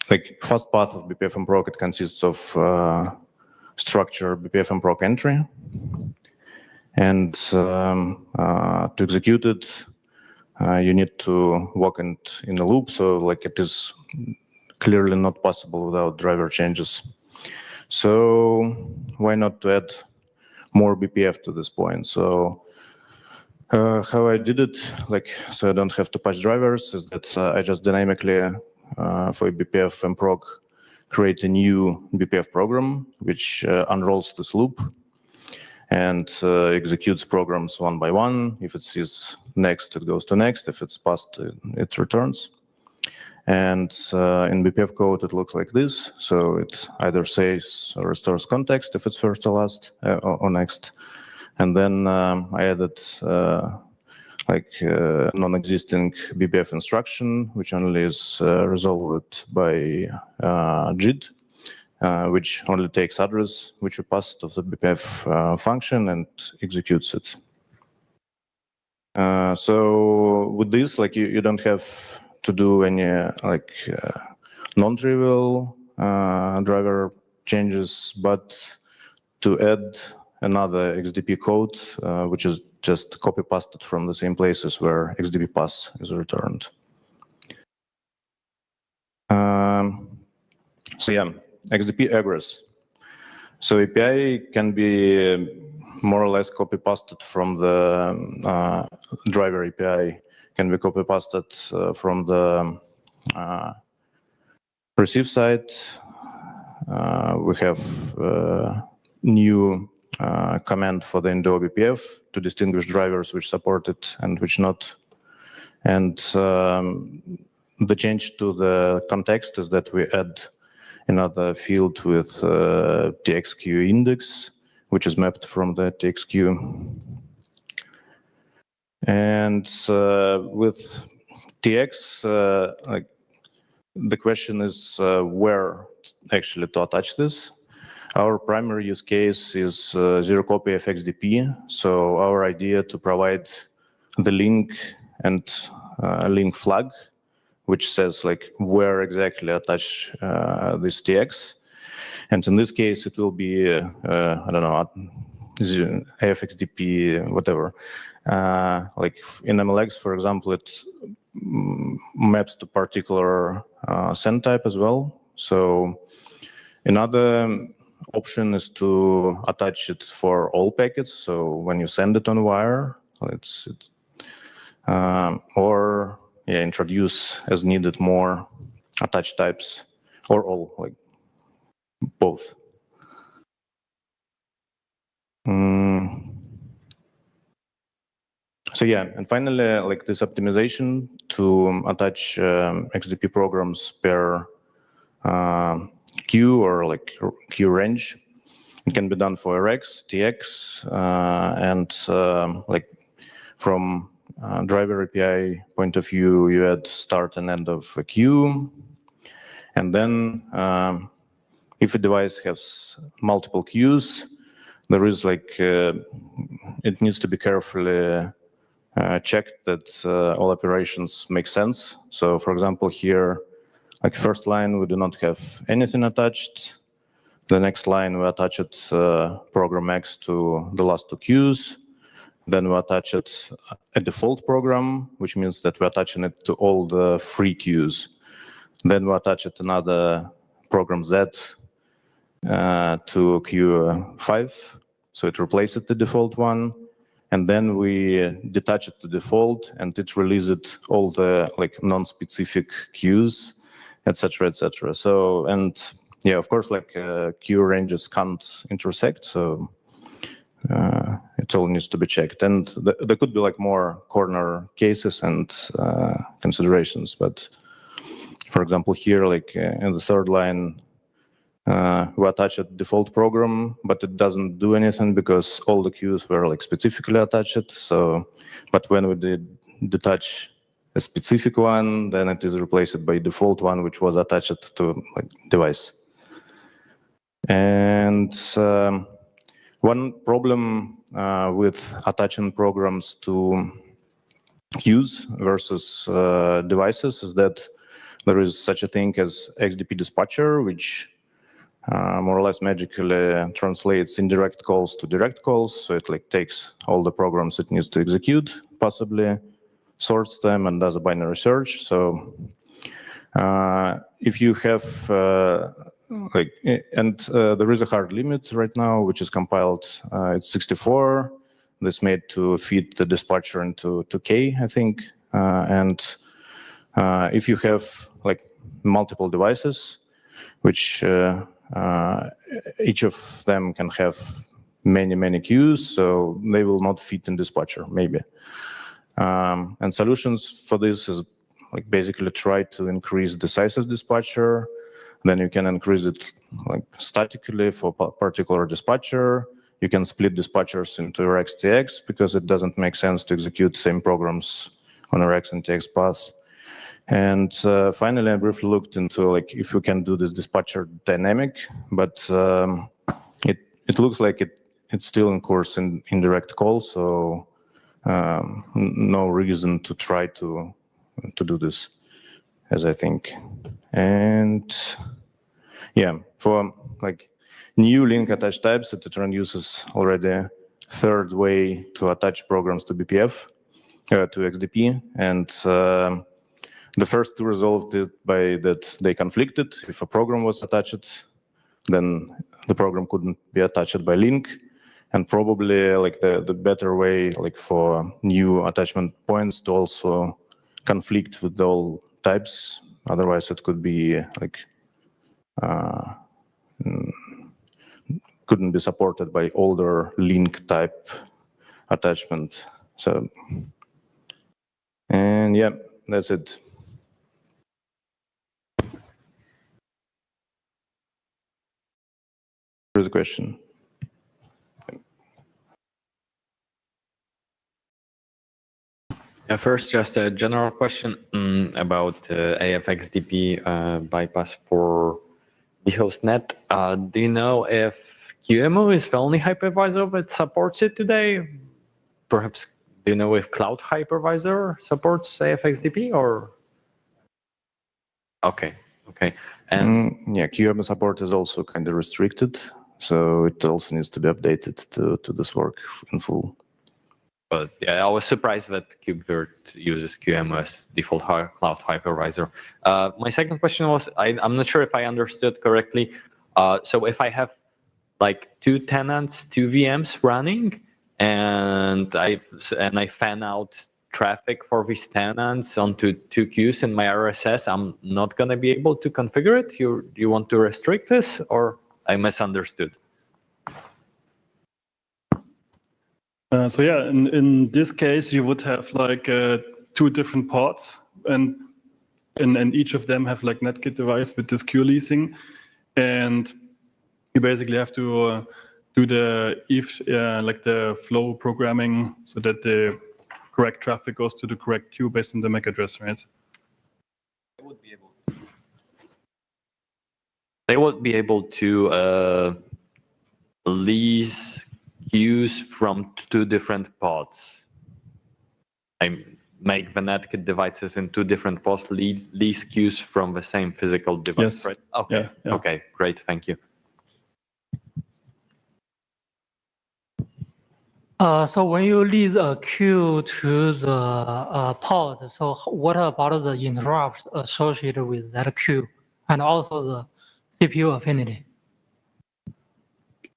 like first path of BPF and prog, it consists of structure BPF and prog entry, and to execute it, you need to walk it in a loop. So like it is clearly not possible without driver changes. So why not to add more BPF to this point? So how I did it, like, so I don't have to patch drivers, is that I just dynamically for BPF and prog create a new BPF program which unrolls this loop and executes programs one by one. If it sees next, it goes to next. If it's passed, it returns. And in BPF code, it looks like this. So it either saves or restores context if it's first or last or next. And then I added like non-existing BPF instruction, which only is resolved by JIT, which only takes address, which we pass to the BPF function and executes it. So with this, like you don't have to do any like non-trivial driver changes, but to add another XDP code, which is just copy-pasted from the same places where XDP pass is returned. So yeah, XDP egress. So API can be more or less copy-pasted from the driver API, can be copy-pasted from the receive side. We have new command for the Indo BPF to distinguish drivers which support it and which not. And the change to the context is that we add another field with TXQ index, which is mapped from the TXQ. And with TX, like the question is where actually to attach this. Our primary use case is zero copy of XDP. So our idea to provide the link and a link flag, which says like where exactly attach this TX. And in this case, it will be, I don't know, AFXDP, whatever. Like in MLX, for example, it maps to particular send type as well. So another option is to attach it for all packets. So when you send it on wire, or introduce as needed more attach types, or all, like both. So yeah, and finally, like this optimization to attach XDP programs per queue or like queue range. It can be done for RX, TX, and like from driver API point of view, you add start and end of a queue. And then if a device has multiple queues, there is like, it needs to be carefully checked that all operations make sense. So for example, here, like first line, we do not have anything attached. The next line, we attach it program X to the last two queues. Then we attach it a default program, which means that we're attaching it to all the free queues. Then we attach it another program Z to queue 5, so it replaces the default one. And then we detach it to default, and it releases all the like non-specific queues, etc., etc. So, and yeah, of course, like queue ranges can't intersect, so it all needs to be checked. And there could be like more corner cases and considerations, but for example, here, like in the third line, we attach a default program, but it doesn't do anything because all the queues were like specifically attached. So, but when we did detach a specific one, then it is replaced by default one, which was attached to like device. And one problem with attaching programs to queues versus devices is that there is such a thing as XDP dispatcher, which more or less magically translates indirect calls to direct calls. So it like takes all the programs it needs to execute, possibly sorts them and does a binary search. So if you have there is a hard limit right now, which is compiled. It's 64. That's made to feed the dispatcher into 2K, I think. And if you have like multiple devices, which each of them can have many queues, so they will not fit in dispatcher, maybe. And solutions for this is like basically try to increase the size of dispatcher. Then you can increase it like statically for particular dispatcher. You can split dispatchers into RX, TX because it doesn't make sense to execute same programs on RX and TX path. And finally, I briefly looked into like if we can do this dispatcher dynamic, but it looks like it's still in course in indirect call, so no reason to try to do this, as I think. And yeah, for like new link attach types, Citroen uses already third way to attach programs to BPF, to XDP, and the first two resolved it by that they conflicted. If a program was attached, then the program couldn't be attached by link. And probably like the better way, like for new attachment points, to also conflict with all types. Otherwise, it could be like couldn't be supported by older link type attachment. So, and yeah, that's it. Here's a question. First, just a general question about AFXDP bypass for vHostNet. Do you know if QEMU is the only hypervisor that supports it today? Perhaps, do you know if Cloud Hypervisor supports AFXDP or? Okay, Okay. And yeah, QEMU support is also kind of restricted, so it also needs to be updated to this work in full. But yeah, I was surprised that KubeVirt uses QEMU as default cloud hypervisor. My second question was, I'm not sure if I understood correctly. So if I have like 2 tenants, 2 VMs running, and I fan out traffic for these tenants onto 2 queues in my RSS, I'm not going to be able to configure it? You want to restrict this, or I misunderstood? So yeah, in this case, you would have like 2 different pods, and each of them have like Netgit device with this queue leasing, and you basically have to do the like the flow programming so that the correct traffic goes to the correct queue based on the MAC address, right? They would be able to lease queues from 2 different pods. I make the Netgit devices in 2 different pods, lease queues from the same physical device, Yes. right? Okay. Yeah. Okay, great, thank you. So when you lease a queue to the pod, so what about the interrupts associated with that queue, and also the CPU affinity?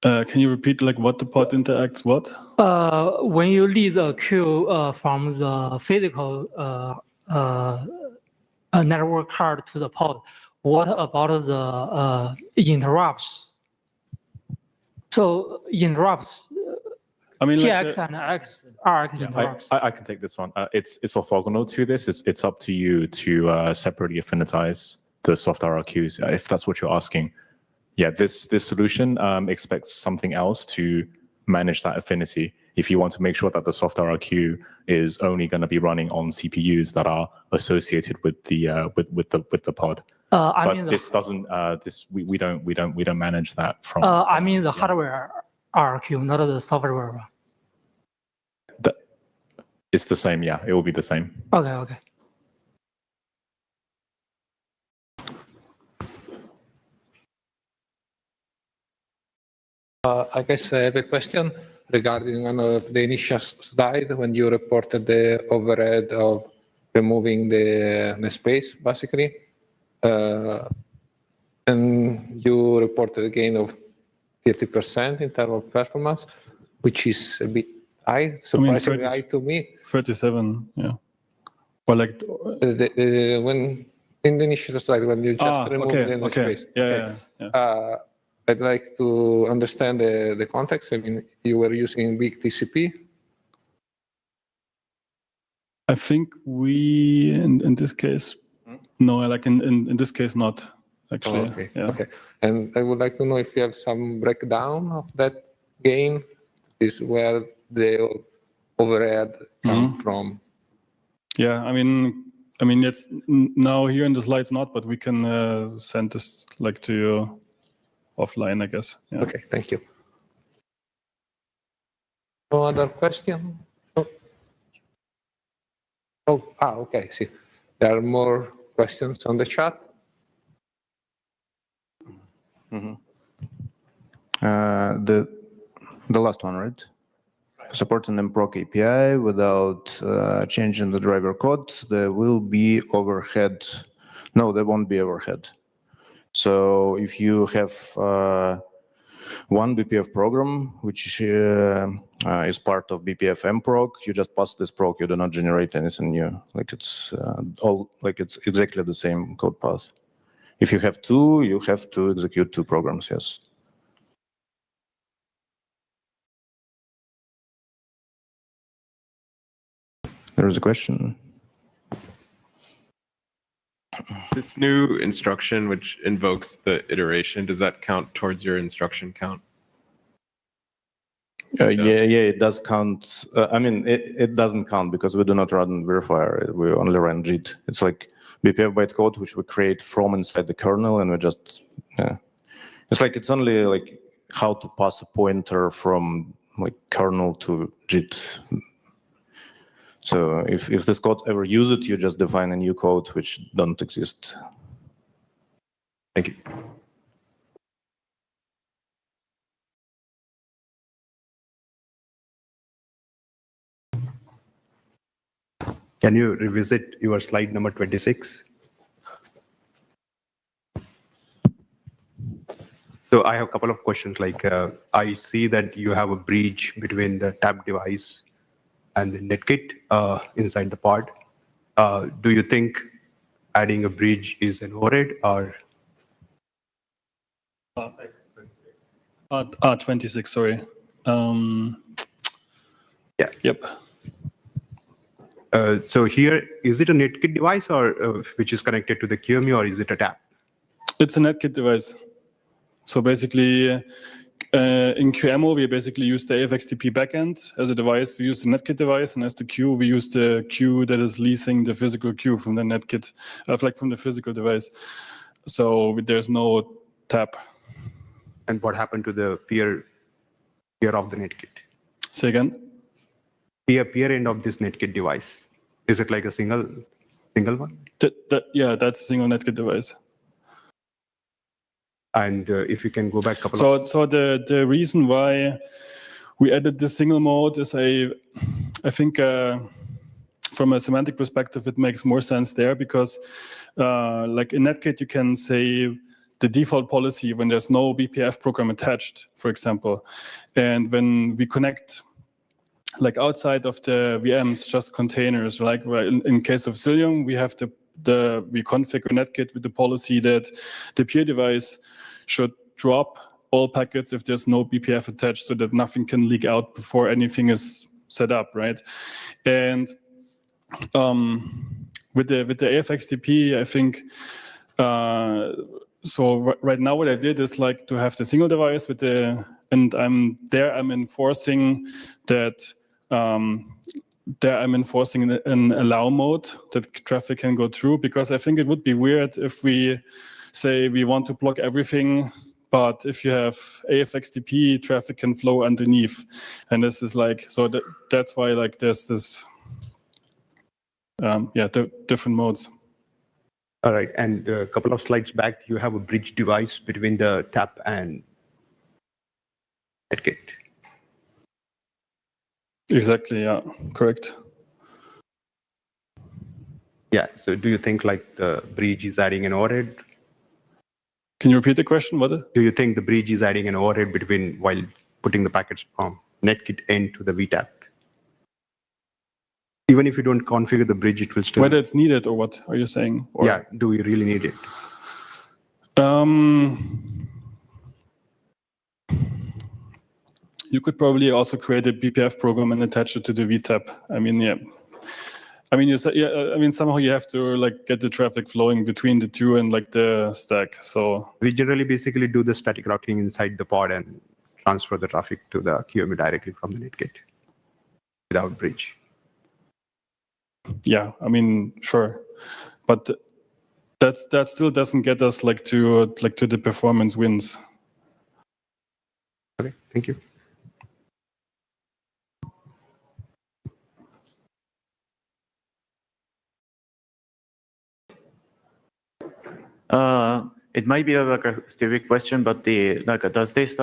Can you repeat like what the pod interacts what? When you lease a queue from the physical network card to the pod, what about the interrupts? So interrupts. I mean, TX and XArc interrupts. I can take this one. It's orthogonal to this. It's up to you to separately affinitize the soft RRQs if that's what you're asking. Yeah, this solution expects something else to manage that affinity. If you want to make sure that the soft RRQ is only going to be running on CPUs that are associated with the with the pod. But this doesn't. We don't manage that from. I mean the hardware RRQ, not the software one. It's the same. Yeah, it will be the same. Okay. I guess I have a question regarding one of the initial slide when you reported the overhead of removing the space, basically. And you reported a gain of 30% in terms of performance, which is a bit high, surprisingly high to me. 37, yeah. Or like when in the initial slide when you just removed the space. Yeah. I'd like to understand the context. I mean, you were using big TCP. I think we in this case, no, like in this case not actually. Oh, okay. Yeah. Okay. And I would like to know if you have some breakdown of that gain. Is where the overhead come from? Yeah, I mean, it's now here in the slides not, but we can send this like to you offline, I guess. Yeah. Okay, thank you. No other question? Okay. See, there are more questions on the chat. The last one, right? Supporting mproc API without changing the driver code, there will be overhead. No, there won't be overhead. So if you have one BPF program, which is part of BPF mproc, you just pass this proc, you do not generate anything new. Like it's it's exactly the same code path. If you have 2, you have to execute 2 programs, yes. There is a question. This new instruction, which invokes the iteration, does that count towards your instruction count? Yeah, it does count. I mean, it doesn't count because we do not run verifier. We only run JIT. It's like BPF bytecode, which we create from inside the kernel, and we just, it's like it's only like how to pass a pointer from like kernel to JIT. So if this code ever use it, you just define a new code which don't exist. Thank you. Can you revisit your slide number 26? So I have a couple of questions. Like I see that you have a bridge between the tap device and the netkit inside the pod. Do you think adding a bridge is an overhead or? 26, sorry. Yeah. Yep. So here, is it a netkit device or which is connected to the QEMU, or is it a tap? It's a netkit device. So basically, in QEMU, we basically use the AFXDP backend. As a device, we use the netkit device, and as the queue, we use the queue that is leasing the physical queue from the netkit, like from the physical device. So there's no tap. And what happened to the peer of the netkit? Say again? Peer end of this netkit device. Is it like a single one? Yeah, that's a single netkit device. And if you can go back a couple So the reason why we added this single mode is I think from a semantic perspective, it makes more sense there because like in netkit, you can say the default policy when there's no BPF program attached, for example. And when we connect like outside of the VMs, just containers, like in case of Cilium, we have we configure netkit with the policy that the peer device should drop all packets if there's no BPF attached so that nothing can leak out before anything is set up, right? And with the AFXDP, I think, so right now what I did is like to have the single device with and I'm enforcing that, I'm enforcing an allow mode that traffic can go through, because I think it would be weird if we say we want to block everything, but if you have AFXDP, traffic can flow underneath. And this is like, so that's why like there's this, different modes. All right, and a couple of slides back, you have a bridge device between the tap and netkit. Exactly, yeah, correct. Yeah, so do you think like the bridge is adding an overhead? Can you repeat the question? What? Do you think the bridge is adding an overhead between while putting the packets from netkit end to the VTAP? Even if you don't configure the bridge, it will still... Whether it's needed or what are you saying? Or... Yeah, do we really need it? You could probably also create a BPF program and attach it to the VTAP. I mean, yeah. I mean, somehow you have to like get the traffic flowing between the two and like the stack. So we generally basically do the static routing inside the pod and transfer the traffic to the QEMU directly from the netkit without bridge. Yeah, I mean, sure, but that still doesn't get us like to the performance wins. Okay, thank you. It might be like a stupid question, but does this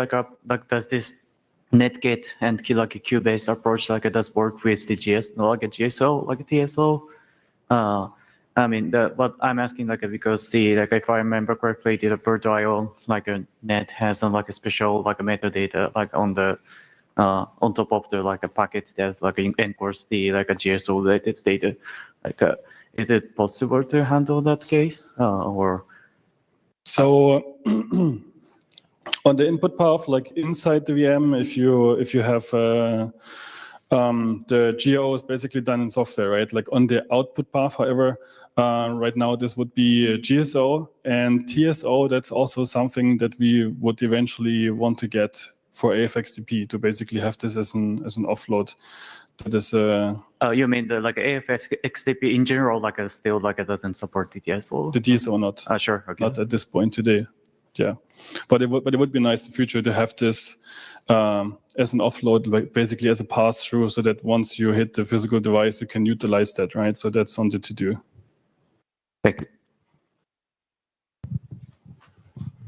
netkit and like a queue-based approach does work with the GSO, like a TSO? I mean, what I'm asking because if I remember correctly, the Bird.io a net has a special metadata on the on top of the a packet that encores the a GSO related data. Is it possible to handle that case or? So on the input path, like inside the VM, if you have the GO is basically done in software, right? Like on the output path, however, right now this would be GSO and TSO. That's also something that we would eventually want to get for AFXDP to basically have this as an offload. That is. You mean the AFXDP in general, still it doesn't support the TSO? The TSO not. Sure. Okay. Not at this point today. Yeah, but it would be nice in the future to have this as an offload, basically as a pass through, so that once you hit the physical device, you can utilize that, right? So that's something to do. Thank you.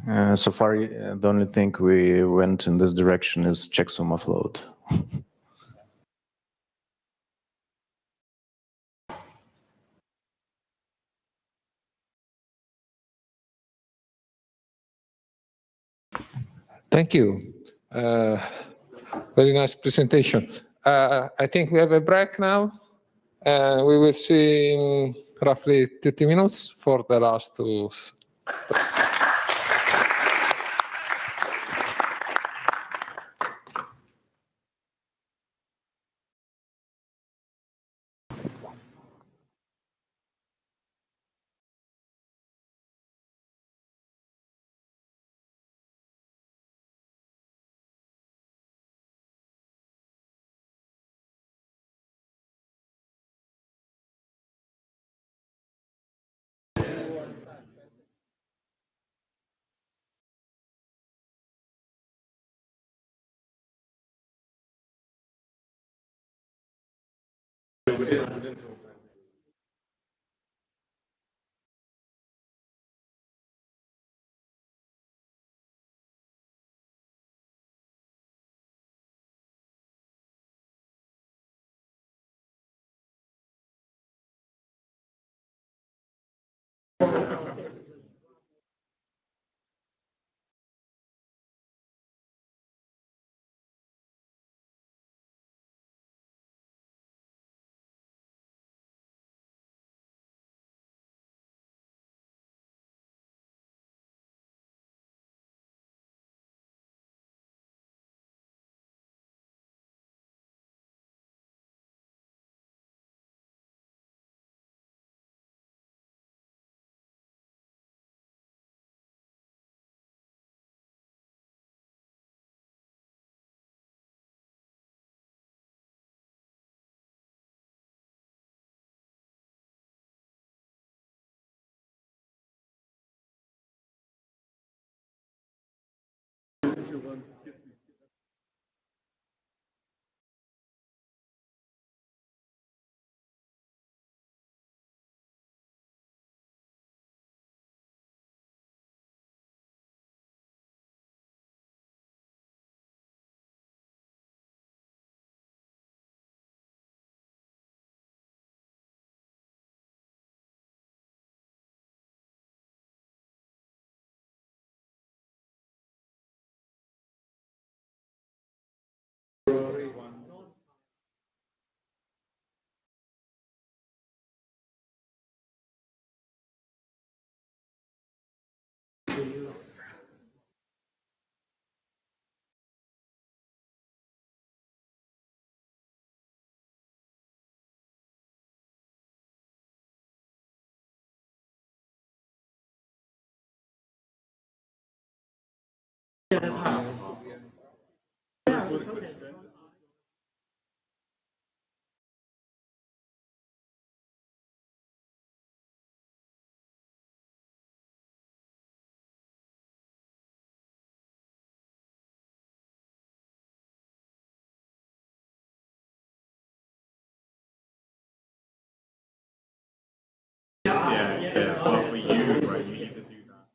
So far, the only thing we went in this direction is checksum offload. Thank you. Very nice presentation. I think we have a break now. We will see in roughly 30 minutes for the last two. Yeah, but for you, right, you need to do that.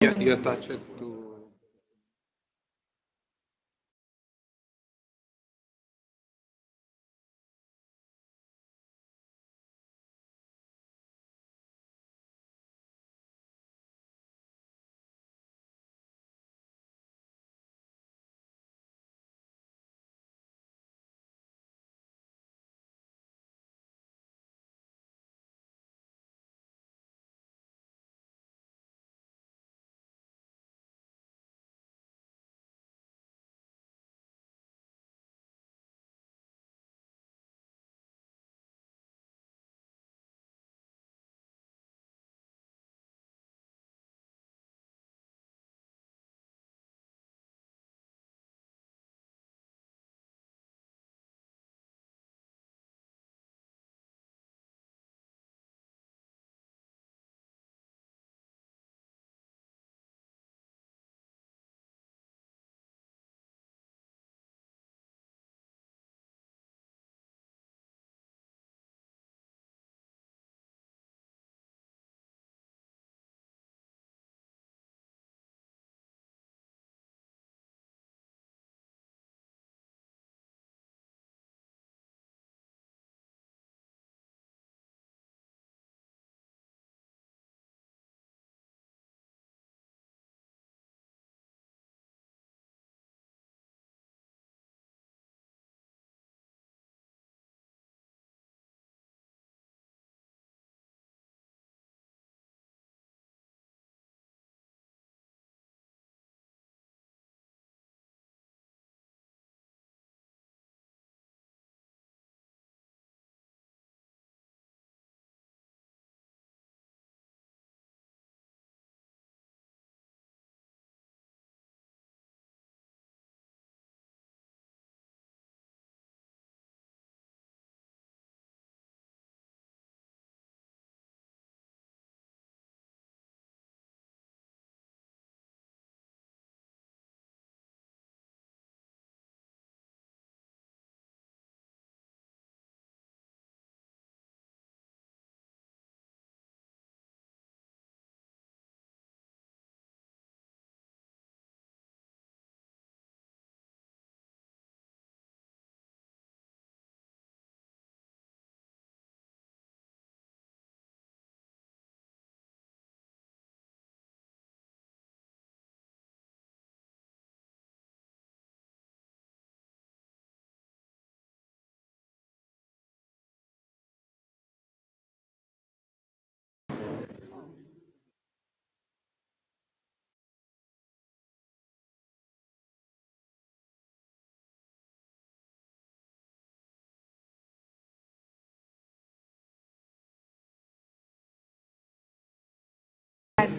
You attach it to.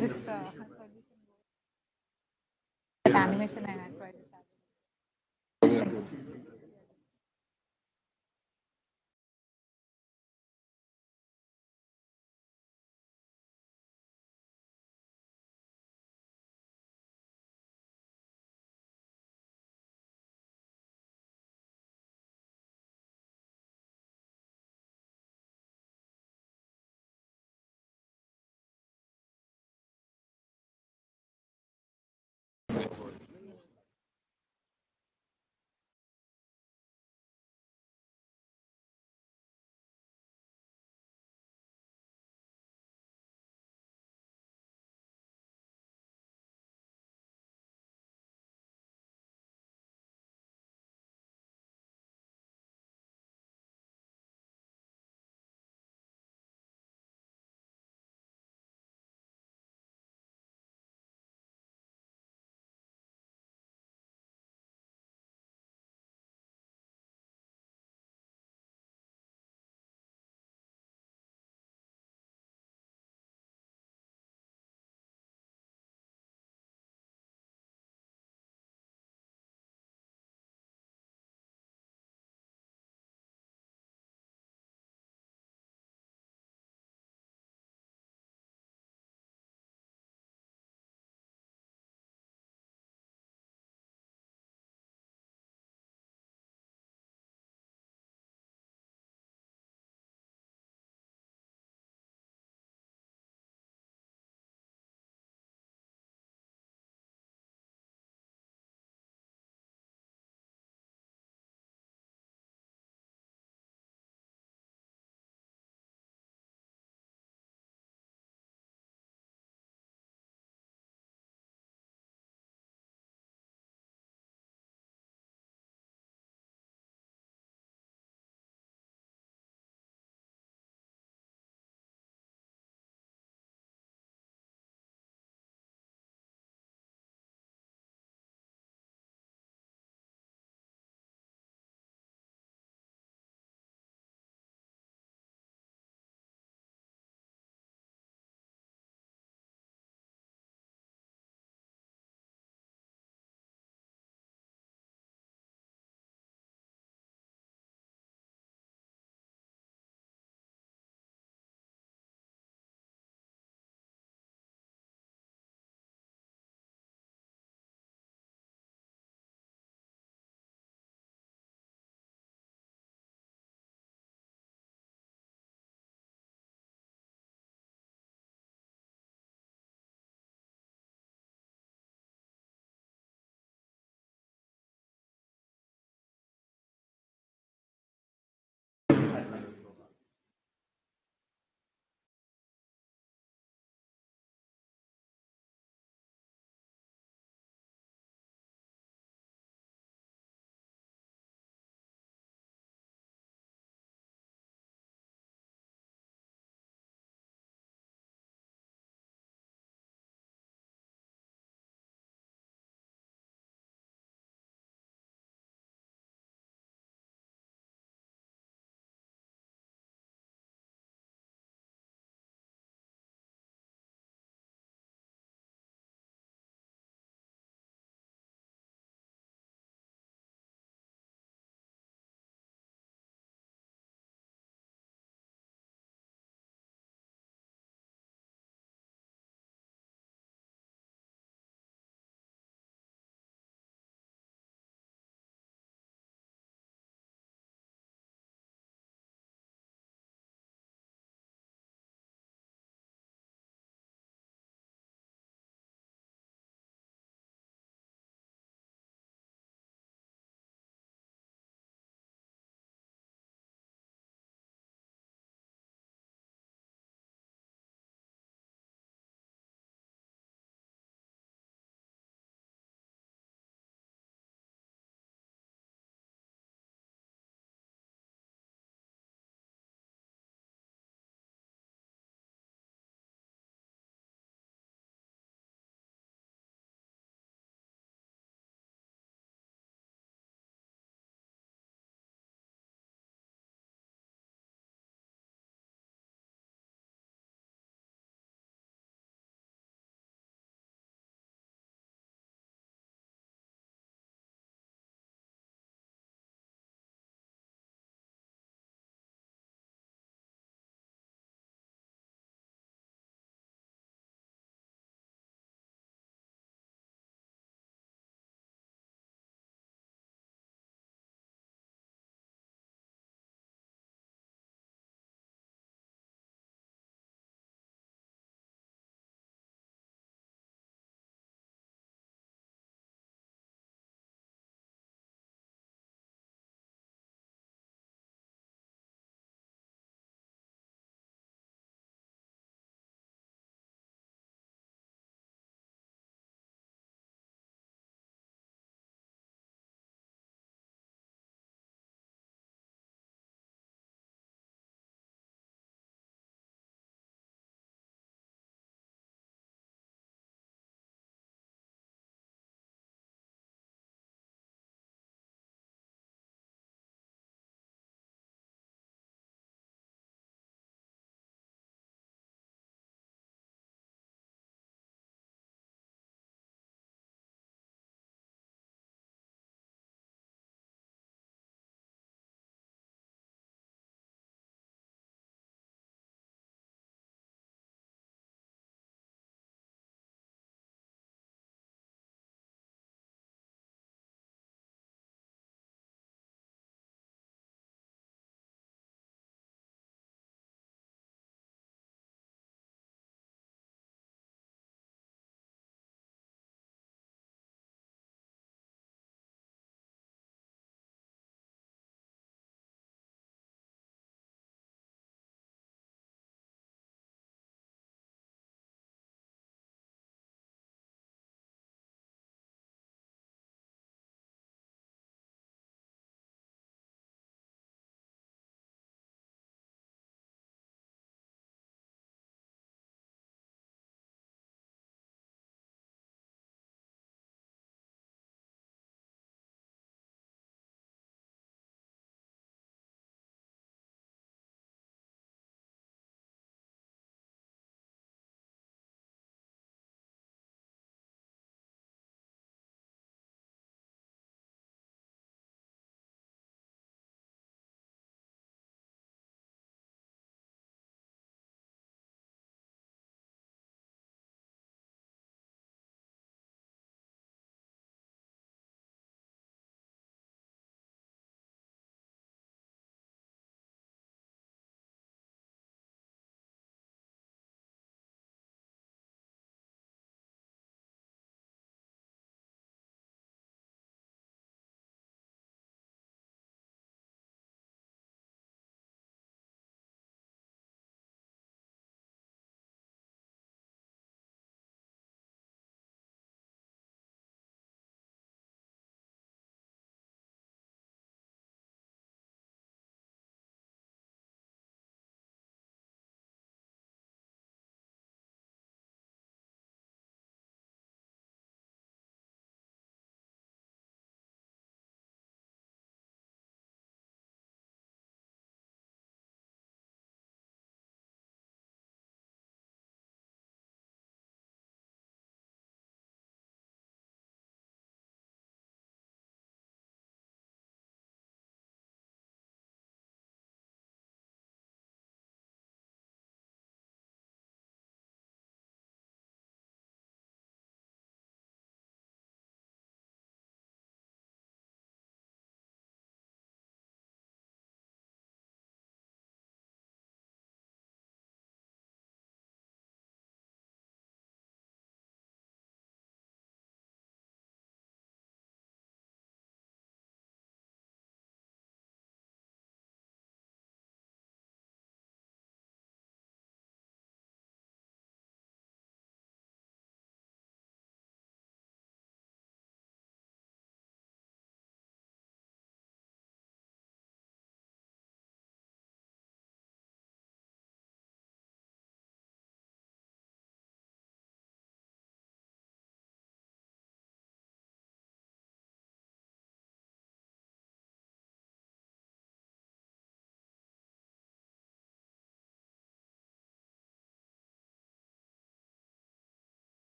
This animation and I tried to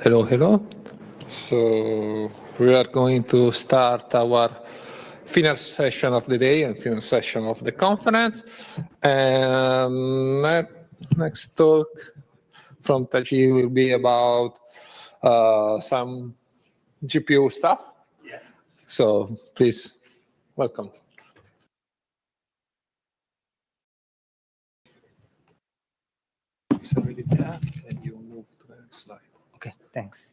Hello, hello. So we are going to start our final session of the day and final session of the conference. And next talk from Taji will be about some GPU stuff. Yes. So please, welcome. Can you move to the next slide? Okay, thanks.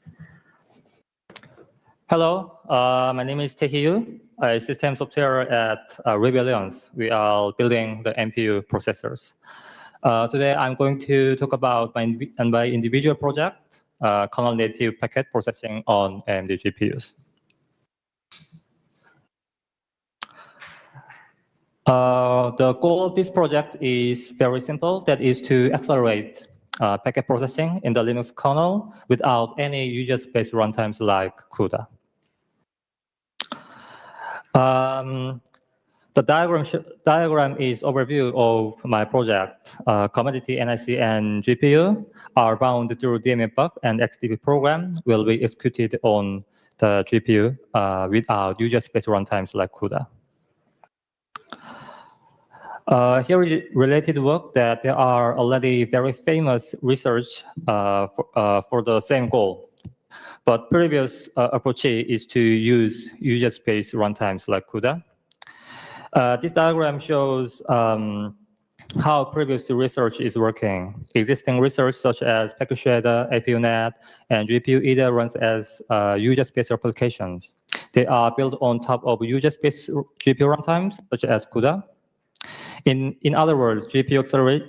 Hello, my name is Taehi, a system software at Rebellions. We are building the NPU processors. Today, I'm going to talk about my individual project, kernel native packet processing on AMD GPUs. The goal of this project is very simple. That is to accelerate packet processing in the Linux kernel without any user-space runtimes like CUDA. The diagram is overview of my project. Commodity NIC and GPU are bound through DMA and XDP program will be executed on the GPU without user-space runtimes like CUDA. Here is related work that there are already very famous research for the same goal. But previous approach is to use user space runtimes like CUDA. This diagram shows how previous research is working. Existing research such as Packet Shader, APUNet, and GPU either runs as user space applications. They are built on top of user space GPU runtimes such as CUDA. In other words, GPU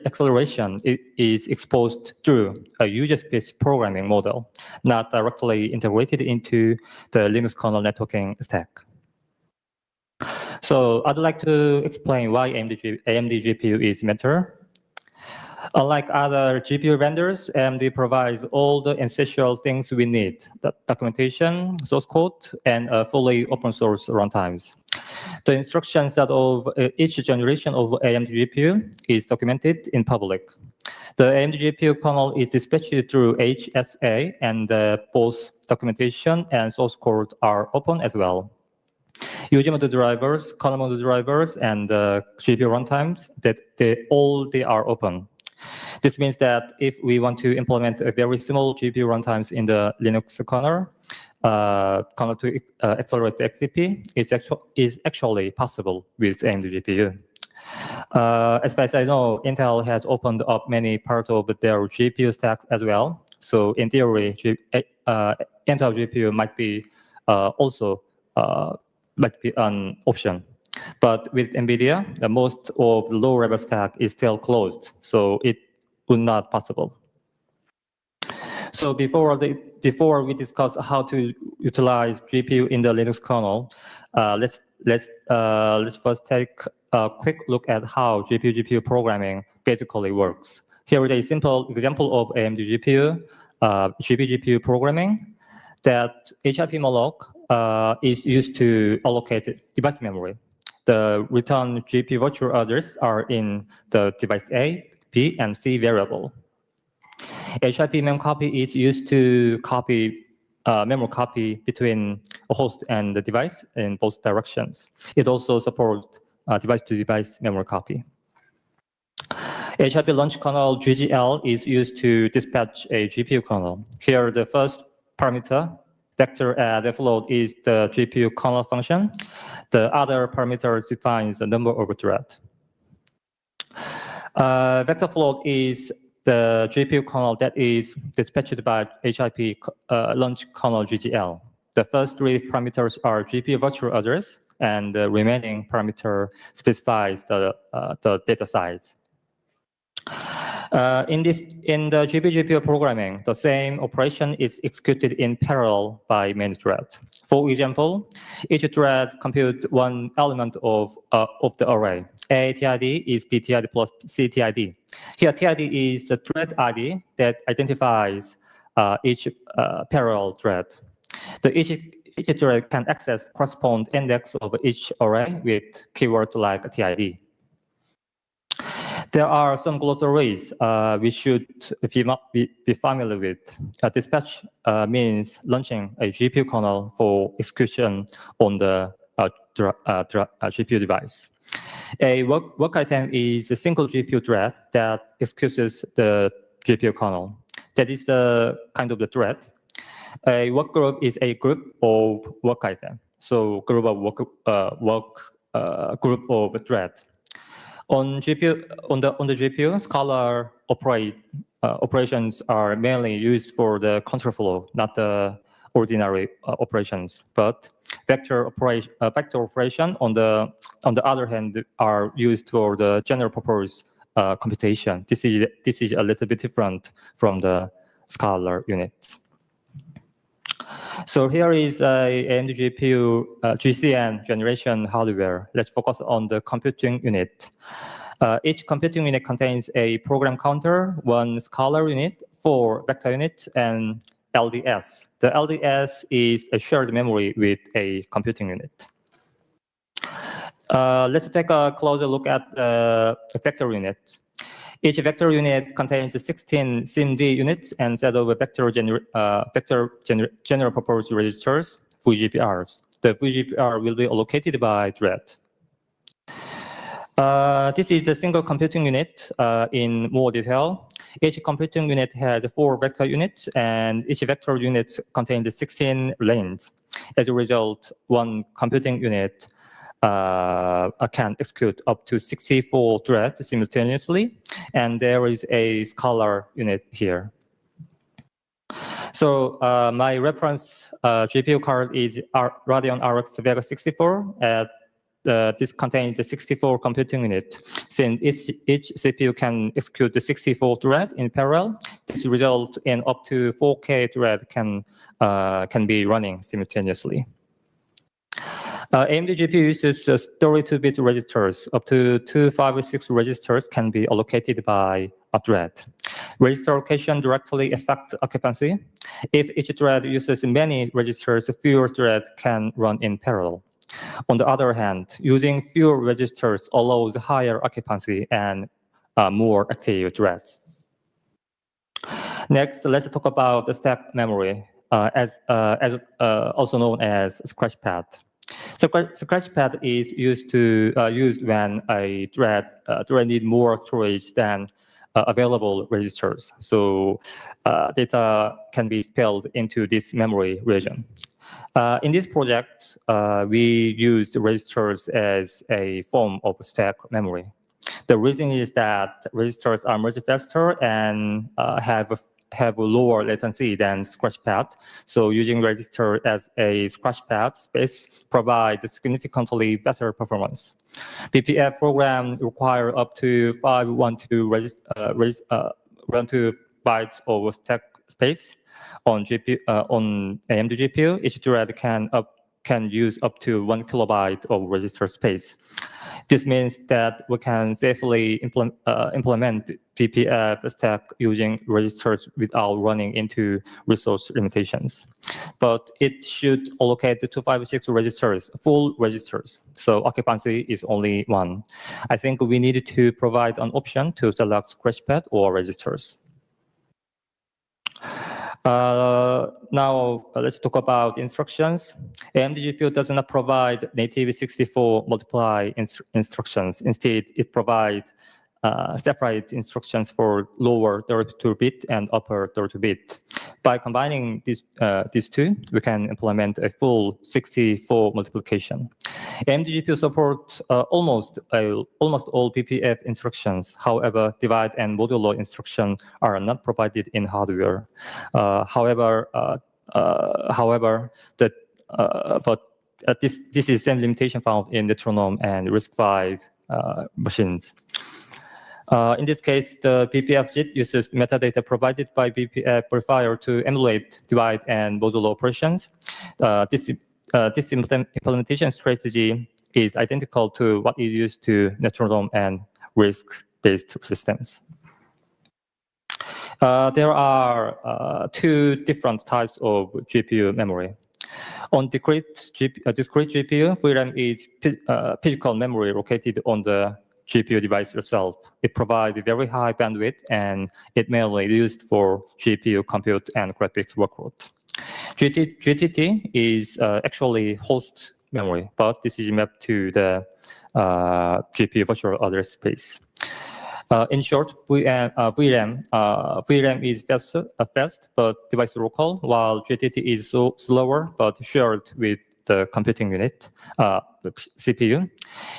acceleration is exposed through a user space programming model, not directly integrated into the Linux kernel networking stack. So I'd like to explain why AMD GPU is better. Unlike other GPU vendors, AMD provides all the essential things we need: the documentation, source code, and fully open source runtimes. The instruction set of each generation of AMD GPU is documented in public. The AMD GPU kernel is dispatched through HSA, and both documentation and source code are open as well. User mode drivers, kernel mode drivers, and GPU runtimes, they are open. This means that if we want to implement a very small GPU runtimes in the Linux kernel to accelerate the XCP, is actually possible with AMD GPU. As far as I know, Intel has opened up many parts of their GPU stack as well. So in theory, Intel GPU might be also might be an option. But with NVIDIA, the most of the low-level stack is still closed, so it would not possible. So before we discuss how to utilize GPU in the Linux kernel, let's first take a quick look at how GPU programming basically works. Here is a simple example of AMD GPU programming that HIP malloc is used to allocate device memory. The return GPU virtual address are in the device A, B, and C variable. HIP memcopy is used to copy memory copy between a host and the device in both directions. It also supports device-to-device memory copy. HIP launch kernel GGL is used to dispatch a GPU kernel. Here, the first parameter vector at float is the GPU kernel function. The other parameter defines the number of threads. Vector float is the GPU kernel that is dispatched by HIP launch kernel GGL. The first three parameters are GPU virtual address, and the remaining parameter specifies the data size. In the GPU programming, the same operation is executed in parallel by main thread. For example, each thread computes one element of the array. A TID is B TID plus C TID. Here, TID is the thread ID that identifies each parallel thread. Each thread can access corresponding index of each array with keywords like TID. There are some glossaries we should be familiar with. Dispatch means launching a GPU kernel for execution on the GPU device. A work item is a single GPU thread that executes the GPU kernel. That is the kind of the thread. A work group is a group of work item. So group of group of thread. On the GPU, Scala operations are mainly used for the control flow, not the ordinary operations. But vector operation on the other hand are used for the general purpose computation. This is a little bit different from the Scala unit. So here is a AMD GPU GCN generation hardware. Let's focus on the computing unit. Each computing unit contains a program counter, one Scala unit, 4 vector units, and LDS. The LDS is a shared memory with a computing unit. Let's take a closer look at the vector unit. Each vector unit contains 16 SIMD units and set of vector general purpose registers, VGPRs. The VGPR will be allocated by thread. This is the single computing unit in more detail. Each computing unit has 4 vector units, and each vector unit contains 16 lanes. As a result, one computing unit can execute up to 64 threads simultaneously, and there is a Scala unit here. So my reference GPU card is Radeon RX Vega 64. This contains the 64 computing unit. Since each CPU can execute the 64 threads in parallel, this results in up to 4K threads can be running simultaneously. AMD GPU uses 32-bit registers. Up to 256 registers can be allocated by a thread. Register allocation directly affects occupancy. If each thread uses many registers, fewer threads can run in parallel. On the other hand, using fewer registers allows higher occupancy and more active threads. Next, let's talk about the stack memory, also known as scratchpad. So scratchpad is used when a thread needs more storage than available registers. So data can be spilled into this memory region. In this project, we used registers as a form of stack memory. The reason is that registers are much faster and have a lower latency than scratchpad. So using register as a scratchpad space provides significantly better performance. BPF programs require up to 512 bytes of stack space. On AMD GPU, each thread can use up to 1 kilobyte of register space. This means that we can safely implement BPF stack using registers without running into resource limitations. But it should allocate the 256 registers, full registers. So occupancy is only 1. I think we need to provide an option to select scratchpad or registers. Now let's talk about instructions. AMD GPU does not provide native 64 multiply instructions. Instead, it provides separate instructions for lower 32-bit and upper 32-bit. By combining these two, we can implement a full 64 multiplication. AMD GPU supports almost all BPF instructions. However, divide and modulo instructions are not provided in hardware. This is same limitation found in Metronome and RISC-V machines. In this case, the BPF JIT uses metadata provided by BPF verifier to emulate divide and modulo operations. This implementation strategy is identical to what is used to Metronome and RISC-based systems. There are 2 different types of GPU memory. On discrete GPU, VRAM is physical memory located on the GPU device itself. It provides very high bandwidth, and it mainly used for GPU compute and graphics workload. GTT is actually host memory, but this is mapped to the GPU virtual address space. In short, VRAM is fast but device local, while GTT is slower but shared with the computing unit, the CPU.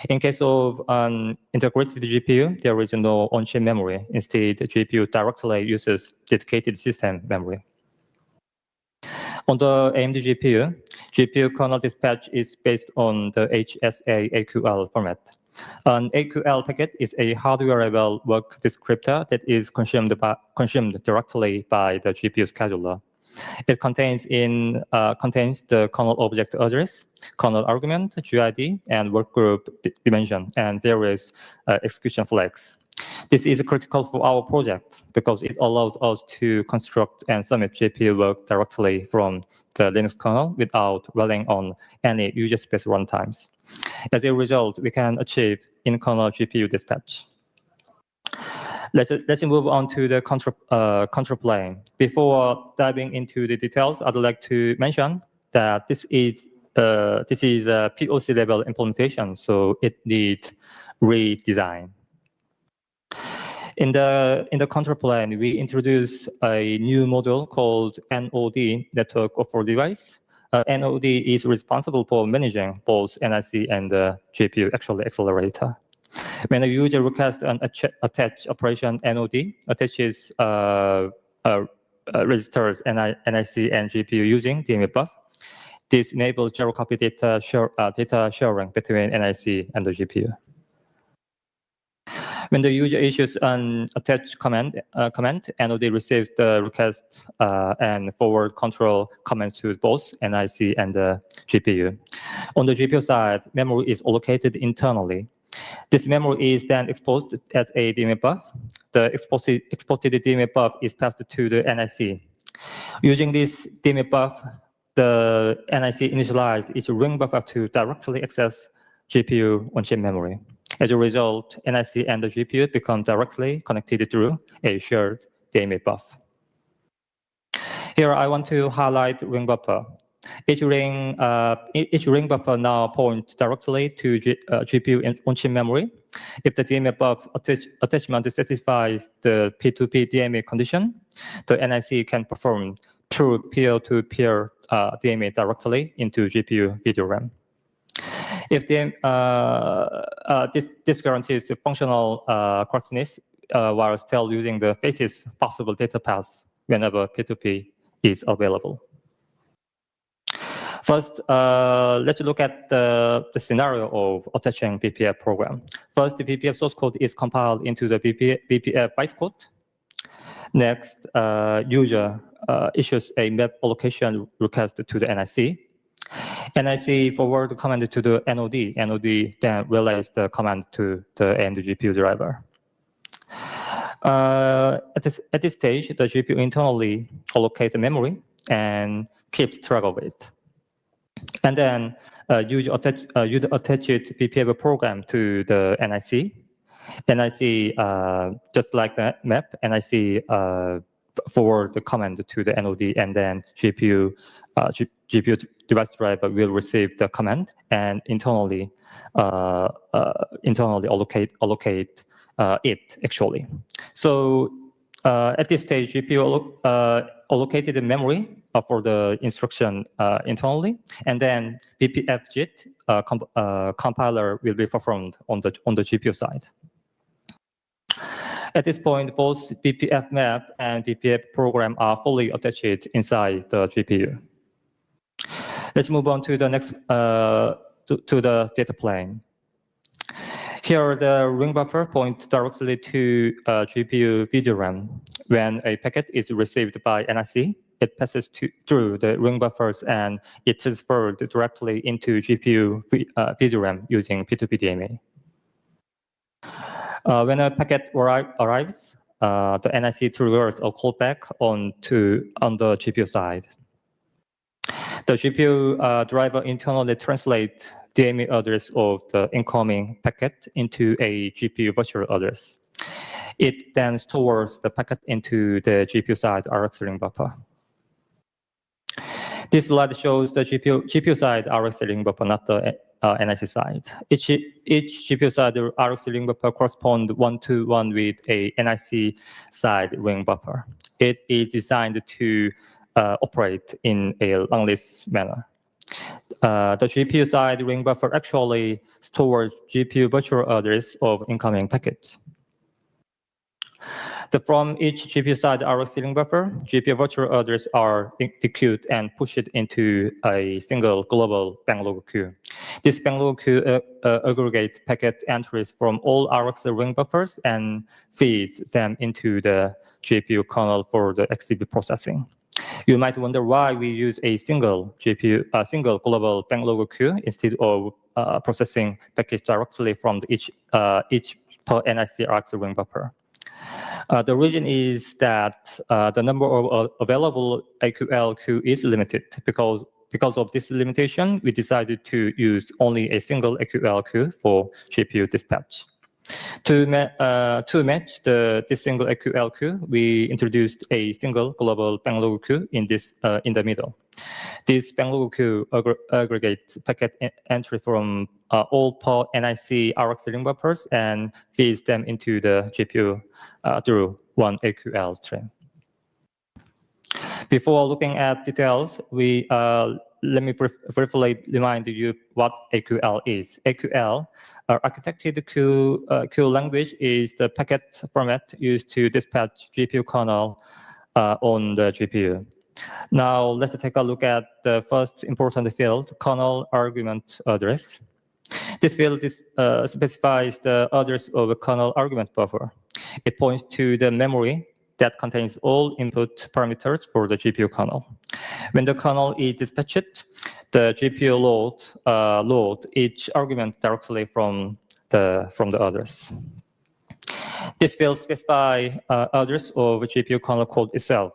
In case of an integrated GPU, there is no on-chip memory. Instead, the GPU directly uses dedicated system memory. On the AMD GPU kernel dispatch is based on the HSA AQL format. An AQL packet is a hardware-level work descriptor that is consumed directly by the GPU scheduler. It contains the kernel object address, kernel argument, GID, and workgroup dimension, and various execution flags. This is critical for our project because it allows us to construct and submit GPU work directly from the Linux kernel without relying on any user space runtimes. As a result, we can achieve in-kernel GPU dispatch. Let's move on to the control plane. Before diving into the details, I'd like to mention that this is a POC level implementation, so it needs redesign. In the control plane, we introduce a new module called NOD, Network Offer Device. NOD is responsible for managing both NIC and the GPU accelerator. When a user requests an attach operation, NOD attaches registers NIC and GPU using DMA buff. This enables zero copy data sharing between NIC and the GPU. When the user issues an attach command, NOD receives the request and forward control commands to both NIC and the GPU. On the GPU side, memory is allocated internally. This memory is then exposed as a DMA buff. The exported DMA buff is passed to the NIC. Using this DMA buff, the NIC initialized its ring buffer to directly access GPU on-chip memory. As a result, NIC and the GPU become directly connected through a shared DMA buff. Here, I want to highlight ring buffer. Each ring buffer now points directly to GPU on-chip memory. If the DMA buff attachment satisfies the P2P DMA condition, the NIC can perform true peer-to-peer DMA directly into GPU video RAM. If this guarantees the functional correctness while still using the fastest possible data paths whenever P2P is available. First, let's look at the scenario of attaching BPF program. First, the BPF source code is compiled into the BPF bytecode. Next, user issues a map allocation request to the NIC. NIC forward the command to the NOD. NOD then relays the command to the AMD GPU driver. At this stage, the GPU internally allocates the memory and keeps track of it. And then user attaches BPF program to the NIC. NIC, just like the map, NIC forward the command to the NOD, and then GPU device driver will receive the command and internally allocate it actually. So at this stage, GPU allocated the memory for the instruction internally, and then BPF-JIT compiler will be performed on the GPU side. At this point, both BPF map and BPF program are fully attached inside the GPU. Let's move on to the next to the data plane. Here, the ring buffer points directly to GPU video RAM. When a packet is received by NIC, it passes through the ring buffers and it transferred directly into GPU video RAM using P2P DMA. When a packet arrives, the NIC triggers a callback on the GPU side. The GPU driver internally translates DMA address of the incoming packet into a GPU virtual address. It then stores the packet into the GPU side RX ring buffer. This slide shows the GPU side RX ring buffer, not the NIC side. Each GPU side RX ring buffer corresponds one-to-one with a NIC side ring buffer. It is designed to operate in a long list manner. The GPU side ring buffer actually stores GPU virtual address of incoming packets. From each GPU side RX ring buffer, GPU virtual address are decoded and pushed into a single global banglog queue. This banglog queue aggregates packet entries from all RX ring buffers and feeds them into the GPU kernel for the XCP processing. You might wonder why we use a single global banglog queue instead of processing packets directly from each per NIC RX ring buffer. The reason is that the number of available AQL queue is limited. Because of this limitation, we decided to use only a single AQL queue for GPU dispatch. To match this single AQL queue, we introduced a single global banglog queue in the middle. This banglog queue aggregates packet entry from all per NIC RX ring buffers and feeds them into the GPU through one AQL stream. Before looking at details, let me briefly remind you what AQL is. AQL, architected queue language, is the packet format used to dispatch GPU kernel on the GPU. Now let's take a look at the first important field, kernel argument address. This field specifies the address of a kernel argument buffer. It points to the memory that contains all input parameters for the GPU kernel. When the kernel is dispatched, the GPU load each argument directly from the address. This field specifies address of GPU kernel code itself.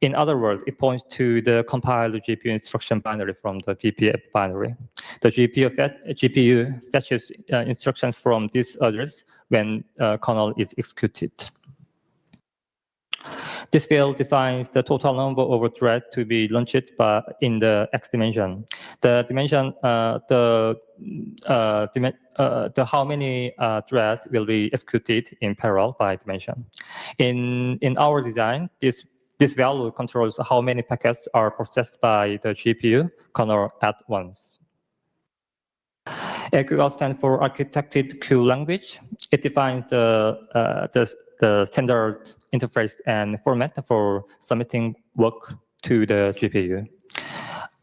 In other words, it points to the compiled GPU instruction binary from the BPF binary. The GPU fetches instructions from this address when kernel is executed. This field defines the total number of threads to be launched in the X dimension. The dimension, how many threads will be executed in parallel by dimension. In our design, this value controls how many packets are processed by the GPU kernel at once. AQL stands for architected queue language. It defines the standard interface and format for submitting work to the GPU.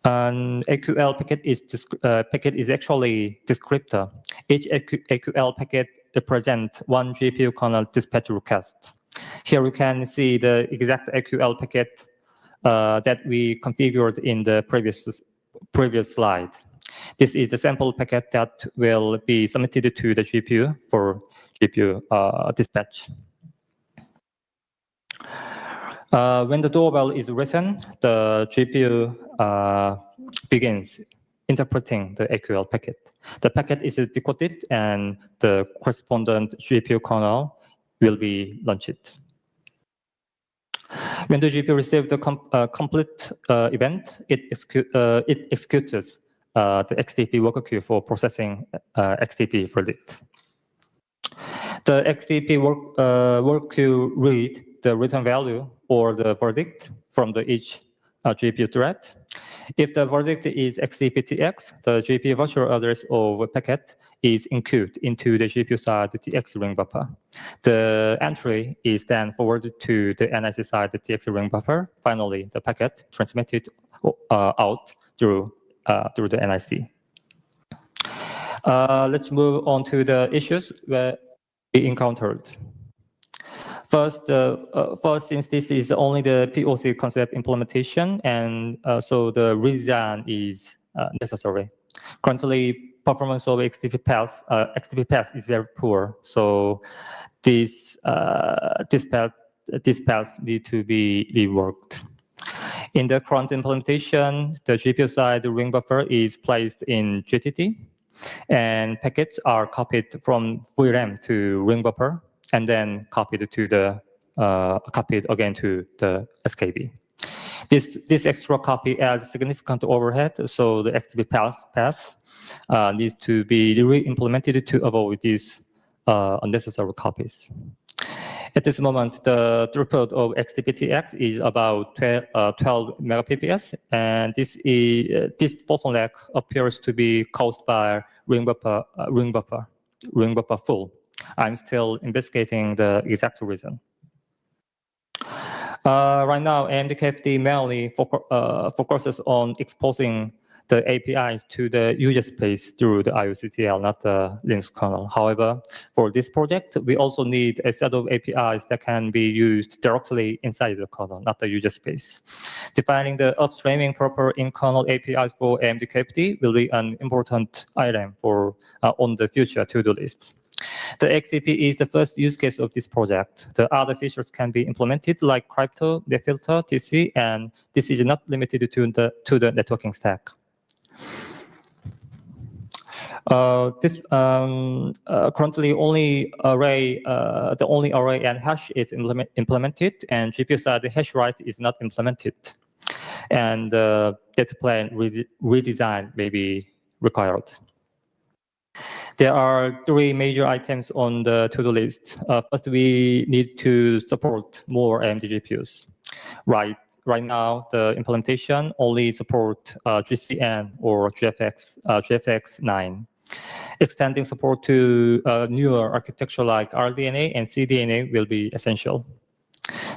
An AQL packet is actually descriptor. Each AQL packet represents one GPU kernel dispatch request. Here you can see the exact AQL packet that we configured in the previous slide. This is the sample packet that will be submitted to the GPU for GPU dispatch. When the doorbell is written, the GPU begins interpreting the AQL packet. The packet is decoded and the correspondent GPU kernel will be launched. When the GPU receives the complete event, it executes the XTP worker queue for processing XTP verdict. The XTP work queue reads the return value or the verdict from each GPU thread. If the verdict is XTP-TX, the GPU virtual address of a packet is encoded into the GPU side TX ring buffer. The entry is then forwarded to the NIC side TX ring buffer. Finally, the packet transmitted out through the NIC. Let's move on to the issues where we encountered. First, since this is only the POC concept implementation, and so the redesign is necessary. Currently, performance of XTP path is very poor, so these paths need to be reworked. In the current implementation, the GPU side ring buffer is placed in GTT. and packets are copied from VRAM to ring buffer, and then copied again to the SKB. This extra copy adds significant overhead, so the XTB path needs to be re-implemented to avoid these unnecessary copies. At this moment, the throughput of XTPTX is about 12 megapps, and this bottleneck appears to be caused by ring buffer full. I'm still investigating the exact reason. Right now, AMD KFD mainly focuses on exposing the APIs to the user space through the IOCTL, not the Linux kernel. However, for this project, we also need a set of APIs that can be used directly inside the kernel, not the user space. Defining the upstreaming proper in-kernel APIs for AMD KFD will be an important item for on the future to-do list. The XCP is the first use case of this project. The other features can be implemented like crypto, filter, TC, and this is not limited to the networking stack. Currently only the only array and hash is implemented, and GPU side hash write is not implemented, and data plane redesign may be required. There are three major items on the to-do list. First, we need to support more AMD GPUs. Right now, the implementation only support GCN or GFX 9. Extending support to newer architecture like RDNA and CDNA will be essential.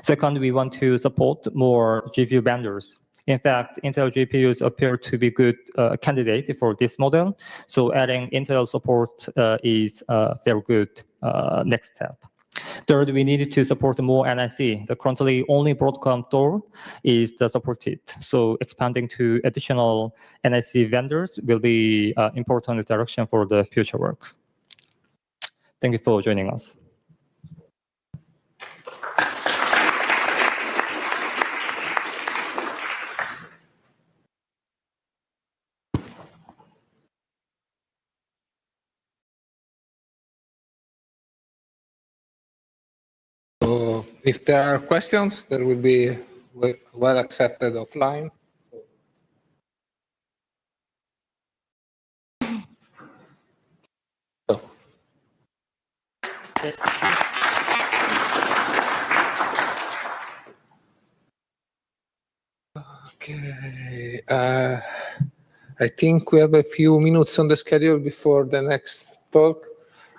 Second, we want to support more GPU vendors. In fact, Intel GPUs appear to be good candidate for this model, so adding Intel support is a very good next step. Third, we need to support more NIC. The currently only Broadcom Thor is supported, so expanding to additional NIC vendors will be important direction for the future work. Thank you for joining us. So if there are questions, there will be well accepted offline. Okay. I think we have a few minutes on the schedule before the next talk.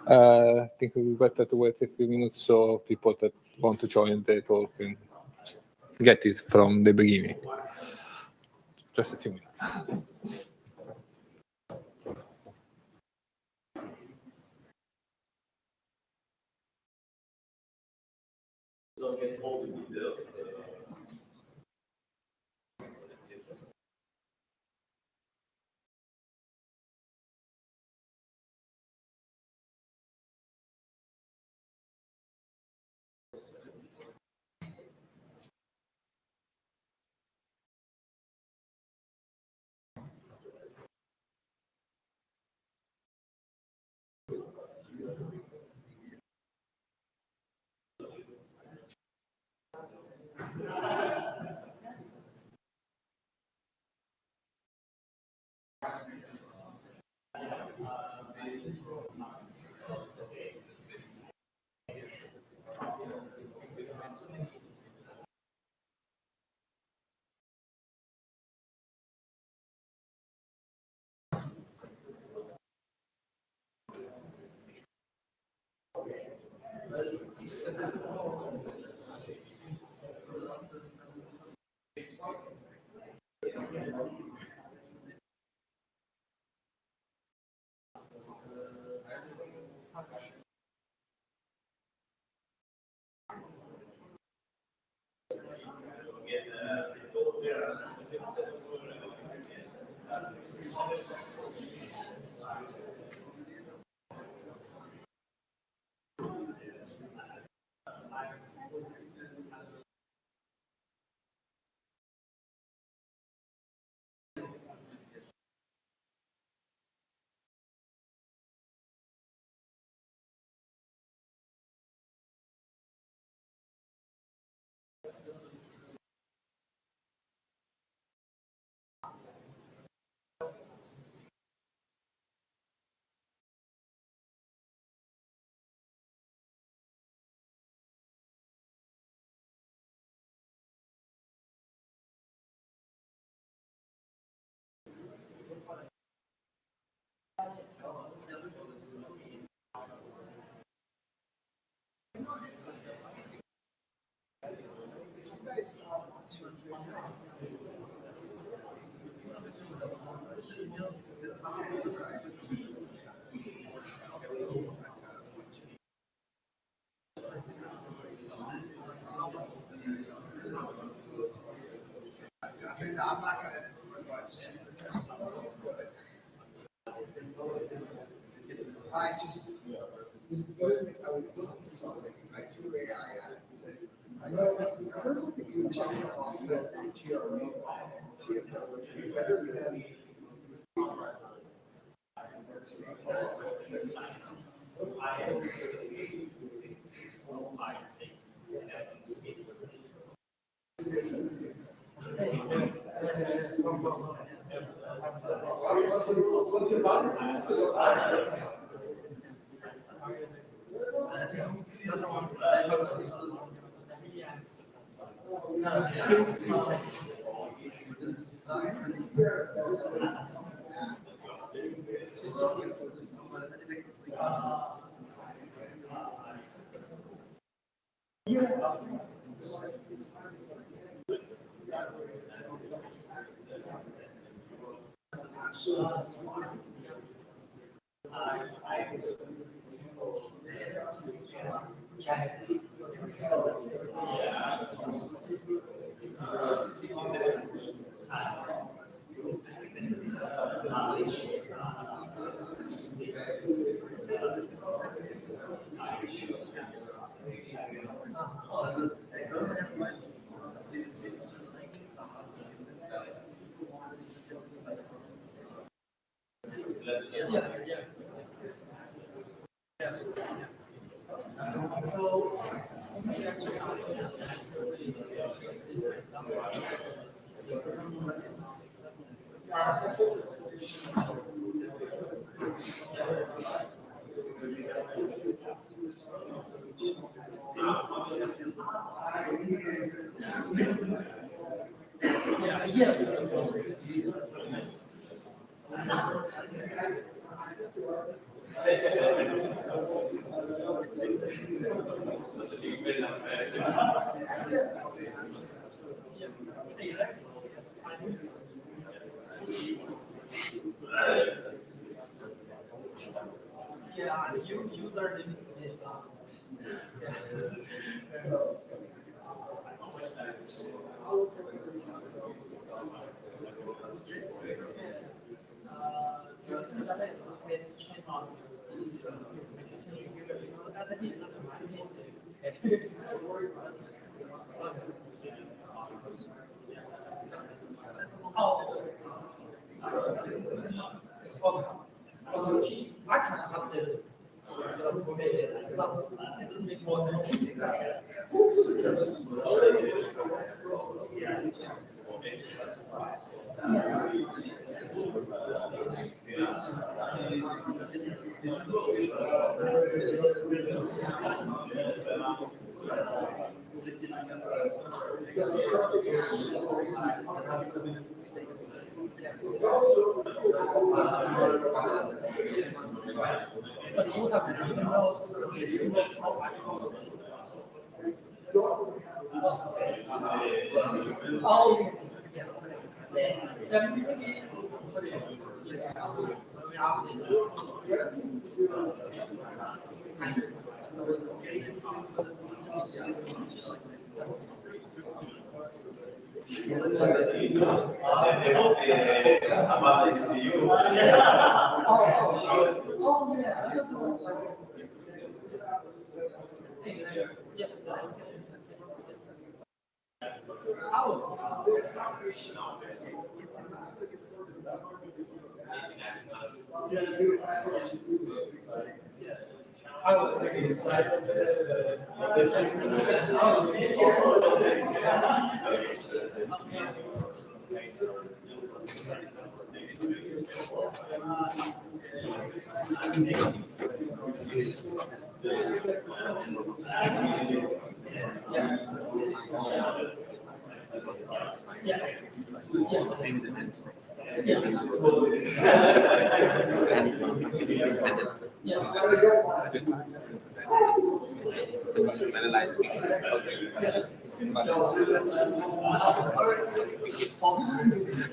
I think it would be better to wait a few minutes so people that want to join the talk can get it from the beginning. Just a few minutes.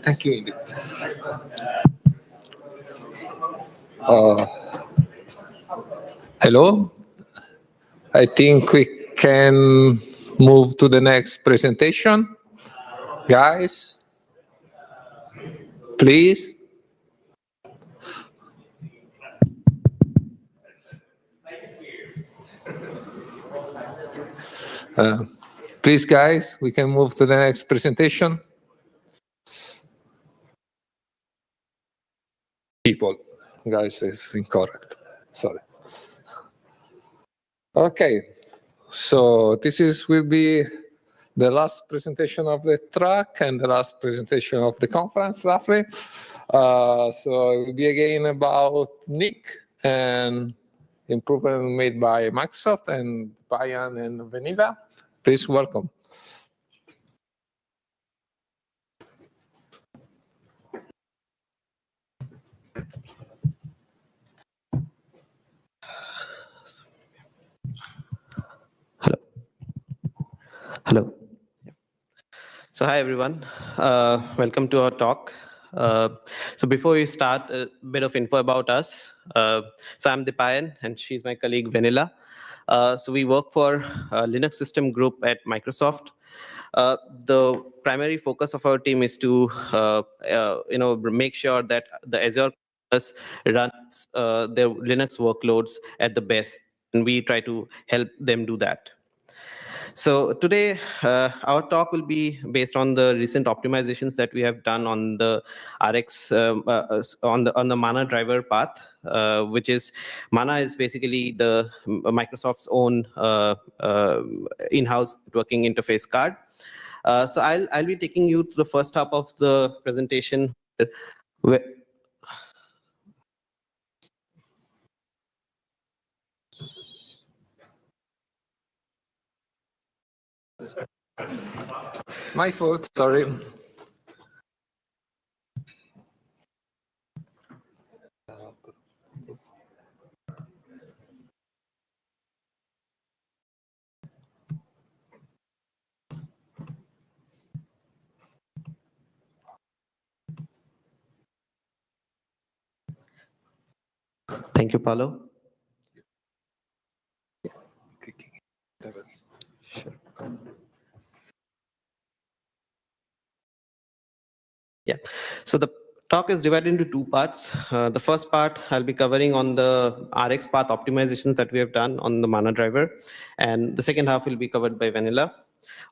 Thank you. Hello. I think we can move to the next presentation. Guys, please. Please, guys, we can move to the next presentation. People, guys, is incorrect. Sorry. Okay, so will be the last presentation of the track and the last presentation of the conference, roughly. So it will be again about NIC and improvement made by Microsoft and Bayan and Vanilla. Please welcome. Hello. So hi, everyone. Welcome to our talk. So before we start, a bit of info about us. So I'm Dipayan, and she's my colleague, Vanilla. So we work for Linux System Group at Microsoft. The primary focus of our team is to make sure that the Azure runs their Linux workloads at the best, and we try to help them do that. So today, our talk will be based on the recent optimizations that we have done on the RX on the Mana driver path, which is Mana is basically the Microsoft's own in-house networking interface card. So I'll be taking you to the first half of the presentation. My fault, sorry. Thank you, Paulo. Yeah, so the talk is divided into two parts. The first part I'll be covering on the RX path optimizations that we have done on the Mana driver. And the second half will be covered by Vanilla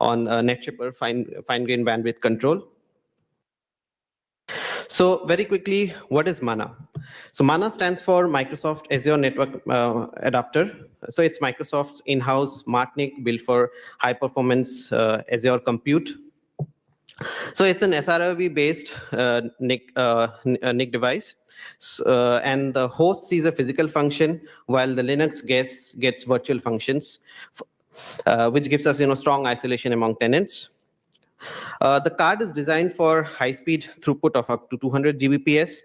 on NetShipper fine-grained bandwidth control. So very quickly, what is Mana? So Mana stands for Microsoft Azure Network Adapter. So it's Microsoft's in-house smart NIC built for high-performance Azure compute. So it's an sRoV-based NIC device, and the host sees a physical function while the Linux gets virtual functions, which gives us strong isolation among tenants. The card is designed for high-speed throughput of up to 200 Gbps,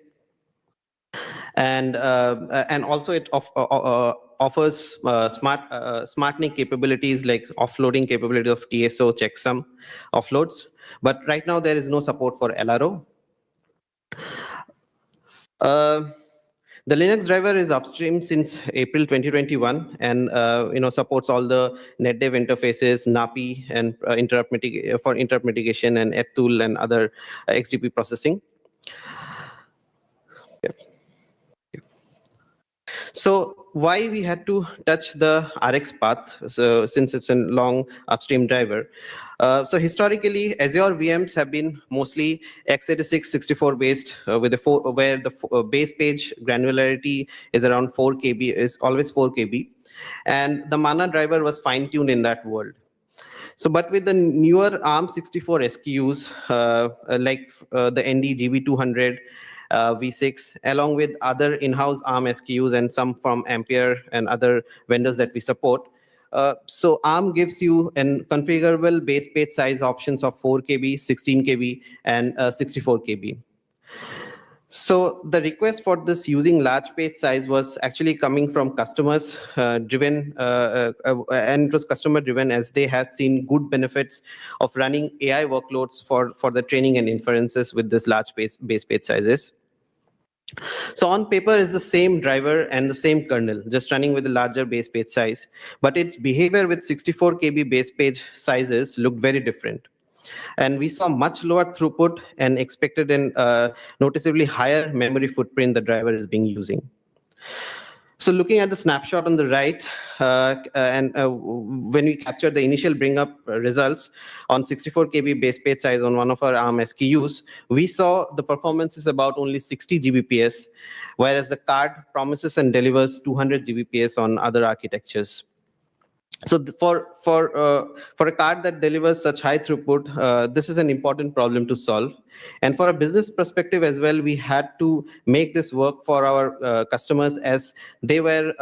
and also it offers smart NIC capabilities like offloading capability of TSO checksum offloads. But right now there is no support for LRO. The Linux driver is upstream since April 2021 and supports all the NetDev interfaces, NAPI, and interrupt mitigation and ethtool and other XDP processing. So why we had to touch the RX path, so since it's a long upstream driver. So historically, Azure VMs have been mostly x86 64 based, where the base page granularity is around 4 KB, is always 4 KB. And the Mana driver was fine-tuned in that world. So, but with the newer ARM64 SKUs, like the ND GB200, V6, along with other in-house ARM SKUs and some from Ampere and other vendors that we support. So ARM gives you an configurable base page size options of 4 KB, 16 KB, and 64 KB. So the request for this using large page size was actually coming from customers driven, and it was customer driven as they had seen good benefits of running AI workloads for the training and inferences with this large base page sizes. So on paper is the same driver and the same kernel, just running with a larger base page size, but its behavior with 64 KB base page sizes looked very different. And we saw much lower throughput and expected an noticeably higher memory footprint the driver is being using. So looking at the snapshot on the right, when we captured the initial bring up results on 64 KB base page size on one of our ARM SKUs, we saw the performance is about only 60 Gbps, whereas the card promises and delivers 200 Gbps on other architectures. So for a card that delivers such high throughput, this is an important problem to solve. And for a business perspective as well, we had to make this work for our customers, as they would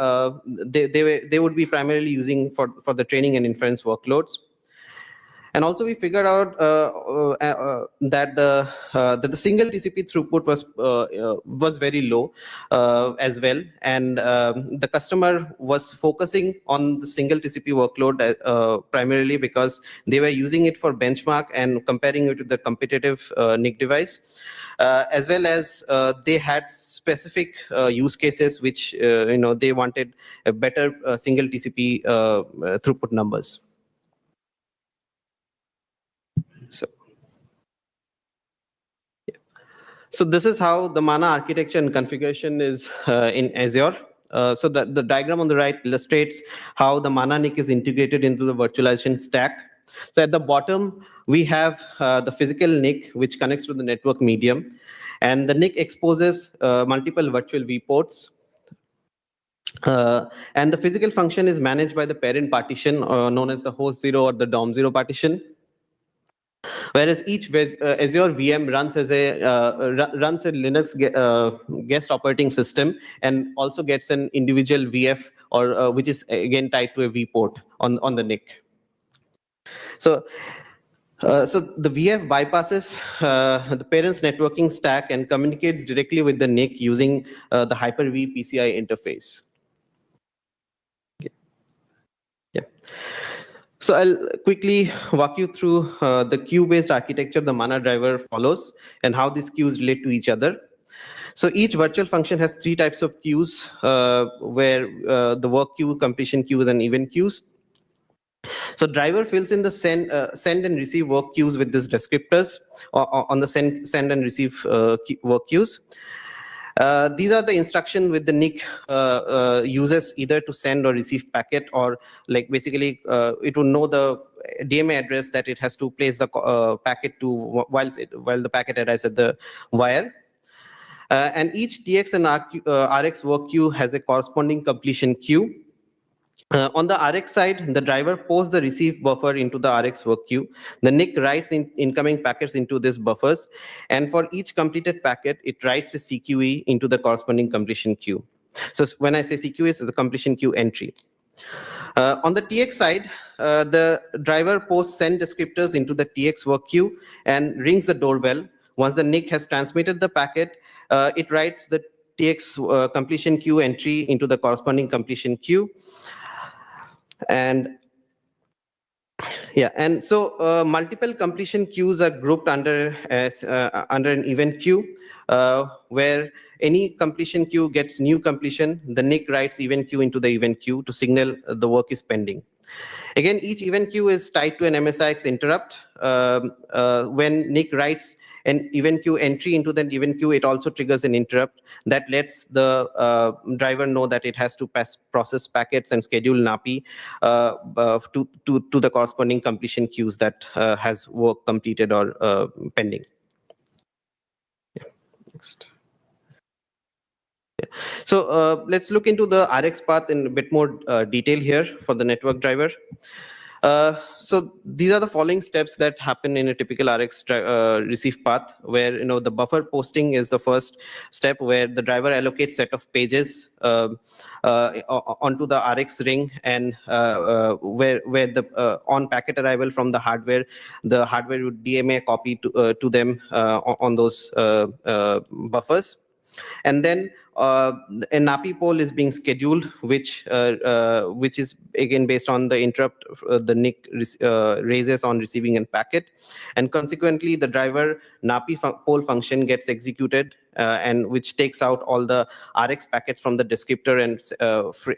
be primarily using for the training and inference workloads. And also we figured out that the single TCP throughput was very low as well, and the customer was focusing on the single TCP workload primarily because they were using it for benchmark and comparing it to the competitive NIC device, as well as they had specific use cases which they wanted a better single TCP throughput numbers. So this is how the MANA architecture and configuration is in Azure. So the diagram on the right illustrates how the MANA NIC is integrated into the virtualization stack. So at the bottom, we have the physical NIC, which connects to the network medium. And the NIC exposes multiple virtual vPorts. And the physical function is managed by the parent partition, known as the host 0 or the DOM 0 partition. Whereas each Azure VM runs as runs a Linux guest operating system and also gets an individual VF, or which is again tied to a vPort on the NIC. So the VF bypasses the parent's networking stack and communicates directly with the NIC using the Hyper-V PCI interface. Okay. Yeah. So I'll quickly walk you through the queue-based architecture the MANA driver follows and how these queues relate to each other. So each virtual function has 3 types of queues, where the work queue, completion queues, and event queues. So driver fills in the send and receive work queues with these descriptors on the send and receive work queues. These are the instruction with the NIC uses either to send or receive packet, or like basically it will know the DMA address that it has to place the packet to while the packet arrives at the wire. And each TX and RX work queue has a corresponding completion queue. On the RX side, the driver posts the receive buffer into the RX work queue. The NIC writes incoming packets into these buffers. And for each completed packet, it writes a CQE into the corresponding completion queue. So when I say CQE, it's the completion queue entry. On the TX side, the driver posts send descriptors into the TX work queue and rings the doorbell. Once the NIC has transmitted the packet, it writes the TX completion queue entry into the corresponding completion queue. And yeah, and so multiple completion queues are grouped under an event queue, where any completion queue gets new completion. The NIC writes event queue into the event queue to signal the work is pending. Again, each event queue is tied to an MSIX interrupt. When NIC writes an event queue entry into that event queue, it also triggers an interrupt that lets the driver know that it has to process packets and schedule NAPI to the corresponding completion queues that has work completed or pending. Yeah. Next. Yeah. So let's look into the RX path in a bit more detail here for the network driver. So these are the following steps that happen in a typical RX receive path, where the buffer posting is the first step, where the driver allocates set of pages onto the RX ring, and where the on packet arrival from the hardware would DMA a copy to them on those buffers. And then a NAPI poll is being scheduled, which is again based on the interrupt the NIC raises on receiving a packet, and consequently the driver NAPI poll function gets executed and which takes out all the RX packets from the descriptor and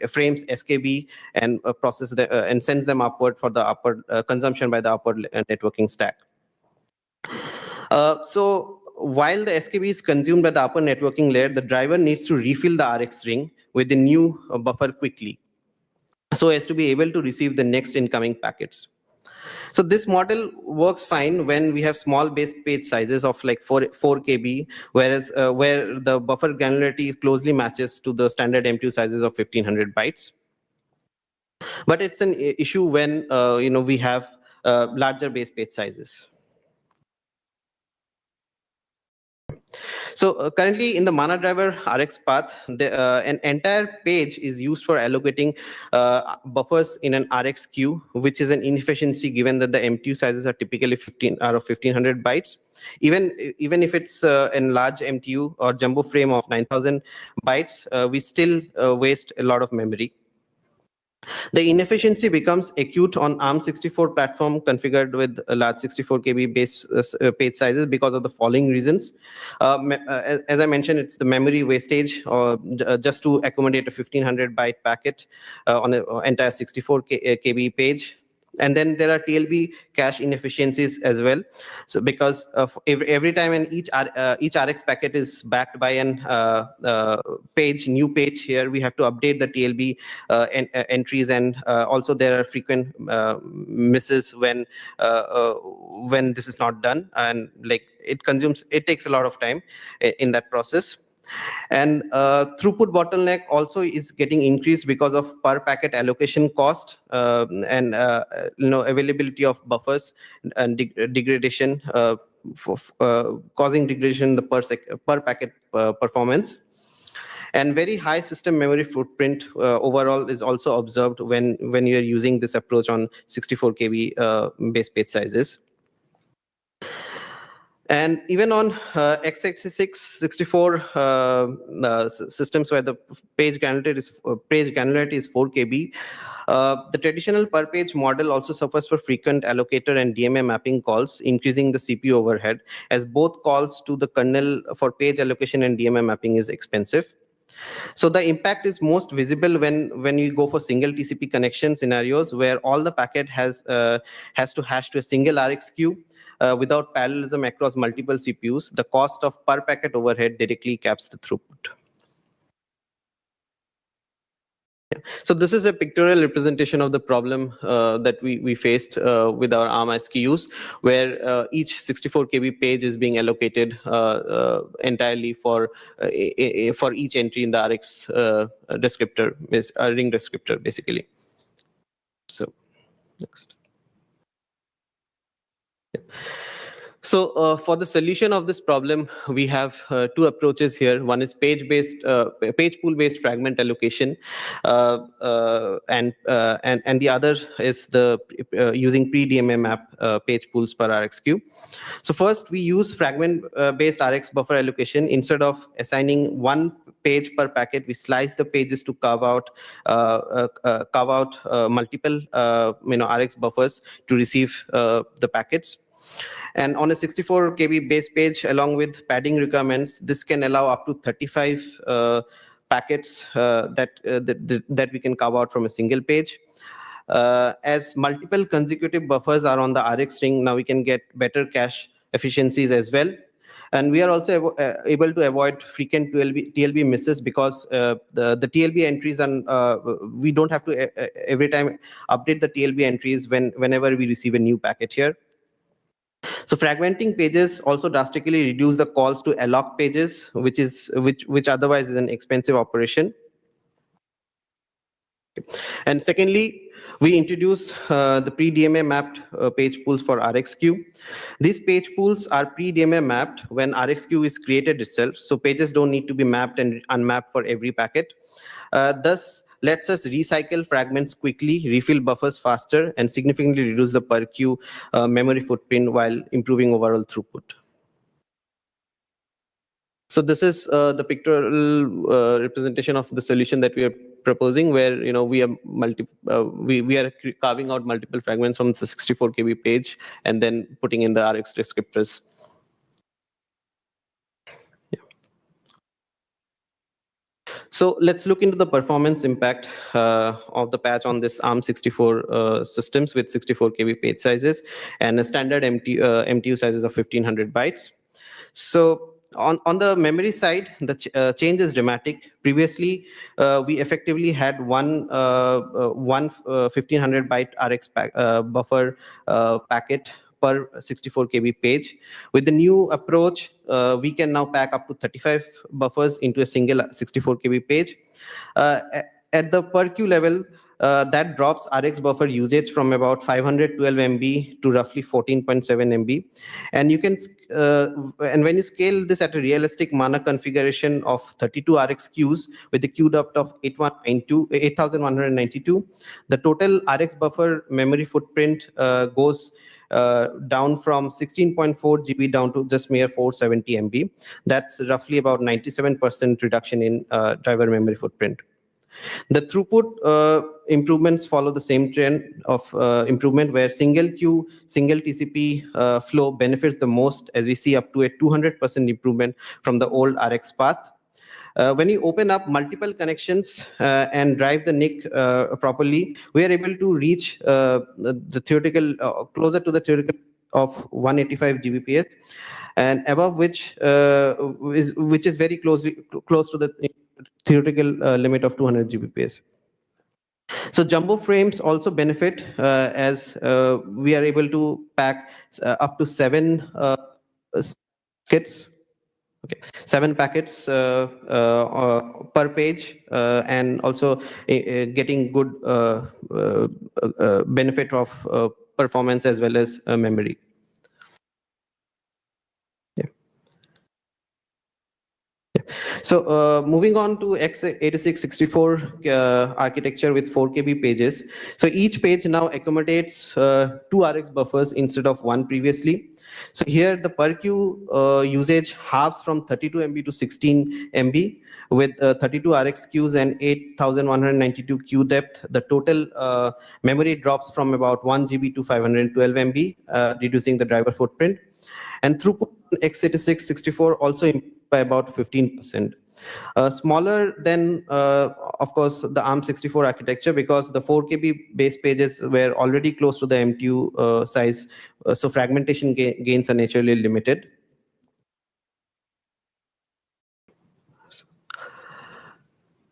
frames SKB and process and sends them upward for the upward consumption by the upward networking stack. So while the SKB is consumed by the upper networking layer, the driver needs to refill the RX ring with the new buffer quickly, so as to be able to receive the next incoming packets. So this model works fine when we have small base page sizes of like 4 KB, whereas where the buffer granularity closely matches to the standard M2 sizes of 1500 bytes. But it's an issue when we have larger base page sizes. So currently in the MANA driver RX path, an entire page is used for allocating buffers in an RX queue, which is an inefficiency given that the M2 sizes are typically 1500 bytes. Even if it's a large MTU or jumbo frame of 9000 bytes, we still waste a lot of memory. The inefficiency becomes acute on ARM64 platform configured with a large 64 KB base page sizes because of the following reasons. As I mentioned, it's the memory wastage, or just to accommodate a 1500 byte packet on an entire 64 KB page. And then there are TLB cache inefficiencies as well. So because of every time each RX packet is backed by an new page here, we have to update the TLB entries, and also there are frequent misses when this is not done, and like it takes a lot of time in that process. And throughput bottleneck also is getting increased because of per packet allocation cost and availability of buffers and degradation, causing degradation in the per packet performance. And very high system memory footprint overall is also observed when you are using this approach on 64 KB base page sizes. And even on x86 64 systems where the page granularity is 4 KB, the traditional per page model also suffers for frequent allocator and DMA mapping calls, increasing the CPU overhead, as both calls to the kernel for page allocation and DMA mapping is expensive. So the impact is most visible when you go for single TCP connection scenarios where all the packet has to hash to a single RX queue. Without parallelism across multiple CPUs, the cost of per packet overhead directly caps the throughput. So this is a pictorial representation of the problem that we faced with our ARM SKUs, where each 64 KB page is being allocated entirely for each entry in the RX descriptor, ring descriptor, basically. So next. So for the solution of this problem, we have two approaches here. One is page pool based fragment allocation, and the other is the using pre-DMA map page pools per RX queue. So first, we use fragment based RX buffer allocation. Instead of assigning one page per packet, we slice the pages to carve out multiple RX buffers to receive the packets. And on a 64 KB base page, along with padding requirements, this can allow up to 35 packets that we can carve out from a single page. As multiple consecutive buffers are on the RX ring, now we can get better cache efficiencies as well. And we are also able to avoid frequent TLB misses because the TLB entries, and we don't have to every time update the TLB entries whenever we receive a new packet here. So fragmenting pages also drastically reduce the calls to alloc pages, which otherwise is an expensive operation. And secondly, we introduce the pre-DMA mapped page pools for RX queue. These page pools are pre-DMA mapped when RX queue is created itself, so pages don't need to be mapped and unmapped for every packet. Thus, lets us recycle fragments quickly, refill buffers faster, and significantly reduce the per queue memory footprint while improving overall throughput. So this is the pictorial representation of the solution that we are proposing, where we are carving out multiple fragments from the 64 KB page and then putting in the RX descriptors. So let's look into the performance impact of the patch on this ARM64 systems with 64 KB page sizes and a standard MTU sizes of 1500 bytes. So on the memory side, the change is dramatic. Previously, we effectively had one 1500 byte RX buffer packet per 64 KB page. With the new approach, we can now pack up to 35 buffers into a single 64 KB page. At the per queue level, that drops RX buffer usage from about 512 MB to roughly 14.7 MB. And you can, and when you scale this at a realistic mana configuration of 32 RX queues with the queue depth of 8192, the total RX buffer memory footprint goes down from 16.4 GB down to just mere 470 MB. That's roughly about 97% reduction in driver memory footprint. The throughput improvements follow the same trend of improvement where single queue, single TCP flow benefits the most, as we see up to a 200% improvement from the old RX path. When you open up multiple connections and drive the NIC properly, we are able to reach the theoretical, closer to the theoretical of 185 Gbps, and above which is very close to the theoretical limit of 200 Gbps. So jumbo frames also benefit as we are able to pack up to 7 kits. Okay, 7 packets per page, and also getting good benefit of performance as well as memory. So moving on to x86-64 architecture with 4 KB pages. So each page now accommodates 2 RX buffers instead of 1 previously. So here the per queue usage halves from 32 MB to 16 MB with 32 RX queues and 8192 queue depth. The total memory drops from about 1 GB to 512 MB, reducing the driver footprint. And throughput on x86-64 also improved by about 15%. Smaller than, of course, the ARM64 architecture, because the 4 KB base pages were already close to the MTU size, so fragmentation gains are naturally limited.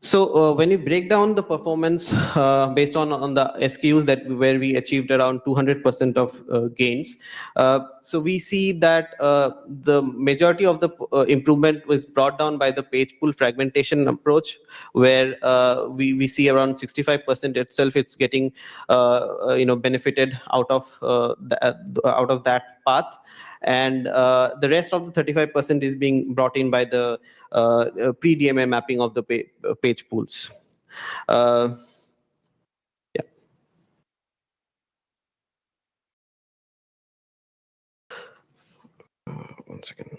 So when you break down the performance based on the SKUs where we achieved around 200% of gains, so we see that the majority of the improvement was brought down by the page pool fragmentation approach, where we see around 65% itself it's getting benefited out of that path. And the rest of the 35% is being brought in by the pre-DMA mapping of the page pools. Yeah. One second.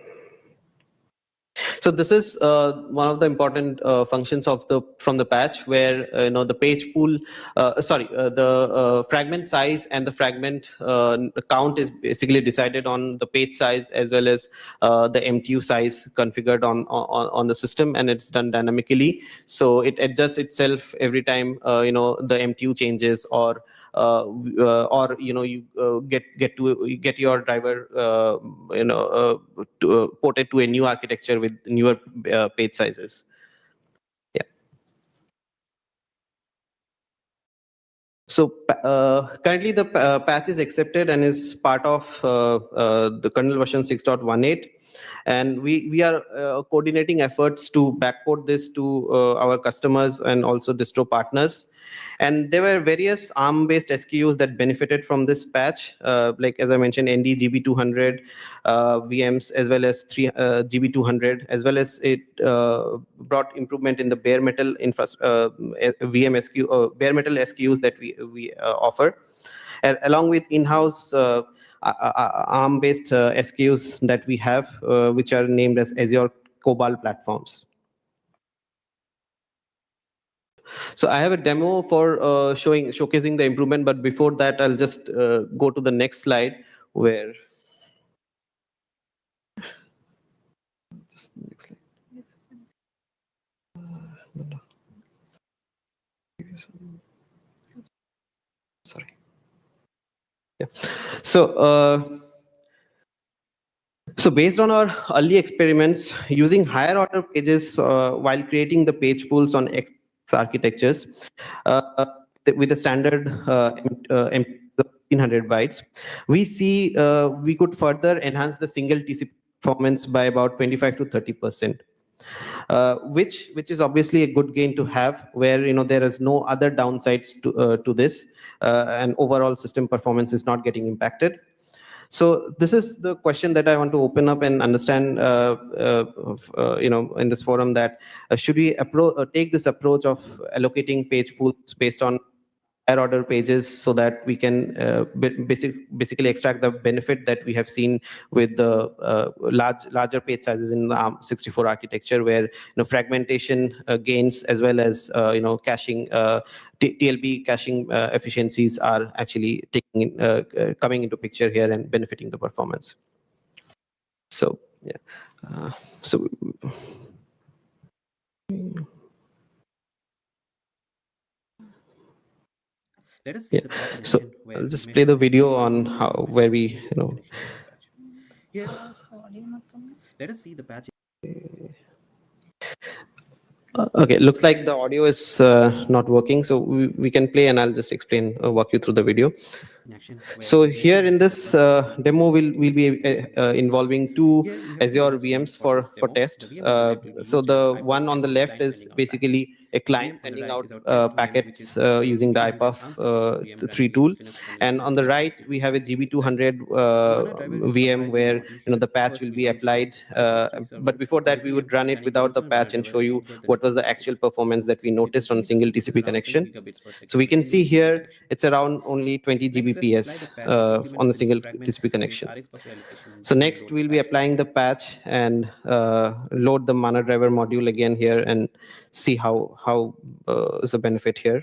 So this is one of the important functions from the patch, where the page pool, the fragment size and the fragment count is basically decided on the page size as well as the MTU size configured on the system, and it's done dynamically. So it adjusts itself every time the MTU changes, or you get your driver ported to a new architecture with newer page sizes. Yeah. So currently the patch is accepted and is part of the kernel version 6.18. And we are coordinating efforts to backport this to our customers and also distro partners. And there were various ARM-based SKUs that benefited from this patch, like as I mentioned, ND GB200 VMs, as well as GB200, as well as it brought improvement in the bare metal VM SKU, bare metal SKUs that we offer, along with in-house ARM-based SKUs that we have, which are named as Azure Cobalt platforms. So I have a demo for showcasing the improvement, but before that, I'll just go to the next slide where. Sorry. Yeah. So based on our early experiments, using higher order pages while creating the page pools on X architectures with a standard 1500 bytes, we see we could further enhance the single TCP performance by about 25 to 30%. Which is obviously a good gain to have, where there is no other downsides to this, and overall system performance is not getting impacted. So this is the question that I want to open up and understand, in this forum, that should we take this approach of allocating page pools based on higher order pages so that we can basically extract the benefit that we have seen with the larger page sizes in the ARM64 architecture, where fragmentation gains as well as caching TLB caching efficiencies are actually coming into picture here and benefiting the performance. So yeah, let us see. So I'll just play the video on where we Here, let us see the patch. Okay, looks like the audio is not working, so we can play and I'll just explain, walk you through the video. So here in this demo, we'll be involving two Azure VMs for test. So the one on the left is basically a client sending out packets using the IPUF 3 tool, and on the right we have a GB200 VM where the patch will be applied. But before that, we would run it without the patch and show you what was the actual performance that we noticed on single TCP connection. So we can see here it's around only 20 Gbps on the single TCP connection. So next we'll be applying the patch and load the Mana driver module again here and see how is the benefit here.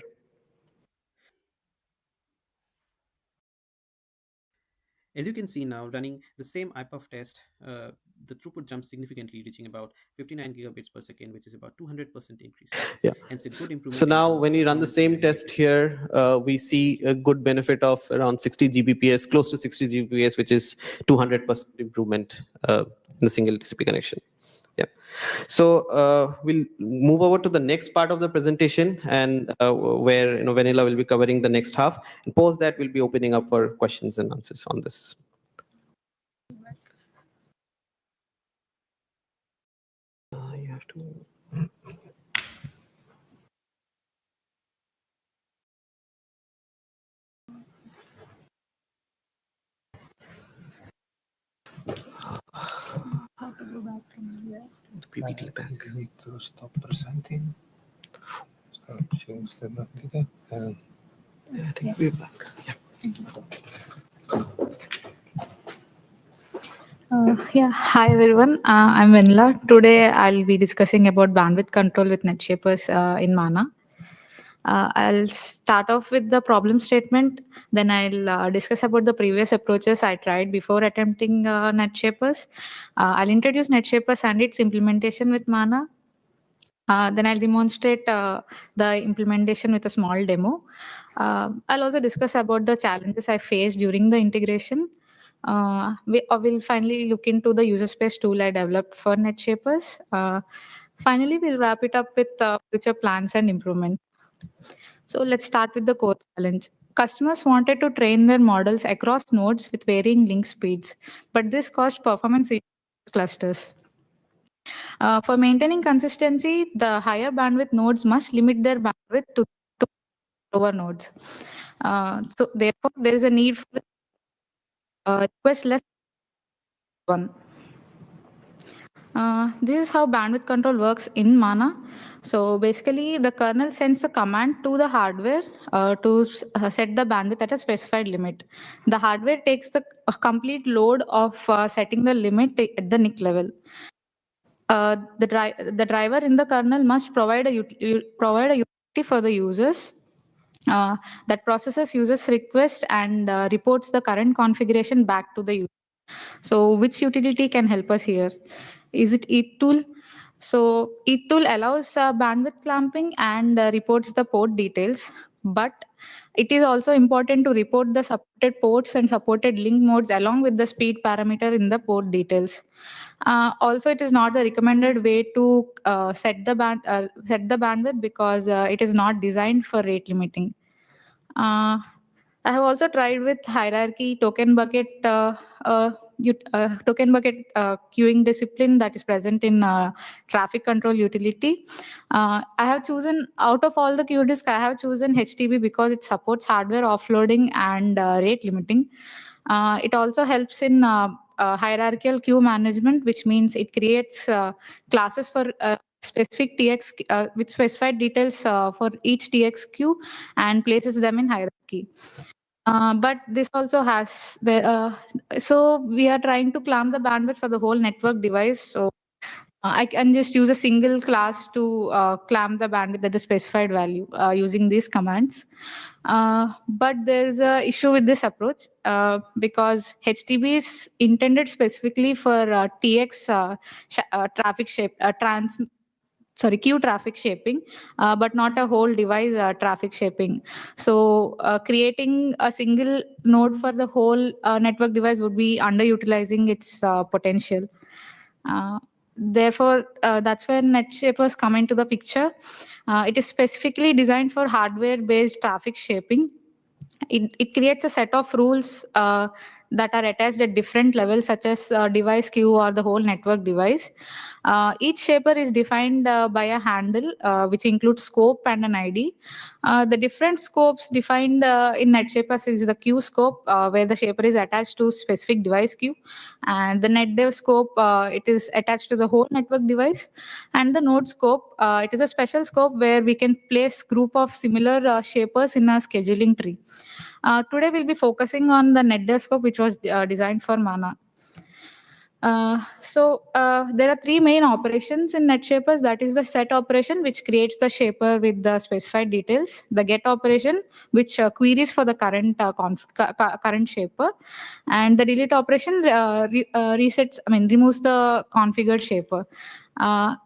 As you can see now, running the same IPUF test, the throughput jumps significantly, reaching about 59 gigabits per second, which is about 200% increase. Yeah. And it's a good improvement. So now when we run the same test here, we see a good benefit of around 60 Gbps, close to 60 Gbps, which is 200% improvement in the single TCP connection. Yeah. So we'll move over to the next part of the presentation, and where Vanilla will be covering the next half. And post that, we'll be opening up for questions and answers on this. You have to. How to go back from here? The PPT back. You need to stop presenting. So change the video. I think we're back. Yeah. Hi everyone. I'm Vanilla. Today I'll be discussing about bandwidth control with NetShapers in Mana. I'll start off with the problem statement, then I'll discuss about the previous approaches I tried before attempting NetShapers. I'll introduce NetShapers and its implementation with Mana. Then I'll demonstrate the implementation with a small demo. I'll also discuss about the challenges I faced during the integration. We'll finally look into the user space tool I developed for NetShapers. Finally, we'll wrap it up with future plans and improvement. So let's start with the core challenge. Customers wanted to train their models across nodes with varying link speeds, but this caused performance issues with clusters. For maintaining consistency, the higher bandwidth nodes must limit their bandwidth to lower nodes. So therefore, there is a need for request less one. This is how bandwidth control works in Mana. So basically, the kernel sends a command to the hardware to set the bandwidth at a specified limit. The hardware takes the complete load of setting the limit at the NIC level. The driver in the kernel must provide a utility for the users that processes users' request and reports the current configuration back to the user. So which utility can help us here? Is it ETool? So it tool allows bandwidth clamping and reports the port details, but it is also important to report the supported ports and supported link modes along with the speed parameter in the port details. Also, it is not the recommended way to set the bandwidth because it is not designed for rate limiting. I have also tried with hierarchy token bucket queuing discipline that is present in traffic control utility. I have chosen out of all the queue disk, I have chosen HTB because it supports hardware offloading and rate limiting. It also helps in hierarchical queue management, which means it creates classes for specific TX with specified details for each TX queue and places them in hierarchy. But this also has so we are trying to clamp the bandwidth for the whole network device. So I can just use a single class to clamp the bandwidth at the specified value using these commands. But there's a issue with this approach because HTB is intended specifically for TX traffic shape queue traffic shaping, but not a whole device traffic shaping. So creating a single node for the whole network device would be underutilizing its potential. Therefore, that's where NetShapers come into the picture. It is specifically designed for hardware-based traffic shaping. It creates a set of rules that are attached at different levels, such as device queue or the whole network device. Each shaper is defined by a handle, which includes scope and an ID. The different scopes defined in NetShapers is the queue scope, where the shaper is attached to specific device queue, and the NetDev scope, it is attached to the whole network device, and the node scope, it is a special scope where we can place group of similar shapers in a scheduling tree. Today we'll be focusing on the NetDev scope, which was designed for MANA. There are three main operations in NetShapers. That is the set operation, which creates the shaper with the specified details. The get operation, which queries for the current current shaper, and the delete operation removes the configured shaper.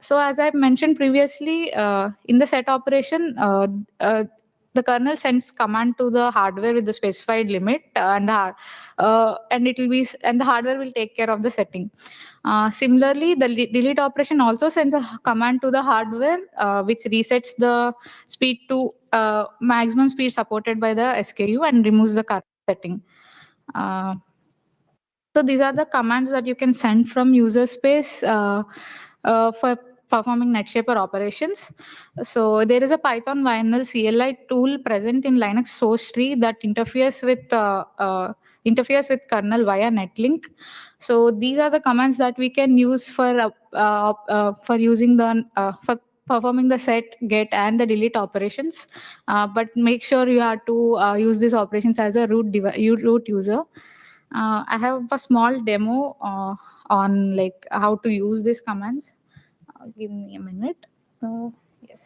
So as I mentioned previously, in the set operation, the kernel sends command to the hardware with the specified limit, and the hardware will take care of the setting. Similarly, the delete operation also sends a command to the hardware, which resets the speed to maximum speed supported by the SKU and removes the current setting. So these are the commands that you can send from user space for performing NetShaper operations. So there is a Python YNL CLI tool present in Linux source tree that interferes with kernel via netlink. So these are the commands that we can use for using for performing the set, get, and the delete operations. But make sure you have to use these operations as a root user. I have a small demo on like how to use these commands. Give me a minute. Yes.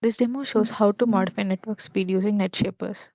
This demo shows how to modify network speed using NetShapers.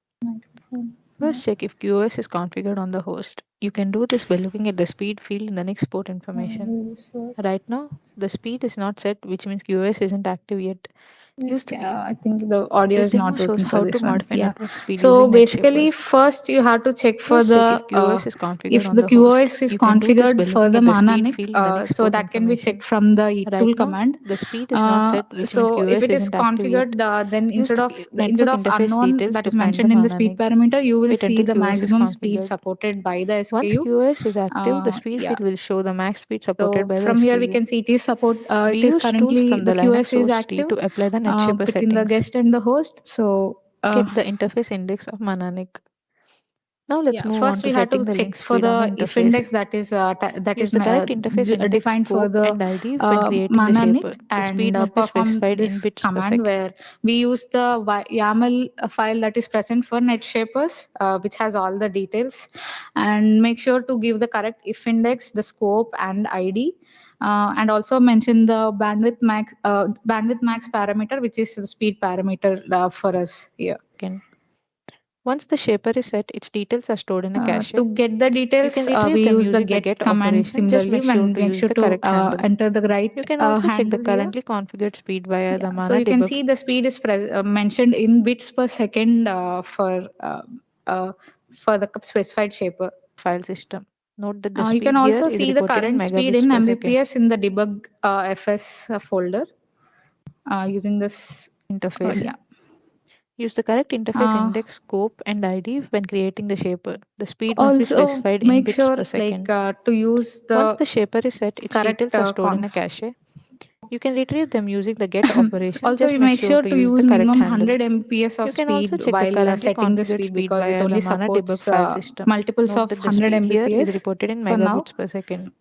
First, check if QoS is configured on the host. You can do this by looking at the speed field in the next port information. Right now, the speed is not set, which means QoS isn't active yet. I think the audio is not working for this one. Yeah. Speed So using basically, NetShapers. first you have to check for First, check the if QoS is configured if on the the QoS host. is You can do this by configured for looking the at the speed MANA NIC. field in the next So port that can be information. checked from the Right tool now, command. the speed is not set, which means So if QoS it is isn't active yet. configured, then Use instead network of interface unknown details that to is find mentioned the in the MANA speed NIC. parameter, you will Wait see until the QoS is maximum speed configured. supported by the Once SKU. QoS is active, the speed field will show the max speed supported So by the from here we SKU. can see it is We it is use tools currently from the the Linux QoS is source tree active to apply the NetShaper between the settings. guest and the host. So Get the interface index of MANA NIC. Now let's move First on we to have to setting the check link for speed on the the if index interface. that is Use the correct interface index, defined for scope, the and ID when creating the mana shaper. init The speed and must be perform specified in this bits per command second. where we use the YAML file that is present for NetShapers, which has all the details, and make sure to give the correct if index, the scope, and ID. And also mention the bandwidth max parameter, which is the speed parameter for us here. Once the shaper is set, its details are stored in a cache. To get the details, you can retrieve we them use the using the get get command operation. Just similarly make sure to use the correct handle. enter the right You can also check the handle here. currently configured speed via the So mana you can debug. see the speed is mentioned in bits per second for the specified shaper file system. Note that the you can speed here also is see the reported in current speed in megabits per second. Mbps in the debug fs folder using this interface. yeah. Use the correct interface index, scope, and ID when creating the shaper. The speed must be Also specified in make bits sure per second. to use the Once the shaper is set, its correct details are stored in a cache. You can retrieve them using the get operation. Also, Just you make make sure to use the correct minimum handle. 100 Mbps of You can speed also check the while currently setting the configured speed speed because it via only the mana debug supports file system. multiples Note of that the 100 speed here is Mbps reported in for now. megabits per second.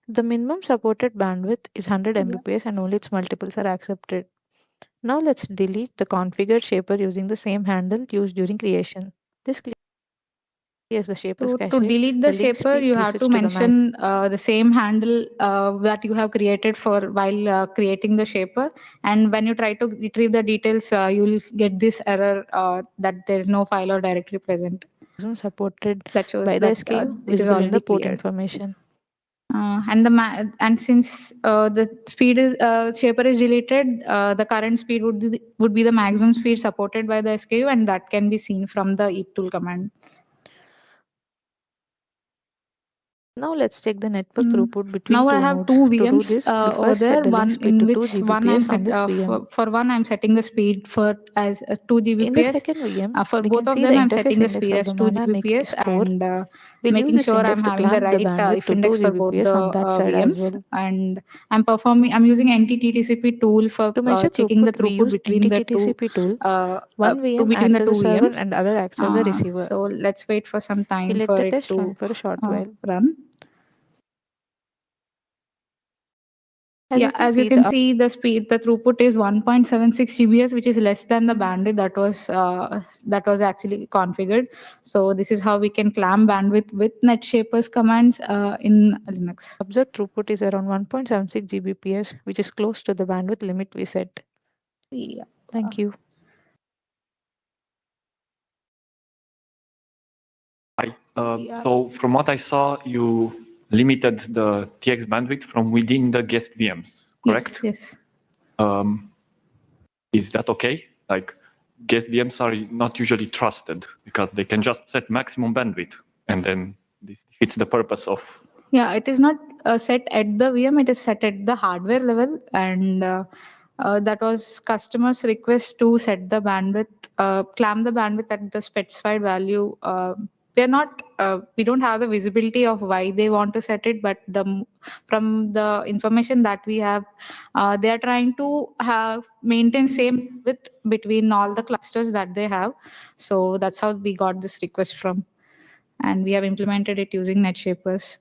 The minimum supported bandwidth is 100 Mbps and only its multiples are accepted. Now let's delete the configured shaper using the same handle used during creation. This clears the shaper's cache. To delete the link shaper, speed you have resets to the mention the same handle that you have created for while creating the shaper. And when you try to retrieve the details, you'll get this error that there is no file or directory present. Supported that shows by the that SKU it is visible in already the port cleared. information. And since the speed is shaper is deleted, the current speed would be the maximum speed supported by the SKU, and that can be seen from the eat tool command. Now let's check the network throughput between Now two I have nodes. two To do VMs this, over first there. set the link One speed in to which 2 one I'm Gbps on set this VM. for one I'm setting the speed for as 2 Gbps. In the second VM, For we both can of see them, the I'm interface setting the index speed of as the 2 mana NIC Gbps is 4. and We'll making use this sure I'm index to having the clamp the right bandwidth if to 2 index for both Gbps the on that side as VMs. well. And I'm using NTTCP tool for To measure checking the throughput, we throughput use between the two NTTCP tool. One VM between acts the as two a server VMs. and other acts as a receiver. So let's wait for some time We'll let for the it test to run for a short while. run. As you can see, the throughput is 1.76 Gbps, which is less than the bandwidth that was actually configured. So this is how we can clamp bandwidth with NetShapers commands in Linux. Observed throughput is around 1.76 Gbps, which is close to the bandwidth limit we set. Yeah. Thank you. So from what I saw, you limited the TX bandwidth from within the guest VMs, correct? Yes. Is that okay? Like guest VMs are not usually trusted because they can just set maximum bandwidth, and then this defeats the purpose of. Yeah, it is not set at the VM, it is set at the hardware level, and that was customer's request to set the bandwidth, clamp the bandwidth at the specified value. We don't have the visibility of why they want to set it, but from the information that we have, they are trying to maintain same width between all the clusters that they have. So that's how we got this request from, and we have implemented it using NetShapers.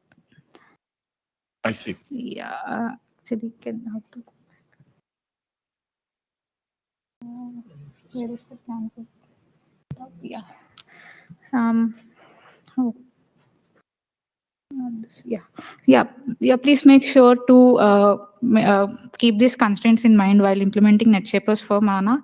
I see. Yeah, actually, can how to go back? Where is the cancel? Yeah. Oh. Yeah. Please make sure to keep these constraints in mind while implementing NetShapers for Mana.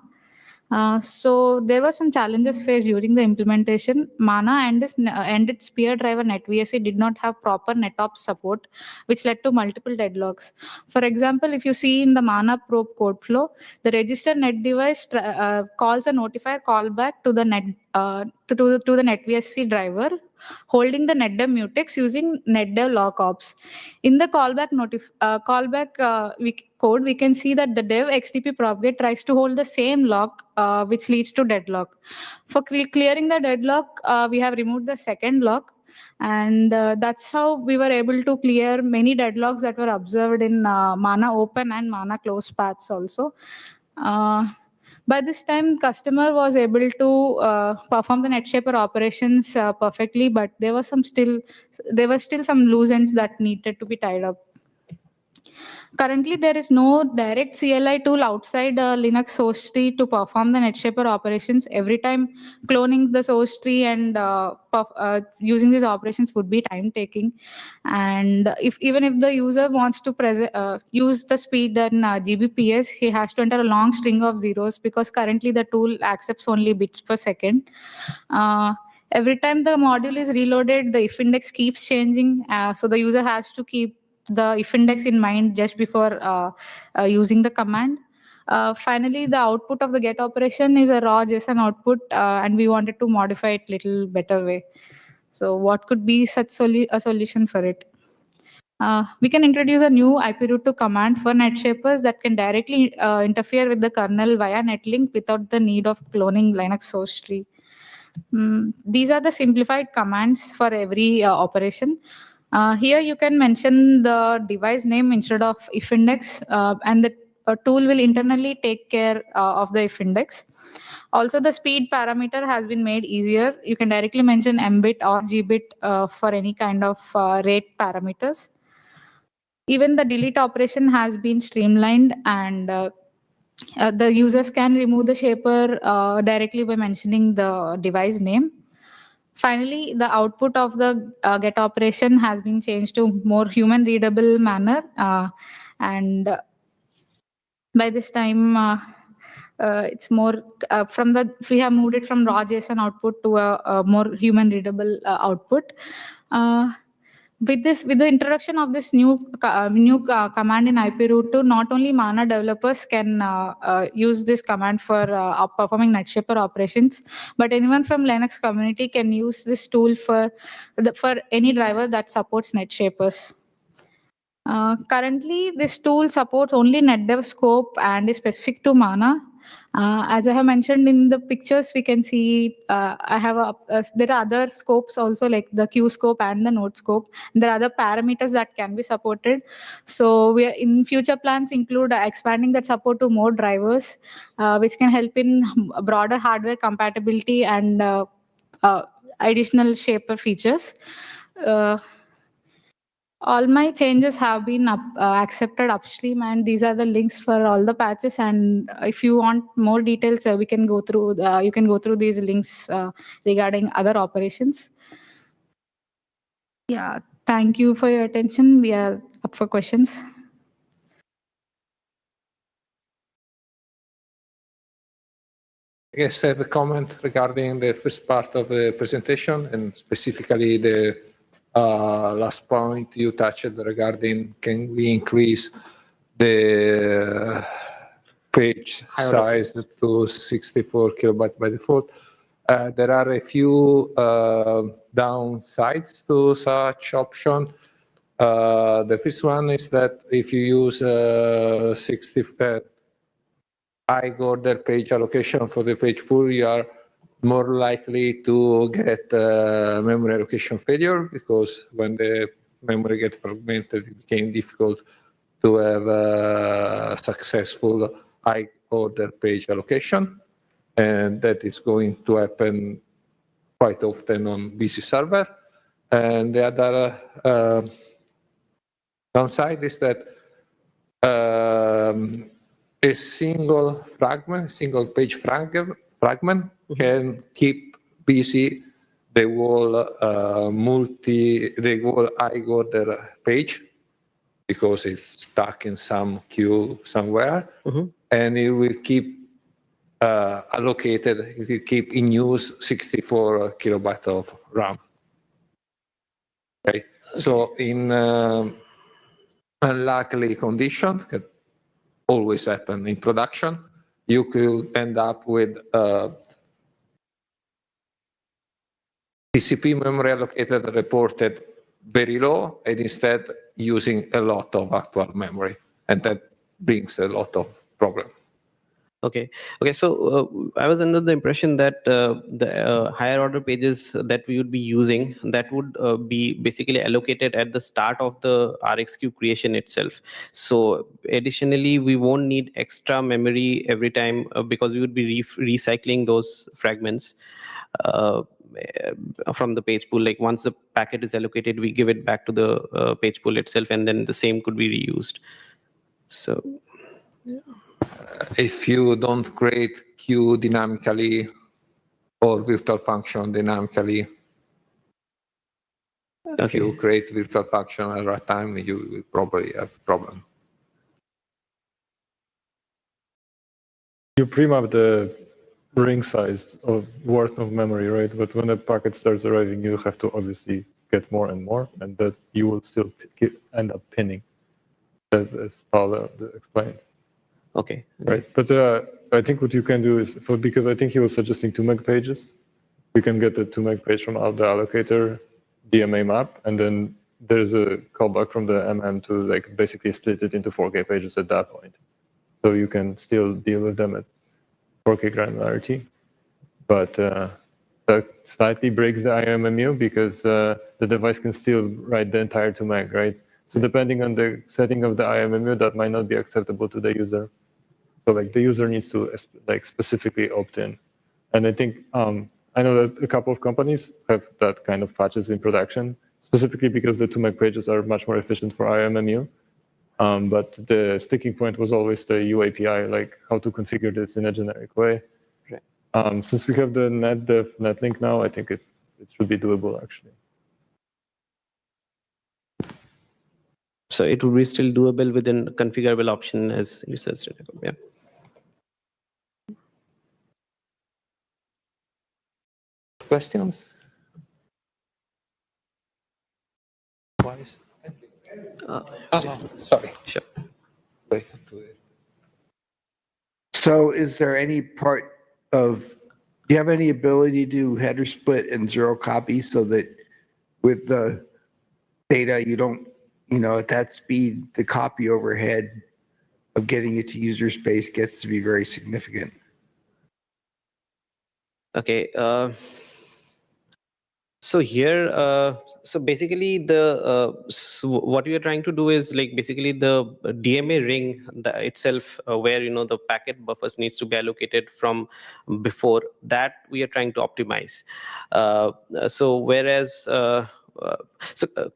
So there were some challenges faced during the implementation. Mana and its peer driver NetVSC did not have proper NetOps support, which led to multiple deadlocks. For example, if you see in the Mana probe code flow, the register net device calls a notifier callback to the to the NetVSC driver, holding the netdev mutex using netdev lockops. In the callback code, we can see that the dev xtp propagate tries to hold the same lock, which leads to deadlock. For clearing the deadlock, we have removed the second lock, and that's how we were able to clear many deadlocks that were observed in Mana open and Mana close paths also. By this time, customer was able to perform the NetShaper operations perfectly, but there were still some loose ends that needed to be tied up. Currently, there is no direct CLI tool outside Linux source tree to perform the NetShaper operations. Every time cloning the source tree and using these operations would be time-taking. And even if the user wants to use the speed in GBps, he has to enter a long string of zeros because currently the tool accepts only bits per second. Every time the module is reloaded, the if index keeps changing. So the user has to keep the if index in mind just before using the command. Finally, the output of the get operation is a raw JSON output, and we wanted to modify it little better way. So what could be such a solution for it? We can introduce a new IP route to command for NetShapers that can directly interfere with the kernel via netlink without the need of cloning Linux source tree. These are the simplified commands for every operation. Here you can mention the device name instead of if index, and the tool will internally take care of the if index. Also, the speed parameter has been made easier. You can directly mention mbit or gbit for any kind of rate parameters. Even the delete operation has been streamlined, and the users can remove the shaper directly by mentioning the device name. Finally, the output of the get operation has been changed to more human readable manner, and by this time it's more we have moved it from raw JSON output to a more human readable output. With the introduction of this new command in IP route 2, not only Mana developers can use this command for performing NetShaper operations, but anyone from Linux community can use this tool for any driver that supports NetShapers. Currently, this tool supports only NetDev scope and is specific to Mana. As I have mentioned in the pictures, we can see there are other scopes also, like the Q scope and the node scope. There are other parameters that can be supported. So we are in future plans include expanding that support to more drivers, which can help in broader hardware compatibility and additional shaper features. All my changes have been accepted upstream, and these are the links for all the patches. And if you want more details, we can go through. You can go through these links regarding other operations. Yeah, thank you for your attention. We are up for questions. I guess I have a comment regarding the first part of the presentation, and specifically the last point you touched regarding can we increase the page size to 64 kilobytes by default. There are a few downsides to such option. The first one is that if you use high order page allocation for the page pool, you are more likely to get memory allocation failure, because when the memory gets fragmented, it became difficult to have a successful high order page allocation. And that is going to happen quite often on busy server. And the other downside is that a single page fragment can keep busy the whole high order page, because it's stuck in some queue somewhere, and it will keep allocated. It will keep in use 64 kilobytes of RAM. Okay, so in unlikely condition that always happen in production, you could end up with TCP memory allocated reported very low, and instead using a lot of actual memory, and that brings a lot of problem. Okay. So I was under the impression that the higher order pages that we would be using, that would be basically allocated at the start of the RxQ creation itself. So additionally, we won't need extra memory every time because we would be recycling those fragments from the page pool. Like once the packet is allocated, we give it back to the page pool itself, and then the same could be reused. So. Yeah. If you don't create queue dynamically or virtual function dynamically, if you create virtual function at right time, you will probably have a problem. You pre-map the ring size of worth of memory, right? But when the packet starts arriving, you have to obviously get more and more, and that you will still end up pinning, as Paula explained. Okay. Right, but I think what you can do is, because I think he was suggesting 2 meg pages, you can get the 2 meg page from the allocator DMA map, and then there's a callback from the MM to like basically split it into 4K pages at that point. So you can still deal with them at 4K granularity, but that slightly breaks the IMMU because the device can still write the entire 2 meg, right? So depending on the setting of the IMMU, that might not be acceptable to the user. So like the user needs to like specifically opt in. And I think, I know that a couple of companies have that kind of patches in production, specifically because the 2 meg pages are much more efficient for IMMU. But the sticking point was always the UAPI, like how to configure this in a generic way. Right. Since we have the netlink now, I think it should be doable actually. So it would be still doable within configurable option, as you said. Yeah. Questions? Sorry. Sure. So is there any part of, do you have any ability to do header split and zero copy so that with the data, you don't, at that speed, the copy overhead of getting it to user space gets to be very significant? Okay. So here, so basically so what we are trying to do is like basically the DMA ring itself, where the packet buffers needs to be allocated from before that, we are trying to optimize. So whereas,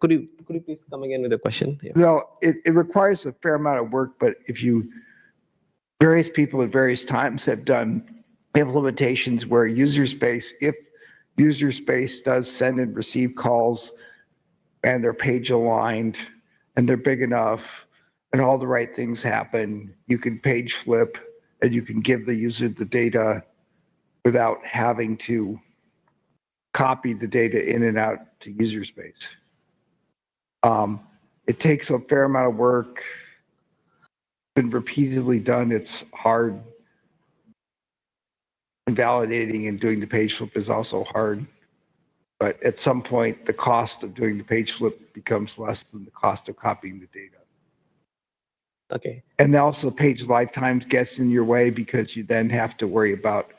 could you please come again with a question? Yeah. Well, it requires a fair amount of work, but various people at various times have done implementations where user space, if user space does send and receive calls and they're page aligned and they're big enough and all the right things happen, you can page flip and you can give the user the data without having to copy the data in and out to user space. It takes a fair amount of work, been repeatedly done. It's hard. And validating and doing the page flip is also hard. But at some point, the cost of doing the page flip becomes less than the cost of copying the data. Okay. And also page lifetimes gets in your way because you then have to worry about,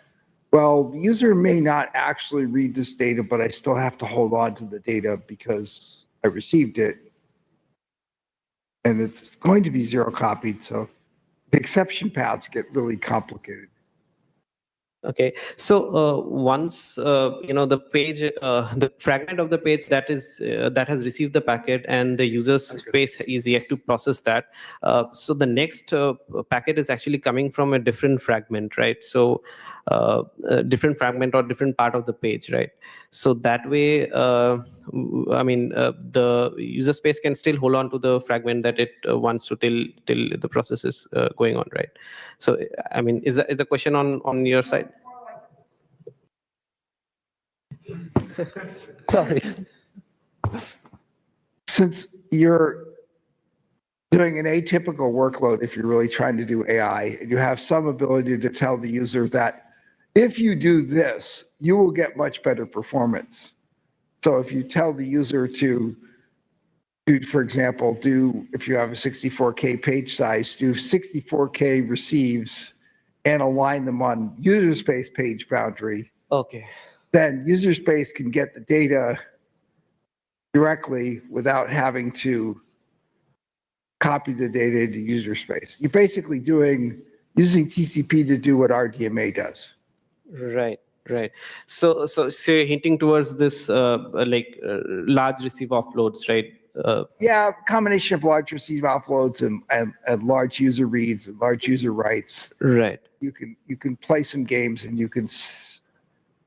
well, the user may not actually read this data, but I still have to hold on to the data because I received it. And it's going to be zero copied. So the exception paths get really complicated. Okay, so once the page, the fragment of the page that has received the packet and the user space is yet to process that. So the next packet is actually coming from a different fragment, right? So a different fragment or different part of the page, right? So that way, the user space can still hold on to the fragment that it wants to till the process is going on, right? So I mean, is the question on your side? Sorry. Since you're doing an atypical workload, if you're really trying to do AI, you have some ability to tell the user that if you do this, you will get much better performance. So if you tell the user to do, for example, if you have a 64K page size, do 64K receives and align them on user space page boundary, Okay. then user space can get the data directly without having to copy the data into user space. You're basically using TCP to do what RDMA does. Right. Right. So you're hinting towards this large receive offloads, right? Yeah, combination of large receive offloads and large user reads and large user writes. Right. You can play some games and you can.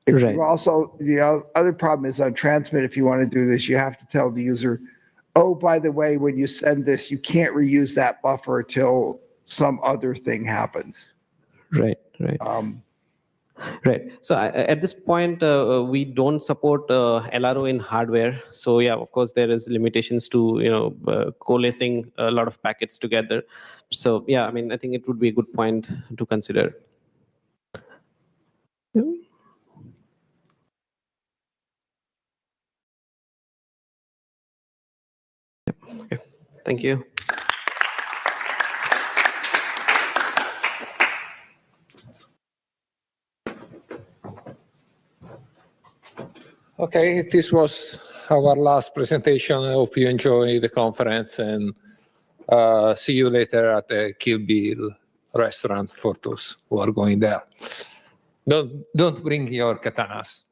Right. You also, the other problem is on transmit. If you want to do this, you have to tell the user, oh, by the way, when you send this, you can't reuse that buffer until some other thing happens. Right. Right. Right. So at this point, we don't support LRO in hardware. So yeah, of course, there is limitations to coalescing a lot of packets together. So yeah, I mean, I think it would be a good point to consider. Okay. Thank you. Okay, this was our last presentation. I hope you enjoy the conference and see you later at the Kill Bill restaurant for those who are going there. Don't bring your katanas.